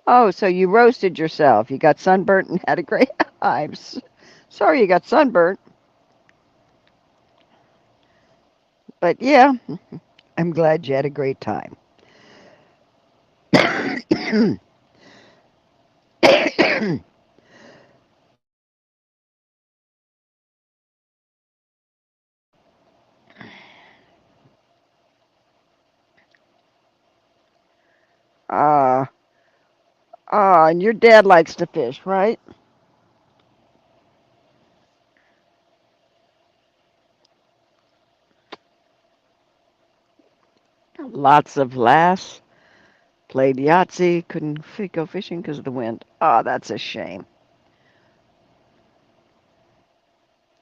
Oh, so you roasted yourself. You got sunburnt and had a great time. Sorry you got sunburnt. But yeah, I'm glad you had a great time. uh, and your dad likes to fish, right? Lots of laughs. Played Yahtzee. Couldn't go fishing because of the wind. Ah, that's a shame.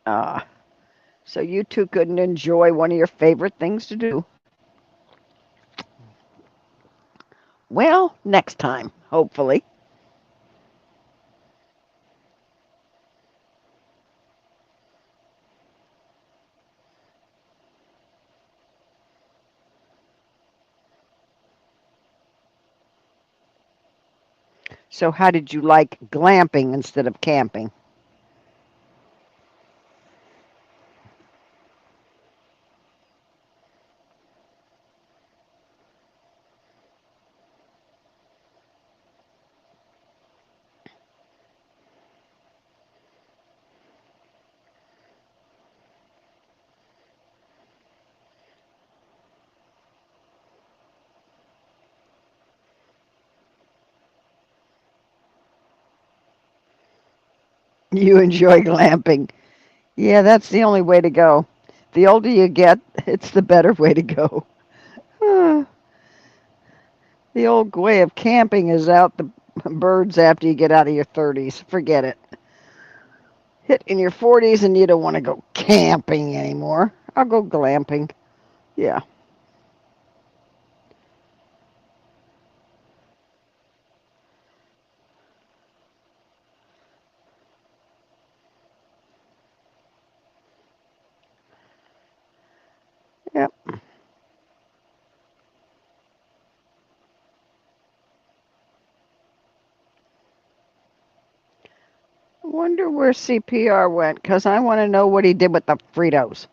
Ah, so you two couldn't enjoy one of your favorite things to do. Well, next time, hopefully. So, how did you like glamping instead of camping? You enjoy glamping. Yeah, that's the only way to go. The older you get, it's the better way to go. Ah, the old way of camping is out the birds after you get out of your 30s. Forget it. Hit in your 40s and you don't want to go camping anymore. I'll go glamping. Yeah. Yep. I wonder where CPR went because I want to know what he did with the Fritos.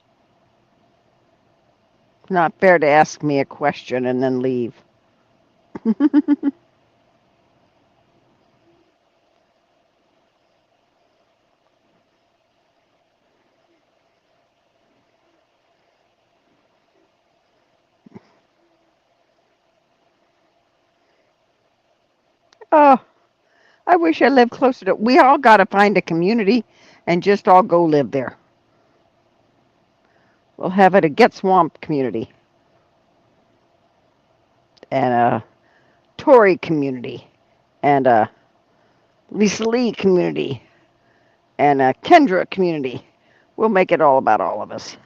Not fair to ask me a question and then leave. Oh, I wish I lived closer to. We all got to find a community and just all go live there. We'll have it a Get Swamp community and a Tory community and a Lisa Lee community and a Kendra community. We'll make it all about all of us.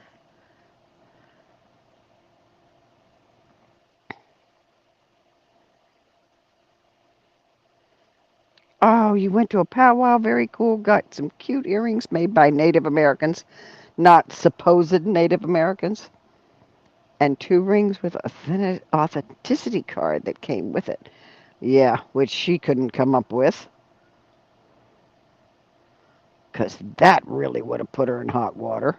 Oh, you went to a powwow. Very cool. Got some cute earrings made by Native Americans, not supposed Native Americans. And 2 rings with authenticity card that came with it. Yeah, which she couldn't come up with. Because that really would have put her in hot water.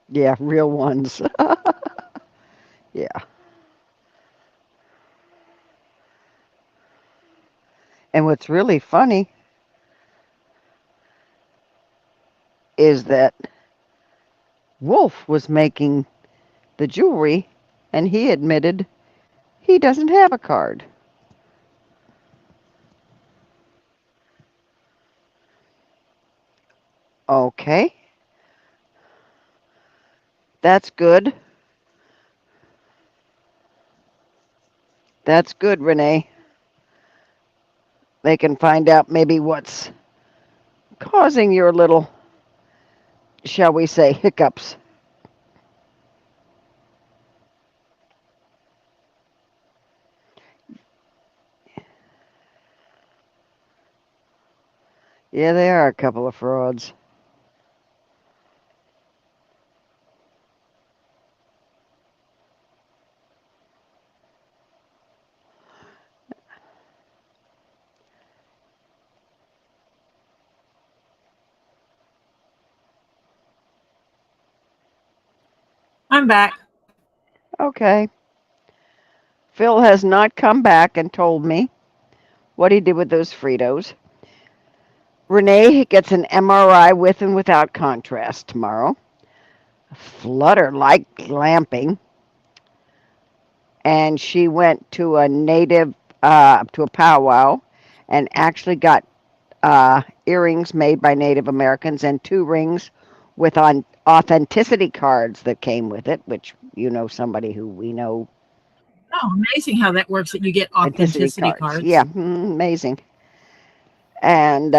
Yeah, real ones. Yeah. And what's really funny is that Wolf was making the jewelry and he admitted he doesn't have a card. Okay, that's good. That's good, Renee. They can find out maybe what's causing your little, shall we say, hiccups. Yeah, they are a couple of frauds. I'm back. Okay. Phil has not come back and told me what he did with those Fritos. Renee gets an MRI with and without contrast tomorrow. Flutter liked glamping, and she went to a to a powwow, and actually got earrings made by Native Americans and 2 rings with authenticity cards that came with it, which you know somebody who we know. Oh, amazing how that works that you get Authenticity authenticity cards. cards. Yeah, amazing. And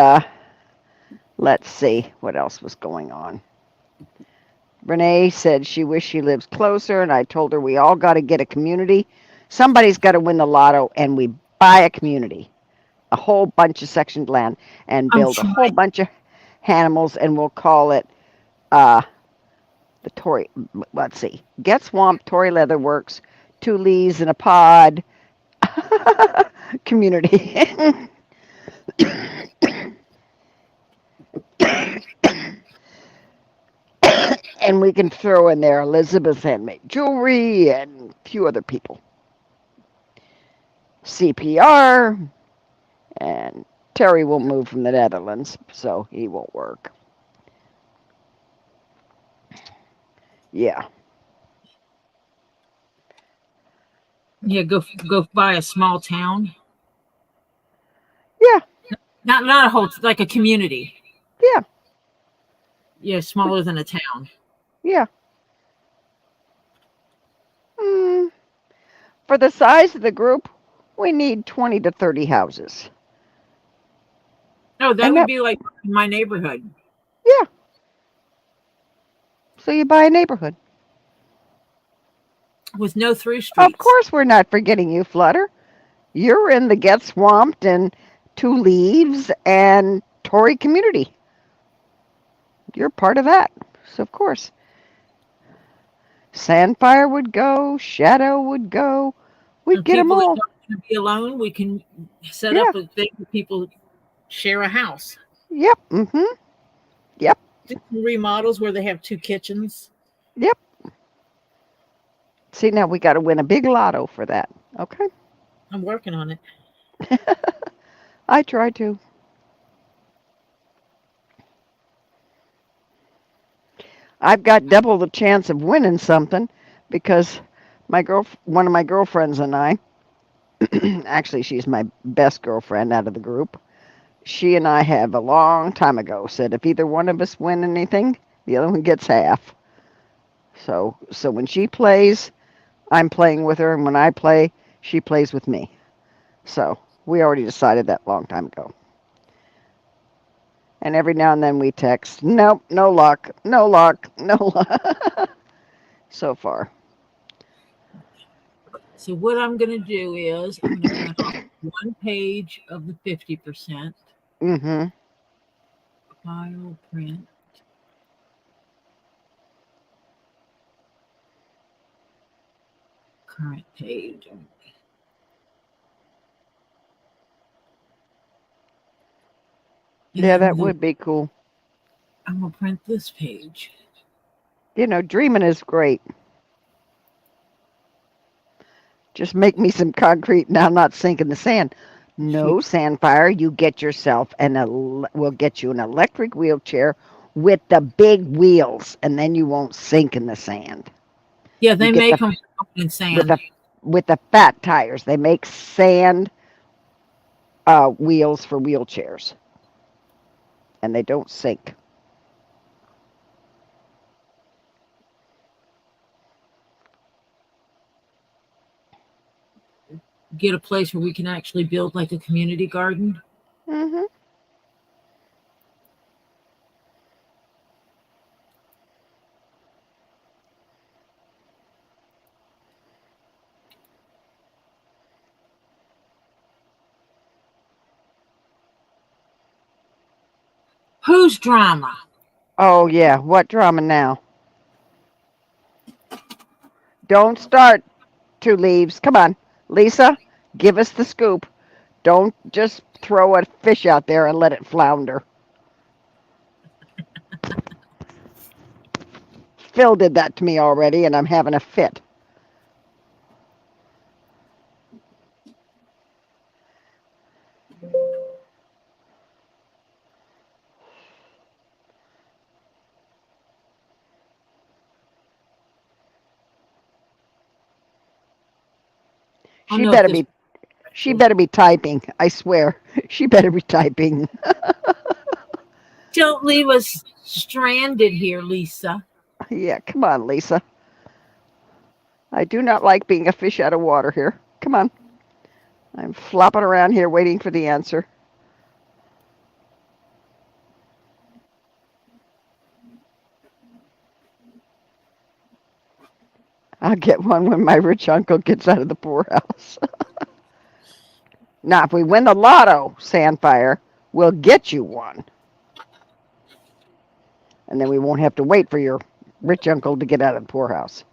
let's see what else was going on. Renee said she wished she lives closer, and I told her we all got to get a community. Somebody's got to win the lotto, and we buy a community, a whole bunch of sectioned land, and I'm build a whole trying. bunch of animals, and we'll call it uh, the Tory. Let's see, Get Swamp Tory Leatherworks, 2 Lees in a Pod community. And we can throw in there Elizabeth Handmade Jewelry and a few other people. CPR, and Terry will move from the Netherlands, so he won't work. Yeah. Yeah, go buy a small town. Yeah. Not a whole, like a community. Yeah. Yeah, smaller than a town. Yeah. Mm, for the size of the group, we need 20 to 30 houses. No, that And would that, be like my neighborhood yeah. So you buy a neighborhood. with no through Of streets. course, we're not forgetting you, Flutter. You're in the Get Swamped and 2 Leaves and Tory community. You're part of that. So, of course, Sandfire would go, Shadow would go. We'd And get them people that all. don't want to be alone, we can set Yeah. up a thing where people share a house. Yep. Mm-hmm. Yep. Do some remodels where they have 2 kitchens. Yep. See, now we got to win a big lotto for that. Okay. I'm working on it. I try to. I've got double the chance of winning something because one of my girlfriends and I, actually she's my best girlfriend out of the group. She and I have a long time ago said if either one of us win anything, the other one gets half. So when she plays, I'm playing with her, and when I play, she plays with me. So we already decided that a long time ago. And every now and then we text, nope, no luck, no luck, no luck. So far. So what I'm going to do is I'm going to print off one page of the 50%. Mm-hmm. File print. Current page. Yeah, that would be cool. I'm going to print this page. You know, dreaming is great. Just make me some concrete and I'll not sink in the sand. No, Sandfire, you get yourself we'll get you an electric wheelchair with the big wheels, and then you won't sink in the sand. Yeah, they make them in sand. With the fat tires. They make sand wheels for wheelchairs. And they don't sink. Get a place where we can actually build like a community garden. Mm-hmm. Whose drama? Oh, yeah. What drama now? Don't start, Two Leaves. Come on. Lisa, give us the scoop. Don't just throw a fish out there and let it flounder. Phil did that to me already, and I'm having a fit. She better be typing. I swear. She better be typing. Don't leave us stranded here, Lisa. Yeah, come on, Lisa. I do not like being a fish out of water here. Come on. I'm flopping around here waiting for the answer. I'll get one when my rich uncle gets out of the poorhouse. Now, if we win the lotto, Sandfire, we'll get you one. And then we won't have to wait for your rich uncle to get out of the poorhouse.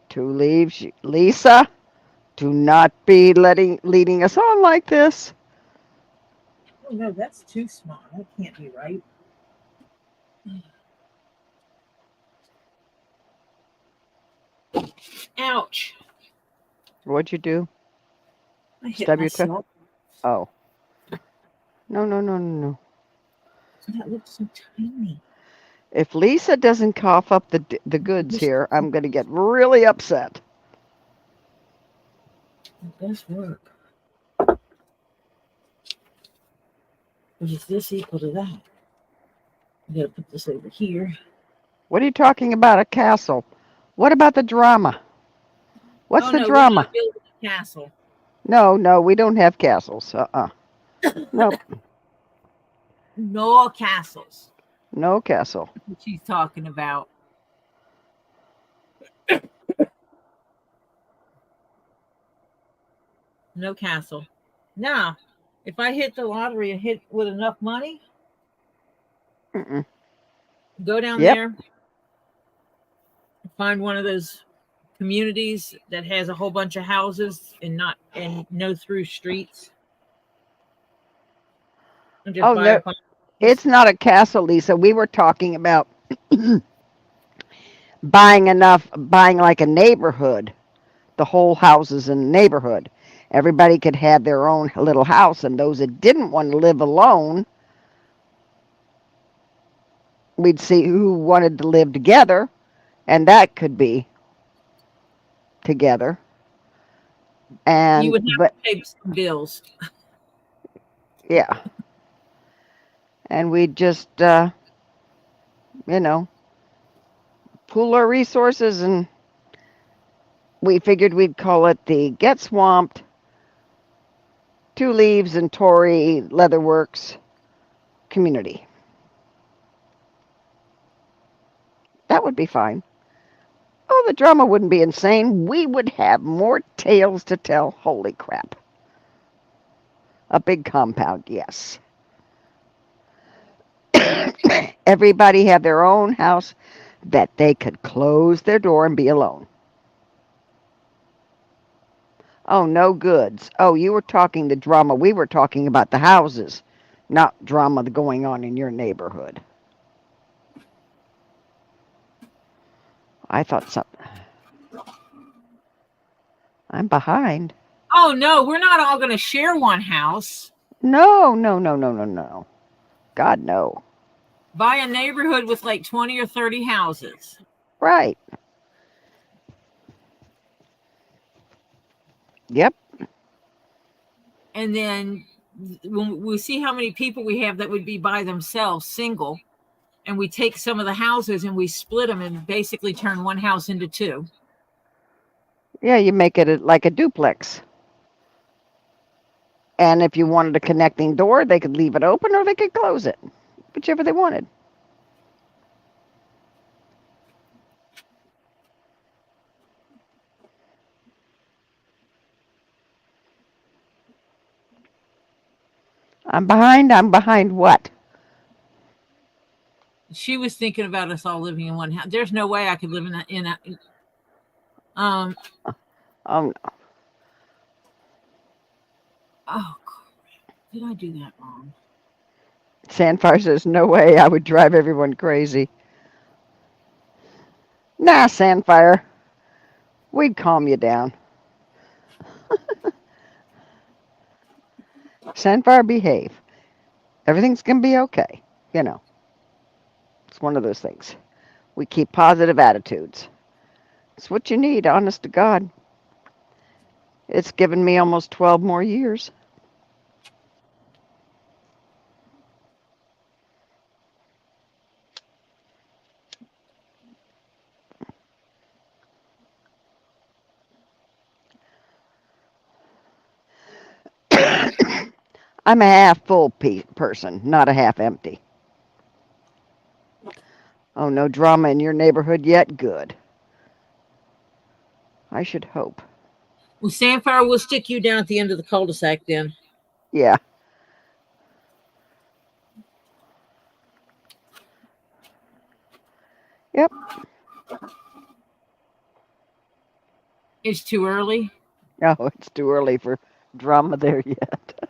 Two Leaves. Lisa, do not be leading us on like this. Oh, no, that's too small. That can't be right. Ouch. What'd you do? I hit Stub your toe? myself. Oh. No. That looks so tiny. If Lisa doesn't cough up the goods here, I'm going to get really upset. It does work. But is this equal to that? I gotta put this over here. What are you talking about? A castle? What about the drama? What's the drama? We're not building a castle. No, we don't have castles. Nope. No castles. No castle. That's what she's talking about. No castle. Now, if I hit the lottery and hit with enough money, go down there, find one of those communities that has a whole bunch of houses and no through streets. And just no, it's not a castle, Lisa. We were talking about buying like a neighborhood, the whole houses in the neighborhood. Everybody could have their own little house, and those that didn't want to live alone we'd see who wanted to live together, and that could be together. You And would have but to pay some bills. yeah, and we'd just you know, pool our resources, and we figured we'd call it the Get Swamped, Two Leaves and Tory Leatherworks community. That would be fine. Oh, the drama wouldn't be insane. We would have more tales to tell. Holy crap. A big compound, yes. Everybody had their own house that they could close their door and be alone. Oh, no goods. Oh, you were talking the drama. We were talking about the houses, not drama going on in your neighborhood. I thought something. I'm behind. Oh no, we're not all going to share one house. No, no, no, no, no, no. God, no. Buy a neighborhood with like 20 or 30 houses. Right. Yep. And then when we see how many people we have that would be by themselves, single, and we take some of the houses and we split them and basically turn one house into two. Yeah, you make it like a duplex. And if you wanted a connecting door, they could leave it open or they could close it, whichever they wanted. I'm behind. I'm behind what? She was thinking about us all living in one house. There's no way I could live in a Oh, no. oh, did I do that wrong? Sandfire says, no way. I would drive everyone crazy. Nah, Sandfire. We'd calm you down. Sandfire, behave. Everything's going to be okay. You know, it's one of those things. We keep positive attitudes. It's what you need, honest to God. It's given me almost 12 more years. I'm a half full person, not a half empty. Oh, no drama in your neighborhood yet? Good. I should hope. Well, Sandfire will stick you down at the end of the cul-de-sac then. Yeah. Yep. It's too early. No, it's too early for drama there yet.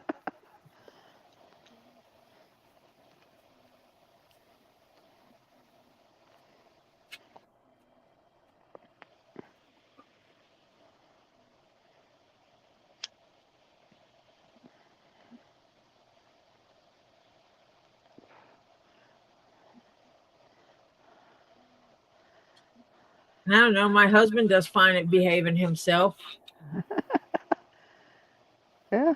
I don't know. My husband does fine at behaving himself. Yeah.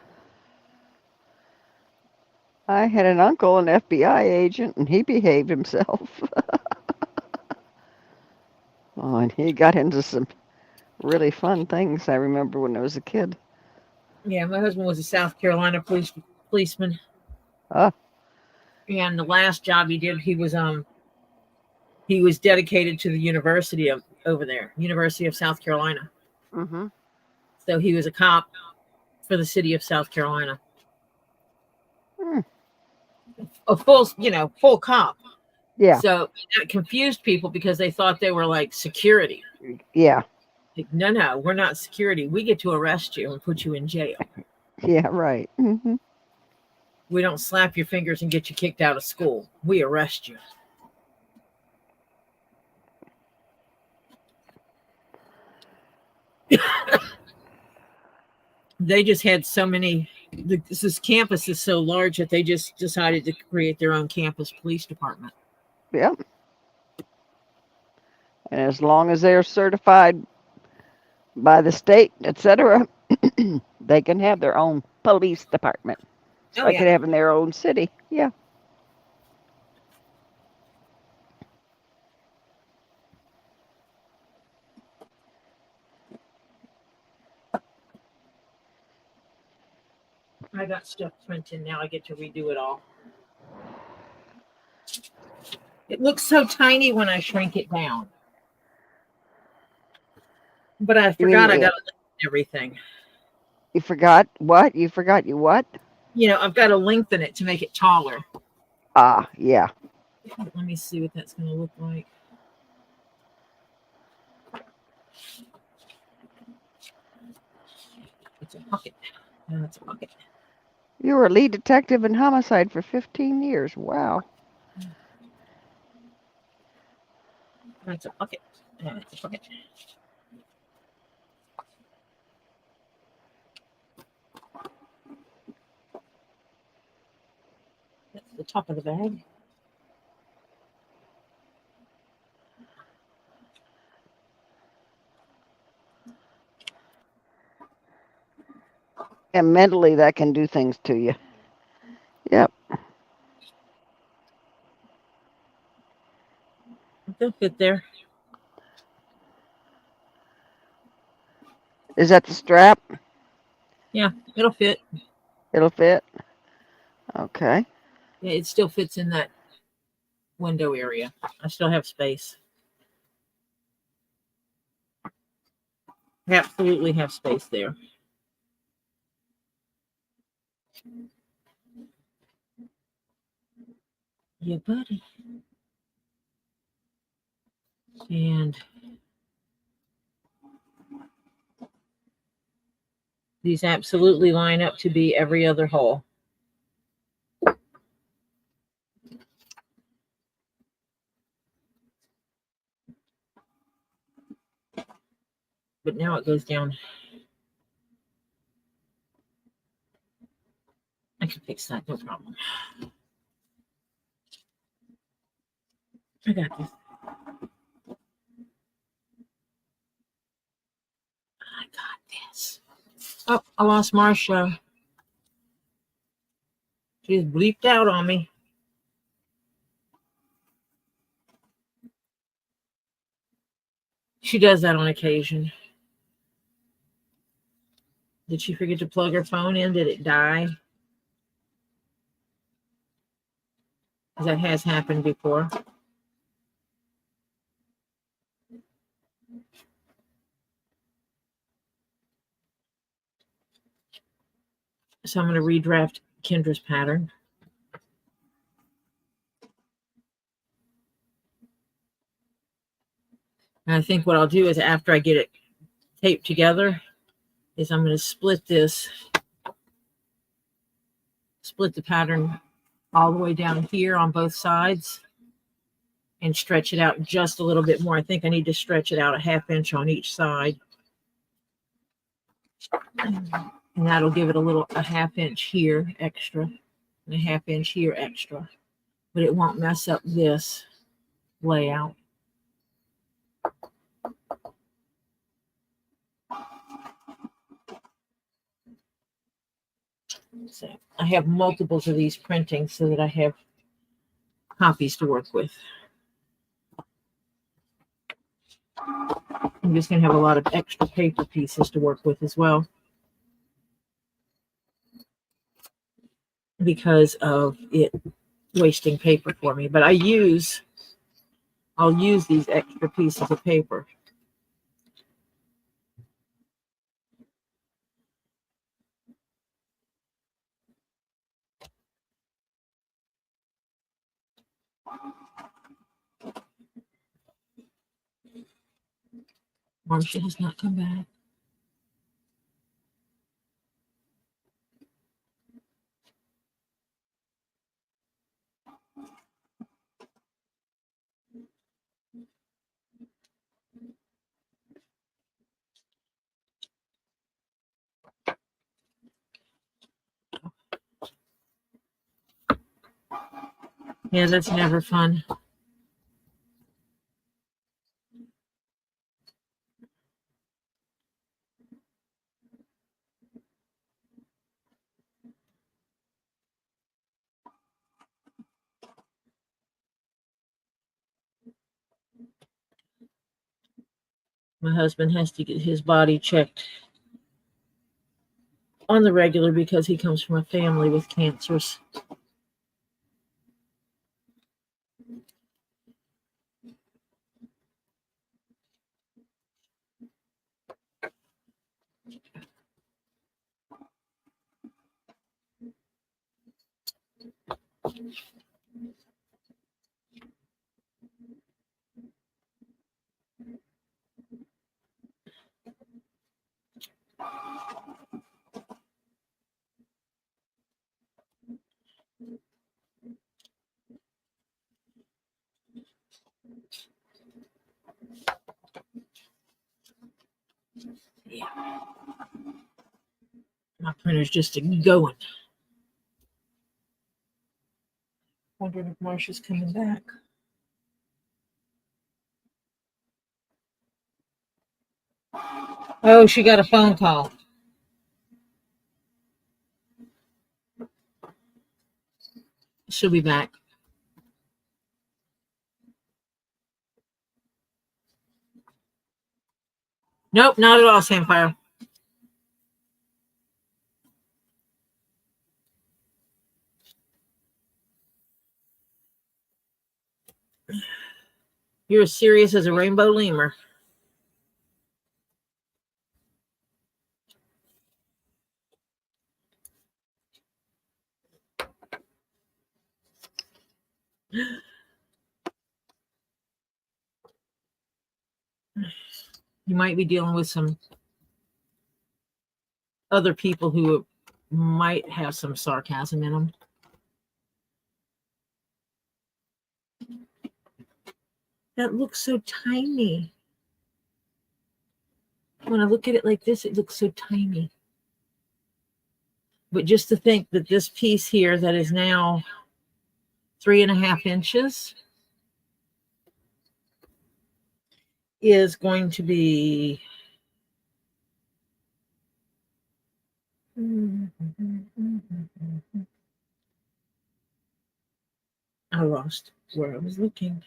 I had an uncle, an FBI agent, and he behaved himself. Oh, and he got into some really fun things, I remember when I was a kid. Yeah, my husband was a South Carolina policeman. Oh, And the last job he did, he was dedicated to the university over there, University of South Carolina. mm-hmm. So he was a cop for the city of South Carolina. Hmm. A full cop. Yeah, So that confused people because they thought they were like security. yeah, Like, no, we're not security. We get to arrest you and put you in jail. yeah, right. Mm-hmm. We don't slap your fingers and get you kicked out of school. We arrest you. They just had so many. This campus is so large that they just decided to create their own campus police department. Yep. And as long as they're certified by the state, etc., they can have their own police department. It's Oh like yeah. it having their own city. Yeah. I got stuff printing now. I get to redo it all. It looks so tiny when I shrink it down. But I You mean forgot I got to link everything. you forgot what? You forgot you what? I've got to lengthen it to make it taller. Ah, yeah. Let me see what that's going to look like. It's a pocket. No, it's a pocket. You were a lead detective in homicide for 15 years. Wow. That's a pocket. It's a pocket. That's the top of the bag. And mentally, that can do things to you. Yep. They'll fit there. Is that the strap? Yeah, it'll fit. It'll fit. Okay. Yeah, it still fits in that window area. I still have space. I absolutely have space there. Yeah, buddy. And these absolutely line up to be every other hole. But now it goes down. I can fix that, no problem. I got this. I got this. Oh, I lost Marcia. She's bleeped out on me. She does that on occasion. Did she forget to plug her phone in? Did it die? Because that has happened before. So I'm going to redraft Kendra's pattern. And I think what I'll do is after I get it taped together is I'm going to split the pattern all the way down here on both sides and stretch it out just a little bit more. I think I need to stretch it out a ½ inch on each side. And that'll give it a ½ inch here extra and a ½ inch here extra. But it won't mess up this layout. So I have multiples of these printing so that I have copies to work with. I'm just going to have a lot of extra paper pieces to work with as well, because of it wasting paper for me. But I'll use these extra pieces of paper. Marcia has not come back. Yeah, that's never fun. My husband has to get his body checked on the regular because he comes from a family with cancers. Yeah. My printer's just going. Wondering if Marsha's coming back. Oh, she got a phone call. She'll be back. Nope, not at all, Samfire. You're as serious as a rainbow lemur. You might be dealing with some other people who might have some sarcasm in them. That looks so tiny. When I look at it like this, it looks so tiny. But just to think that this piece here that is now 3.5 inches is going to be I lost where I was looking.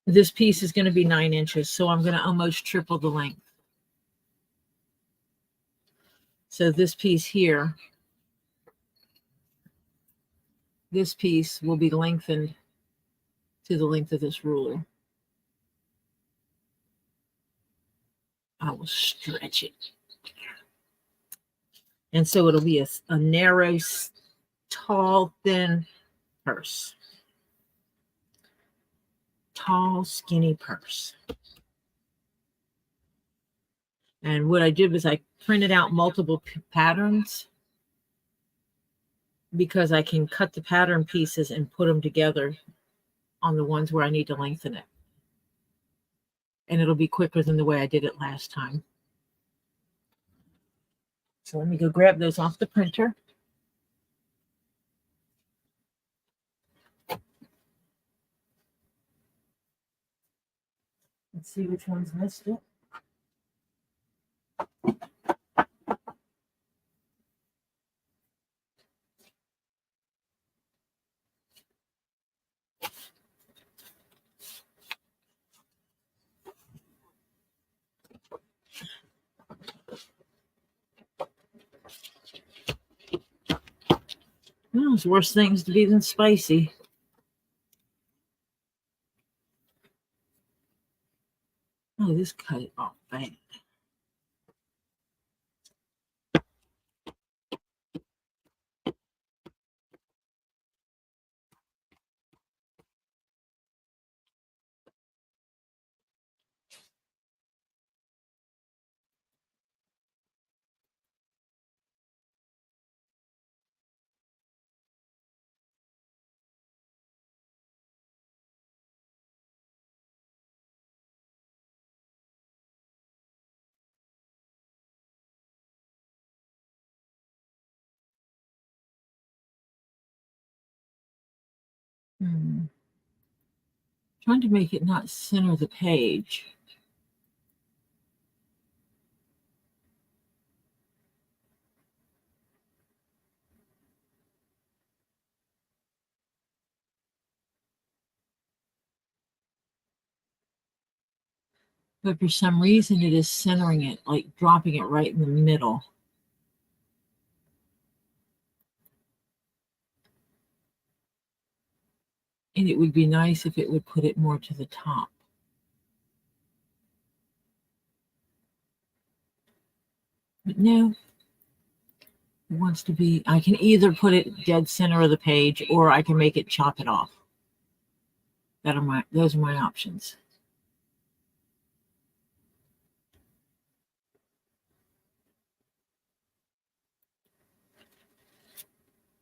This piece is going to be 9 inches, so I'm going to almost triple the length. So this piece here, this piece will be lengthened to the length of this ruler. I will stretch it. And so it'll be a narrow, tall, thin purse. Tall, skinny purse. And what I did was I printed out multiple patterns because I can cut the pattern pieces and put them together on the ones where I need to lengthen it. And it'll be quicker than the way I did it last time. So let me go grab those off the printer. Let's see which ones missed it. Well, there's worse things to be than spicy. Oh, this cut it off bad. Trying to make it not center the page. But for some reason, it is centering it, like dropping it right in the middle. And it would be nice if it would put it more to the top. But no, it wants to be, I can either put it dead center of the page or I can make it chop it off. Those are my options.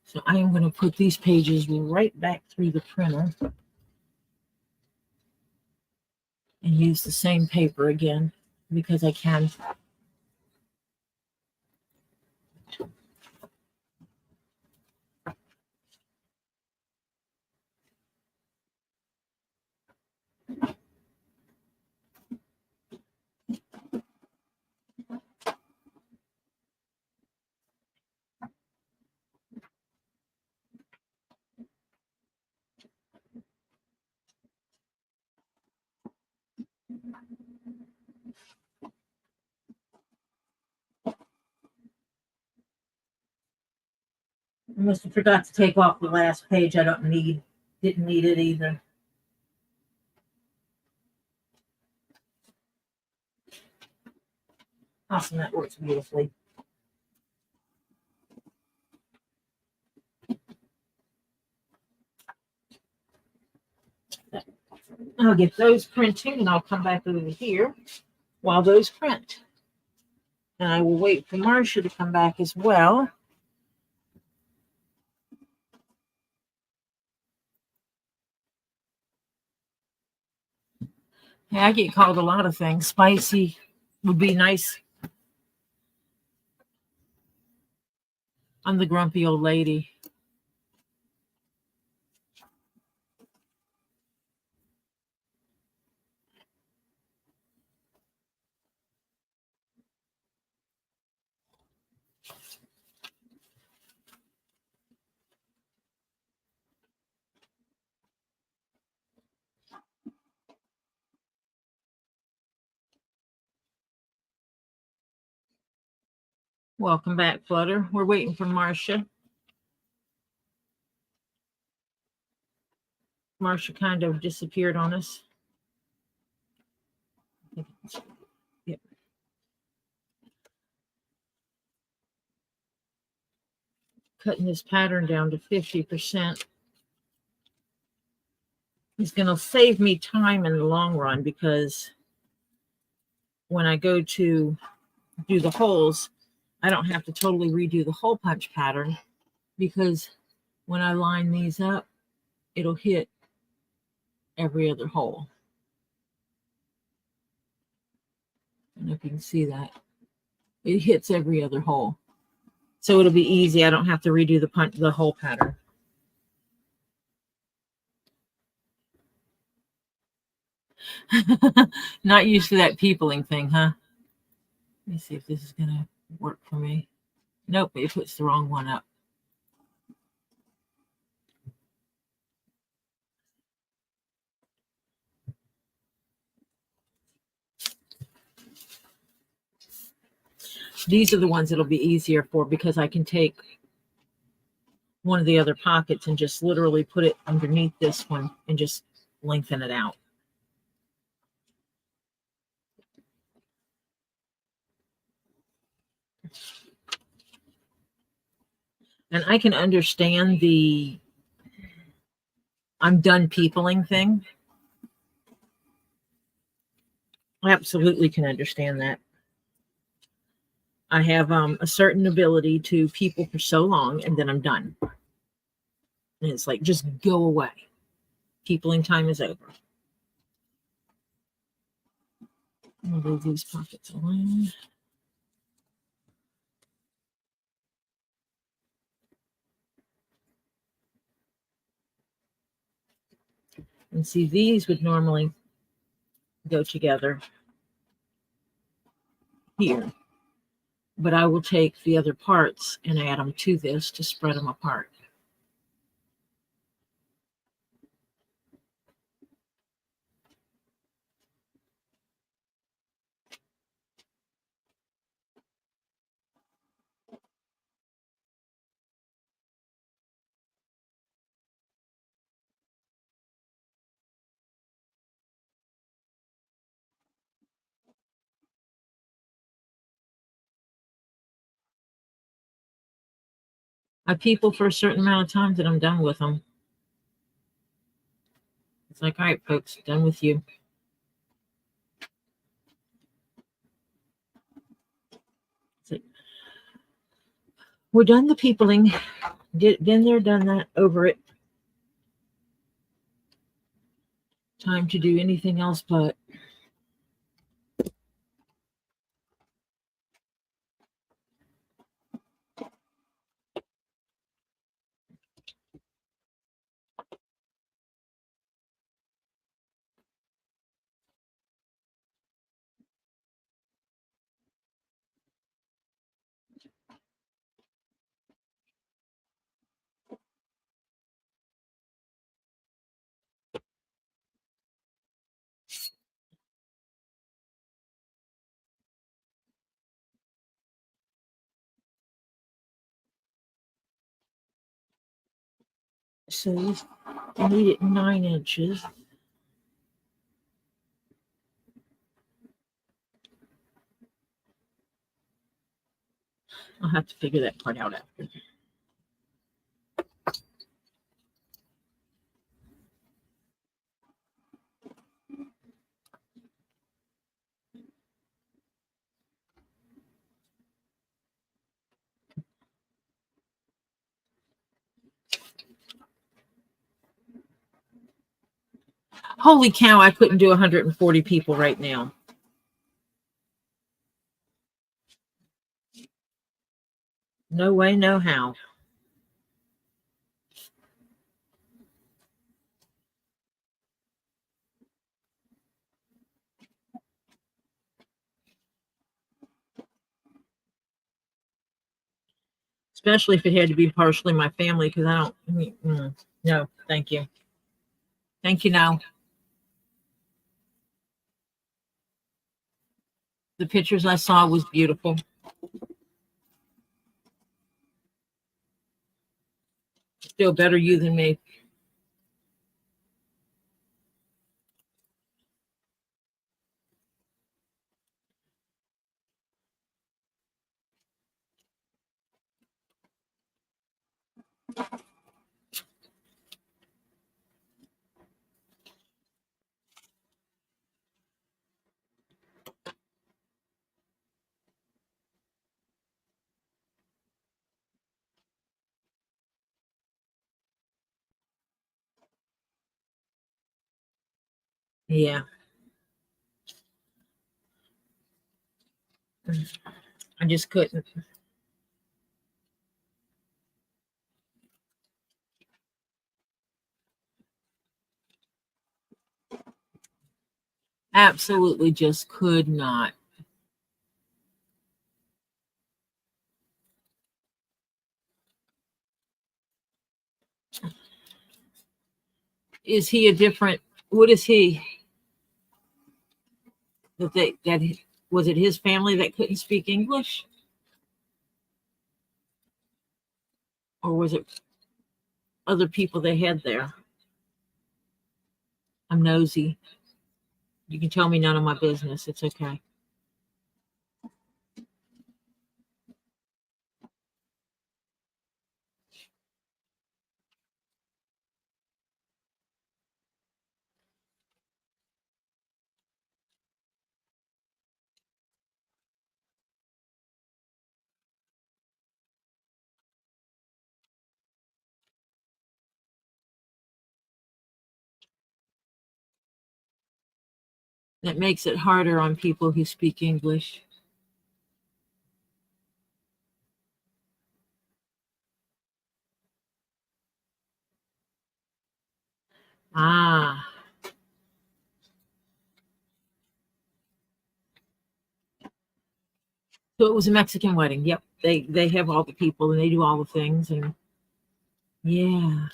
So I am going to put these pages right back through the printer and use the same paper again because I can. I must have forgot to take off the last page. Didn't need it either. Awesome, that works beautifully. I'll get those printing and I'll come back over here while those print. And I will wait for Marcia to come back as well. Yeah, I get called a lot of things. Spicy would be nice. I'm the grumpy old lady. Welcome back, Flutter. We're waiting for Marcia. Marcia kind of disappeared on us. Yep. Cutting this pattern down to 50% is going to save me time in the long run because when I go to do the holes, I don't have to totally redo the hole punch pattern because when I line these up, it'll hit every other hole. I don't know if you can see that. It hits every other hole. So it'll be easy. I don't have to redo the hole pattern. Not used to that peopling thing, huh? Let me see if this is going to work for me. Nope, it puts the wrong one up. These are the ones that'll be easier for because I can take one of the other pockets and just literally put it underneath this one and just lengthen it out. And I can understand the I'm done peopling thing. I absolutely can understand that. I have a certain ability to people for so long and then I'm done. And it's like, just go away. Peopling time is over. I'm going to move these pockets alone. And see, these would normally go together here. But I will take the other parts and add them to this to spread them apart. I people for a certain amount of time that I'm done with them. It's like, all right, folks, done with you. We're done the peopling. Been there, done that, over it. Time to do anything else but. So I need it 9 inches. I'll have to figure that part out after. Holy cow, I couldn't do 140 people right now. No way, no how. Especially if it had to be partially my family, because I don't, no, thank you. Thank you, no. The pictures I saw was beautiful. Still better you than me. Yeah. I just couldn't. Absolutely just could not. Is he a different, what is he? Was it his family that couldn't speak English? Or was it other people they had there? I'm nosy. You can tell me none of my business. It's okay. That makes it harder on people who speak English. Ah. So it was a Mexican wedding. Yep. They have all the people and they do all the things, and yeah.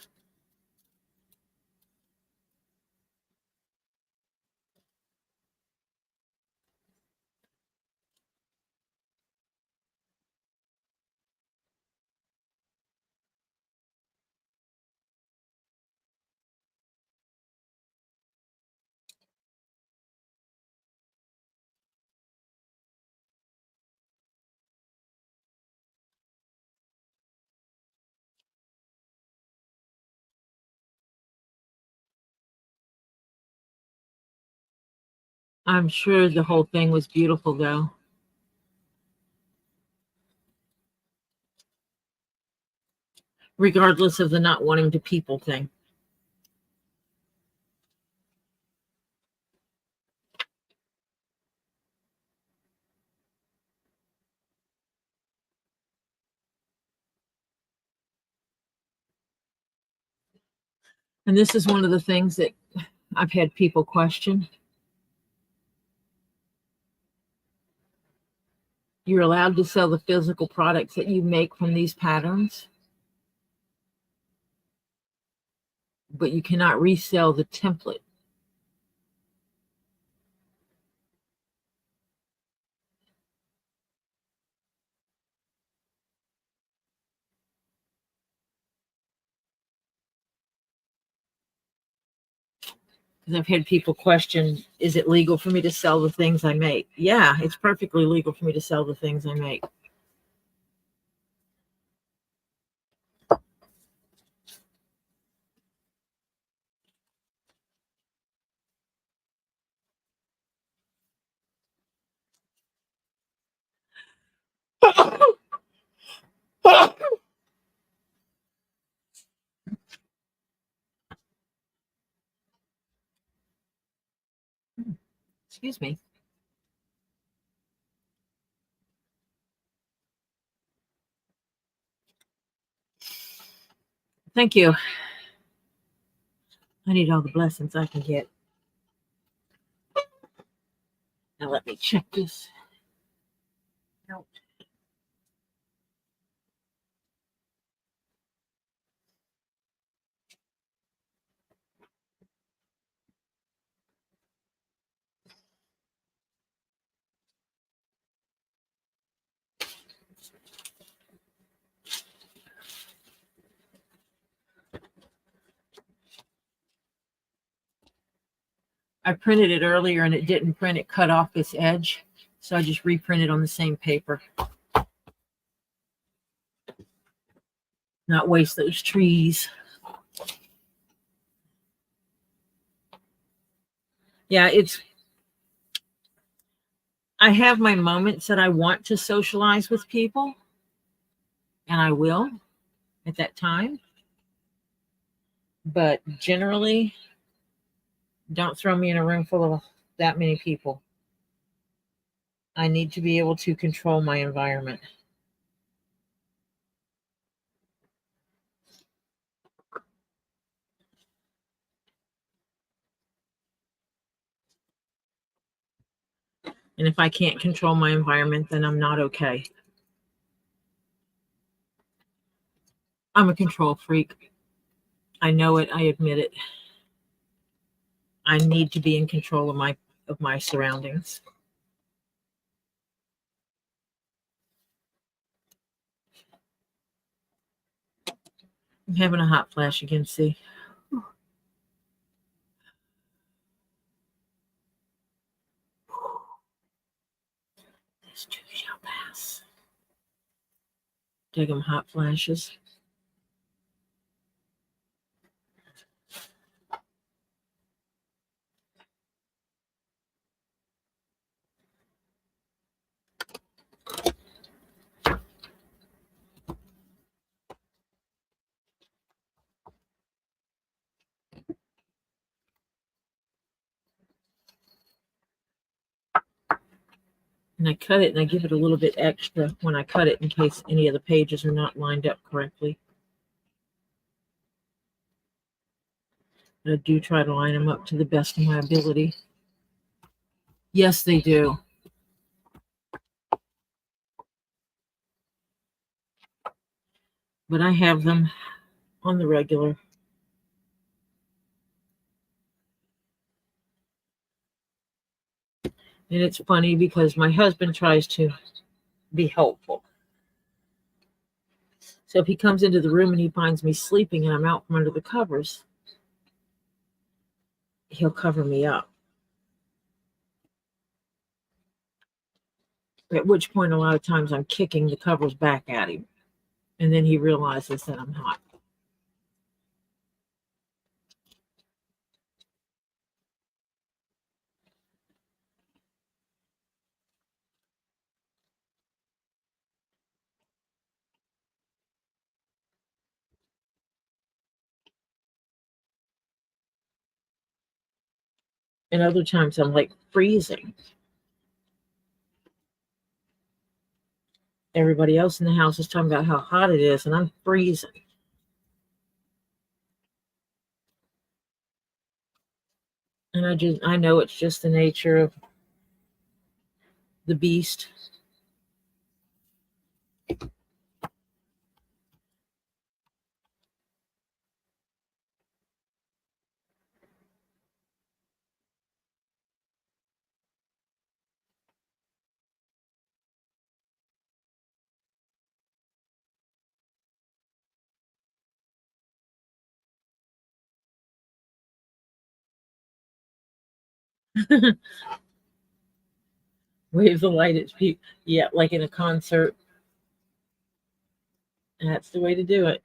I'm sure the whole thing was beautiful, though. Regardless of the not wanting to people thing. And this is one of the things that I've had people question. You're allowed to sell the physical products that you make from these patterns, but you cannot resell the template. Because I've had people question, is it legal for me to sell the things I make? Yeah, it's perfectly legal for me to sell the things I make. Excuse me. Thank you. I need all the blessings I can get. Now let me check this. Nope. I printed it earlier and it didn't print. It cut off this edge. So I just reprinted on the same paper. Not waste those trees. Yeah, I have my moments that I want to socialize with people, and I will at that time. But generally, don't throw me in a room full of that many people. I need to be able to control my environment. And if I can't control my environment, then I'm not okay. I'm a control freak. I know it. I admit it. I need to be in control of my surroundings. I'm having a hot flash again, see? This too shall pass. Dig 'em hot flashes. And I cut it and I give it a little bit extra when I cut it in case any of the pages are not lined up correctly. But I do try to line them up to the best of my ability. Yes, they do. But I have them on the regular. And it's funny because my husband tries to be helpful. So if he comes into the room and he finds me sleeping and I'm out from under the covers, he'll cover me up. At which point, a lot of times I'm kicking the covers back at him. And then he realizes that I'm hot. And other times I'm like freezing. Everybody else in the house is talking about how hot it is, and I'm freezing. And I know it's just the nature of the beast. Wave the light at people. Yeah, like in a concert. That's the way to do it.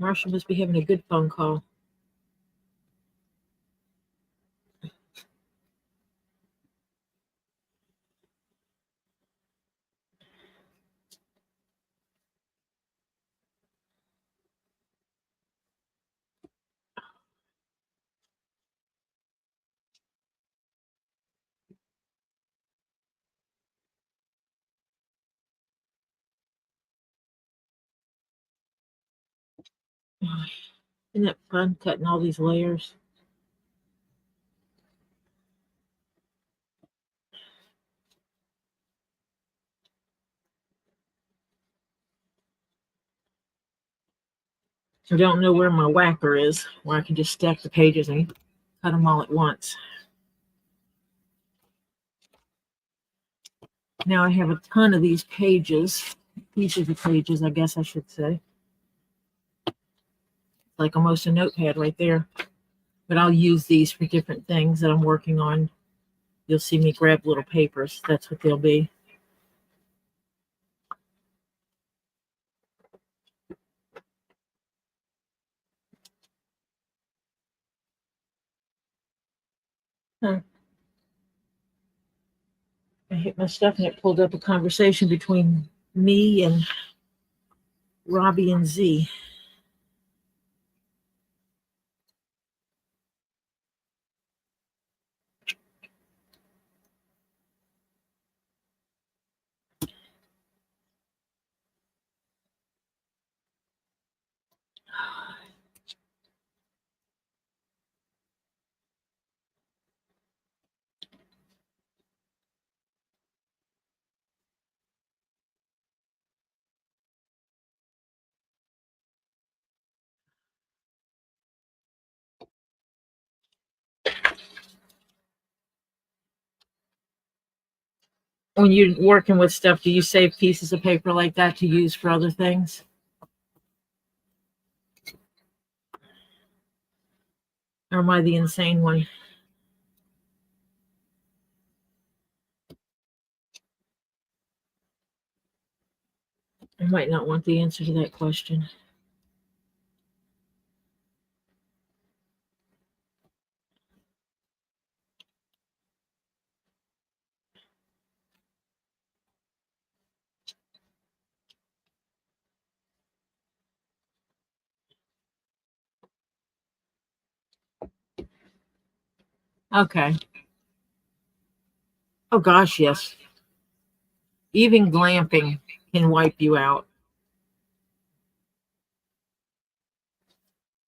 Marshall must be having a good phone call. Isn't that fun cutting all these layers? I don't know where my whacker is, where I can just stack the pages and cut them all at once. Now I have a ton of these pages, pieces of pages, I guess I should say. Like almost a notepad right there. But I'll use these for different things that I'm working on. You'll see me grab little papers. That's what they'll be. Huh. I hit my stuff and it pulled up a conversation between me and Robbie and Z. When you're working with stuff, do you save pieces of paper like that to use for other things? Or am I the insane one? I might not want the answer to that question. Okay. Oh gosh, yes. Even glamping can wipe you out.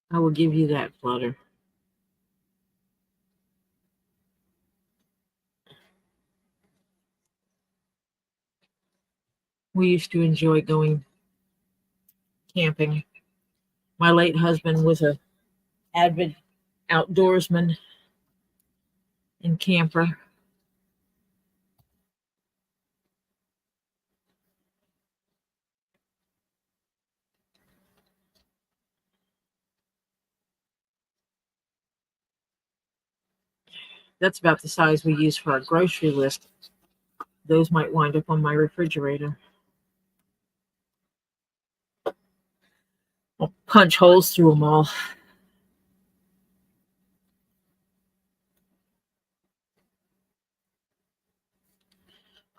I will give you that, Flutter. We used to enjoy going camping. My late husband was a avid outdoorsman and camper. That's about the size we use for our grocery list. Those might wind up on my refrigerator. I'll punch holes through them all.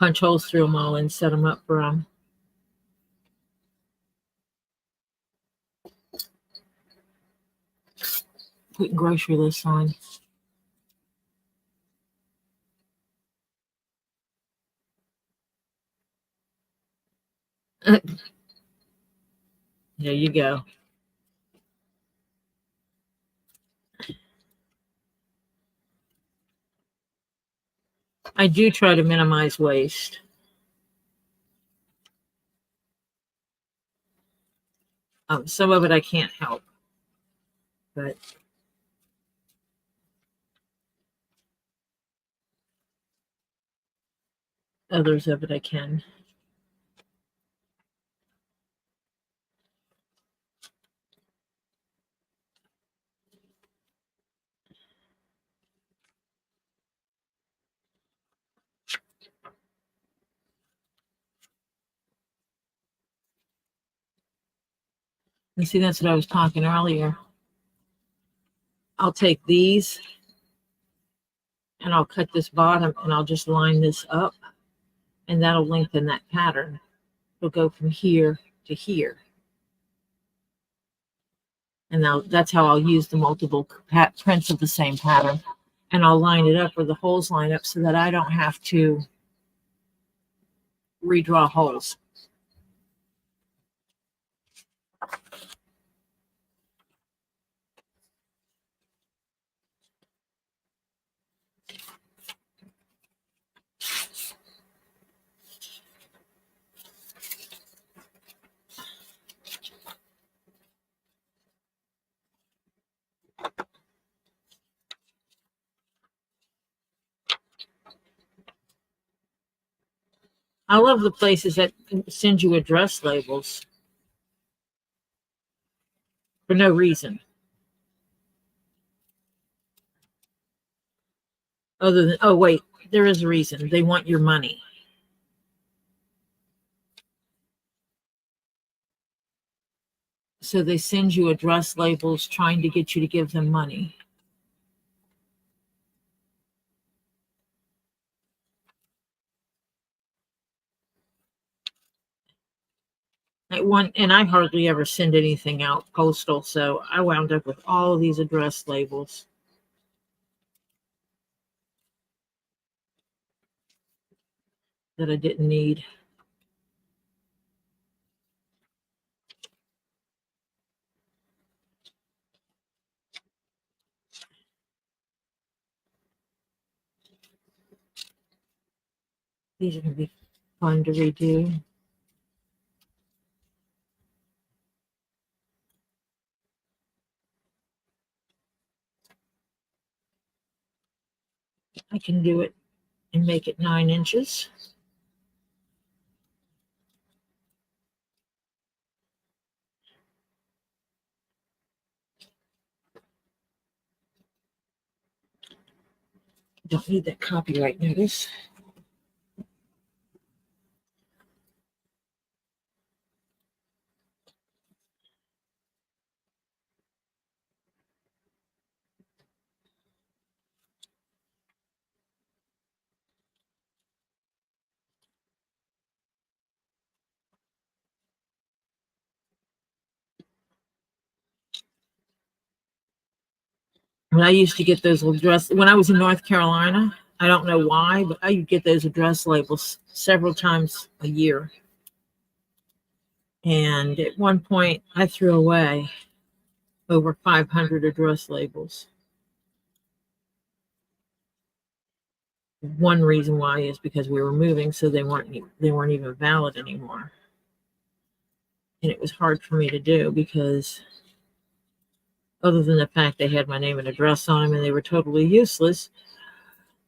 Punch holes through them all and set them up for putting grocery lists on. There you go. I do try to minimize waste. Some of it I can't help, but others of it I can. And see, that's what I was talking earlier. I'll take these and I'll cut this bottom and I'll just line this up, and that'll lengthen that pattern. It'll go from here to here. And now that's how I'll use the multiple prints of the same pattern. And I'll line it up where the holes line up so that I don't have to redraw holes. I love the places that send you address labels for no reason. Other than, oh wait, there is a reason. They want your money. So they send you address labels trying to get you to give them money. And I hardly ever send anything out postal, so I wound up with all of these address labels. That I didn't need. These are going to be fun to redo. I can do it and make it 9 inches. Don't need that copyright notice. When I used to get those address, when I was in North Carolina, I don't know why, but I would get those address labels several times a year. And at one point, I threw away over 500 address labels. One reason why is because we were moving, so they weren't even valid anymore. And it was hard for me to do because other than the fact they had my name and address on them and they were totally useless,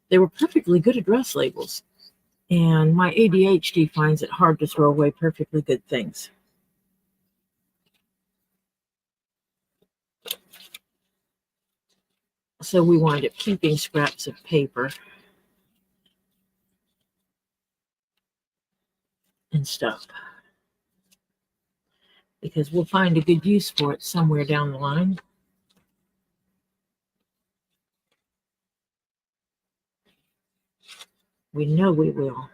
they were perfectly good address labels. And my ADHD finds it hard to throw away perfectly good things. So we wind up keeping scraps of paper and stuff because we'll find a good use for it somewhere down the line. We know we will.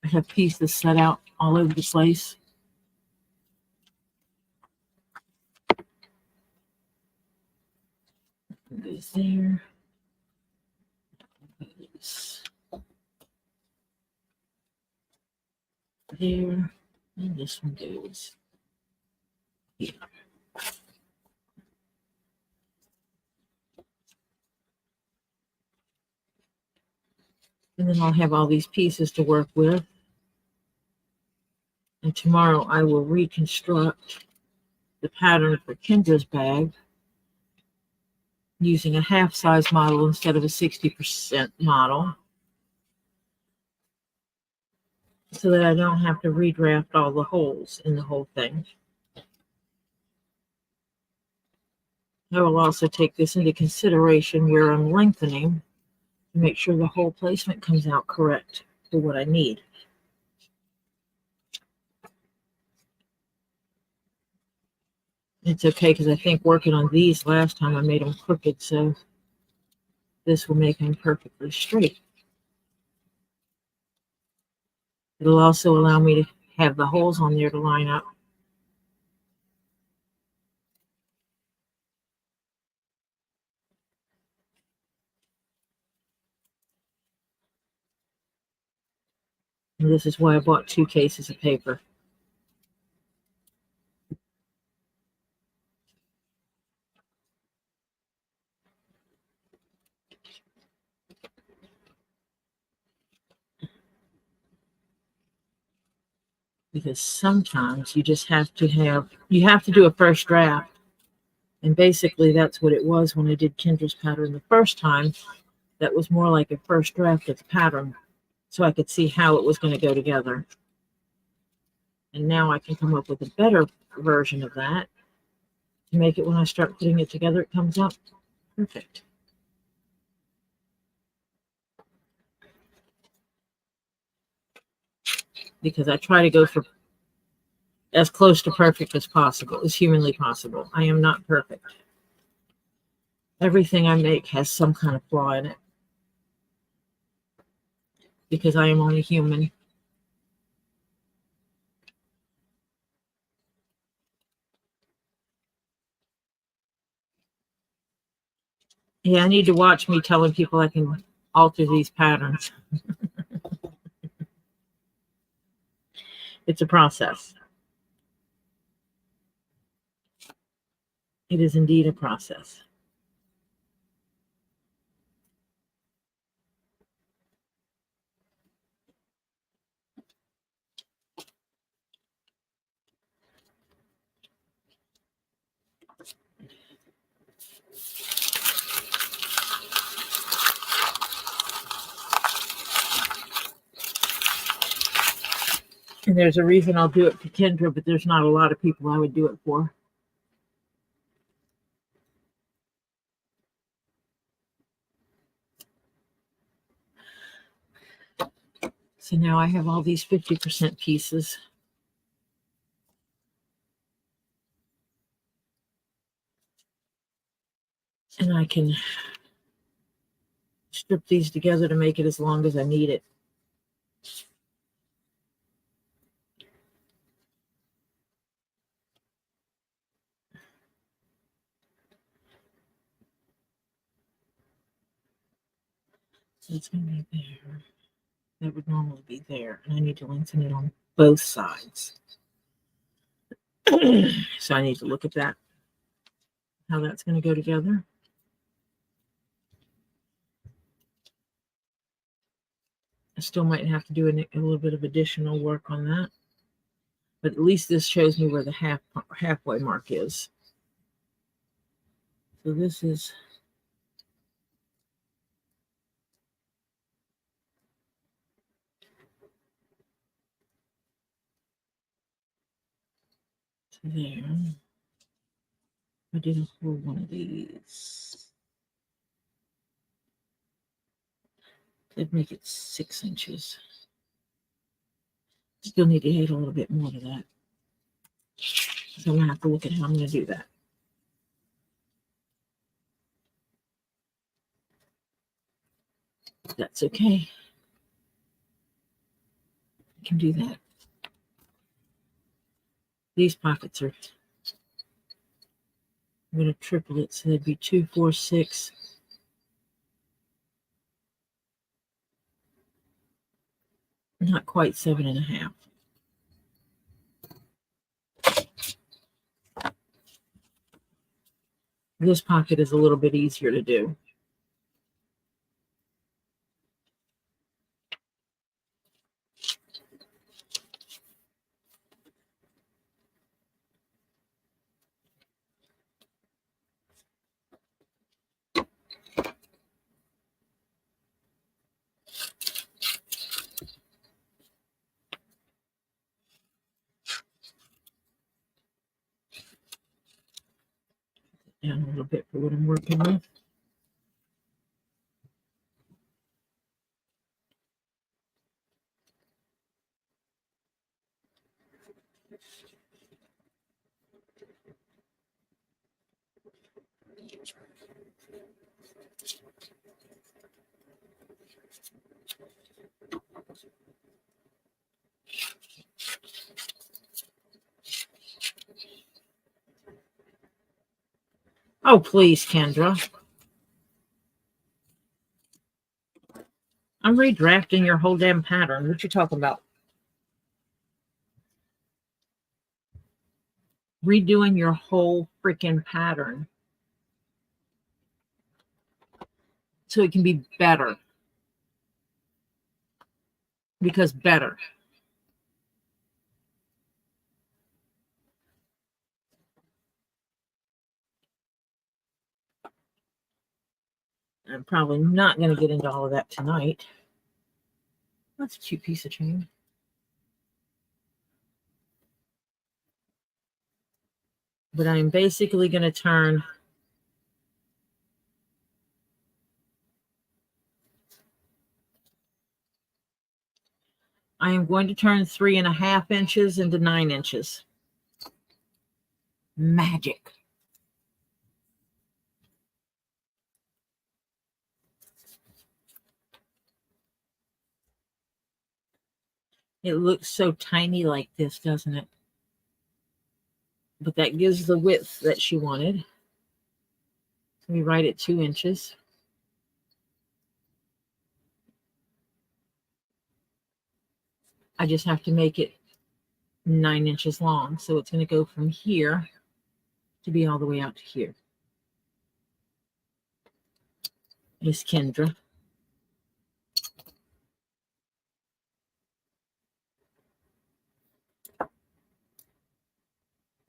I have pieces set out all over the place. It goes there. It goes there. And this one goes here. And then I'll have all these pieces to work with. And tomorrow I will reconstruct the pattern for Kendra's bag using a half-size model instead of a 60% model, so that I don't have to redraft all the holes in the whole thing. I will also take this into consideration where I'm lengthening to make sure the hole placement comes out correct for what I need. It's okay because I think working on these last time I made them crooked, so this will make them perfectly straight. It'll also allow me to have the holes on there to line up. And this is why I bought 2 cases of paper. Because sometimes you just have to do a first draft. And basically that's what it was when I did Kendra's pattern the first time. That was more like a first draft of the pattern, so I could see how it was going to go together. And now I can come up with a better version of that to make it when I start putting it together, it comes out perfect. Because I try to go for as close to perfect as possible, as humanly possible. I am not perfect. Everything I make has some kind of flaw in it. Because I am only human. Yeah, I need to watch me telling people I can alter these patterns. It's a process. It is indeed a process. And there's a reason I'll do it for Kendra, but there's not a lot of people I would do it for. So now I have all these 50% pieces. And I can strip these together to make it as long as I need it. So it's going to be there. That would normally be there. And I need to lengthen it on both sides. So I need to look at that, how that's going to go together. I still might have to do a little bit of additional work on that. But at least this shows me where the halfway mark is. So this is there. I didn't pull one of these. That'd make it 6 inches. Still need to add a little bit more to that. So I'm gonna have to look at how I'm gonna do that. That's okay. I can do that. These pockets are, I'm going to triple it, so that'd be 2, 4, 6. Not quite 7.5. This pocket is a little bit easier to do. Down a little bit for what I'm working with. Oh, please, Kendra. I'm redrafting your whole damn pattern. What you talking about? Redoing your whole freaking pattern so it can be better. Because better. I'm probably not going to get into all of that tonight. That's a cute piece of chain. But I'm basically going to turn I am going to turn 3.5 inches into 9 inches. Magic. It looks so tiny like this, doesn't it? But that gives the width that she wanted. Let me write it 2 inches. I just have to make it 9 inches long. So it's going to go from here to be all the way out to here. Miss Kendra.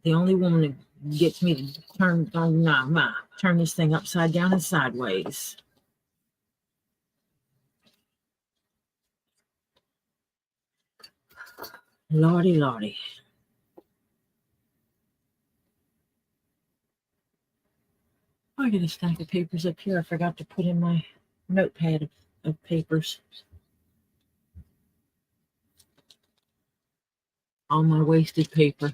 The only woman that gets me to turn this thing upside down and sideways. Lordy, lordy. I got a stack of papers up here I forgot to put in my notepad of papers. All my wasted paper.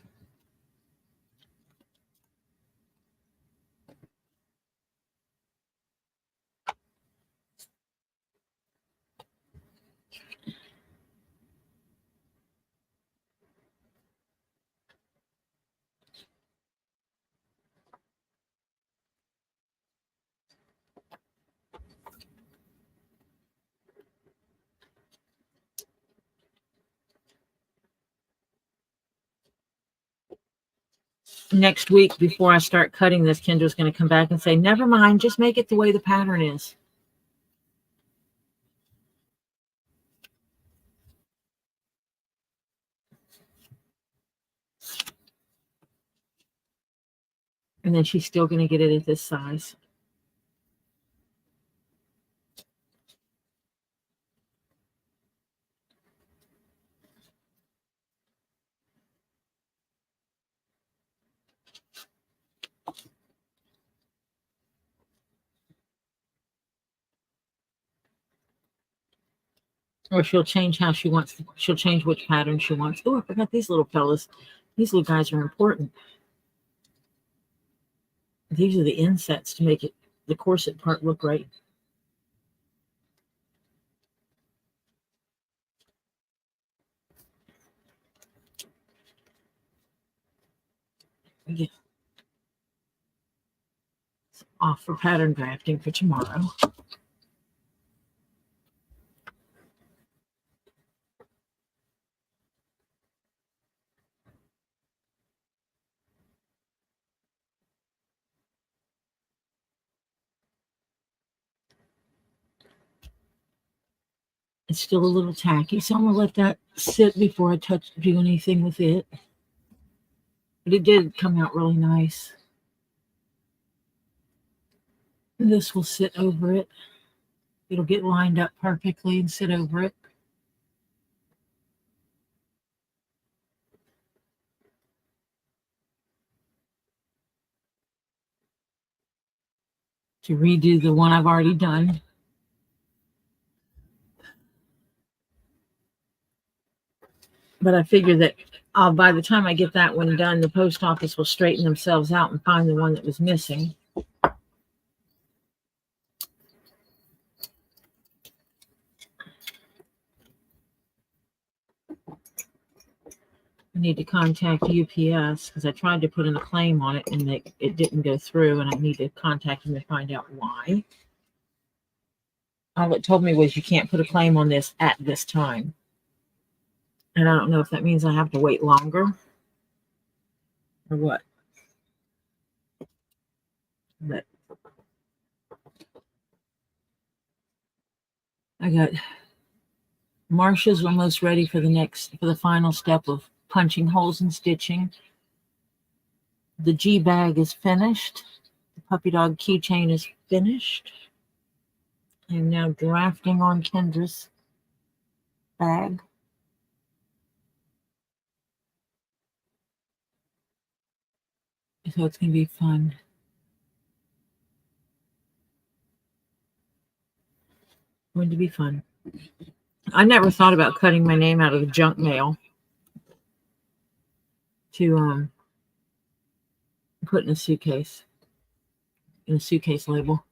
Next week, before I start cutting this, Kendra's going to come back and say, never mind, just make it the way the pattern is. And then she's still going to get it at this size. Or she'll change how she wants. She'll change which pattern she wants. Oh, I forgot these little fellas. These little guys are important. These are the insets to make it the corset part look right. Yeah. Off for pattern drafting for tomorrow. It's still a little tacky, so I'm gonna let that sit before I do anything with it. But it did come out really nice. This will sit over it. It'll get lined up perfectly and sit over it. To redo the one I've already done. But I figure that by the time I get that one done, the post office will straighten themselves out and find the one that was missing. I need to contact UPS because I tried to put in a claim on it and it didn't go through, and I need to contact them to find out why. All it told me was you can't put a claim on this at this time. And I don't know if that means I have to wait longer or what. But I got Marsha's almost ready for the final step of punching holes and stitching. The G bag is finished. The puppy dog keychain is finished. I'm now drafting on Kendra's bag. So it's going to be fun. Going to be fun. I never thought about cutting my name out of the junk mail to put in a suitcase label.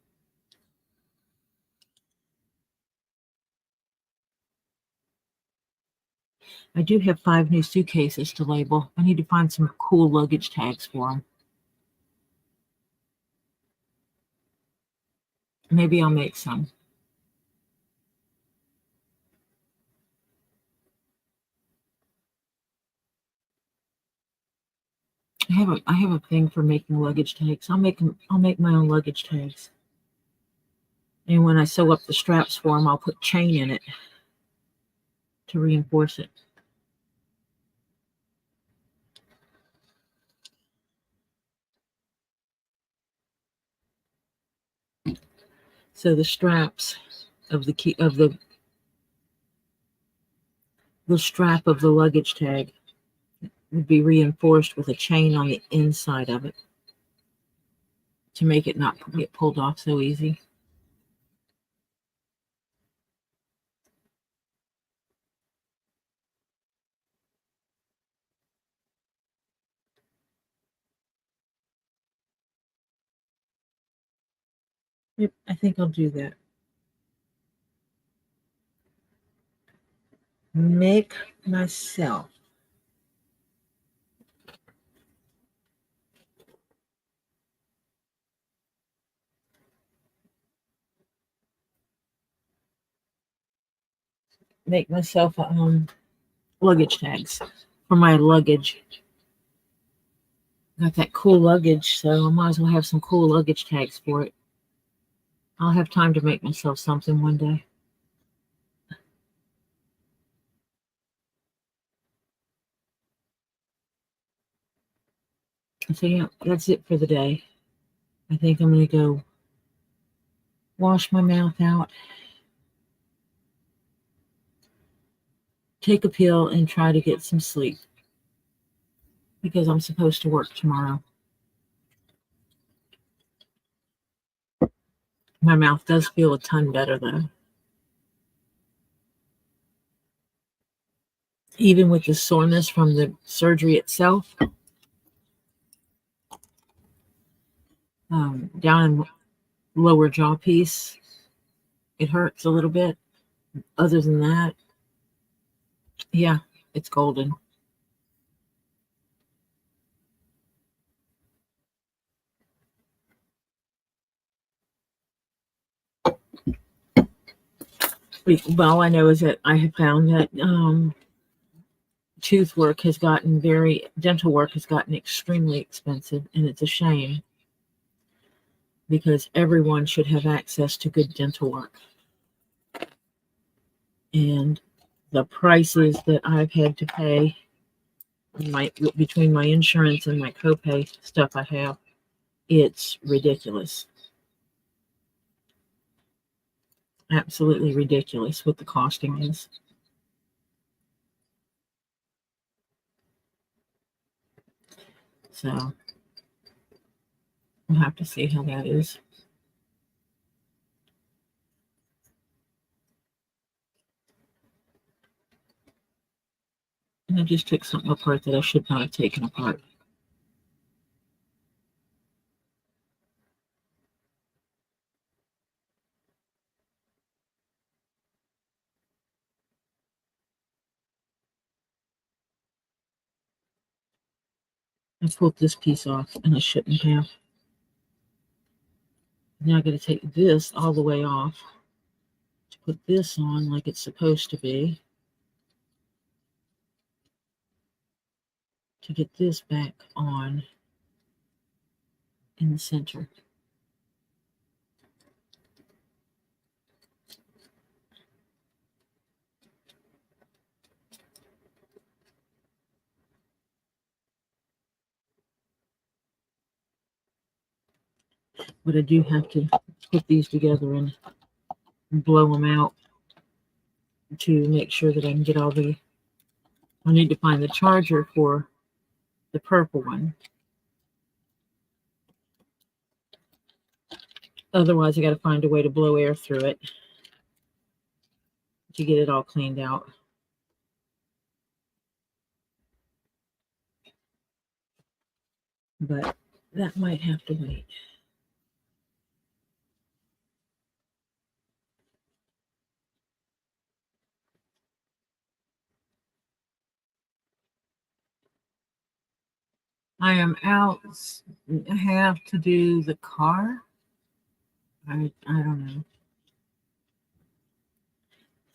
I do have 5 new suitcases to label. I need to find some cool luggage tags for them. Maybe I'll make some. I have a thing for making luggage tags. I'll make my own luggage tags. And when I sew up the straps for them, I'll put chain in it to reinforce it. So the straps of the strap of the luggage tag would be reinforced with a chain on the inside of it to make it not get pulled off so easy. Yep, I think I'll do that. Make myself luggage tags for my luggage. Got that cool luggage, so I might as well have some cool luggage tags for it. I'll have time to make myself something one day. So yeah, that's it for the day. I think I'm going to go wash my mouth out, take a pill, and try to get some sleep because I'm supposed to work tomorrow. My mouth does feel a ton better though. Even with the soreness from the surgery itself, down in lower jaw piece, it hurts a little bit. Other than that, yeah, it's golden. Well, I know is that I have found that dental work has gotten extremely expensive, and it's a shame because everyone should have access to good dental work. And the prices that I've had to pay between my insurance and my copay stuff I have, it's ridiculous. Absolutely ridiculous what the costing is. So we'll have to see how that is. And I just took something apart that I should not have taken apart. I pulled this piece off and I shouldn't have. Now I got to take this all the way off to put this on like it's supposed to be, to get this back on in the center. But I do have to put these together and blow them out to make sure that I can get all the... I need to find the charger for the purple one. Otherwise, I got to find a way to blow air through it to get it all cleaned out. But that might have to wait. I am out. I have to do the car. I don't know.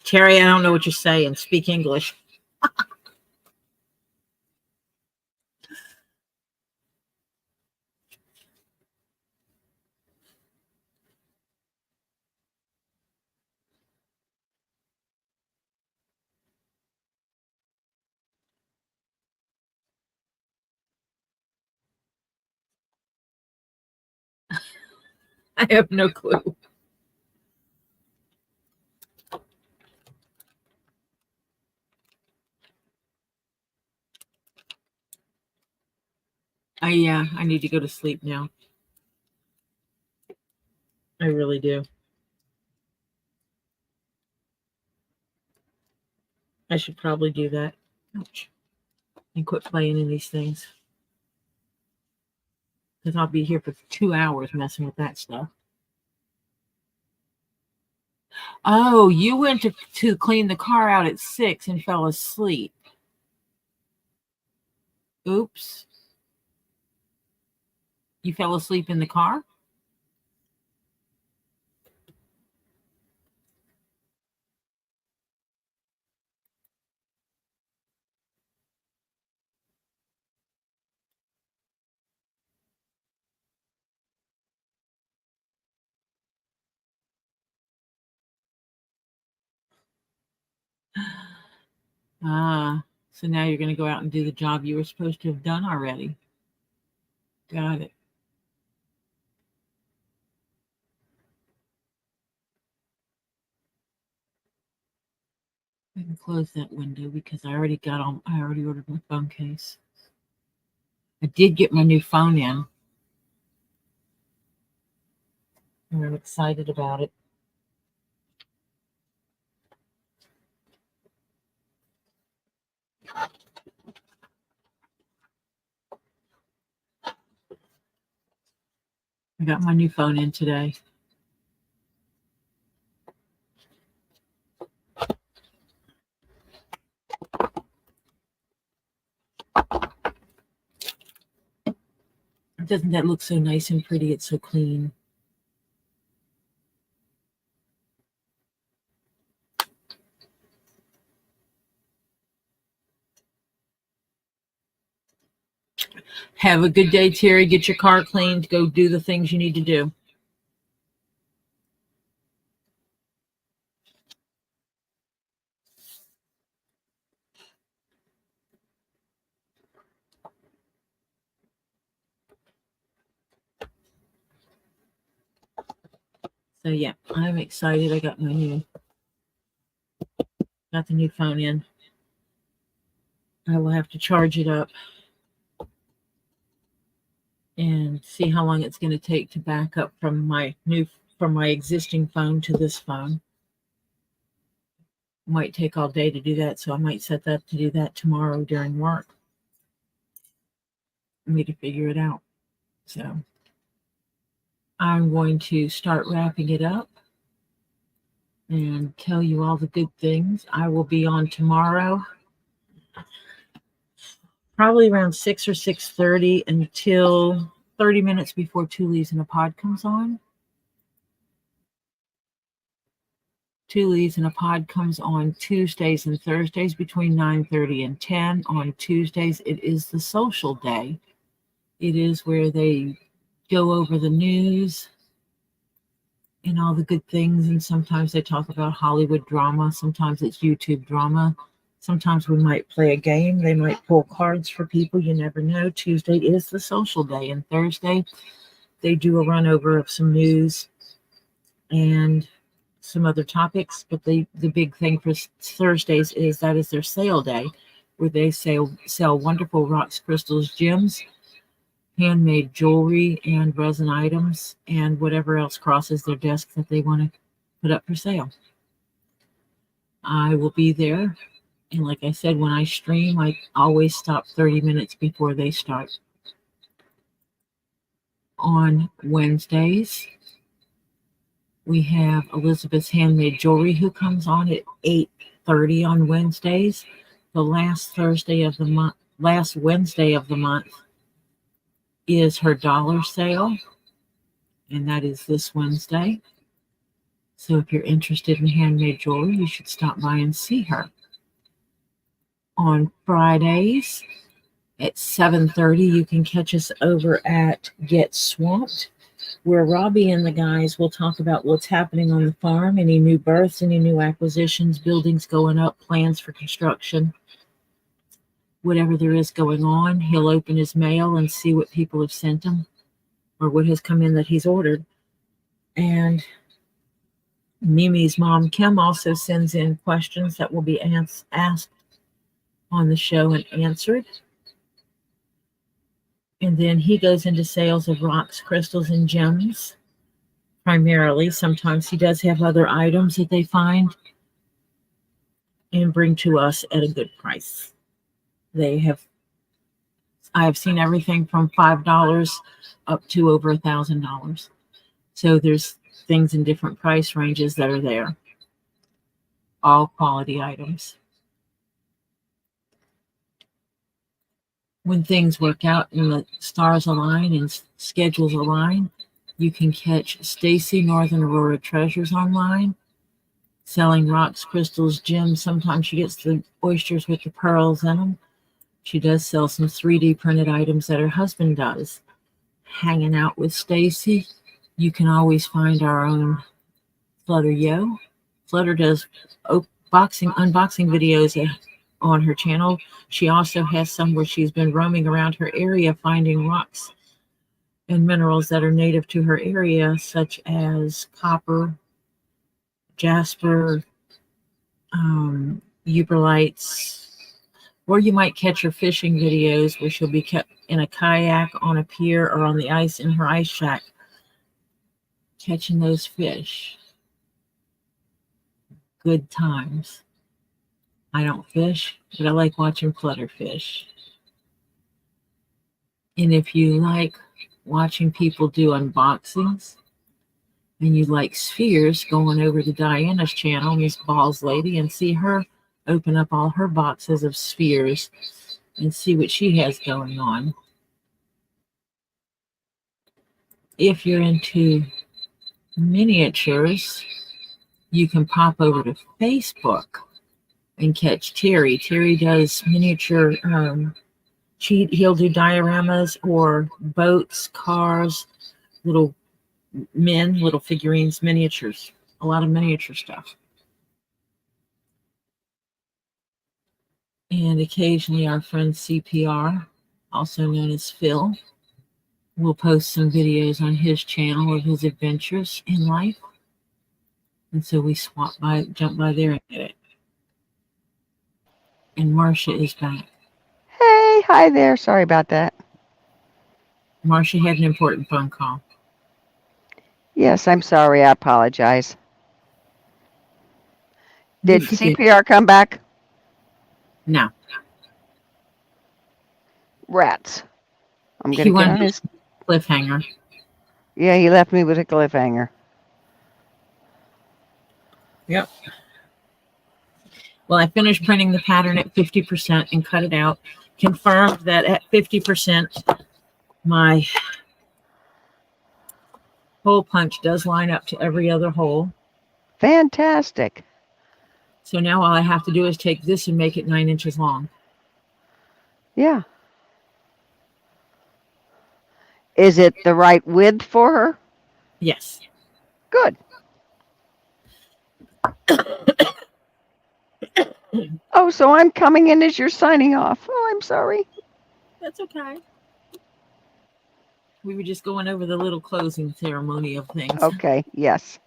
Terry, I don't know what you're saying. Speak English. I have no clue. I need to go to sleep now. I really do. I should probably do that. Ouch. And quit playing in these things. Because I'll be here for 2 hours messing with that stuff. Oh, you went to clean the car out at 6 and fell asleep. Oops. You fell asleep in the car? Ah, so now you're going to go out and do the job you were supposed to have done already. Got it. I can close that window because I already ordered my phone case. I did get my new phone in. And I'm excited about it. I got my new phone in today. Doesn't that look so nice and pretty? It's so clean. Have a good day, Terry. Get your car cleaned. Go do the things you need to do. So yeah, I'm excited. I got the new phone in. I will have to charge it up and see how long it's going to take to back up from my existing phone to this phone. Might take all day to do that, so I might set that to do that tomorrow during work. I need to figure it out. So I'm going to start wrapping it up and tell you all the good things. I will be on tomorrow, probably around 6 or 6:30 until 30 minutes before Two Leaves in a Pod comes on. Two Leaves in a Pod comes on Tuesdays and Thursdays between 9:30 and 10. On Tuesdays, it is the social day. It is where they go over the news and all the good things, and sometimes they talk about Hollywood drama. Sometimes it's YouTube drama. Sometimes we might play a game. They might pull cards for people. You never know. Tuesday is the social day, and Thursday they do a run over of some news and some other topics. But the big thing for Thursdays is that is their sale day, where they sell wonderful rocks, crystals, gems, handmade jewelry, and resin items, and whatever else crosses their desk that they want to put up for sale. I will be there. And like I said, when I stream, I always stop 30 minutes before they start. On Wednesdays, we have Elizabeth's Handmade Jewelry, who comes on at 8:30 on Wednesdays. The last Wednesday of the month is her dollar sale, and that is this Wednesday. So if you're interested in handmade jewelry, you should stop by and see her. On Fridays at 7:30, you can catch us over at Get Swamped, where Robbie and the guys will talk about what's happening on the farm, any new births, any new acquisitions, buildings going up, plans for construction, whatever there is going on. He'll open his mail and see what people have sent him or what has come in that he's ordered. And Mimi's mom, Kim, also sends in questions that will be asked on the show and answered. And then he goes into sales of rocks, crystals, and gems primarily. Sometimes he does have other items that they find and bring to us at a good price. I have seen everything from $5 up to over $1,000. So there's things in different price ranges that are there. All quality items. When things work out and the stars align and schedules align, you can catch Stacy Northern Aurora Treasures online, selling rocks, crystals, gems. Sometimes she gets the oysters with the pearls in them. She does sell some 3D printed items that her husband does. Hanging out with Stacy, you can always find our own Flutter Yo. Flutter does unboxing videos on her channel. She also has some where she's been roaming around her area finding rocks and minerals that are native to her area, such as copper, jasper, euperlites, or you might catch her fishing videos where she'll be kept in a kayak on a pier or on the ice in her ice shack, catching those fish. Good times. I don't fish, but I like watching flutter fish. And if you like watching people do unboxings and you like spheres, going over to Diana's channel, Miss Balls Lady, and see her open up all her boxes of spheres and see what she has going on. If you're into miniatures, you can pop over to Facebook and catch Terry. Terry does miniature, he'll do dioramas or boats, cars, little men, little figurines, miniatures, a lot of miniature stuff. And occasionally our friend CPR, also known as Phil, will post some videos on his channel of his adventures in life. And so we jump by there and get it. And Marcia is back. Hey, hi there. Sorry about that. Marcia had an important phone call. Yes, I'm sorry. I apologize. Did You forget. CPR come back? No. Rats. I'm He going to get wanted on his... cliffhanger. Yeah, he left me with a cliffhanger. Yep. Well, I finished printing the pattern at 50% and cut it out. Confirmed that at 50%, my hole punch does line up to every other hole. Fantastic. So now all I have to do is take this and make it 9 inches long. Yeah. Is it the right width for her? Yes. Good. Oh, so I'm coming in as you're signing off. Oh, I'm sorry. That's okay. We were just going over the little closing ceremony of things. Okay, yes.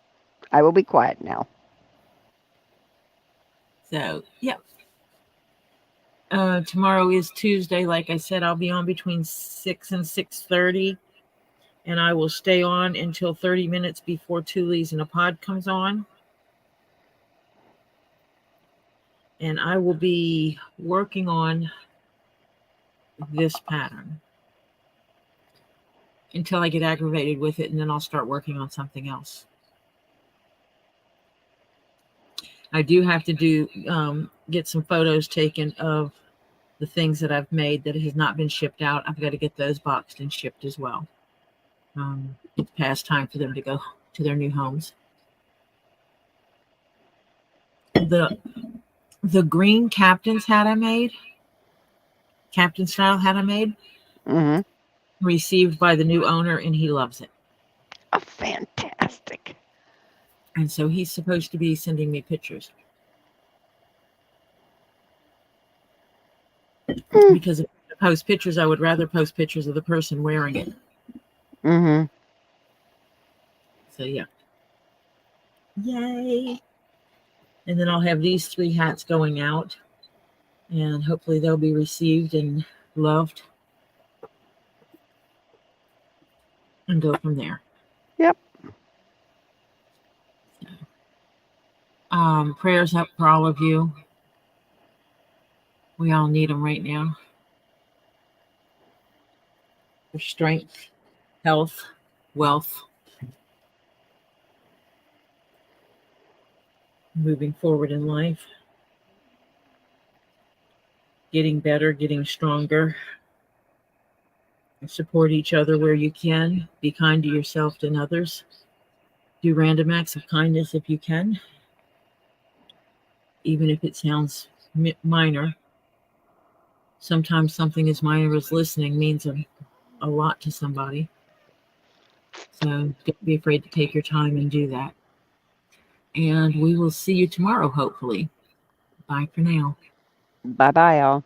I will be quiet now. So, yep. Tomorrow is Tuesday. Like I said, I'll be on between 6 and 6:30. And I will stay on until 30 minutes before Tuli's in a Pod comes on. And I will be working on this pattern until I get aggravated with it, and then I'll start working on something else. I do have to get some photos taken of the things that I've made that has not been shipped out. I've got to get those boxed and shipped as well. It's past time for them to go to their new homes. The green captain's hat I made, captain style hat I made, received by the new owner, and he loves it. Oh, fantastic. And so he's supposed to be sending me pictures. Because if I post pictures, I would rather post pictures of the person wearing it. So, yeah. Yay. And then I'll have these 3 hats going out. And hopefully they'll be received and loved. And go from there. Yep. Prayers up for all of you. We all need them right now. For strength, health, wealth. Moving forward in life. Getting better, getting stronger. Support each other where you can. Be kind to yourself and others. Do random acts of kindness if you can. Even if it sounds minor. Sometimes something as minor as listening means a lot to somebody. So don't be afraid to take your time and do that. And we will see you tomorrow, hopefully. Bye for now. Bye-bye, all.